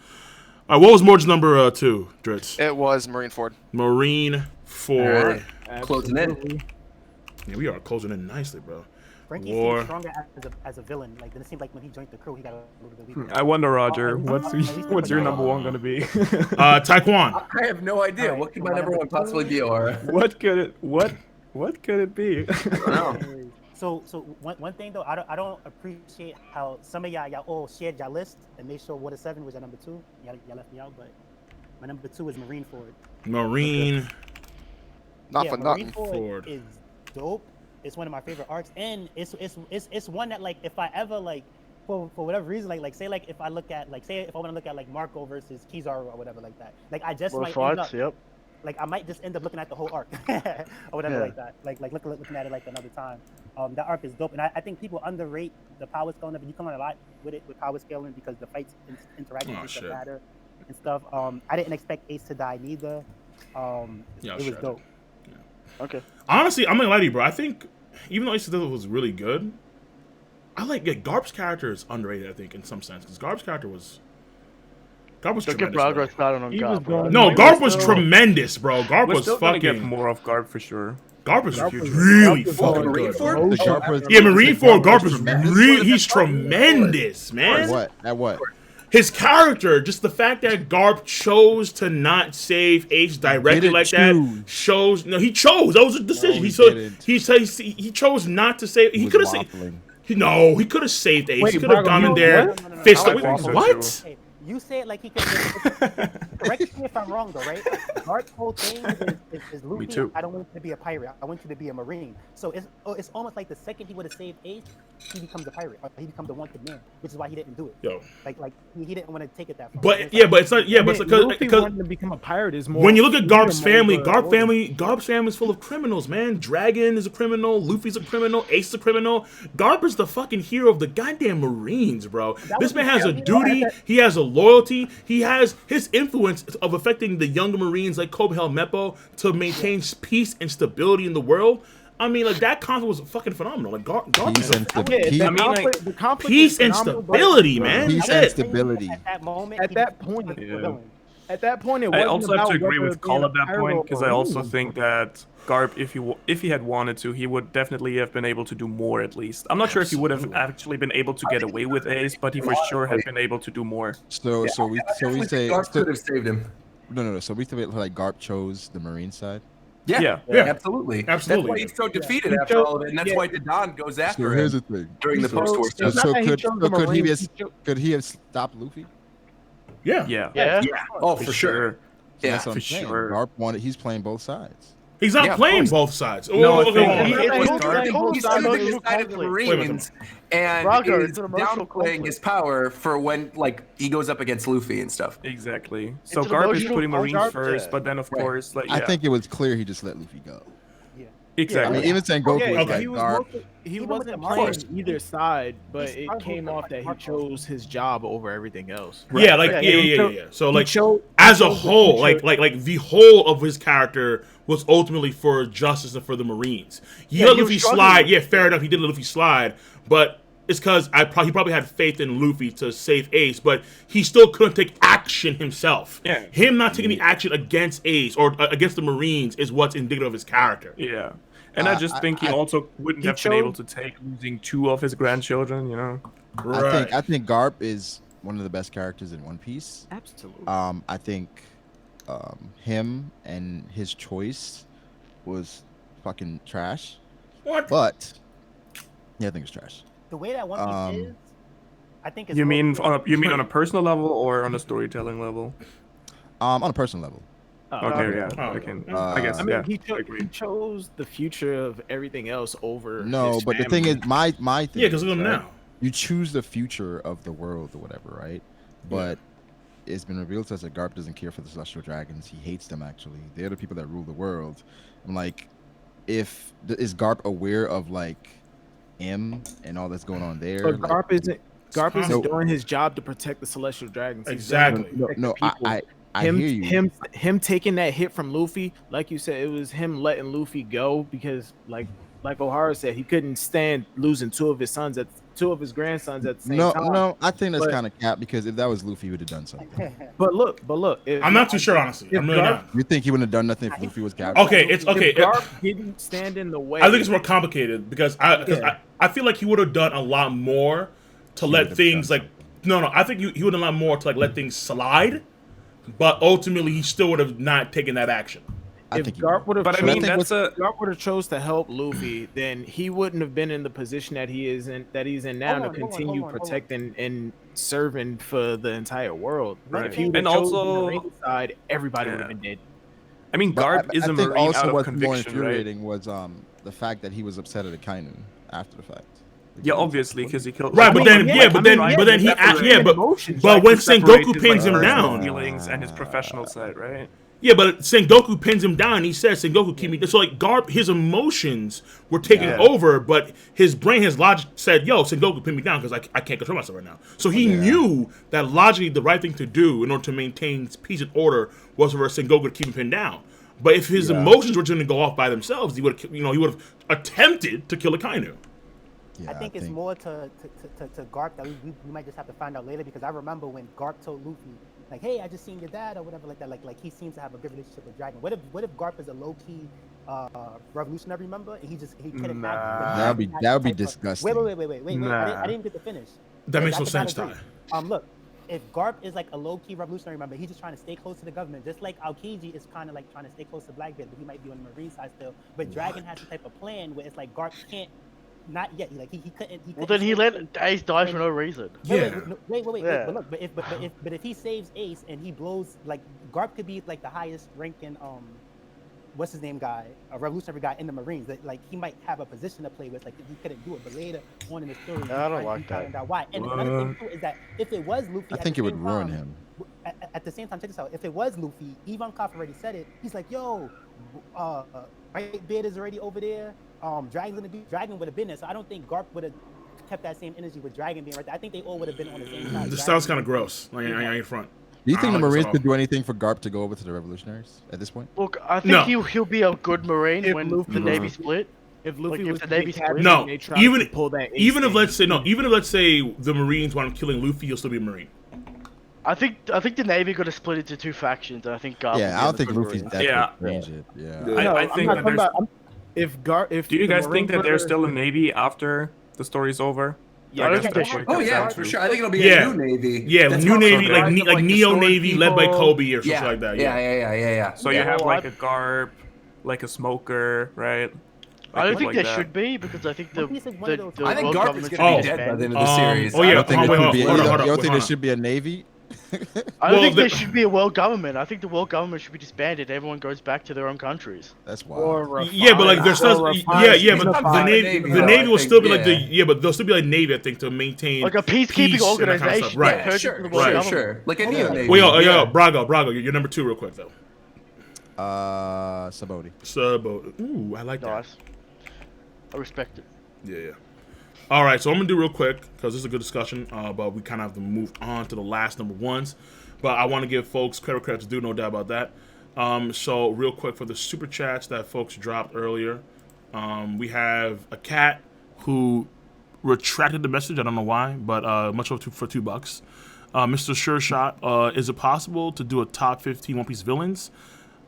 right, what was Morge's number 2, Dritz? It was Marine Ford. Marine Ford. Right. Closing in. Yeah, we are closing in nicely, bro. Frankie seems stronger as a villain. Like, it seemed like when he joined the crew, he got a little bit weaker. I wonder, Roger, what's your number 1 going to be? Taekwon. I have no idea. What could my number 1 possibly be, Aura? What could it be? I don't know. So one thing though, I don't appreciate how some of y'all all shared y'all list and made sure Water 7 was your number 2. Y'all left me out, but my number 2 is Marine Ford. Marine. Not for Marine nothing. Ford is dope. It's one of my favorite arcs, and it's one that like if I ever like for whatever reason like say like if I look at like say if I want to look at like Marco versus Kizaru or whatever like that, like I just might end up, like I might just end up looking at the whole arc or whatever like that, like looking at it like another time. That arc is dope, and I think people underrate the power scaling of it. You can learn a lot with it with power scaling because the fights interactions matter and stuff. I didn't expect Ace to die neither. It was dope. Okay. Honestly, I'm not gonna lie to you, bro. I think even though Ace was really good, I like Garp's character is underrated. I think in some sense because Garp's character was tremendous. Garp was tremendous, bro. Garp was fucking. Get more of Garp for sure. Garp was really fucking good. Yeah, Marine Ford. Garp is really. He's tremendous, man. At what? His character, just the fact that Garp chose to not save Ace directly like that shows. No, he chose. That was a decision. He chose not to save. He could have saved. He could have saved Ace. He could have gone in there. What? You say it like he could. Correct me if I'm wrong, though, right? Garp's whole thing is Luffy. Me too. I don't want you to be a pirate. I want you to be a marine. So it's almost like the second he would have saved Ace, he becomes a pirate. Or he becomes the wanted man, which is why he didn't do it. Yo. Like he didn't want to take it that far. But it's not. Yeah, but Luffy wanting to become a pirate is more. When you look at Garp's family, Garp's family is full of criminals, man. Dragon is a criminal. Luffy's a criminal. Ace is a criminal. Garp is the fucking hero of the goddamn Marines, bro. This man has a duty. He has a loyalty. He has his influence of affecting the younger Marines like Kobe Meppo to maintain peace and stability in the world. I mean, like, that conflict was fucking phenomenal. Like, peace and stability, man. Peace and stability. At that moment, at that point, it wasn't. I also have to agree whether with Call at that being a point because I pirate or also marine. think that Garp, if he had wanted to, he would definitely have been able to do more at least. I'm not sure if he would have actually been able to get away with Ace, but he for sure had been able to do more. So we say Garp could have saved him. No. So we say like Garp chose the Marine side. Yeah, absolutely. That's why he's so defeated after all of it, and that's why the Don goes after here's him the thing. during the post-war stuff. So could he have stopped Luffy? Yeah. Oh, for sure. So that's what I'm saying. Garp he's playing both sides. He's not playing both sides. No, he's choosing the side of the Marines, and is downplaying his power for when, like, he goes up against Luffy and stuff. Exactly. So Garp is putting Marines first, but then of course, like, I think it was clear he just let Luffy go. Exactly. I mean, even Sengoku was like, Garp. He wasn't playing either side, but it came off that he chose his job over everything else. Yeah. So like, as a whole, like the whole of his character was ultimately for justice and for the Marines. He let Luffy slide. Yeah, fair enough. He did let Luffy slide, but it's because he probably had faith in Luffy to save Ace, but he still couldn't take action himself. Yeah. Him not taking the action against Ace or against the Marines is what's indicative of his character. Yeah. And I just think he also wouldn't have been able to take losing 2 of his grandchildren, you know? Right. I think Garp is one of the best characters in One Piece. Absolutely. I think him and his choice was fucking trash. What? But yeah, I think it's trash. The way that One Piece is, I think it's you mean on a personal level or on a storytelling level? On a personal level. Okay, I guess. I mean, Yeah, he chose the future of everything else over. No, but the thing is, my thing. Yeah, because look at him now. You choose the future of the world or whatever, right? But it's been revealed to us that Garp doesn't care for the Celestial Dragons. He hates them, actually. They're the people that rule the world. I'm like, is Garp aware of like M and all that's going on there? But like, Garp isn't doing his job to protect the Celestial Dragons. Exactly. No, I hear you. Him taking that hit from Luffy, like you said, it was him letting Luffy go because, like O'Hara said, he couldn't stand losing 2 of his grandsons at the same time. No, I think that's kind of cap because if that was Luffy, he would have done something. But look. I'm not too sure, honestly. I'm really not. You think he wouldn't have done nothing if Luffy was captured? Okay, it's okay. If Garp didn't stand in the way. I think it's more complicated because I feel like he would have done a lot more to let things like I think he would have done a lot more to like let things slide. But ultimately, he still would have not taken that action. If Garp would have chose to help Luffy, then he wouldn't have been in the position that he's in now to continue protecting and serving for the entire world. Right. If he would have chosen the Marine side, everybody would have been dead. I mean, Garp is a Marine also out of what's conviction, more infuriating right? was the fact that he was upset at Akainu after the fact. Yeah, obviously, because he killed. Right, but then when Sengoku pins him down, feelings and his professional side, right? Yeah, but Sengoku pins him down. He says, "Sengoku, keep me." So like Garp, his emotions were taking over, but his brain, his logic said, "Yo, Sengoku, pin me down because I can't control myself right now." So he knew that logically the right thing to do in order to maintain peace and order was for Sengoku to keep him pinned down. But if his emotions were going to go off by themselves, he would have attempted to kill Akainu. I think it's more to Garp that we might just have to find out later because I remember when Garp told Luffy, like, hey, I just seen your dad or whatever like that. Like he seems to have a good relationship with Dragon. What if Garp is a low key revolutionary member and he couldn't act? That would be disgusting. Wait. Nah. I didn't get to finish. That makes no sense, Ty. Look, if Garp is like a low key revolutionary member, he's just trying to stay close to the government, just like Aokiji is kind of like trying to stay close to Blackbeard, but he might be on the Marine side still. But Dragon has some type of plan where it's like Garp can't not yet. Like he couldn't. Well, then he let Ace die for no reason. Wait. But look, but if he saves Ace and he blows, like Garp could be like the highest ranking what's his name guy, a revolutionary guy in the Marines. That like he might have a position to play with. Like he couldn't do it, but later on in the story, I don't like that. Out why. And another thing too is that if it was Luffy, I think it would ruin him. At the same time, check this out. If it was Luffy, Ivankov already said it. He's like, yo, White Beard is already over there. Dragon would have been there. So I don't think Garp would have kept that same energy with Dragon being right there. I think they all would have been on the same side. This sounds kind of gross. Like in front. Do you think the Marines could do anything for Garp to go over to the Revolutionaries at this point? Look, I think he'll be a good Marine when the Navy split. If Luffy like, was the Navy split, no, even if let's say the Marines want killing Luffy, he'll still be a Marine. I think the Navy got to split into two factions, and I think Garp. Yeah, I don't think Luffy's that Yeah. I think if do you guys think that there's still a Navy after the story's over? Yeah, for sure. I think it'll be a new Navy. Yeah, new Navy, like Neo Navy led by Kobe or something like that. Yeah. So you have like a Garp, like a Smoker, right? I don't think there should be because I think the I think Garp is going to be dead by the end of the series. You don't think there should be a Navy? I don't think there should be a world government. I think the world government should be disbanded. Everyone goes back to their own countries. That's wild. Yeah, but like there's still but the Navy will still be like but there'll still be like Navy, I think, to maintain like a peacekeeping organization. Kind of right. Sure. Like a Neo Navy. Wait, Brago, you're number 2 real quick though. Saboti. Ooh, I like that. I respect it. Yeah. All right, so I'm gonna do real quick because this is a good discussion, but we kind of have to move on to the last number ones. But I want to give folks credit to do, no doubt about that. So real quick for the super chats that folks dropped earlier, we have a cat who retracted the message. I don't know why, but much for $2. Mr. Sure Shot, is it possible to do a top 15 One Piece villains?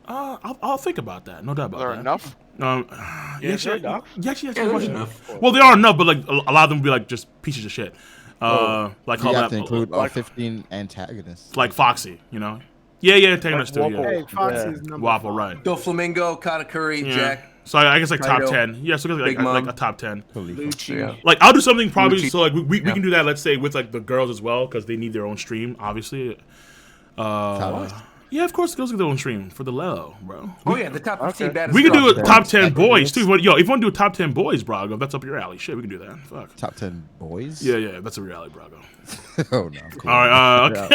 I'll think about that. No doubt about that. Are there enough? Yes, enough. Yes, enough. Well, they are enough, but like a lot of them will be like just pieces of shit. Like you have to include 15 antagonists. Like Foxy, you know. Yeah, antagonists too. Yeah. Hey, Foxy's number Waffle, right? Doflamingo, Katakuri, Jack. So I guess like top 10. Yeah, so like a top 10. Like I'll do something probably. So like we can do that. Let's say with like the girls as well because they need their own stream, obviously. Yeah, of course, it goes to their own stream for the low, bro. The top 15 baddest. We can do a top 10 boys too. Yo, if you want to do a top 10 boys, Brago, if that's up your alley, shit, we can do that. Fuck. Top 10 boys? Yeah, that's a reality, Brago. Oh no. Cool. All right.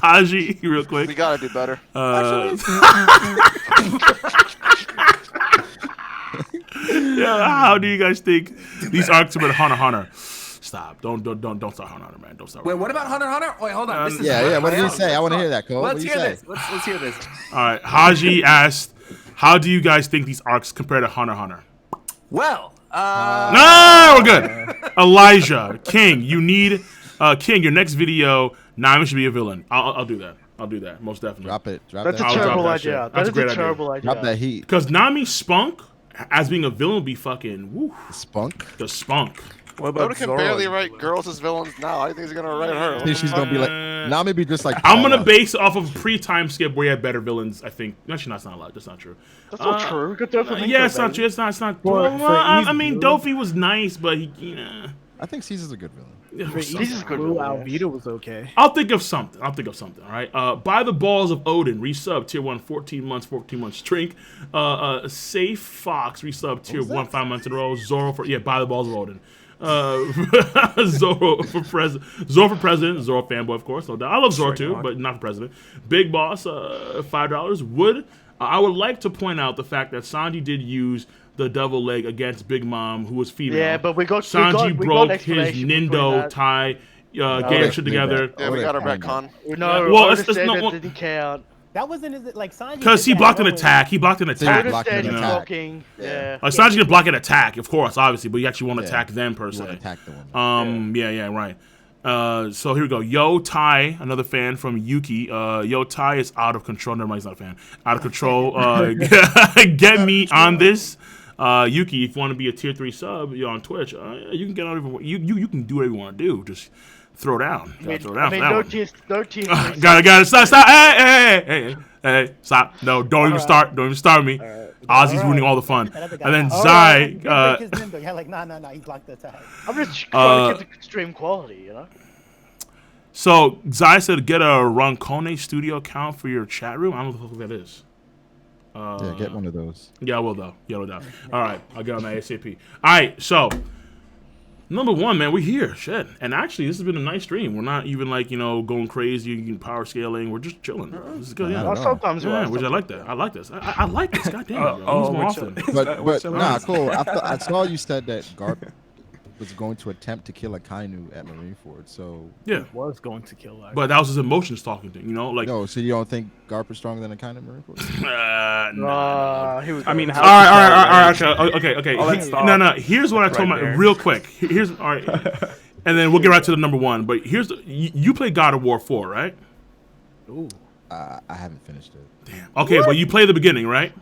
Haji, real quick. We gotta do better. Yeah, how do you guys think these arcs about Hunter x Hunter? Stop! Don't start Hunter x Hunter, man. Don't start. Wait, what about Hunter x Hunter? Wait, hold on. What did he say? I want to hear that, Cole. Let's hear this. Let's hear this. All right, Haji asked, "How do you guys think these arcs compare to Hunter x Hunter?" Well, no, we're good. Elijah King, you need King. Your next video, Nami should be a villain. I'll do that. I'll do that most definitely. Drop it. That's a terrible idea. That's a terrible idea. Drop that heat. Because Nami Spunk as being a villain would be fucking woo. Spunk. The Spunk. Oda can barely write girls as villains now. I think he's gonna write her. I think she's gonna be like Nami be just like. I'm gonna base off of pre-time skip where you had better villains. I think actually that's not a lot. That's not true. That's not true. Yeah, it's not true. It's not. I mean, Dofi was nice, but he. I think Caesar's a good villain. Caesar's a good villain. Alvida was okay. I'll think of something. All right. By the balls of Odin, resub tier 1, 14 months. Trink. Safe Fox resub tier 1, 5 months in a row. Zoro for by the balls of Odin. Zoro for president. Zoro fanboy, of course. No doubt. I love Zoro too, but not for president. Big Boss, $5. I would like to point out the fact that Sanji did use the devil leg against Big Mom, who was female. Yeah, but Sanji broke his Nindo tie, gave shit together. Yeah, we got our retcon. No, well, it's not. Didn't count. That wasn't like Sanji. Because he blocked an attack. He blocked an attack. Blocking. Yeah. Sanji's gonna block an attack, of course, obviously, but you actually won't attack them per se. Attack the woman. Right. So here we go. Yo Tai, another fan from Yuki. Yo Tai is out of control. Never mind, he's not a fan. Out of control. Get me on this. Yuki, if you want to be a tier 3 sub, you're on Twitch. You can get out. You can do whatever you want to do. Just throw down. No tears. Got it. Stop. Hey. Stop. No, don't even start. Don't even start me. Ozzy's ruining all the fun. And then Zai. Yeah, like, nah, he blocked the attack. I'm just trying to get the extreme quality, you know? So, Zai said get a Roncone studio account for your chat room. I don't know what that is. Yeah, get one of those. Yeah, I will, though. All right, I'll get on that ASAP. All right, so, number one, man, we're here. Shit. And actually, this has been a nice stream. We're not even, like, going crazy, power scaling. We're just chilling. This is good, yeah. Sometimes which I like that. I like this. I like this. Goddamn. More often. But nah, cool. I saw you said that Garp was going to attempt to kill Akainu at Marineford, so yeah, was going to kill her. But that was his emotions talking to him, like no. So you don't think Garp is stronger than Akainu at Marineford? No. He was. I mean, all right. Okay. No. Here's what I told my real quick. Here's all right, and then we'll get right to the number one. But here's you played God of War 4, right? Ooh. I haven't finished it. Damn. Okay, but you play the beginning, right?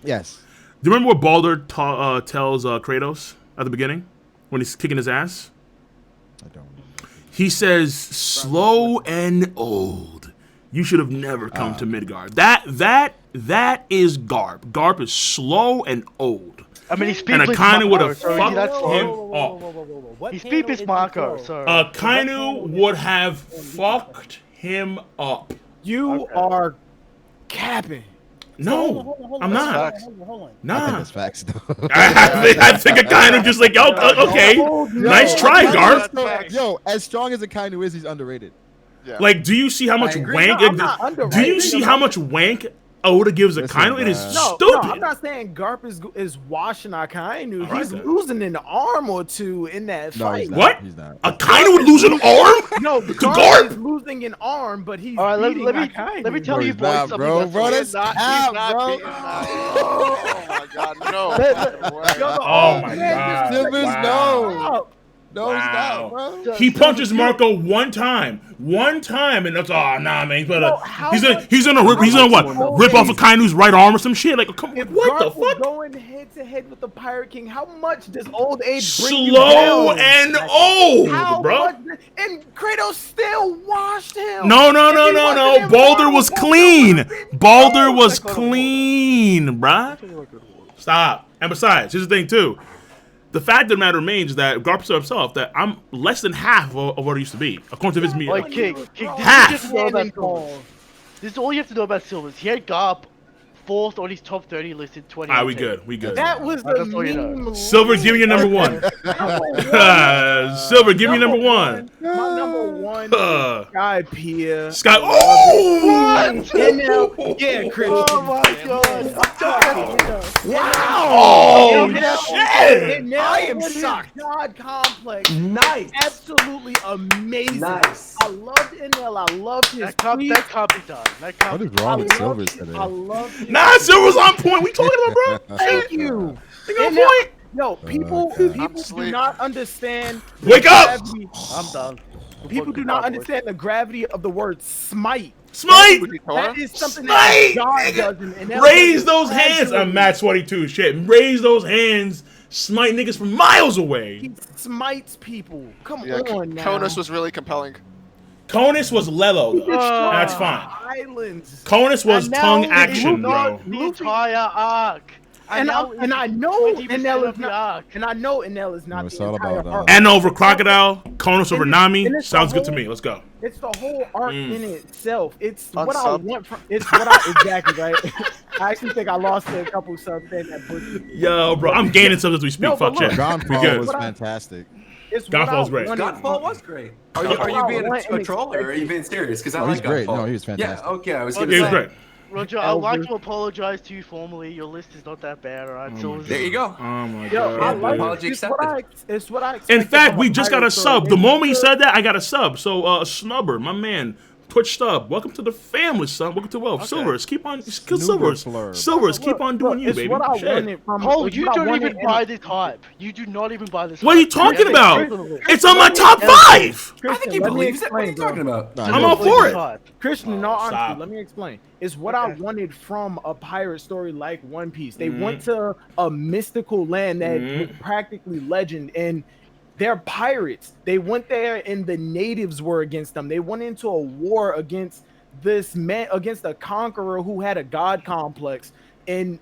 Yes. Do you remember what Baldur tells Kratos at the beginning? When he's kicking his ass? I don't. He says, slow and old. You should have never come to Midgard. That is Garp. Garp is slow and old. I mean, he's and Akainu would have fucked him up. He's Peepus Marco, so... Akainu would have fucked him up. You are capping. No, hold on, I'm not. Hold on. Nah. I think that's facts, though. I think Akainu just like, okay, nice try, Garp. Yo, as strong as Akainu is, he's underrated. Yeah. Like, do you see how much wank? Do you see how much wank Oda gives Akainu? It is stupid. No, I'm not saying Garp is washing Akainu. He's losing an arm or two in that fight. What? He's not. Akainu would lose an arm? No, Garp is losing an arm, but he's beating Akainu. Let me tell you, boys, something. Bro, that's not bro. Oh my God, no! Oh my God! No. No, wow. he's not, bro. He punches Marco one time, and that's nah, man. He's gonna rip off Akainu's right arm or some shit. Like, come, if what Garp the fuck? Going head to head with the Pirate King, how much does old age bring Slow you down? and old, bro. And Kratos still washed him. No. Baldur was clean. Baldur was clean, bruh. Stop. And besides, here's the thing too. The fact of the matter remains that Garp said himself that I'm less than half of what I used to be, according to his media. Like, King, half. This is all you have to know about Silvers. He had Garp 4th on his top 30 list in 2018. Alright, we good. That was the meme. Silver, give me your number one. Silver, give me number one. My number one is Sky Pia. Sky. Oh! What? Yeah, Chris. Oh my God. Wow. Oh, shit. I am shocked. God complex. Nice. Absolutely amazing. Nice. I loved Enel. I loved his That can't be done. What is wrong with Silvers today? I love his Nah, Silver's on point. We talking about, bro? Thank you. Think on point. Yo, people do not understand. Wake up! I'm done. People do not understand the gravity of the word smite. Smite! That is something Smite! that God does. And Raise those hands. I'm Matt 22. Shit. Raise those hands. Smite niggas from miles away. He smites people. Come on now. Conus was really compelling. Conus was Lelo, though. That's fine. Islands. Conus was tongue action, bro. The entire arc. And I know Enel is not. And I know Enel is not the entire arc. And over Crocodile, Conus over Nami. Sounds good to me. Let's go. It's the whole arc in itself. It's what I want from. It's what I exactly right. I actually think I lost a couple subs in that book. Yo, bro, I'm gaining subs as we speak. No, fuck shit. Godfall was fantastic. Godfall was great. Godfall was great. Are you being a troll or are you being serious? Because I like Godfall. Great. No, he was fantastic. Yeah, okay. I was He going to was say. great. Roger, I'd like to apologize to you formally. Your list is not that bad, alright? So There you go. Oh my Yo, God. Apology accepted. It's what I In fact, we just got a sub. The moment he said that, I got a sub. So, Snubber, my man, Twitch sub. Welcome to the family, son. Welcome to Wealth. Silvers, keep on. Silvers, keep on doing you, baby. What I Shit. wanted from. Cole, you don't even buy this hype. You do not even buy this hype. What are you talking about? It's on my top 5. I think he believes it. What are you talking about? I'm all for it. Christian, in all stop. honesty, let me explain. It's what I wanted from a pirate story like One Piece. They went to a mystical land that was practically legend, and they're pirates. They went there, and the natives were against them. They went into a war against this man, against a conqueror who had a god complex, and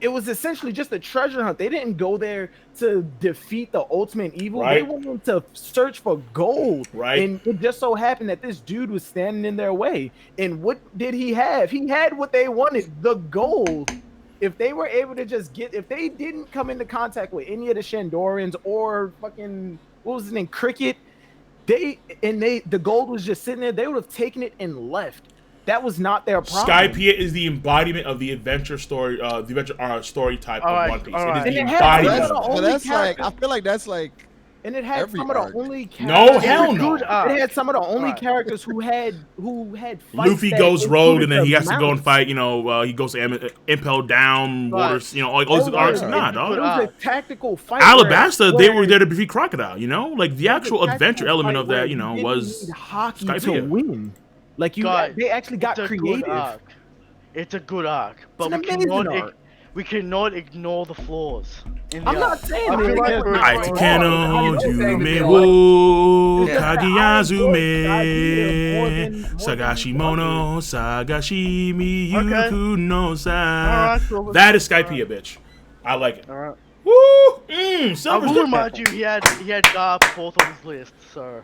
it was essentially just a treasure hunt. They didn't go there to defeat the ultimate evil. Right. They went in to search for gold. Right. And it just so happened that this dude was standing in their way. And what did he have? He had what they wanted, the gold. If they were able to just if they didn't come into contact with any of the Shandorans or fucking, what was his name, Cricket, the gold was just sitting there, they would have taken it and left. That was not their problem. Skypiea is the embodiment of the adventure story, story type of One Piece. It is the And embodiment. That's like, I feel like that's like. And it had some of the only characters. No, hell no. It had some of the only characters who had fights. Luffy goes rogue, and then he has to go and fight. You know, he goes to Impel Down, Waters. You know, all those arcs. Nah, dog. It was a tactical fight. Alabasta, they were there to defeat Crocodile. You know, like the actual adventure element of that. You know, was hockey Skypiea. to win. Like they actually got creative. It's a good arc, but we cannot ignore the flaws. I'm not saying Aitikeno Yume wo Kagiyazume Sagashimono Sagashimi Yuku no Sa. That is Skypiea, bitch. I like it. Alright. Woo! I will remind you, he had Garp fourth on his list, so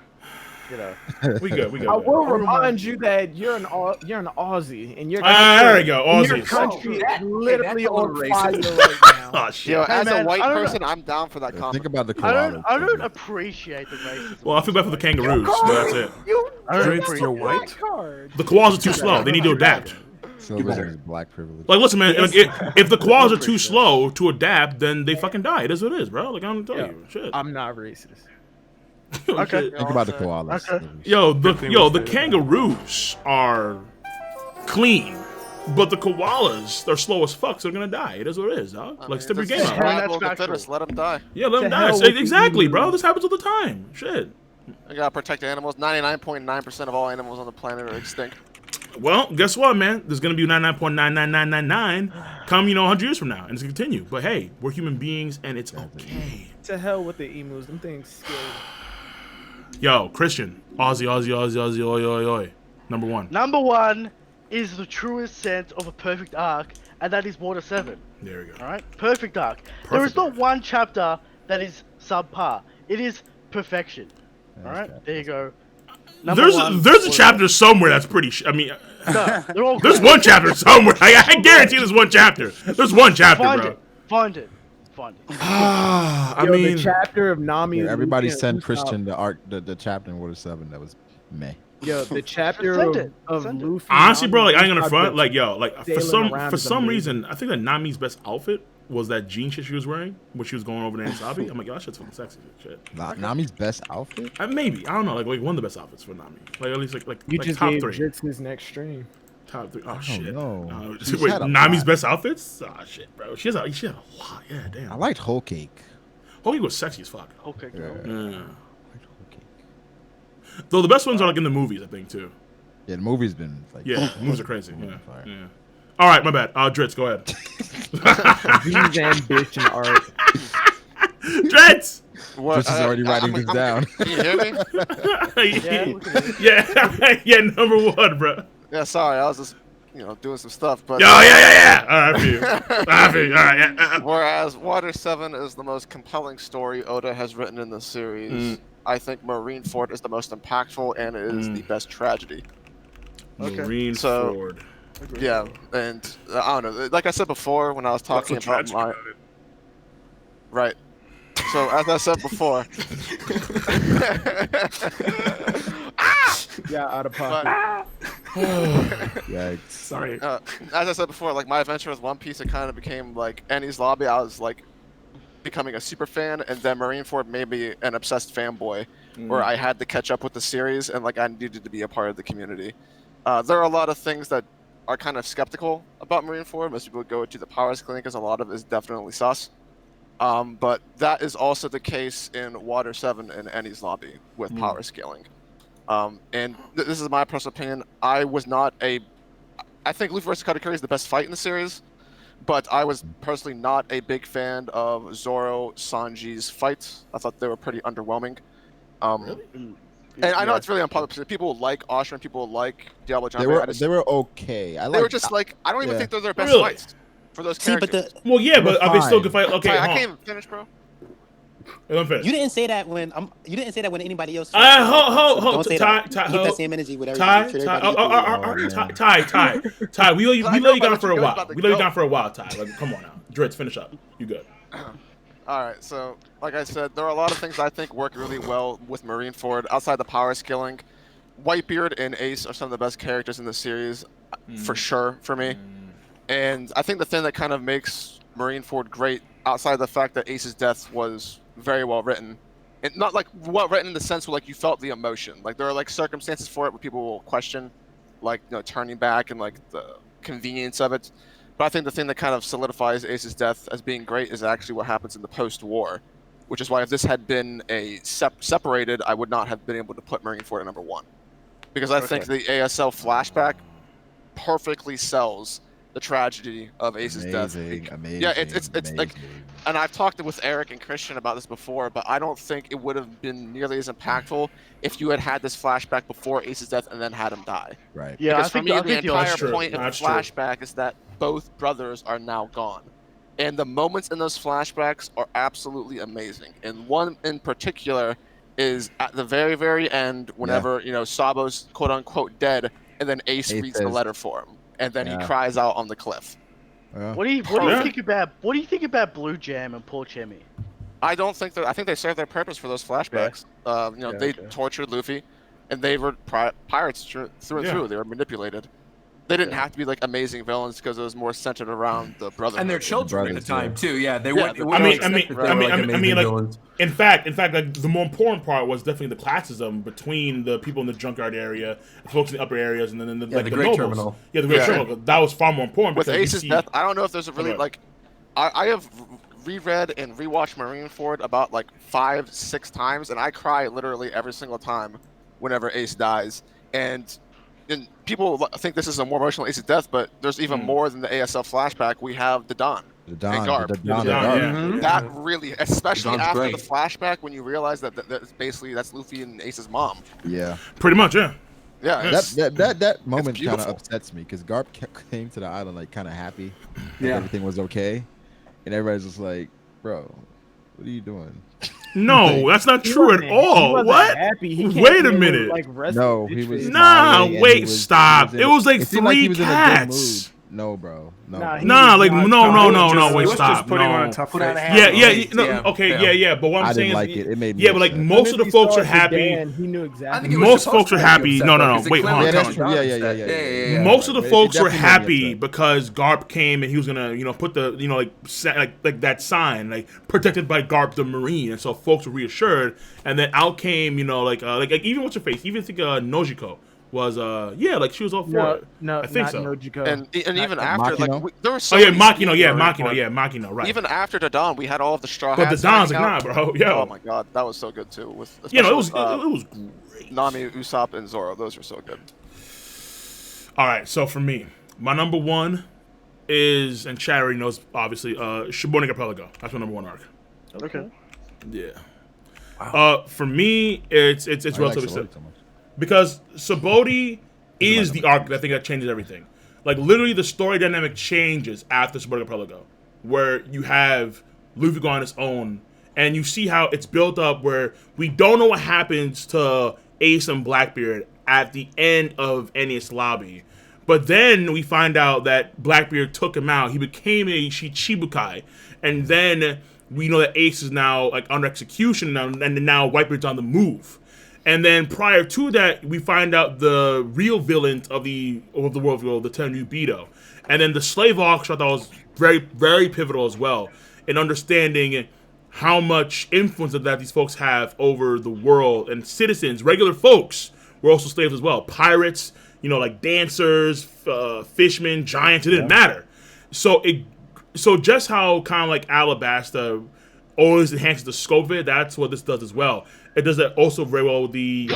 you know. We good. I will remind you that you're an Aussie, and you're there we go, Aussies. Your country is literally on fire right now. Oh shit! Yo, as a white person, I'm down for that comment. Think about the koalas. I don't appreciate the racism. Well, I feel bad for the kangaroos, but that's it. You're white. The koalas are too slow. They need to adapt. Black privilege. Like, listen, man. Like, if the koalas are too slow to adapt, then they fucking die. It is what it is, bro. Like, I'm gonna tell you, shit. I'm not racist. Okay. Think about the koalas. Okay. The kangaroos are clean, but the koalas they're slow as fuck, so they're gonna die. It is what it is, dog. Like, step your game up. Let them die. Yeah, let them die. Exactly, bro. This happens all the time. Shit. I gotta protect animals. 99.9% of all animals on the planet are extinct. Well, guess what, man? There's gonna be 99.99999 come, 100 years from now, and it's gonna continue. But hey, we're human beings, and it's okay. To hell with the emus. Them things scary. Yo, Christian, Aussie, oi, oi, oi. Number one. Number one is the truest sense of a perfect arc, and that is Water 7. There we go. Alright? Perfect arc. There is not one chapter that is subpar. It is perfection. Alright? There you go. There's a chapter somewhere that's pretty. There's one chapter somewhere. I guarantee there's one chapter. There's one chapter, bro. Find it. I mean, the chapter of Nami. Yeah, everybody sent Christian the chapter in Water 7 that was meh. Yo, the chapter of Luffy. Honestly, bro, like I ain't gonna front. Like, yo, like for some reason, I think that Nami's best outfit was that jean shit she was wearing when she was going over to Namisabi. I'm like, yo, that shit's fucking sexy shit. Nami's best outfit? Maybe, I don't know, like one of the best outfits for Nami. Like at least like you like just top gave 3. Jits his next stream. Top 3. Oh shit. No. Wait, Nami's best outfits? Oh shit, bro. She had a lot. Yeah, damn. I liked Whole Cake. Whole Cake was sexy as fuck. Whole Cake. Yeah. Though the best ones are like in the movies, I think too. Yeah, the movie's been like. Yeah, the movies are crazy. Yeah. All right, my bad. Dritz, go ahead. These ambition art. Dritz! Dritz is already writing this down. Can you hear me? Yeah, number one, bro. Yeah, sorry, I was just, doing some stuff. But yeah. All right, for you. All right, yeah. Whereas Water 7 is the most compelling story Oda has written in the series, I think Marineford is the most impactful and it is the best tragedy. Marineford. Yeah, and I don't know. Like I said before, when I was talking about my right. So as I said before, yeah, out of pocket. Yikes. Sorry. As I said before, like my adventure with One Piece, it kind of became like Annie's Lobby. I was like becoming a super fan, and then Marineford made me an obsessed fanboy, where I had to catch up with the series, and like I needed to be a part of the community. There are a lot of things that are kind of skeptical about Marineford. Most people go to the power scaling because a lot of it is definitely sus. But that is also the case in Water 7 and Annie's Lobby with power scaling. And this is my personal opinion. I think Luffy vs. Katakuri is the best fight in the series, but I was personally not a big fan of Zoro Sanji's fights. I thought they were pretty underwhelming. Really? And I know it's really unpopular. People like Ashram, people like Diablo John. They were okay. They were just like, I don't even think they're their best fights. for those characters. Well, yeah, but are they still good fight? Okay, I can't even finish, bro. You didn't say that when you didn't say that when anybody else. Hold, Keep that same energy with everybody. Ty. We let you down for a while. We let you down for a while, Ty. Like, come on now, Dritz, finish up. You good? All right. So, like I said, there are a lot of things I think work really well with Marineford outside the power scaling. Whitebeard and Ace are some of the best characters in the series, for sure, for me. And I think the thing that kind of makes Marineford great, outside the fact that Ace's death was very well written, and not like well written in the sense where like you felt the emotion. Like there are like circumstances for it where people will question, like turning back and like the convenience of it. But I think the thing that kind of solidifies Ace's death as being great is actually what happens in the post-war, which is why if this had been a separated, I would not have been able to put Marineford at #1, because I think the ASL flashback perfectly sells the tragedy of Ace's death. Amazing. Yeah, it's like, and I've talked with Eric and Christian about this before, but I don't think it would have been nearly as impactful if you had this flashback before Ace's death and then had him die. Right. Yeah, because for me, the entire point of the flashback is that both brothers are now gone, and the moments in those flashbacks are absolutely amazing. And one in particular is at the very, very end, whenever Sabo's quote unquote dead, and then Ace reads the letter for him. And then he cries out on the cliff. What do you think about Blue Jam and Poor Chemi? I think they served their purpose for those flashbacks. They tortured Luffy, and they were pirates through and through. They were manipulated. They didn't have to be like amazing villains because it was more centered around the brotherhood and their children at the time too. Yeah, they wouldn't. In fact, like the more important part was definitely the classism between the people in the junkyard area, the folks in the upper areas, and then the Great nobles. Terminal. Yeah, the Great Terminal. That was far more important. With Ace's death, I don't know if there's a really like. I have reread and rewatched Marineford about like 5-6 times, and I cry literally every single time whenever Ace dies. And people think this is a more emotional Ace's death, but there's even more than the ASL flashback. We have the Don. And Garp. That really, especially after the flashback, when you realize that that's Luffy and Ace's mom. Yeah. Pretty much, yeah. Yeah. That moment kind of upsets me because Garp came to the island like kind of happy. Everything was okay, and everybody's just like, "Bro, what are you doing?" No, that's not true at all. What? Wait a minute. No, he was. Nah, wait, stop. It was like 3 cats. No, bro. No. Wait, stop. Putting on top. Yeah. But what I'm saying is, it made me but like most of the folks are happy. He knew exactly. Most folks are happy. No. Wait, hold on. Yeah. Most of the folks were happy because Garp came and he was gonna, put the, like that sign, like protected by Garp the Marine, and so folks were reassured. And then out came, like even what's her face, even think Nojiko was like she was all for it. No, I think so. Nojiko. And even after Makino? like there was so Makino, right. Even after the Dawn, we had all of the straw but hats. The Dawn's like, nah, bro. Yo. Oh my god, that was so good too. With it was great. Nami, Usopp, and Zoro, those were so good. All right, so for me, my #1 is, and Chad already knows, obviously, Shibuya Archipelago. That's my #1 arc. Okay. Yeah. Wow. For me, it's relatively simple. Because Sabaody is the arc that I think that changes everything. Like, literally, the story dynamic changes after Shibuya Archipelago, where you have Luffy go on his own, and you see how it's built up where we don't know what happens to Ace and Blackbeard at the end of Enies Lobby. But then we find out that Blackbeard took him out. He became a Shichibukai. And then we know that Ace is now like under execution, and now Whitebeard's on the move. And then prior to that, we find out the real villain of the world, the Tenryubito. And then the slave auction, I thought was very, very pivotal as well in understanding how much influence that these folks have over the world. And citizens, regular folks, were also slaves as well. Pirates, like dancers, fishmen, giants, it didn't matter. So just how kind of like Alabasta always enhances the scope of it, that's what this does as well. It does that also very well with the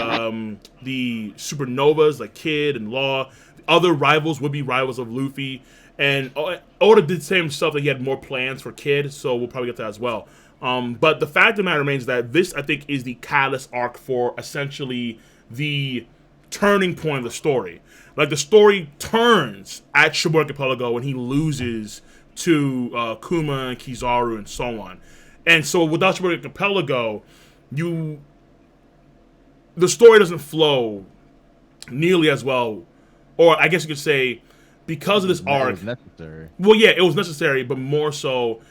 supernovas like Kid and Law. Other rivals would be rivals of Luffy. And Oda did the same stuff, that he had more plans for Kid, so we'll probably get to that as well. But the fact of the matter remains that this, I think, is the catalyst arc for essentially the turning point of the story. Like, the story turns at Shibuya Archipelago when he loses to Kuma and Kizaru and so on. And so without Shibori Archipelago, the story doesn't flow nearly as well, or I guess you could say because of this arc. It was necessary. Well, yeah, it was necessary, but more so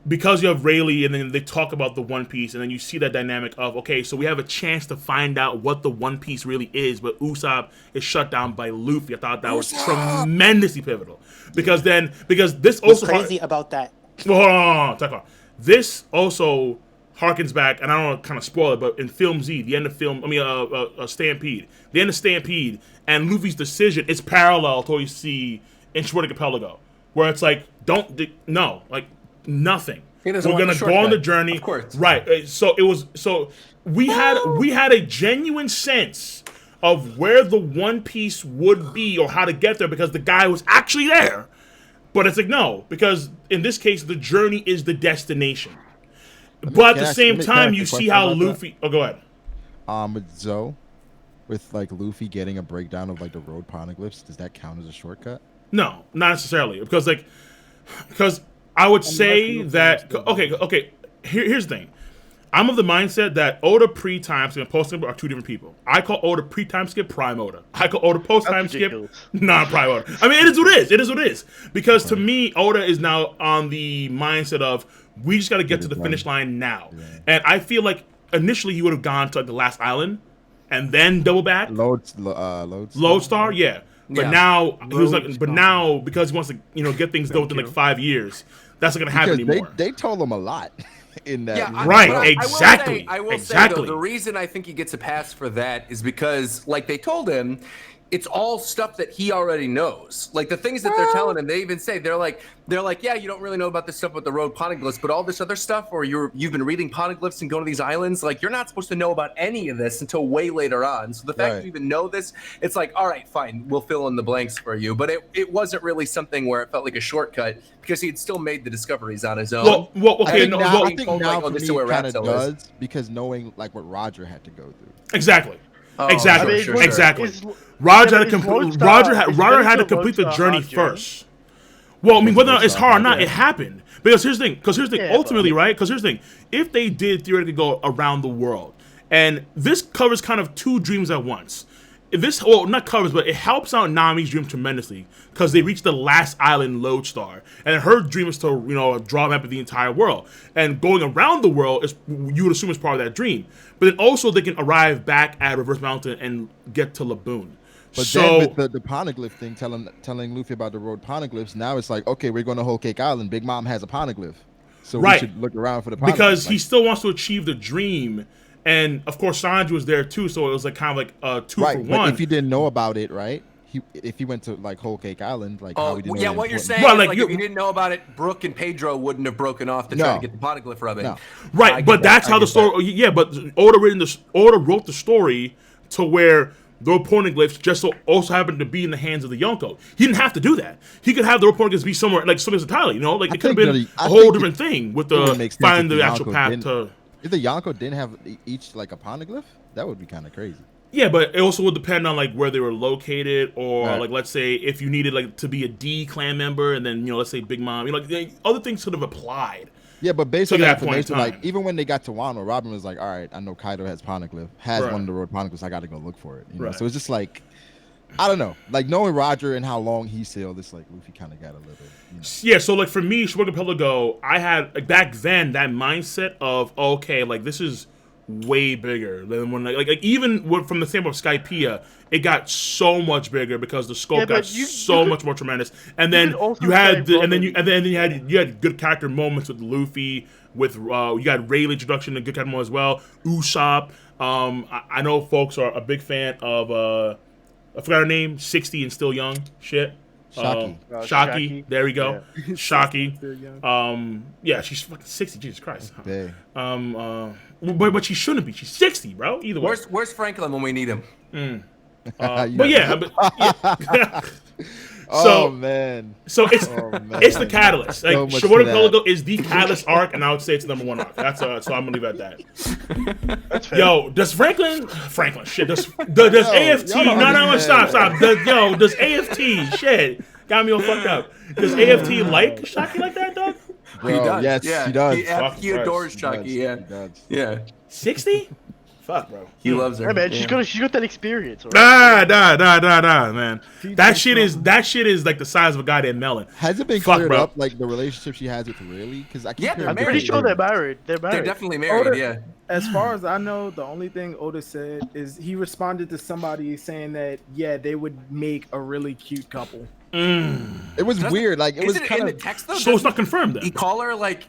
because you have Rayleigh, and then they talk about the One Piece, and then you see that dynamic of, okay, so we have a chance to find out what the One Piece really is, but Usopp is shut down by Luffy. I thought that was tremendously pivotal. Because this also... What's crazy about that? Well, hold on. This also harkens back, and I don't want to kind of spoil it, but in Film Z, the end of Stampede, the end of Stampede, and Luffy's decision is parallel to what you see in Shibori Archipelago, where it's like, nothing. We're gonna go on the journey, of course. Right? So we had a genuine sense of where the One Piece would be or how to get there because the guy was actually there. But it's like no, because in this case the journey is the destination. But at the same time, you see how Luffy. Oh, go ahead. With Zoe, with like Luffy getting a breakdown of like the road poneglyphs, does that count as a shortcut? No, not necessarily, because I would say that okay. Here's the thing. I'm of the mindset that Oda pre-time skip and post-time skip are two different people. I call Oda pre-time skip Prime Oda. I call Oda post-time skip non-Prime Oda. I mean, it is what it is. It is what it is. Because to me, Oda is now on the mindset of we just got to get to the finish line now. Yeah. And I feel like initially he would have gone to like the last island and then double back. Lodestar, yeah. But now he was like, now because he wants to get things done within like 5 years. That's not gonna happen anymore. They told him a lot in that. Yeah, right. Exactly. I will say though, the reason I think he gets a pass for that is because, like they told him, it's all stuff that he already knows. Like the things that they're telling him, they even say they're like, yeah, you don't really know about this stuff with the road poneglyphs, but all this other stuff, or you've been reading poneglyphs and going to these islands, like you're not supposed to know about any of this until way later on. So the fact that you even know this, it's like, all right, fine, we'll fill in the blanks for you. But it wasn't really something where it felt like a shortcut because he had still made the discoveries on his own. I think now for me it kind of does because knowing like what Roger had to go through. Exactly. Exactly. Roger had to complete the journey first. Well, I mean, whether it's hard or not, it happened. Because here's the thing. Ultimately, right? Because here's the thing. If they did theoretically go around the world, and this covers kind of two dreams at once. Not covers, but it helps out Nami's dream tremendously because they reach the last island, Lodestar, and her dream is to draw a map of the entire world. And going around the world is you would assume is part of that dream. But then also they can arrive back at Reverse Mountain and get to Laboon. But then with the poneglyph thing, telling Luffy about the road poneglyphs, now it's like, okay, we're going to Whole Cake Island. Big Mom has a poneglyph, so we should look around for the poneglyph. Because he still wants to achieve the dream. And of course, Sanji was there too, so it was like kind of like 2 for 1. But if you didn't know about it, right? If he went to like Whole Cake Island, like how we didn't know what you're saying is like if you didn't know about it, Brooke and Pedro wouldn't have broken off to try to get the poneglyph rubbing. No. Right, but that's how the story. Yeah, but Oda wrote the story to where the poneglyphs just also happened to be in the hands of the Yonko. He didn't have to do that. He could have the poneglyphs be somewhere like something entirely. Like it could have been a whole different thing with the finding the actual path to. If the Yonko didn't have each like a poneglyph, that would be kind of crazy. Yeah, but it also would depend on like where they were located, or like let's say if you needed like to be a D clan member, and then let's say Big Mom, like other things could have applied. Yeah, but based on that information, like even when they got to Wano, Robin was like, "All right, I know Kaido has poneglyph, one of the road poneglyphs. I got to go look for it." So it's just like, I don't know, like knowing Roger and how long he sailed, it's like Luffy kind of got a little. Yeah, so like for me, Shibori Archipelago, I had like, back then that mindset of okay, like this is way bigger than when like even from the standpoint of Skypiea, it got so much bigger because the scope got so much more tremendous. And then you had you had good character moments with Luffy, with you got Rayleigh introduction and good character moments as well. Usopp. I know folks are a big fan of I forgot her name, 60 and Still Young. Shit. Shaki. There we go. Yeah. Shaki. Yeah, she's fucking 60. Jesus Christ. But she shouldn't be. She's 60, bro. Either way. Where's Franklin when we need him? But yeah. Oh man. So it's the catalyst. Like Shibori Archipelago is the catalyst arc, and I would say it's the #1 arc. That's so I'm gonna leave it at that. Yo, does Franklin shit? Does AFT? No, stop. Does AFT shit? Got me all fucked up. Does AFT like Shocky like that, dog? Bro, he does. Yes, yeah. he does. He adores Shocky. Yeah. He does. Yeah. 60? Fuck, bro. He loves her. Hey, man, she's got that experience. Right? Man. That shit is like the size of a goddamn melon. Has it been cleared up, like the relationship she has with Rayleigh? Because I'm pretty sure they're married. They're definitely married. Yeah. As far as I know, the only thing Oda said is he responded to somebody saying that they would make a really cute couple. It was weird. Like it was kind in of the text though. So it's not confirmed. Then he call her like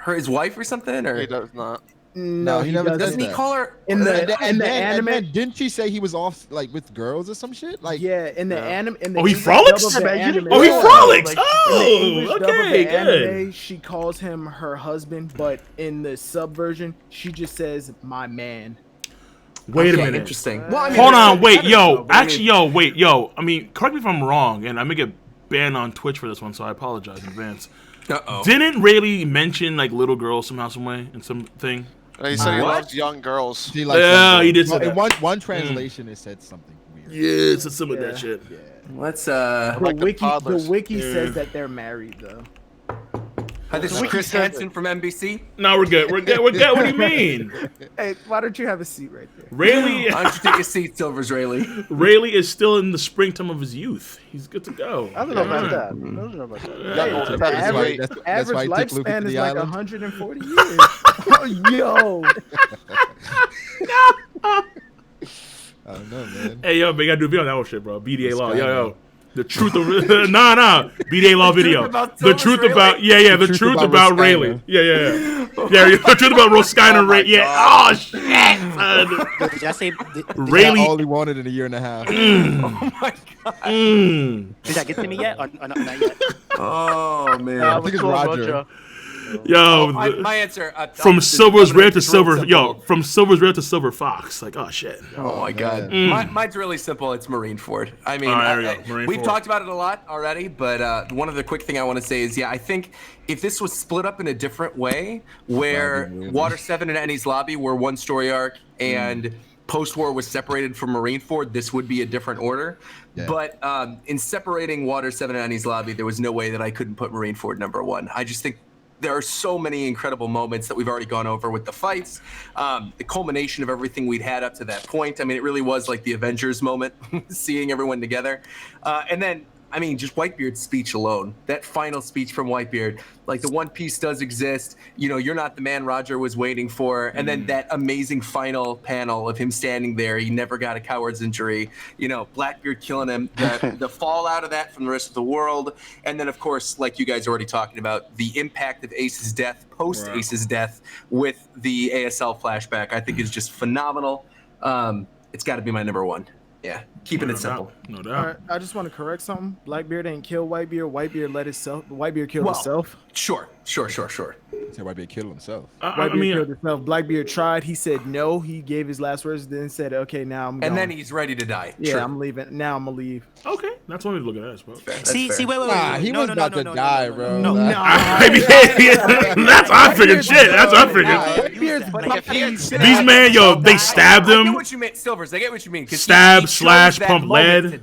his wife or something, or he does not. No, he never doesn't. He call her in the anime? And then didn't she say he was off like with girls or some shit? Like in the anime. He frolics. He frolics. Oh, okay, good. Anime, she calls him her husband, but in the subversion, she just says "my man." Wait a minute. Interesting. Well, I mean, hold on. Wait, yo. Actually, yo. I mean, correct me if I'm wrong, and I may get banned on Twitch for this one, so I apologize in advance. Didn't Rayleigh mention like little girls somehow, some way, in something? He said he loves young girls. He likes he did say that. In one translation, it said something weird. Yeah, it's some of that shit. Yeah. Let's the wiki says that they're married though. Hi, this is Chris Hansen from NBC. No, we're good. What do you mean? Hey, why don't you have a seat right there? Rayleigh, why don't you take a seat, Silver's Rayleigh? Rayleigh is still in the springtime of his youth. He's good to go. I don't know about that. Average lifespan is like 140 years. Yo. I don't know, man. Hey, yo, we gotta do a video on that whole shit, bro. BDA law, yo. The truth of nah. BDA law video. The truth about the truth about Rayleigh. Yeah. The truth about Roskina Ray. Yeah. Oh shit. Did I say Rayleigh all he wanted in a year and a half. Oh my god. Did that get to me yet? Or not yet? Oh man. I think it's Roger. Yo, my answer from Silver's Rare to Silver. Yo, from Silver's Rare to Silver Fox. Like, oh shit. Oh my god. Mine's really simple. It's Marineford. I mean, we've talked about it a lot already, but one other quick thing I want to say is, I think if this was split up in a different way, where Water 7 and Enies Lobby were one story arc and Post-War was separated from Marineford, this would be a different order. Yeah. But in separating Water 7 and Enies Lobby, there was no way that I couldn't put Marineford #1. I just think there are so many incredible moments that we've already gone over with the fights, the culmination of everything we'd had up to that point. I mean, it really was like the Avengers moment, seeing everyone together. And then, I mean, just Whitebeard's speech alone, that final speech from Whitebeard, like the One Piece does exist, you're not the man Roger was waiting for. And then that amazing final panel of him standing there, he never got a coward's injury, Blackbeard killing him, the fallout of that from the rest of the world. And then, of course, like you guys are already talking about, the impact of Ace's death, post Ace's death with the ASL flashback, I think is just phenomenal. It's got to be my #1. Yeah, keeping it simple. No doubt. All right, I just want to correct something. Blackbeard ain't kill Whitebeard. Whitebeard killed himself. Sure. Say Whitebeard killed himself. Whitebeard killed himself. Blackbeard tried. He said no. He gave his last words, then said, "Okay, now I'm." And then he's ready to die. Yeah, Sure. I'm leaving. Now I'm gonna leave. Okay, that's one way to look at it as well. See, wait. He was about to die, bro. No. That's I figured. Shit, that's I figured. These man, they stabbed him. I get what you meant, Silvers. I get what you mean. Stab / pump lead.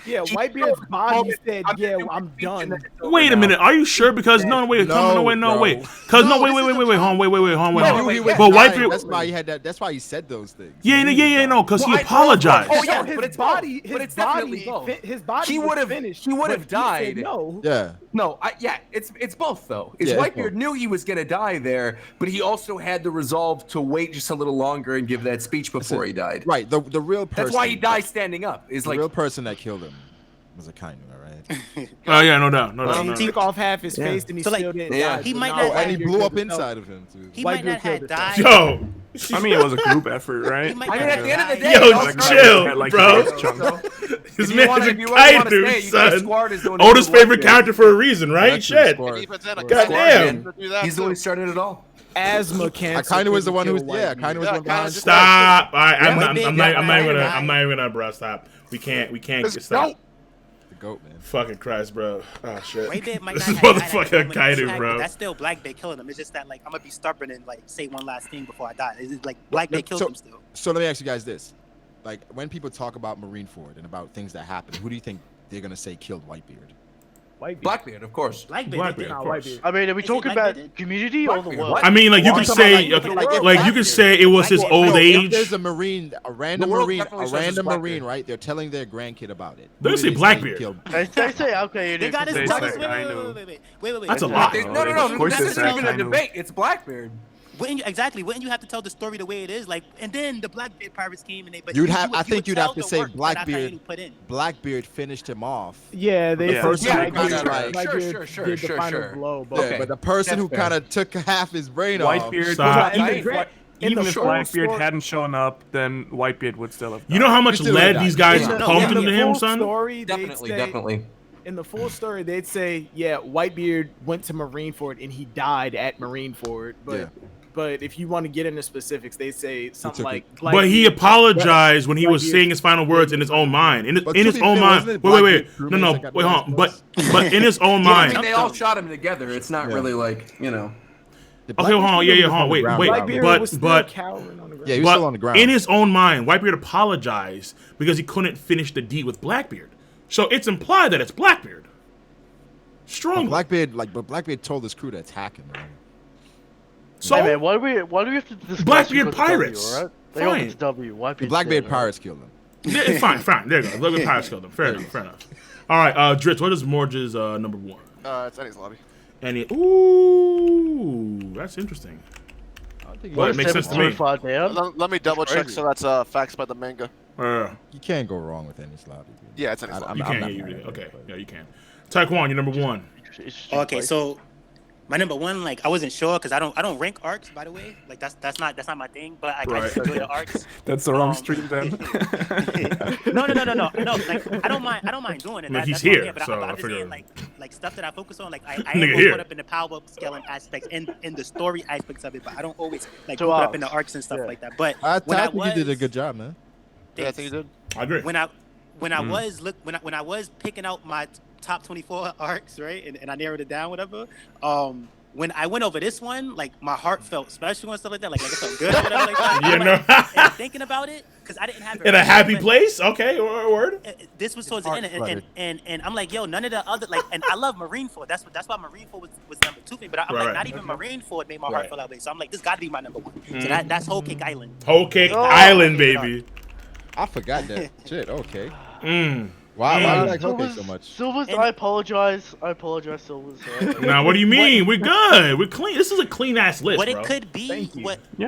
Yeah, Whitebeard's body said, "Yeah, I'm done." Wait a minute. Are you sure? Because no, wait. Because no, wait. Hold on, wait. But Whitebeard. That's why he had that. That's why he said those things. Yeah, no, because he apologized. Oh yeah, his but it's body. But it's definitely both. His body. He would have finished. He would have died. No. Yeah. No, it's both though. Whitebeard knew he was gonna die there, but he also had the resolve to wait just a little longer and give that speech before he died. Right. The real person. That's why he died standing up. Is like the real person that killed him was a Kainu, right? Oh yeah, no doubt. He took off half his face and he still didn't die. He might not. And he blew up inside of him too. He might not have died. Yo. I mean, it was a group effort, right? I mean, at the end of the day, chill, bro. His man is a Kainu, son. Oda's favorite character for a reason, right? Shit. Goddamn. He's the one who started it all. Asthma cancer. Kainu was the one who was Kainu was the one behind. Stop. I'm not even gonna, bro. Stop. We can't stop. The goat, man. Fucking Christ, bro. Oh shit. This is motherfucking Kainu, bro. That's still Blackbeard killing him. It's just that, like, I'm gonna be stubborn and like say one last thing before I die. It's like Blackbeard killed him still. So let me ask you guys this: like, when people talk about Marineford and about things that happen, who do you think they're gonna say killed Whitebeard? Blackbeard, of course. Blackbeard. Of course. I mean, are we talking about community or the world? I mean, like you could say, like you could say it was his old age. There's a random marine, right? They're telling their grandkid about it. They say Blackbeard. They say okay. They got his wait. That's a lot. No. This isn't even a debate. It's Blackbeard. Wouldn't you have to tell the story the way it is? Like, and then the Blackbeard pirates came and they. But I think you'd have to say Blackbeard finished him off. Yeah, they first sure. Blow, but, but the person who kind of took half his brain Whitebeard, off. Even if Blackbeard hadn't shown up, then Whitebeard would still have. You know how much lead these guys pumped into him, son? Definitely. In the full story, they'd say, yeah, Whitebeard went to Marineford and he died at Marineford, but if you want to get into specifics, they say something like. But he apologized when he was saying his final words in his own mind. In his own mind. Wait. No. Wait, hold on. But in his own mind. I mean, they all shot him together. It's not really like, you know. Okay, hold on. Yeah, hold on. Wait. But he was still on the ground. In his own mind, Whitebeard apologized because he couldn't finish the deed with Blackbeard. So it's implied that it's Blackbeard. Strong. But Blackbeard told his crew to attack him. Right? So hey man, why do we have to discuss Blackbeard pirates? W, right? They all get W. Blackbeard pirates killed him. Yeah, fine. There you go. Blackbeard pirates killed him. Fair enough. All right, Dritz, what is Morge's number 1? It's Eddie's lobby. Ooh, that's interesting. Well, it makes sense to me. Let me double check. So that's facts by the manga. You can't go wrong with Eddie's lobby. Dude. Yeah, it's Eddie's lobby. You can. Okay, yeah, you can. Taekwon, you're number 1. Okay, so my number 1, like I wasn't sure because I don't rank arcs, by the way. Like that's not my thing. But I just enjoy the arcs. That's the wrong stream then. No. Like I don't mind doing it. Like he's here, but so I'm just saying like stuff that I focus on. Like I am caught up in the power scaling aspects and in the story aspects of it, but I don't always like go up in the arcs and stuff like that. But I think you did a good job, man. Yeah, I think you did. I agree. When I was picking out my top 24 arcs, right, and I narrowed it down, whatever. When I went over this one, like my heart felt special and stuff like that, like it felt good or whatever like that. And thinking about it, because I didn't have it in a happy place. Okay, word. This was towards the end, and I'm like, yo, none of the other like, and I love Marineford. That's why Marineford was number 2 for me. But I'm like, not even Marineford made my heart feel that way. So I'm like, this got to be my number 1. So that's Whole Cake Island. Whole Cake Island, baby. I forgot that shit. Okay. Why do you like Whole Cake so much? Silvers, I apologize, Silvers. Now, what do you mean? We're good. We're clean. This is a clean ass list, what bro. It could be,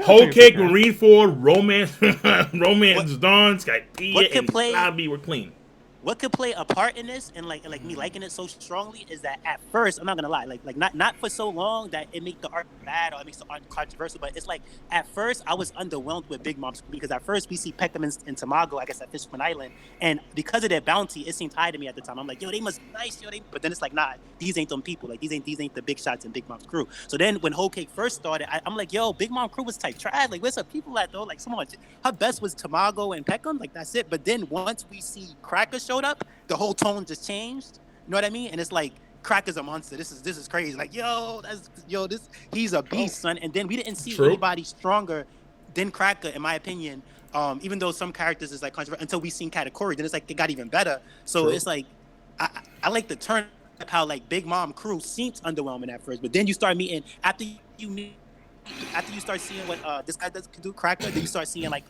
Whole Cake, Marineford, Romance Dawn, Skypiea, and Lobby. We're clean. What could play a part in this and like me liking it so strongly is that at first, I'm not gonna lie, like not for so long that it makes the art bad or it makes the art controversial, but it's like at first I was underwhelmed with Big Mom's because at first we see Peckham and Tamago, I guess at Fishman Island, and because of their bounty, it seemed high to me at the time. I'm like, yo, they must be nice, but then it's like, nah, these ain't them people, like these ain't the big shots in Big Mom's crew. So then when Whole Cake first started, I'm like, yo, Big Mom crew was type trash, like where's her people at though? Like someone, her best was Tamago and Peckham, like that's it. But then once we see Cracker showed up, the whole tone just changed. You know what I mean? And it's like Cracker's a monster. This is crazy. Like, he's a beast, son. And then we didn't see anybody stronger than Cracker, in my opinion. Even though some characters is like controversial until we seen Katakuri, then it's like it got even better. So it's like I like the turn up how like Big Mom crew seems underwhelming at first, but then you start meeting after you start seeing what this guy can do, Cracker. Then you start seeing like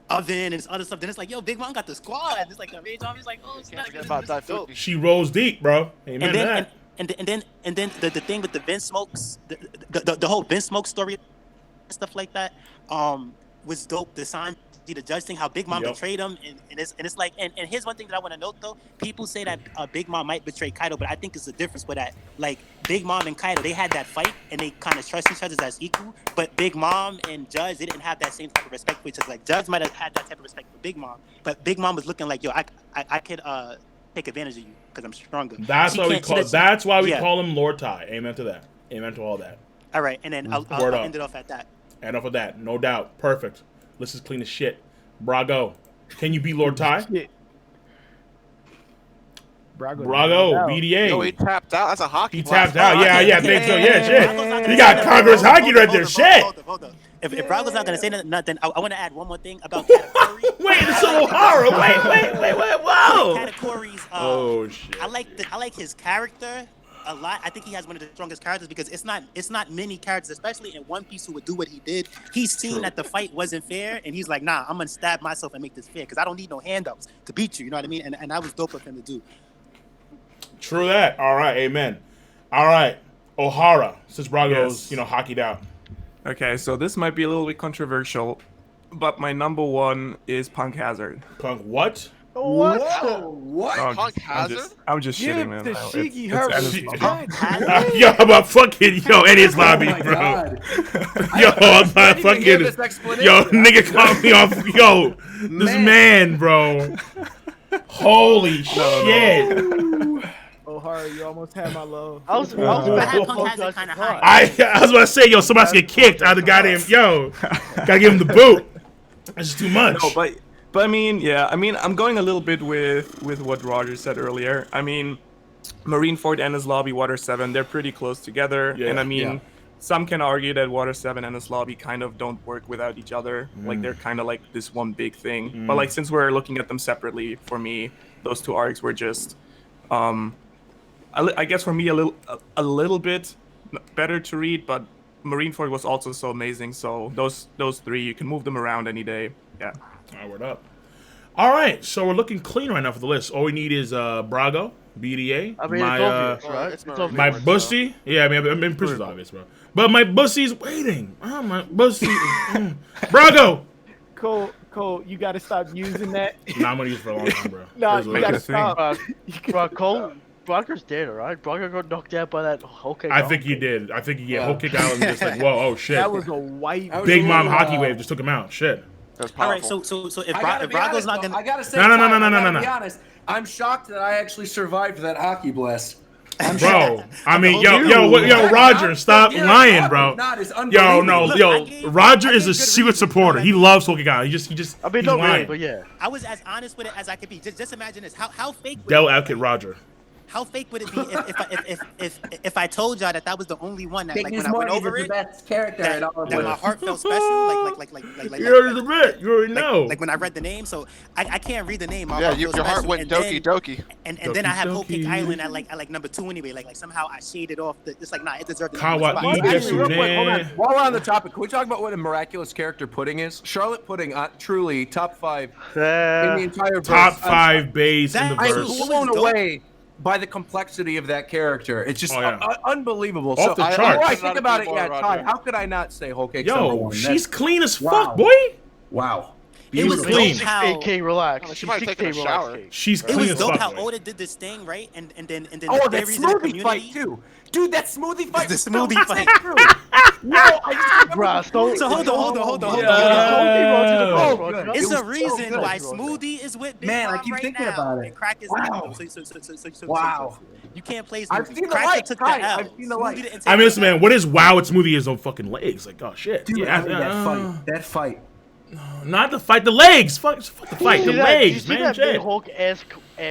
Oven and this other stuff. Then it's like, yo, Big Mom got the squad. It's like the Rage Army's like, oh, it's not about she rolls deep, bro. Amen. And then the thing with the Vince Smokes, the whole Vince Smoke story, stuff like that, was dope. The Sanji, the judge thing, how Big Mom betrayed him, and it's like, and here's one thing that I want to note though. People say that Big Mom might betray Kaido, but I think it's a difference with that. Like Big Mom and Kaido, they had that fight and they kind of trust each other as equal. But Big Mom and Judge, they didn't have that same type of respect for each other. Like Judge might have had that type of respect for Big Mom, but Big Mom was looking like, yo, I could take advantage of you because I'm stronger. That's why we call him Lord Tai. Amen to that. Amen to all that. All right, and then I'll end it off at that. End off with that, no doubt. Perfect. This is clean as shit. Brago, can you beat Lord Tai? Brago, BDA. Yo, he tapped out. That's a hockey. He tapped out. Yeah, I think so. Yeah, shit. You got Congress hockey right there. Shit. Hold up. if Brago's not gonna say nothing, I want to add one more thing about category. Wait, it's so horror. Wait, whoa. Categories. Oh shit. I like his character a lot. I think he has one of the strongest characters because it's not many characters, especially in One Piece, who would do what he did. He's seen that the fight wasn't fair, and he's like, nah, I'm gonna stab myself and make this fair because I don't need no handouts to beat you. You know what I mean? And that was dope of him to do. True that. All right, amen. All right, O'Hara, since Brago's hockeyed out. Okay, so this might be a little bit controversial, but my number one is Punk Hazard. Punk what? What? Whoa, what? Oh, Punk Hazard? I'm just shitting, man. The Shiki Yo, how about fucking Eddie's lobby, bro? Yo, I'm not fucking. Yo, nigga caught me off. Yo, this man, bro. Holy shit. O'Hara, you almost had my love. I was Punk Hazard kind of high. I was about to say, yo, somebody's get kicked out of the goddamn. Yo, gotta give him the boot. That's too much. No, but I mean, yeah, I'm going a little bit with what Roger said earlier. I mean, Marineford and his lobby, Water 7, they're pretty close together. Yeah, and I mean, some can argue that Water 7 and his lobby kind of don't work without each other. Like, they're kind of like this one big thing. But like, since we're looking at them separately, for me, those two arcs were just, I guess for me, a little bit better to read, but Marineford was also so amazing. So those three, you can move them around any day. Yeah. All right, word up. All right, so we're looking clean right now for the list. All we need is Brago, BDA. I mean, it's obvious, right? It's obvious. My bussy. Yeah, I mean, pretty obvious, bro. But my bussy's waiting. Oh, my bussy. Brago. Cole, you gotta stop using that. Nah, I'm gonna use it for a long time, bro. Nah, you gotta stop. Bro, Cole. Brocker's dead, alright? Brocker got knocked out by that whole kick. I think he did. I think he whole kick out and just like, whoa, oh shit. That was a white Big Mom hockey wave just took him out. Shit. That's All right, powerful. so if Brago's not gonna, I gotta say, No. To be honest, I'm shocked that I actually survived that hockey blast. Bro, I mean, yo, Roger, stop lying, bro. Yo, Roger is a secret supporter. He loves Hulk out. He just. I mean, not really, but yeah. I was as honest with it as I could be. Just imagine this. How fake? Del Advocate Roger. How fake would it be if I told y'all that was the only one that, like, when I went over it, that my heart felt special, like you already the bit. You already know. Like when I read the name, so I can't read the name. Yeah, your heart went Doki Doki. And then I have Whole Cake Island at like number 2 anyway. Like somehow I shaded off the. It's like, nah, it deserved. Hold on. While we're on the topic, can we talk about what a miraculous character Pudding is? Charlotte Pudding, truly top 5 in the entire verse. Top 5 base in the verse. I'm blown away by the complexity of that character. It's just unbelievable. Off the charts. I think about it, Ty, how could I not say Whole Cake's number 1? She's clean as fuck, boy. Wow. It was clean. dope how relax. She might have taken a shower. She's clean as fuck. It was dope how Oda did this thing, right? And then oh, that smoothie fight too. Dude, that smoothie fight. The smoothie fight. No, I just so hold on. It's a reason why Smoothie is with Big Mom I keep right thinking now. about it. And Crack is wow. You can't play Smoothie. I've seen the Crack light. took the L. I've seen the light. I mean, listen, man. What is wow? It's Smoothie is on fucking legs. Like, oh shit. Dude, that fight. Not the fight. The legs. Fuck the fight. The legs, man. That big Hulk ass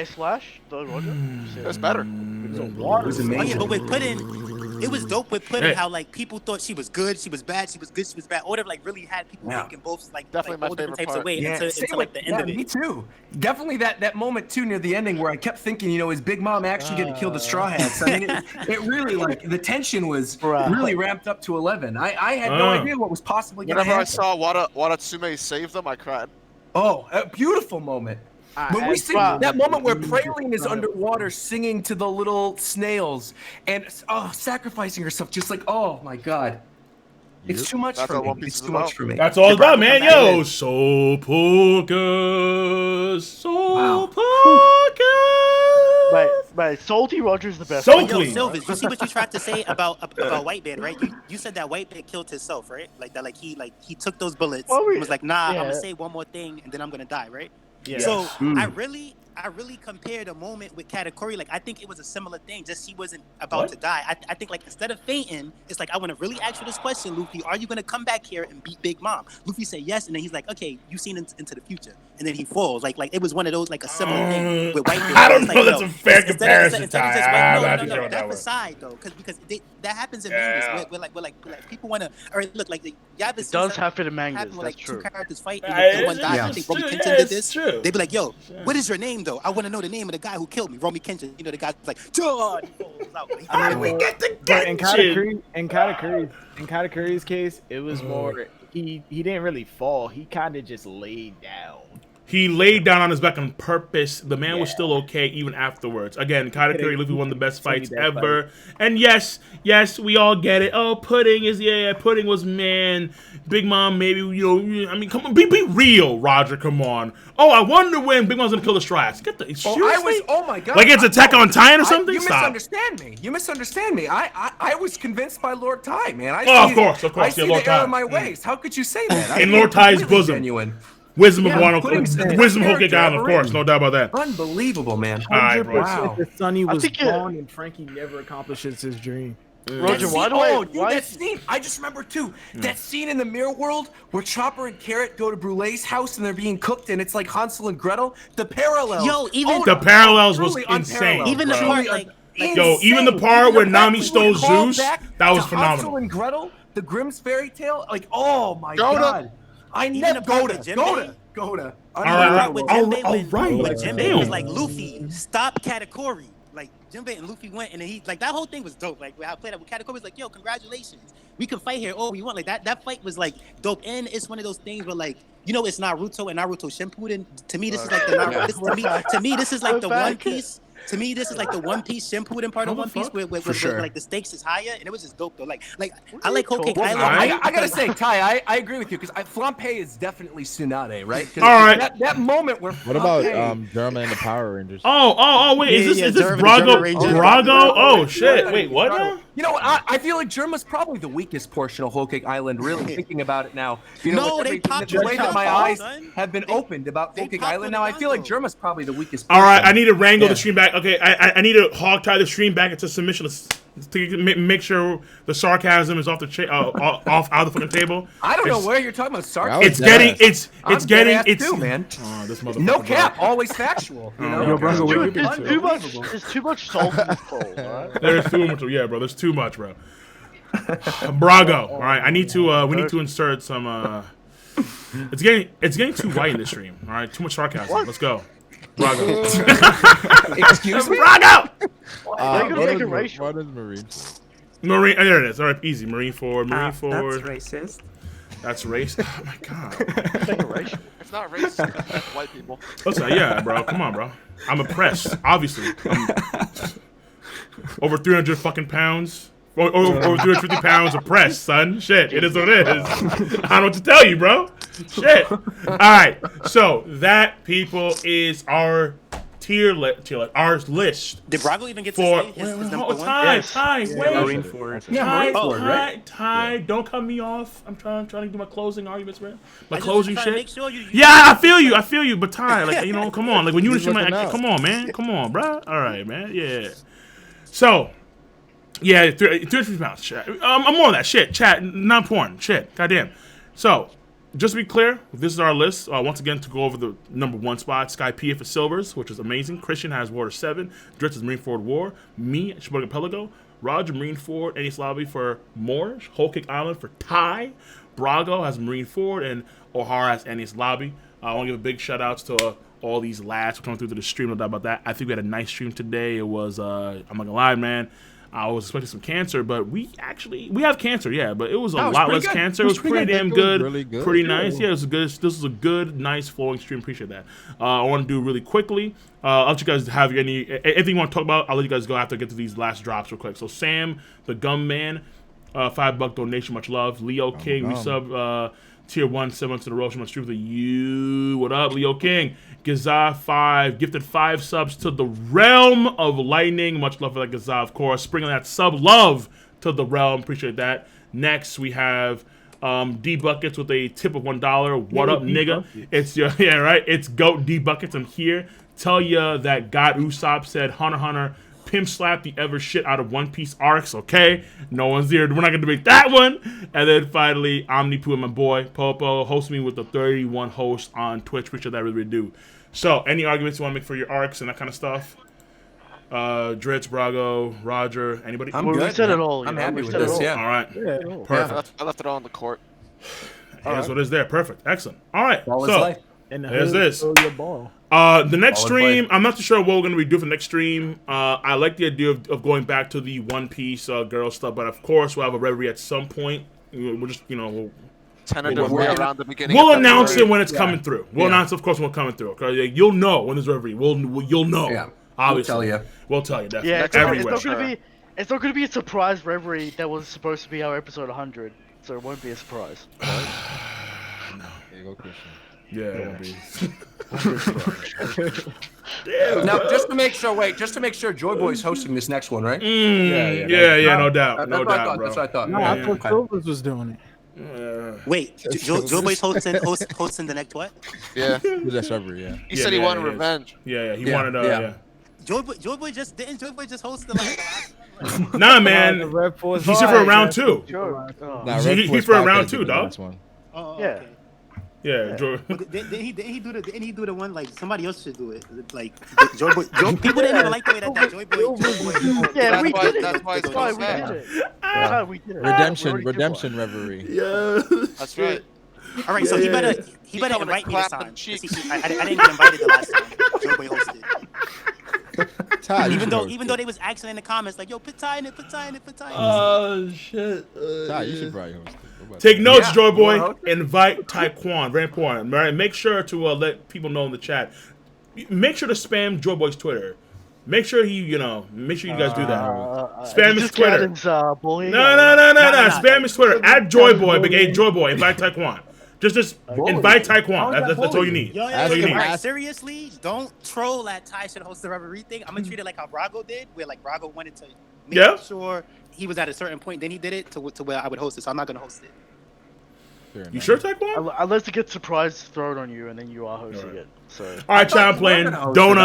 slash, though, Roger? That's better. It was amazing. Oh yeah, but with Pudding, it was dope with Pudding how like people thought she was good, she was bad, she was good, she was bad. Oda like really had people thinking both like definitely all different types of ways until like the end of it. Me too. Definitely that moment too near the ending where I kept thinking, is Big Mom actually going to kill the Straw Hats? I mean, it really like the tension was really ramped up to 11. I had no idea what was possibly going to happen. Whenever I saw Watatsume save them, I cried. Oh, a beautiful moment. When we see that moment where Praline is underwater singing to the little snails and sacrificing herself, just like, oh my god. It's too much for me. It's too much for me. That's all it's about, man. Yo, Soul Poker. Soul Poker. But Salty Roger's the best. So clean. Silvis, you see what you tried to say about Whitebeard, right? You said that Whitebeard killed himself, right? Like that, he took those bullets and was like, nah, I'm gonna say one more thing and then I'm gonna die, right? Yeah. So I really I really compared a moment with Katakuri. Like, I think it was a similar thing. Just he wasn't about to die. I think, like, instead of fainting, it's like, I want to really ask you this question, Luffy. Are you going to come back here and beat Big Mom? Luffy said yes, and then he's like, okay, you've seen into the future. And then he falls. Like it was one of those, like, a similar thing with Whitebeard. I don't know. Like, That's a fair comparison, Ty. No, that's aside, though. Because that happens in mangas where people want to, or look, like, y'all been it does happen in mangas. Where, like, that's true. Two characters fight, and one dies. I think Romy Kenshin did this. They'd be like, yo, what is your name, though? I want to know the name of the guy who killed me, Romy Kenshin. You know, the guy's like, John. How did we get to Kenshin? In Katakuri's case, it was more he didn't really fall. He kind of just laid down. He laid down on his back on purpose. The man was still okay even afterwards. Again, Katakuri Luffy won the best fights ever. And yes, we all get it. Oh, Pudding was man. Big Mom, maybe, you know, I mean, come on, be real, Roger, come on. Oh, I wonder when Big Mom's gonna kill the Strats. Get the oh my god. Like it's Attack on Titan or something? You misunderstand me. You misunderstand me. I was convinced by Lord Tai, man. Of course. I see the error in my ways. How could you say that? In Lord Tai's bosom. Genuine. Wisdom of Wisdom Whole Cake Island, of course, no doubt about that. Unbelievable, man. 100%. Wow. The Sunny was gone, and Frankie never accomplishes his dream. Roger, that scene, I just remember too, that scene in the Mirror World where Chopper and Carrot go to Brulee's house and they're being cooked and it's like Hansel and Gretel. The parallels. The parallels was insane. Even the part, like even the part where Nami stole Zeus, that was phenomenal. Hansel and Gretel, the Grimm's fairy tale, like, oh my god. I never Goda. All right. When Jinbei was like, Luffy, stop Katakuri. Like, Jinbei and Luffy went, and then he, like, that whole thing was dope. Like, I played that with Katakuri, was like, yo, congratulations. We can fight here all we want. Like, that fight was, like, dope. And it's one of those things where, like, you know, it's Naruto and Naruto Shippuden. To me, this is like the Naruto. To me, this is like the One Piece. To me, this is like the One Piece Shippuden part of One Piece where like the stakes is higher, and it was just dope though. Like I like Whole Cake Island. I gotta say, Ty, I agree with you because Flampe is definitely Tsunade, right? All right. That moment where what about Germa and the Power Rangers? Oh wait, is this Brago? Oh shit! Wait, what now? You know, I feel like Germa's probably the weakest portion of Whole Cake Island. Really thinking about it now, you know, the way that my eyes have been opened about Whole Cake Island now, I feel like Germa's probably the weakest. All right, I need to wrangle the stream back. Okay, I need to hog tie the stream back into submission to make sure the sarcasm is off the off out of the fucking table. I don't know where you're talking about sarcasm. It's getting too, man. Oh, this no cap, always factual. You know, there's too much salt in this bowl. Right? There's too much. Yeah, bro. There's too much, bro. Brago. All right, I need to. We need to insert some. It's getting too white in this stream. All right, too much sarcasm. Let's go. Brago. Excuse me? Brago! What is Marine? Marine, there it is. All right, easy. Marine forward, Marine forward. That's racist. That's racist? Oh my god. It's not racist. White people. Listen, yeah, bro. Come on, bro. I'm oppressed, obviously. Over 300 fucking pounds. Over 350 pounds oppressed, son. Shit, it is what it is. I don't know what to tell you, bro. Shit. All right, so that, people, is our tier list. Our list. Did Brago even get to say his number one? Ty, wait. Marine Ford. Ty, don't cut me off. I'm trying to do my closing arguments, man. My closing shit. Sure yeah, I feel you. But Ty, like, you know, come on. Like, when you come on, man. Come on, bro. All right, man. Yeah. So. Yeah, 350 pounds. Chat. I'm more on that shit. Chat, not porn. Shit. Goddamn. So, just to be clear, this is our list. Once again, to go over the number 1 spot, Sky P for Silvers, which is amazing. Christian has Water 7. Dritz is Marine Ford War. Me, Shimoga Pelago. Roger, Marine Ford. Ennis Lobby for Moorish. Whole Cake Island for Ty. Brago has Marine Ford. And O'Hara has Ennis Lobby. I want to give a big shout outs to all these lads who come through to the stream. No doubt about that. I think we had a nice stream today. It was, I'm not going to lie, man. I was expecting some cancer, but we have cancer, yeah, but it was a lot less cancer. It was pretty damn good, really good, pretty nice. Yeah, it was good. This was a good, nice flowing stream. Appreciate that. I want to do really quickly. I'll let you guys have anything you want to talk about. I'll let you guys go after I get to these last drops real quick. So Sam, the Gum Man, $5 donation, much love. Leo King, resub tier 1, 7 months in a row. Much stream for you. What up, Leo King? Gazah 5 gifted 5 subs to the Realm of Lightning. Much love for that, Gazah, of course. Bringing that sub love to the Realm. Appreciate that. Next, we have D Buckets with a tip of $1. What up, nigga? It's your right. It's Goat D Buckets. I'm here tell ya that God Usopp said Hunter x Hunter pimp slap the ever shit out of One Piece arcs, okay? No one's here. We're not going to debate that one. And then finally, Omnipoo and my boy, Popo, host me with the 31 hosts on Twitch. Appreciate that, really, really do. So, any arguments you want to make for your arcs and that kind of stuff? Dritz, Brago, Roger, anybody? I'm good. We said it all. I'm happy with this, yeah. All right. Yeah. Perfect. I left it all on the court. That's what is there. Perfect. Excellent. All right. Ball so, is life. there's this. Ball. The next stream, I'm not too sure what we're going to be doing for the next stream. I like the idea of going back to the One Piece girl stuff, but of course we'll have a reverie at some point. We'll just, Tentatively around the beginning. We'll announce it when it's coming through. We'll announce, of course, when it's coming through. Okay? You'll know when there's reverie. You'll know. Yeah. Obviously. We'll tell you. Definitely. Yeah, it's not going to be a surprise reverie that was supposed to be our episode 100, so it won't be a surprise. Right? No. There you go, Christian. Yeah, it won't be. Now, just to make sure, Joy Boy's hosting this next one, right? Yeah, no doubt. That's what I thought. No, I thought Silvers was doing it. Wait, Joy Boy's hosting the next what? Yeah. That's reverie, yeah. He said he wanted revenge. Yeah, he wanted, Joy Boy just host the last Nah, man. He's here for round 2. He's for round 2, dog. Yeah. Yeah, Didn't he do the one like somebody else should do it? Like Joy Boy. People didn't even like the way that Joy Boy. Yeah, we did it. That's why it's so sad. We did it. Redemption reverie. Yeah, that's right. All right, so he better invite me this time. I didn't get invited the last time Joy Boy hosted. Even though they was asking in the comments like, yo, put tie in it. Oh shit. Ty, you should probably host it. Take notes, Joy Boy. Invite Taekwon. Very important. Right? Make sure to let people know in the chat. Make sure to spam Joy Boy's Twitter. Make sure make sure you guys do that. Spam his Twitter. No. Spam his Twitter at Joy Boy. Big A Joy Boy. Invite Taekwon. Just invite Taekwon. That's all you need. That's all you need. Seriously, don't troll that Ty should host the reverie thing. I'm gonna treat it like how Brago did, where like Brago wanted to make sure he was at a certain point, then he did it to where I would host it. So I'm not gonna host it. You sure, Taekwon? Unless it gets surprise thrown on you and then you are hosting it. So. All right, chat. I'm playing. Don't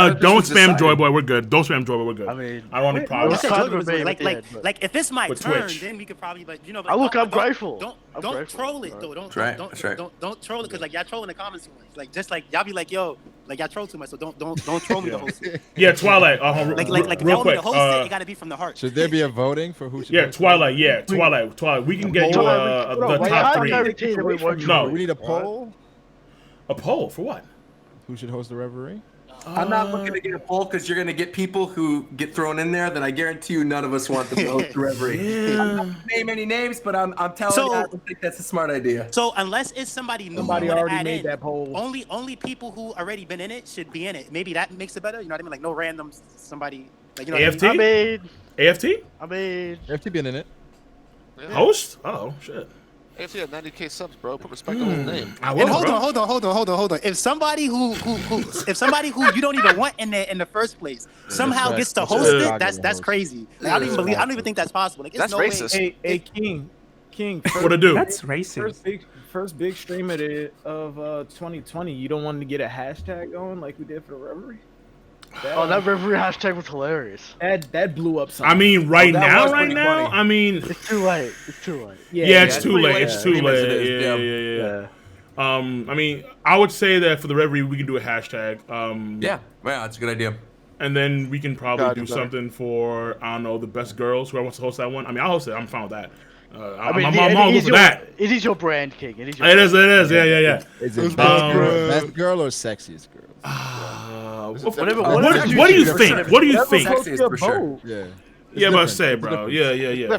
spam Joy Boy. We're good. Don't spam Joy Boy. We're good. I mean, I don't want any problems. Like if it's my turn, then we could probably I'm grateful. Don't troll it though. Don't troll it because like y'all trolling the comments too much. Like just like y'all be like, yo, like y'all troll too much. So don't troll me to host it. Yeah, Twilight. Like real quick. To host it gotta be from the heart. Should there be a voting for who should? Yeah, Twilight. Yeah, Twilight. We can get you the top 3. No, we need a poll. A poll for what? Who should host the reverie? I'm not looking to get a poll because you're going to get people who get thrown in there that I guarantee you none of us want to host the reverie. I'm not going to name any names, but I'm telling you, I don't think that's a smart idea. So unless it's somebody new, somebody already made that poll. Only people who already been in it should be in it. Maybe that makes it better. You know what I mean? Like no random somebody. Like AFT. AFT. AFT been in it. Yeah. Host? Oh shit. AFC had 90K subs, bro. Put respect on his name. And hold on. If somebody who you don't even want in there in the first place somehow gets to host it, that's crazy. Like, I don't even think that's possible. Like, that's no racist. Way. Hey, King. What to do? That's racist. First big stream of 2020. You don't want to get a hashtag going like we did for the reverie? That reverie hashtag was hilarious. That blew up something. I mean, right now, I mean, it's too late. Yeah, it's too late. It's too late. Yeah. I mean, I would say that for the reverie, we can do a hashtag. Yeah, that's a good idea. And then we can probably do something for, I don't know, the best girls. Whoever wants to host that one. I mean, I'll host it. I'm fine with that. I'm all over that. It is your brand, King. It is. It is. Yeah. Is it best girl or sexiest girl? What do you think? What do you think? Sexiest for sure. Yeah, but say, bro. Yeah.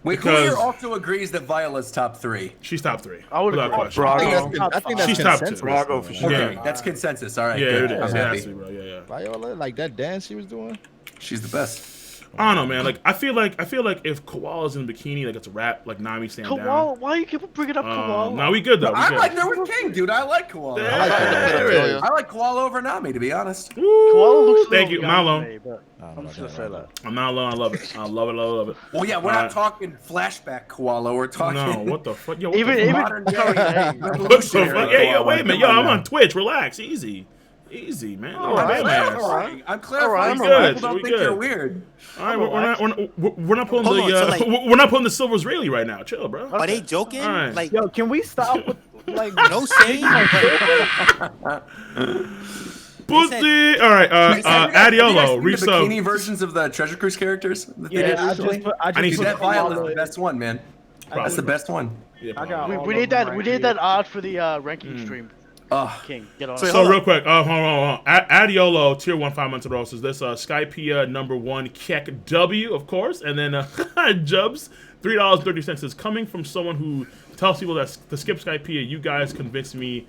Wait, who here also agrees that Viola's top 3? She's top 3. I would without question. I think that's she's top 2. Brago for sure. Okay, that's consensus. All right. Yeah, good. it is. I'm happy. Bro. Yeah. Viola, like that dance she was doing. She's the best. I don't know, man. Like I feel like if Koala's in a bikini, like it's a rap. Like Nami stand down. Why you keep bringing up Koala? No, we good though. I'm right there with King, dude. I like Koala. I like Koala over Nami, to be honest. Koala looks. Thank you. I'm not alone. I'm just gonna say that. I'm not alone. I love it. I love it. Well, yeah, we're not talking flashback Koala. We're talking. No, what the fuck? Yo, even modern day. What the fuck? Yeah, wait a minute. Yo, I'm on Twitch. Relax, easy. Easy, man. All right. I'm clarifying. Good. People don't think you're weird. All right, we're not pulling we're not pulling the silver Israeli right now. Chill, bro. Are they joking? Right. Like, yo, can we stop with like no shade? Pussy. All right, Adiolo, resub. The bikini versions of the Treasure Cruise characters. Yeah, I need that Violet is the best one, man. That's the best one. Yeah, we need that. We need that art for the ranking stream. King, get on. So real quick, hold on. Adiolo, tier 1, 5 months in a row. So this Skypea #1 Keck W, of course, and then Jubs, $3.30 is coming from someone who tells people that to skip Skypea. You guys convinced me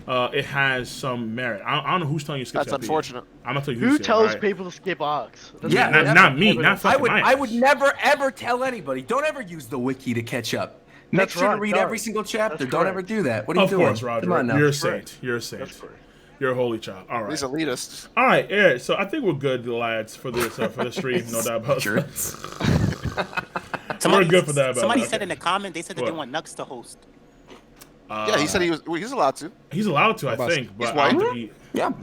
it has some merit. I don't know who's telling you to skip Skypea. That's unfortunate. I'm gonna tell you who tells people to skip arcs. Yeah, not me. Not fucking I would never ever tell anybody. Don't ever use the wiki to catch up. Make sure to read every single chapter. Don't ever do that. What are you doing? Of course, Roger. Come on now. You're a saint. You're a saint. You're a holy child. All right. These elitists. All right, yeah. So I think we're good, lads, for this for the stream. No doubt about it. We're good for that. Somebody said in the comment they said that they want Nux to host. Yeah, he said he's allowed to. He's allowed to, I think. But he's white. Yeah.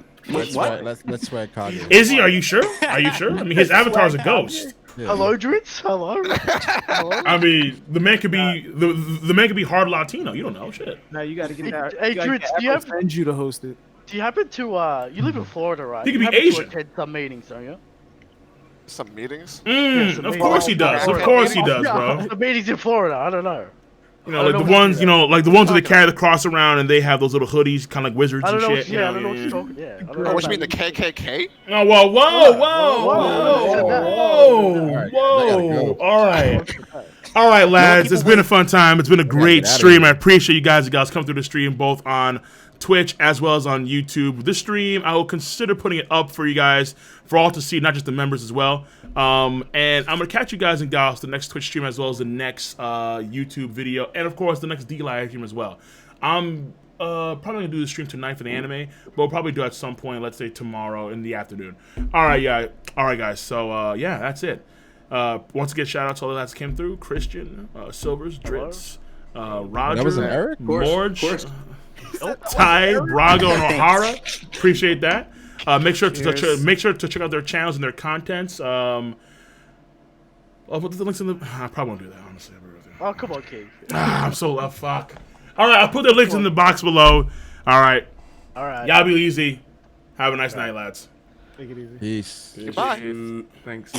Let's swear Kage. Is he? Are you sure? Are you sure? I mean, his avatar's a ghost. Yeah. Hello, Dritz. Hello. I mean, the man could be the man could be hard Latino. You don't know, shit. No, you got to get that. Hey, Dritz, do you send you to host it? Do you happen to you live in Florida, right? He could be Asian. Attend some meetings, don't you? Some meetings? Of course he does. Of course he does, bro. The meetings in Florida. I don't know. You know, like the ones, like the ones where they carry the cross around and they have those little hoodies, kind of like wizards and shit. Yeah, I don't know what you're talking. Yeah. Oh, what you mean the KKK? Oh, whoa! All right, lads. It's been a fun time. It's been a great stream. I appreciate you guys come through the stream both on Twitch as well as on YouTube. This stream, I will consider putting it up for you guys for all to see, not just the members as well. And I'm gonna catch you guys and gals the next Twitch stream as well as the next YouTube video, and of course the next D-Live stream as well. I'm probably gonna do the stream tonight for the anime, but we'll probably do it at some point, let's say tomorrow in the afternoon. All right, guys. So yeah, that's it. Once again, shout out to all the lads that came through: Christian, Silvers, Dritz, Roger, that wasn't Eric? Morge, Ty, Brago, and O'Hara. Appreciate that. Make sure to check out their channels and their contents. I'll put the links in the. I probably won't do that, honestly. Oh, come on, King. I'm so fuck. All right, I'll put the links in the box below. All right. Y'all be easy. Have a nice night, lads. Take it easy. Peace. Goodbye. Thanks.